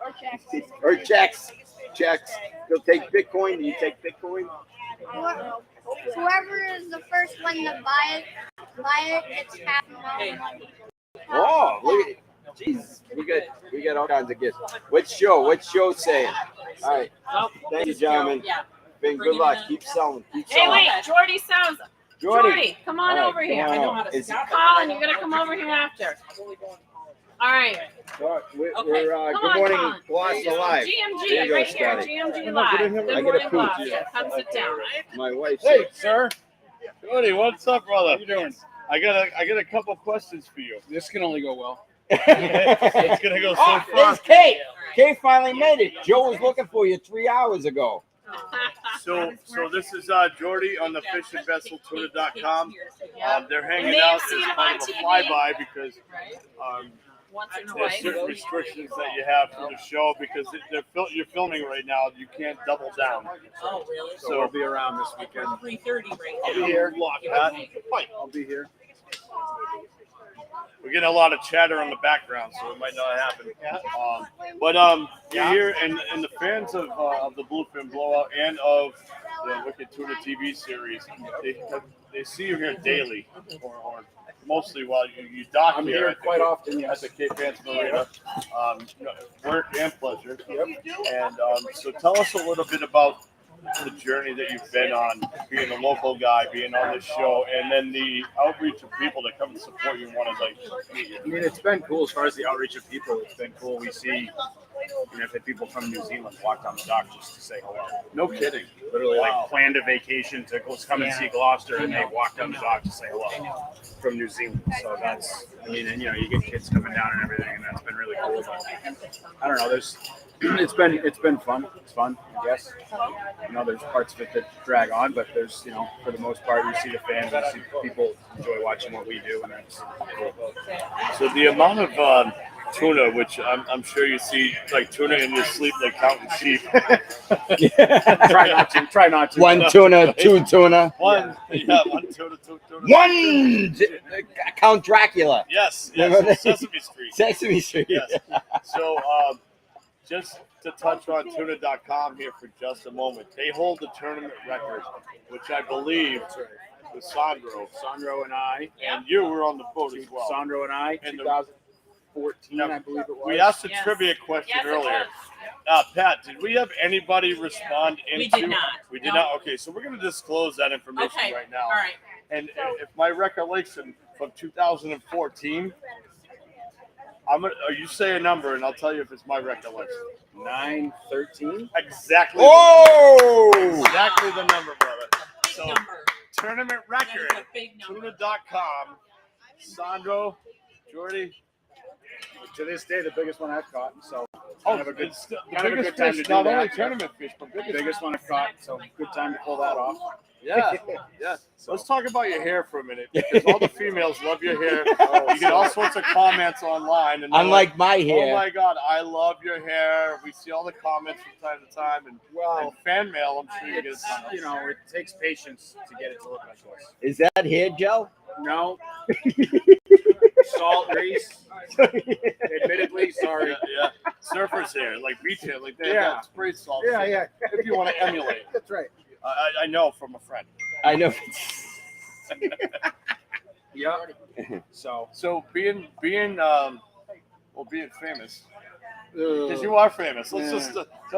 or checks. or checks. They'll take Bitcoin. Do you take Bitcoin? Whoever is the first one to buy it gets half of the money. Oh, look at jeez, we got all kinds of gifts. What's show saying? All right, thank you, gentlemen. Yeah. Been good luck. Keep selling. Keep Hey, selling. wait, Jordy sounds. Jordy, come on All right, over come here. on I know over. how to Is- stop. Colin, you gotta come over here after. All right. We're Okay, Good come on, Morning Colin. Gloucester Live. GMG, There you go, right here. Scotty. GMG I Live. gotta Good pooch. morning, Gloucester. Come sit down. My wife. Hey, sir. Cody, what's up, brother? How you doing? I got a couple questions for you. This can only go well. It's gonna go so Oh, far. there's Kate. Kate finally made it. Joe was looking for you 3 hours ago. So this is Jordy on the fishandvesseltuna.com. They're hanging may out have as seen him kind on of a TV. flyby because Once or there's twice. certain restrictions that you have for the show because you're filming right now. You can't double down. Oh, really? So I'll be around this weekend. 3:30 right I'll now. be here. Lock that. I'll be here. We're getting a lot of chatter on the background, so it might not happen. But you're here, and the fans of the Bluefin Blowout and of the Wicked Tuna TV series, they see you here daily, or mostly while you dock I'm here here at quite the, often, yes. at the Cape Vance Marina. Work and pleasure. And so tell us a little bit about the journey that you've been on, being a local guy, being on this show, and then the outreach of people that come to support you and want to meet you. I mean, it's been cool as far as the outreach of people. It's been cool. We see, I've had people from New Zealand walk down the dock just to say hello. No kidding. Literally, like planned a vacation to go come and see Gloucester, and they walk down the dock to say hello from New Zealand. So that's, and you get kids coming down and everything, and that's been really cool. But I don't know. It's been fun. It's fun, I guess. There's parts of it that drag on, but there's, for the most part, you see the fans, you see people enjoy watching what we do, and that's cool. So the amount of tuna, which I'm sure you see like tuna in your sleep, like counting sheep. Try not to. Try not to. One tuna, two tuna. One tuna, two tuna. One Count Dracula. Yes, Remember that? Sesame Street. Sesame Street. Yes. So just to touch on tuna.com here for just a moment. They hold the tournament record, which I believe was Sandro and I, and you were on the boat as well. Sandro and I, And 2014, I believe it was. We asked a trivia question earlier. Pat, did we have anybody respond into? We did not. We did not. Okay, so we're going to disclose that information right now. All right. And if my recollection from 2014, you say a number, and I'll tell you if it's my recollection. 913. Exactly. Oh! Exactly the number, brother. So tournament record. Tuna.com. Sandro, Jordy. To this day, the biggest one I've caught. So Not only tournament fish, but biggest one I've caught. So good time to pull that off. Yeah, yeah. So let's talk about your hair for a minute, because all the females love your hair. You get all sorts of comments online, and unlike my hair. Oh my God, I love your hair. We see all the comments from time to time, and fan mail. I'm sure you get. You know, it takes patience to get it to look like this. Is that hair gel? No. Salt grease. Admittedly, sorry. Yeah. Surfers hair, like beach hair, like they Yeah. have spray salt. Yeah. If you want to emulate. That's right. I know from a friend. I know. Yeah. So being famous, because you are famous. Let's just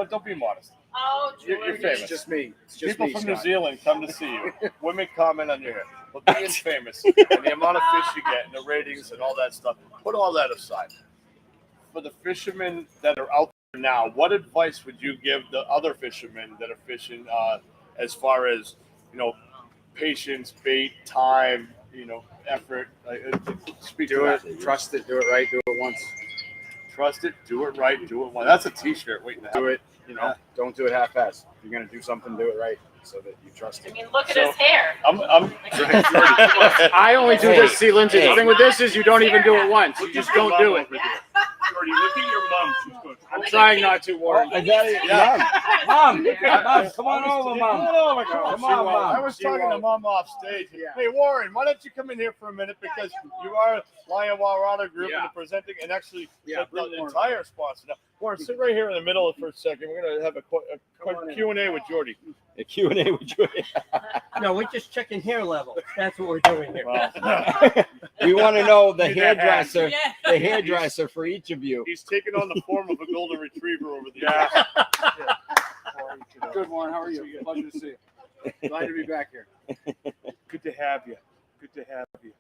don't be modest. Oh, You're famous. It's just me. It's just People me, from Scott. New Zealand come to see you. Women comment on your hair. But being famous and the amount of fish you get and the ratings and all that stuff, put all that aside. For the fishermen that are out there now, what advice would you give the other fishermen that are fishing as far as, patience, bait, time, effort? Speak to that. Trust it. Do it right. Do it once. Trust it. Do it right. Do it once. That's a T-shirt waiting to happen. Do it. Don't do it half-assed. If you're gonna do something, do it right, so that you trust it. I mean, look at his hair. I only do this. See, Lindsay, the thing with this is you don't even do it once. You just don't do it. Jordy, look at your mom. She's good. I'm trying not to, Warren. Is that it? Mom, come on over, Mom. Oh my God. Come on, Mom. I was talking to Mom off stage. Hey, Warren, why don't you come in here for a minute, because you are Lion Wairarapa Group and the presenting and actually the entire sponsor. Now, Warren, sit right here in the middle for a second. We're going to have a quick Q&A with Jordy. A Q&A with Jordy. No, we're just checking hair level. That's what we're doing here. We want to know the Need that hairdresser, hat. the hairdresser for each of you. He's taken on the form of a golden retriever over the years. Good, Warren. How are you? Pleasure to see you. Glad to be back here. Good to have you. Good to have you.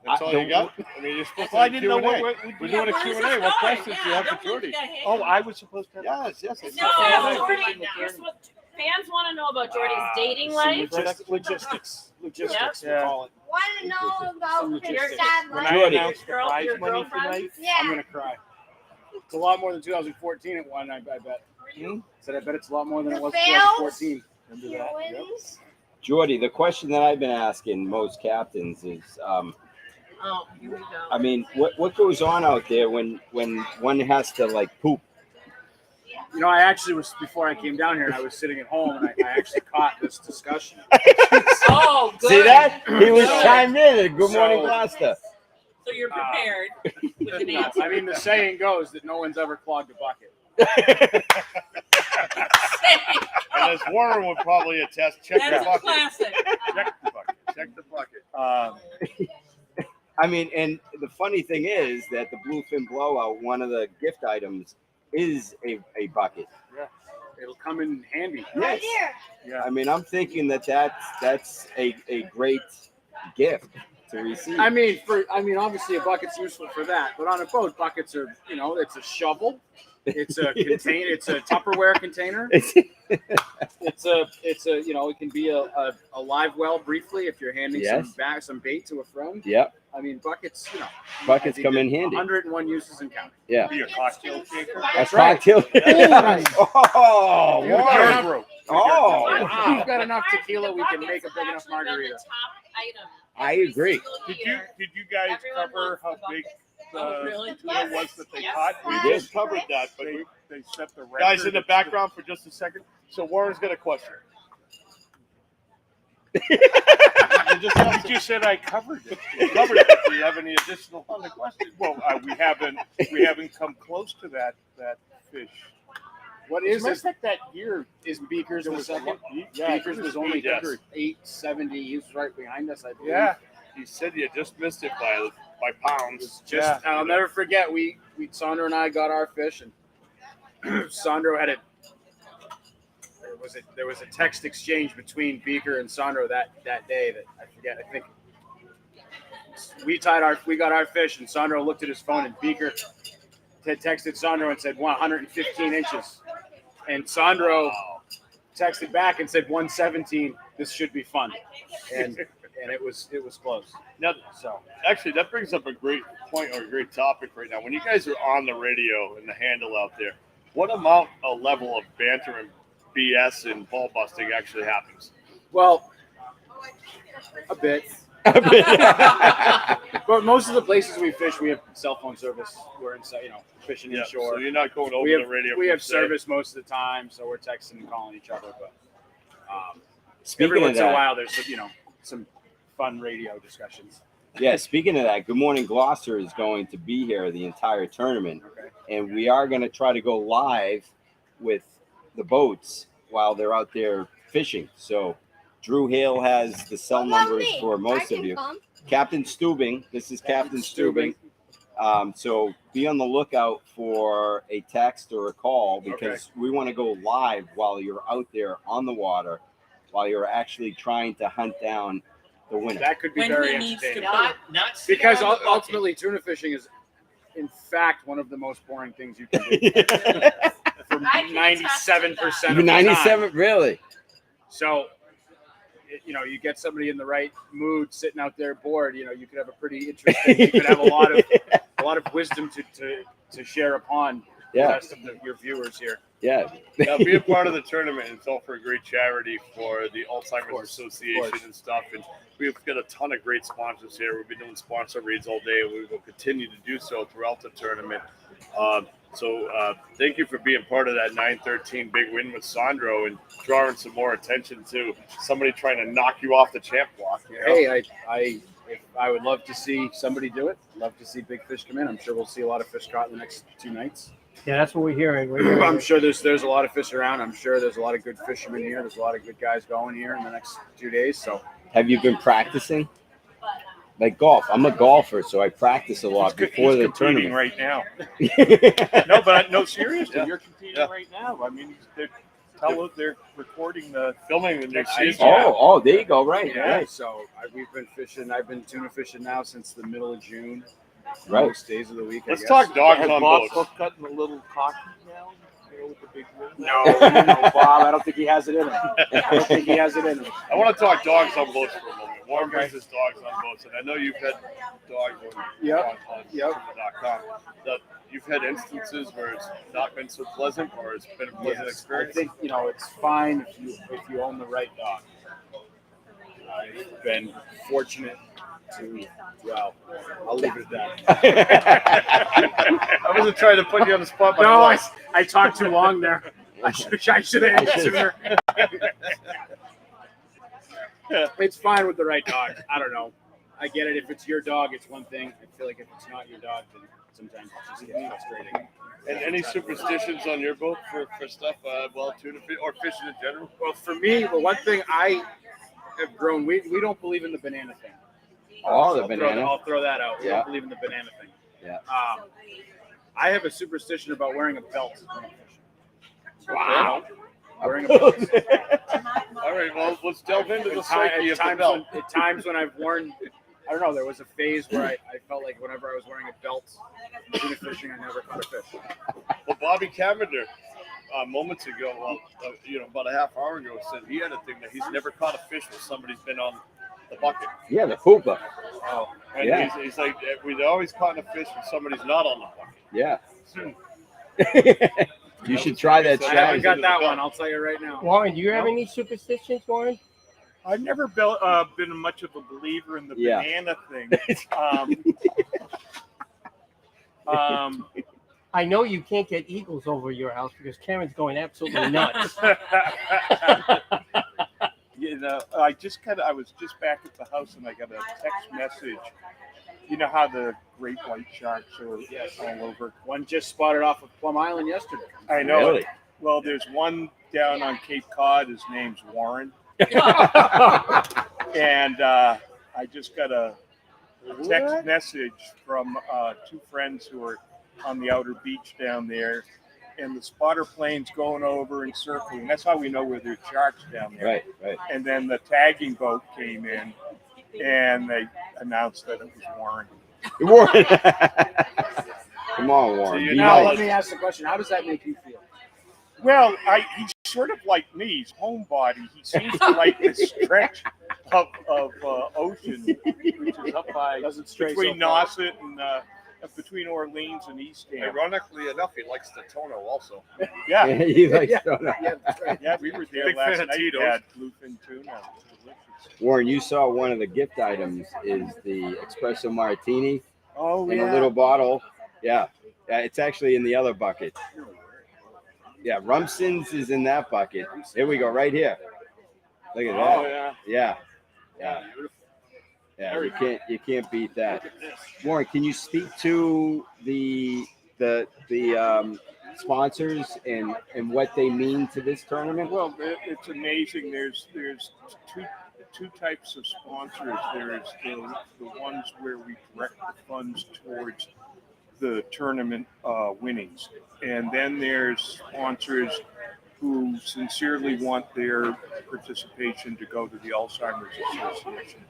That's all you don't- got? I mean, you're supposed to. Well, I didn't know what we're doing a Q&A. What questions do you have for Jordy? Oh, I was supposed to have. Yes. No, Jordy, here's what fans want to know about Jordy's dating life. Logistics. Yep. We call it. Want to know about his sad When life? I announce the Girl- prize your money girlfriend? tonight, Yeah. I'm gonna cry. It's a lot more than 2014 it won. I bet. Said I bet it's a lot more than it was 2014. Remember that? Yep. Wins. Jordy, the question that I've been asking most captains is, Oh, here we go. I mean, what goes on out there when one has to like poop? You know, I actually was, before I came down here, I was sitting at home and I actually caught this discussion. Oh, good. See that? He was Good. chimed in. Good morning, Gloucester. So you're prepared with an answer. I mean, the saying goes that no one's ever clogged a bucket. And as Warren would probably attest, check That's the a bucket. classic. Check the bucket. I mean, and the funny thing is that the Bluefin Blowout, one of the gift items is a bucket. Yeah, it'll come in handy. Yes. Yeah. I mean, I'm thinking that's a great gift to receive. I mean, obviously a bucket's useful for that, but on a boat, buckets are, it's a shovel, it's a container, it's a Tupperware container. It's a, it can be a live well briefly if you're handing some bait to a friend. Yep. I mean, buckets, Buckets I think come in that handy. 101 uses and counting. Yeah. Be a cocktail shaker. That's cocktail. Oh, You've got Warren. enough- Oh. If you've got enough tequila, we can make a big enough margarita. I agree. Did you guys cover how big really? what it was that they caught? We did. just covered that, but They set the record. guys in the background for just a second. So Warren's got a question. You said I covered it. You covered it. Do you have any additional on the question? Well, we haven't come close to that fish. What is As it that year? Is Beakers was second? Yeah, Beakers was only yes. 870. He was right behind us, I believe. Yeah. He said you just missed it by pounds. Just I'll never forget. We Sandro and I got our fish, and Sandro had it. There was a text exchange between Beaker and Sandro that day that I forget. I think we got our fish, and Sandro looked at his phone, and Beaker had texted Sandro and said 115 inches, and Sandro texted back and said 117. This should be fun, and it was close. Now, so actually, that brings up a great point or a great topic right now. When you guys are on the radio and the handle out there, what amount of level of banter and BS and ball busting actually happens? Well, a bit. But most of the places we fish, we have cell phone service. We're inside, fishing inshore. So you're not going over the radio. We per have se. service most of the time, so we're texting and calling each other. But Speaking every of once in a that- while, there's some fun radio discussions. Yeah, speaking of that, Good Morning Gloucester is going to be here the entire tournament. Okay. And we are going to try to go live with the boats while they're out there fishing. So Drew Hale has the cell numbers for most of you. Captain Stubing, this is Captain Stubing. So be on the lookout for a text or a call because we want to go live while you're out there on the water, while you're actually trying to hunt down the winner. That could be When very he needs to entertaining. not Because sit on the bucket. ultimately, tuna fishing is, in fact, one of the most boring things you can do. For 97% of the time. 97, really? So, you get somebody in the right mood sitting out there bored. You could have a pretty interesting. You could have a lot of wisdom to share upon the rest of your viewers here. Yeah. Now, be a part of the tournament. It's all for a great charity for the Alzheimer's Association and stuff. And we've got a ton of great sponsors here. We've been doing sponsor reads all day, and we will continue to do so throughout the tournament. So thank you for being part of that 9-13 big win with Sandro and drawing some more attention to somebody trying to knock you off the champ block. Hey, I would love to see somebody do it. Love to see big fish come in. I'm sure we'll see a lot of fish caught in the next 2 nights. Yeah, that's what we're hearing. I'm sure there's a lot of fish around. I'm sure there's a lot of good fishermen here. There's a lot of good guys going here in the next 2 days. So, Have you been practicing? Like golf. I'm a golfer, so I practice a lot before He's the competing tournament. right now. No, seriously, you're competing right now. I mean, they're recording filming the next season. Oh, there you go. Right. yeah. Right. So we've been fishing. I've been tuna fishing now since the middle of June. Right. Most days of the week. Let's I guess. talk dogs Has on Bob boats. Cook gotten a little cocky now? With the big win? No, Bob. I don't think he has it in him. I want to talk dogs on boats for a moment. Warren versus dogs on boats, and I know you've had dogs on Tuna.com. You've had instances where it's not been so pleasant, or it's been a pleasant experience. I think it's fine if you own the right dog. I've been fortunate to. Well, I'll leave it at that. I wasn't trying to put you on the spot. No, I talked too long there. I should have ended sooner. It's fine with the right dog. I don't know. I get it. If it's your dog, it's one thing. I feel like if it's not your dog, then sometimes it just gets frustrating. And any superstitions on your boat for stuff, tuna fish or fishing in general? Well, for me, the one thing I have grown, we don't believe in the banana thing. Oh, banana. I'll throw that out. We Yeah. don't believe in the banana thing. Yeah. I have a superstition about wearing a belt when I'm fishing. Wow. Wearing a belt. All right, well, let's delve into the At psyche of the times belt. at times when I've worn, I don't know, there was a phase where I felt like whenever I was wearing a belt, tuna fishing, I never caught a fish. Well, Bobby Cavender, moments ago, about a half hour ago, said he had a thing that he's never caught a fish when somebody's been on the bucket. Yeah, the pooper. Oh, and Yeah. he's like, we've always caught a fish when somebody's not on the bucket. Yeah. You should try that I haven't strategy. got that one. I'll tell you right now. Warren, do you have any superstitions, Warren? I've never been much of a believer in the Yeah. banana thing. I know you can't get eagles over your house because Karen's going absolutely nuts. You know, I was just back at the house and I got a text message. You know how the great white sharks are all over? One just spotted off of Plum Island yesterday. I know. Really? Well, there's one down on Cape Cod. His name's Warren. And I just got a text message from 2 friends who are on the outer beach down there. And the spotter plane's going over and circling. That's how we know where there's sharks down there. Right. And then the tagging boat came in, and they announced that it was Warren. Warren. Come on, Warren. So Be now nice. let me ask the question: how does that make you feel? Well, he's sort of like me. He's homebody. He seems to like this stretch of ocean, which is up by between Nauset and between Orleans and Eastham. Ironically enough, he likes the Tono also. Yeah, He likes Tono. Yeah, we were there Big last fan of night. Tito's. Had bluefin tuna. Warren, you saw one of the gift items is the espresso martini Oh, in yeah. a little bottle. Yeah, it's actually in the other bucket. Yeah, Romson's is in that bucket. Here we go, right here. Look at that. Oh, Yeah. Yeah, you can't beat that. Warren, can you speak to the sponsors and what they mean to this tournament? Well, it's amazing. There's two types of sponsors. There's the ones where we direct the funds towards the tournament winnings, and then there's sponsors who sincerely want their participation to go to the Alzheimer's Association.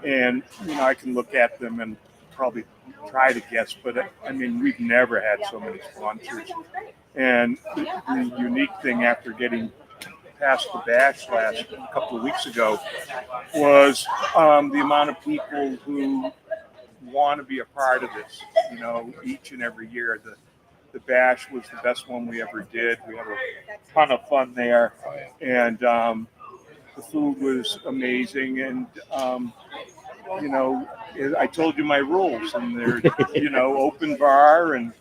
And I can look at them and probably try to guess, but I mean, we've never had so many sponsors. And the unique thing after getting past the bash a couple of weeks ago was the amount of people who want to be a part of this. Each and every year. The bash was the best one we ever did. We had a ton of fun there, and the food was amazing. And I told you my rules, and they're open bar and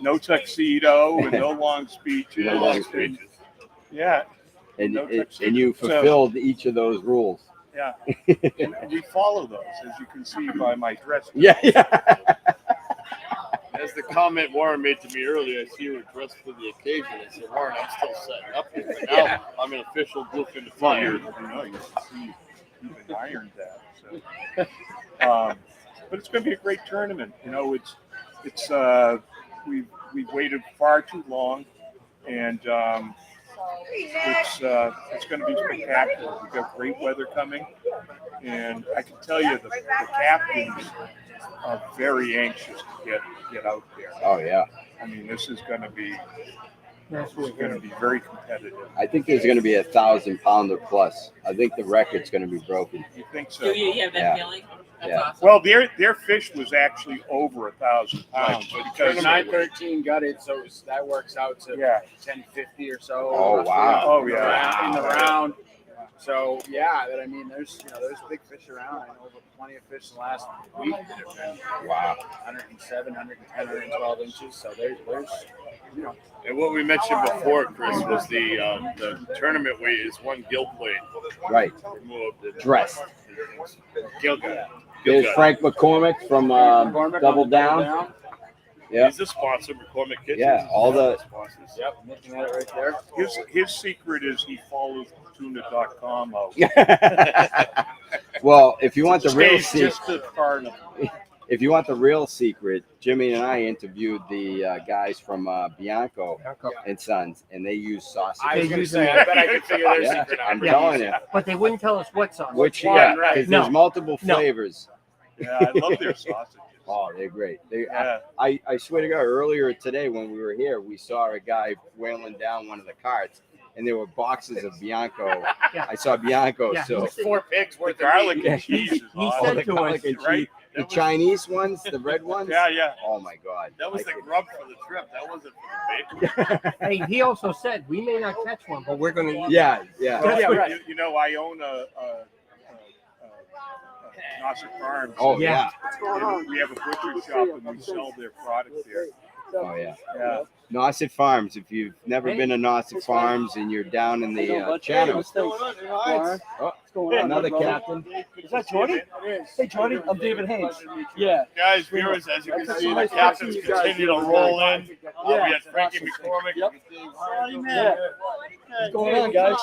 no tuxedo and no long speeches. No long speeches. Yeah. And No and you fulfilled each of those rules. Yeah. And we follow those, as you can see by my dress. Yeah. As the comment Warren made to me earlier, I see you were dressed for the occasion. I said, Warren, I'm still setting up here. But now I'm an official Bluefin defender. You can see you've ironed that. So, but it's going to be a great tournament. It's we've waited far too long, and it's going to be spectacular. We've got great weather coming, and I can tell you the captains are very anxious to get out there. Oh yeah. I mean, this is going to be very competitive. I think there's going to be 1,000-pounder plus. I think the record's going to be broken. You think so? Do you have that feeling? That's awesome. Well, their fish was actually over 1,000 pounds because 913 gutted, so that works out to 1050 or so. Oh wow! Oh yeah, in the round. So I mean, there's big fish around. I know plenty of fish the last week that have been 107, 110, 112 inches. So there's And what we mentioned before, Chris, was the tournament weight is 1 gill plate. Right. Removed. Dressed. Gill gut. There's Frank McCormick from Double Down. Yeah. He's the sponsor, McCormick Kitchen. Yeah, all the sponsors. Yep, looking at it right there. His secret is he follows tuna.com out. Well, if you want the real Stays secret, just as far enough. if you want the real secret, Jimmy and I interviewed the guys from Bianco and Sons, and they use sausage. I was going to say, I bet I could figure their Yeah, secret out. I'm telling you. But they wouldn't tell us what sauce. Which, Why? because there's multiple flavors. Yeah, I love their sausages. Oh, they're great. I swear to God, earlier today when we were here, we saw a guy wheeling down one of the carts, and there were boxes of Bianco. I saw Bianco, so 4 pigs worth The garlic of meat. and cheese is oh, awesome. the garlic and cheese. Right? The Chinese ones, the red ones. Yeah. Oh my God. That was the grub for the trip. That wasn't for the bacon. Hey, he also said we may not catch one, but we're going to eat. Yeah. Well, I own a Nauset Farms. Oh, yeah. What's going on? We have a butcher shop and we sell their products there. Oh, yeah. Yeah. Nauset Farms. If you've never been to Nauset Farms and you're down in the channel. Oh, another captain. Is that Jordy? Hey, Jordy, I'm David Haynes. Yeah. Guys, viewers, as you can see, the captains continue to roll in. We had Frankie McCormick. Yeah. What's going on, guys?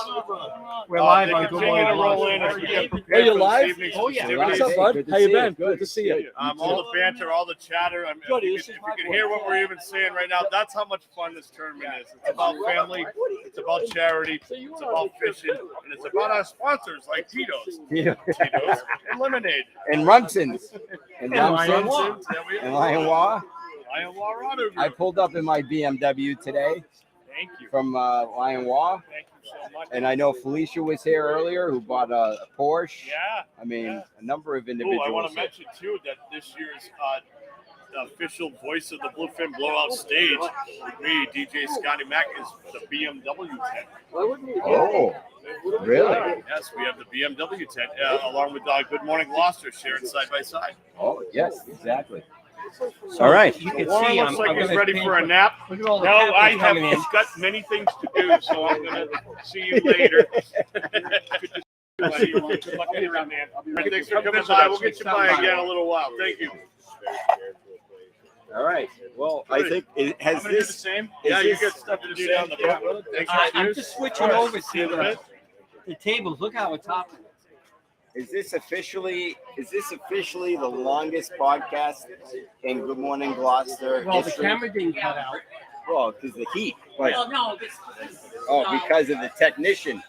We're live on Good Morning Glosser. Are you live? Oh, yeah. What's up, bud? How you been? Good to see you. All the banter, all the chatter. I mean, if you can hear what we're even saying right now, that's how much fun this tournament is. It's about family, it's about charity, it's about fishing, and it's about our sponsors like Tito's, and Lemonade, And Romson. And Lion Law. Romson. And Lion Law. Lion Law Auto Group. I pulled up in my BMW today. Thank you. From Lion Law. Thank you so much. And I know Felicia was here earlier who bought a Porsche. Yeah. I mean, a number of Ooh, individuals. I want to mention too that this year's official voice of the Bluefin Blowout stage, me, DJ Scotty Mack, is the BMW tent. Oh, really? Yes, we have the BMW tent along with Good Morning Gloucester shared side by side. Oh, yes, exactly. So all right. You can Warren see looks like he's ready for a nap. Look at all the No, I captains have coming in. got many things to do, so I'm going to see you later. Good to see you. Good luck around, man. Thanks for coming by. We'll get you by again in a little while. Thank you. All right. Well, I think it has I'm gonna do the this. same. is Yeah, you this- got stuff to do down the front. Thanks for I'm just switching over to the tables. Look how it's top. Is this officially the longest podcast in Good Morning Gloucester Well, the history? camera didn't cut out. Well, because the heat. But, Well, no, because of the technician.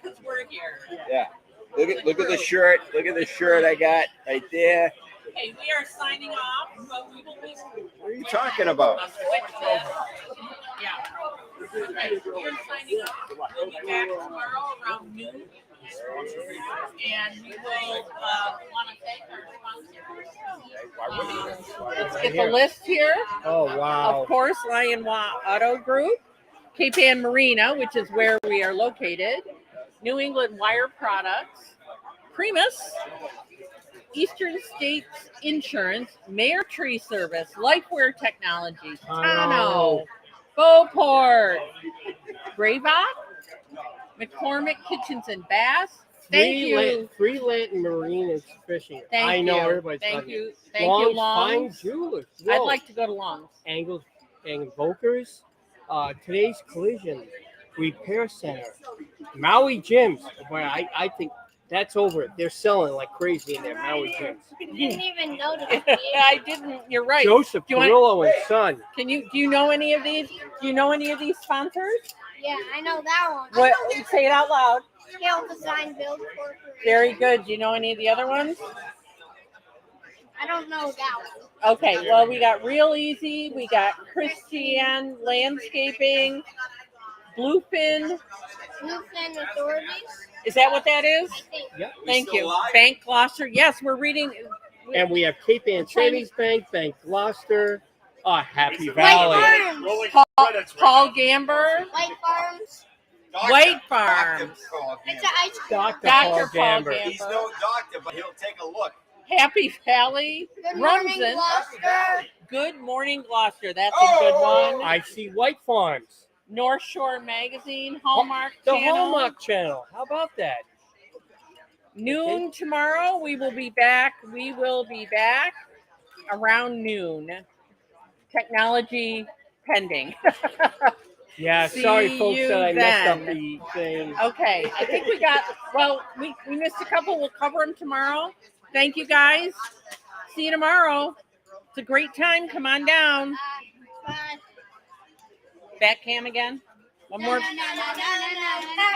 because we're here. Yeah. Look at the shirt. Look at the shirt I got right there. Okay, we are signing off, but we will be. What are you talking about? Yeah. Okay, we are signing off. We'll be back tomorrow around noon. And we will want to thank our sponsors. Let's get the list here. Oh, wow. Of course, Lion Auto Group, Cape Ann Marina, which is where we are located, New England Wire Products, Primus, Eastern States Insurance, Mayor Tree Service, Lifeware Technologies, Tano, Beauport, Grayvock, McCormick Kitchens and Baths. Thank you. Free Lantern Marine is fishing. Thank I know you. everybody's Thank talking. you. Thank you, Long's Longs. Fine Jewelers. I'd Whoa. like to go to Longs. Angles and Invokers. Today's Collision Repair Center. Maui Gyms. Boy, I think that's over. They're selling like crazy in there. Maui Gyms. Didn't even notice. I didn't. You're right. Joseph Do you want- Perillo and Son. Do you know any of these? Do you know any of these sponsors? Yeah, I know that one. What? Say it out loud. Scale Design Build Corporation. Very good. Do you know any of the other ones? I don't know that one. Okay. Well, we got Real Easy. We got Christian Landscaping, Bluefin. Bluefin Authorities. Is that what that is? Yep. Thank you. Bank Gloucester. Yes, we're reading. And we have Cape Ann Savings Bank, Bank Gloucester, Happy White Valley. Farms. Paul Gamber. White Farms. White Farms. It's an ice cream. Dr. Dr. Paul Gamber. He's no doctor, but he'll take a look. Happy Valley. Good morning, Romson. Gloucester. Good Morning Gloucester. That's a good one. I see White Farms. North Shore Magazine, Hallmark The Channel. Hallmark Channel. How about that? Noon tomorrow. We will be back. We will be back around noon. Technology pending. Yeah, See sorry, folks, you that I messed up then. the thing. Okay, I think we got, well, we missed a couple. We'll cover them tomorrow. Thank you, guys. See you tomorrow. It's a great time. Come on down. Bye. Back cam again. One more. No.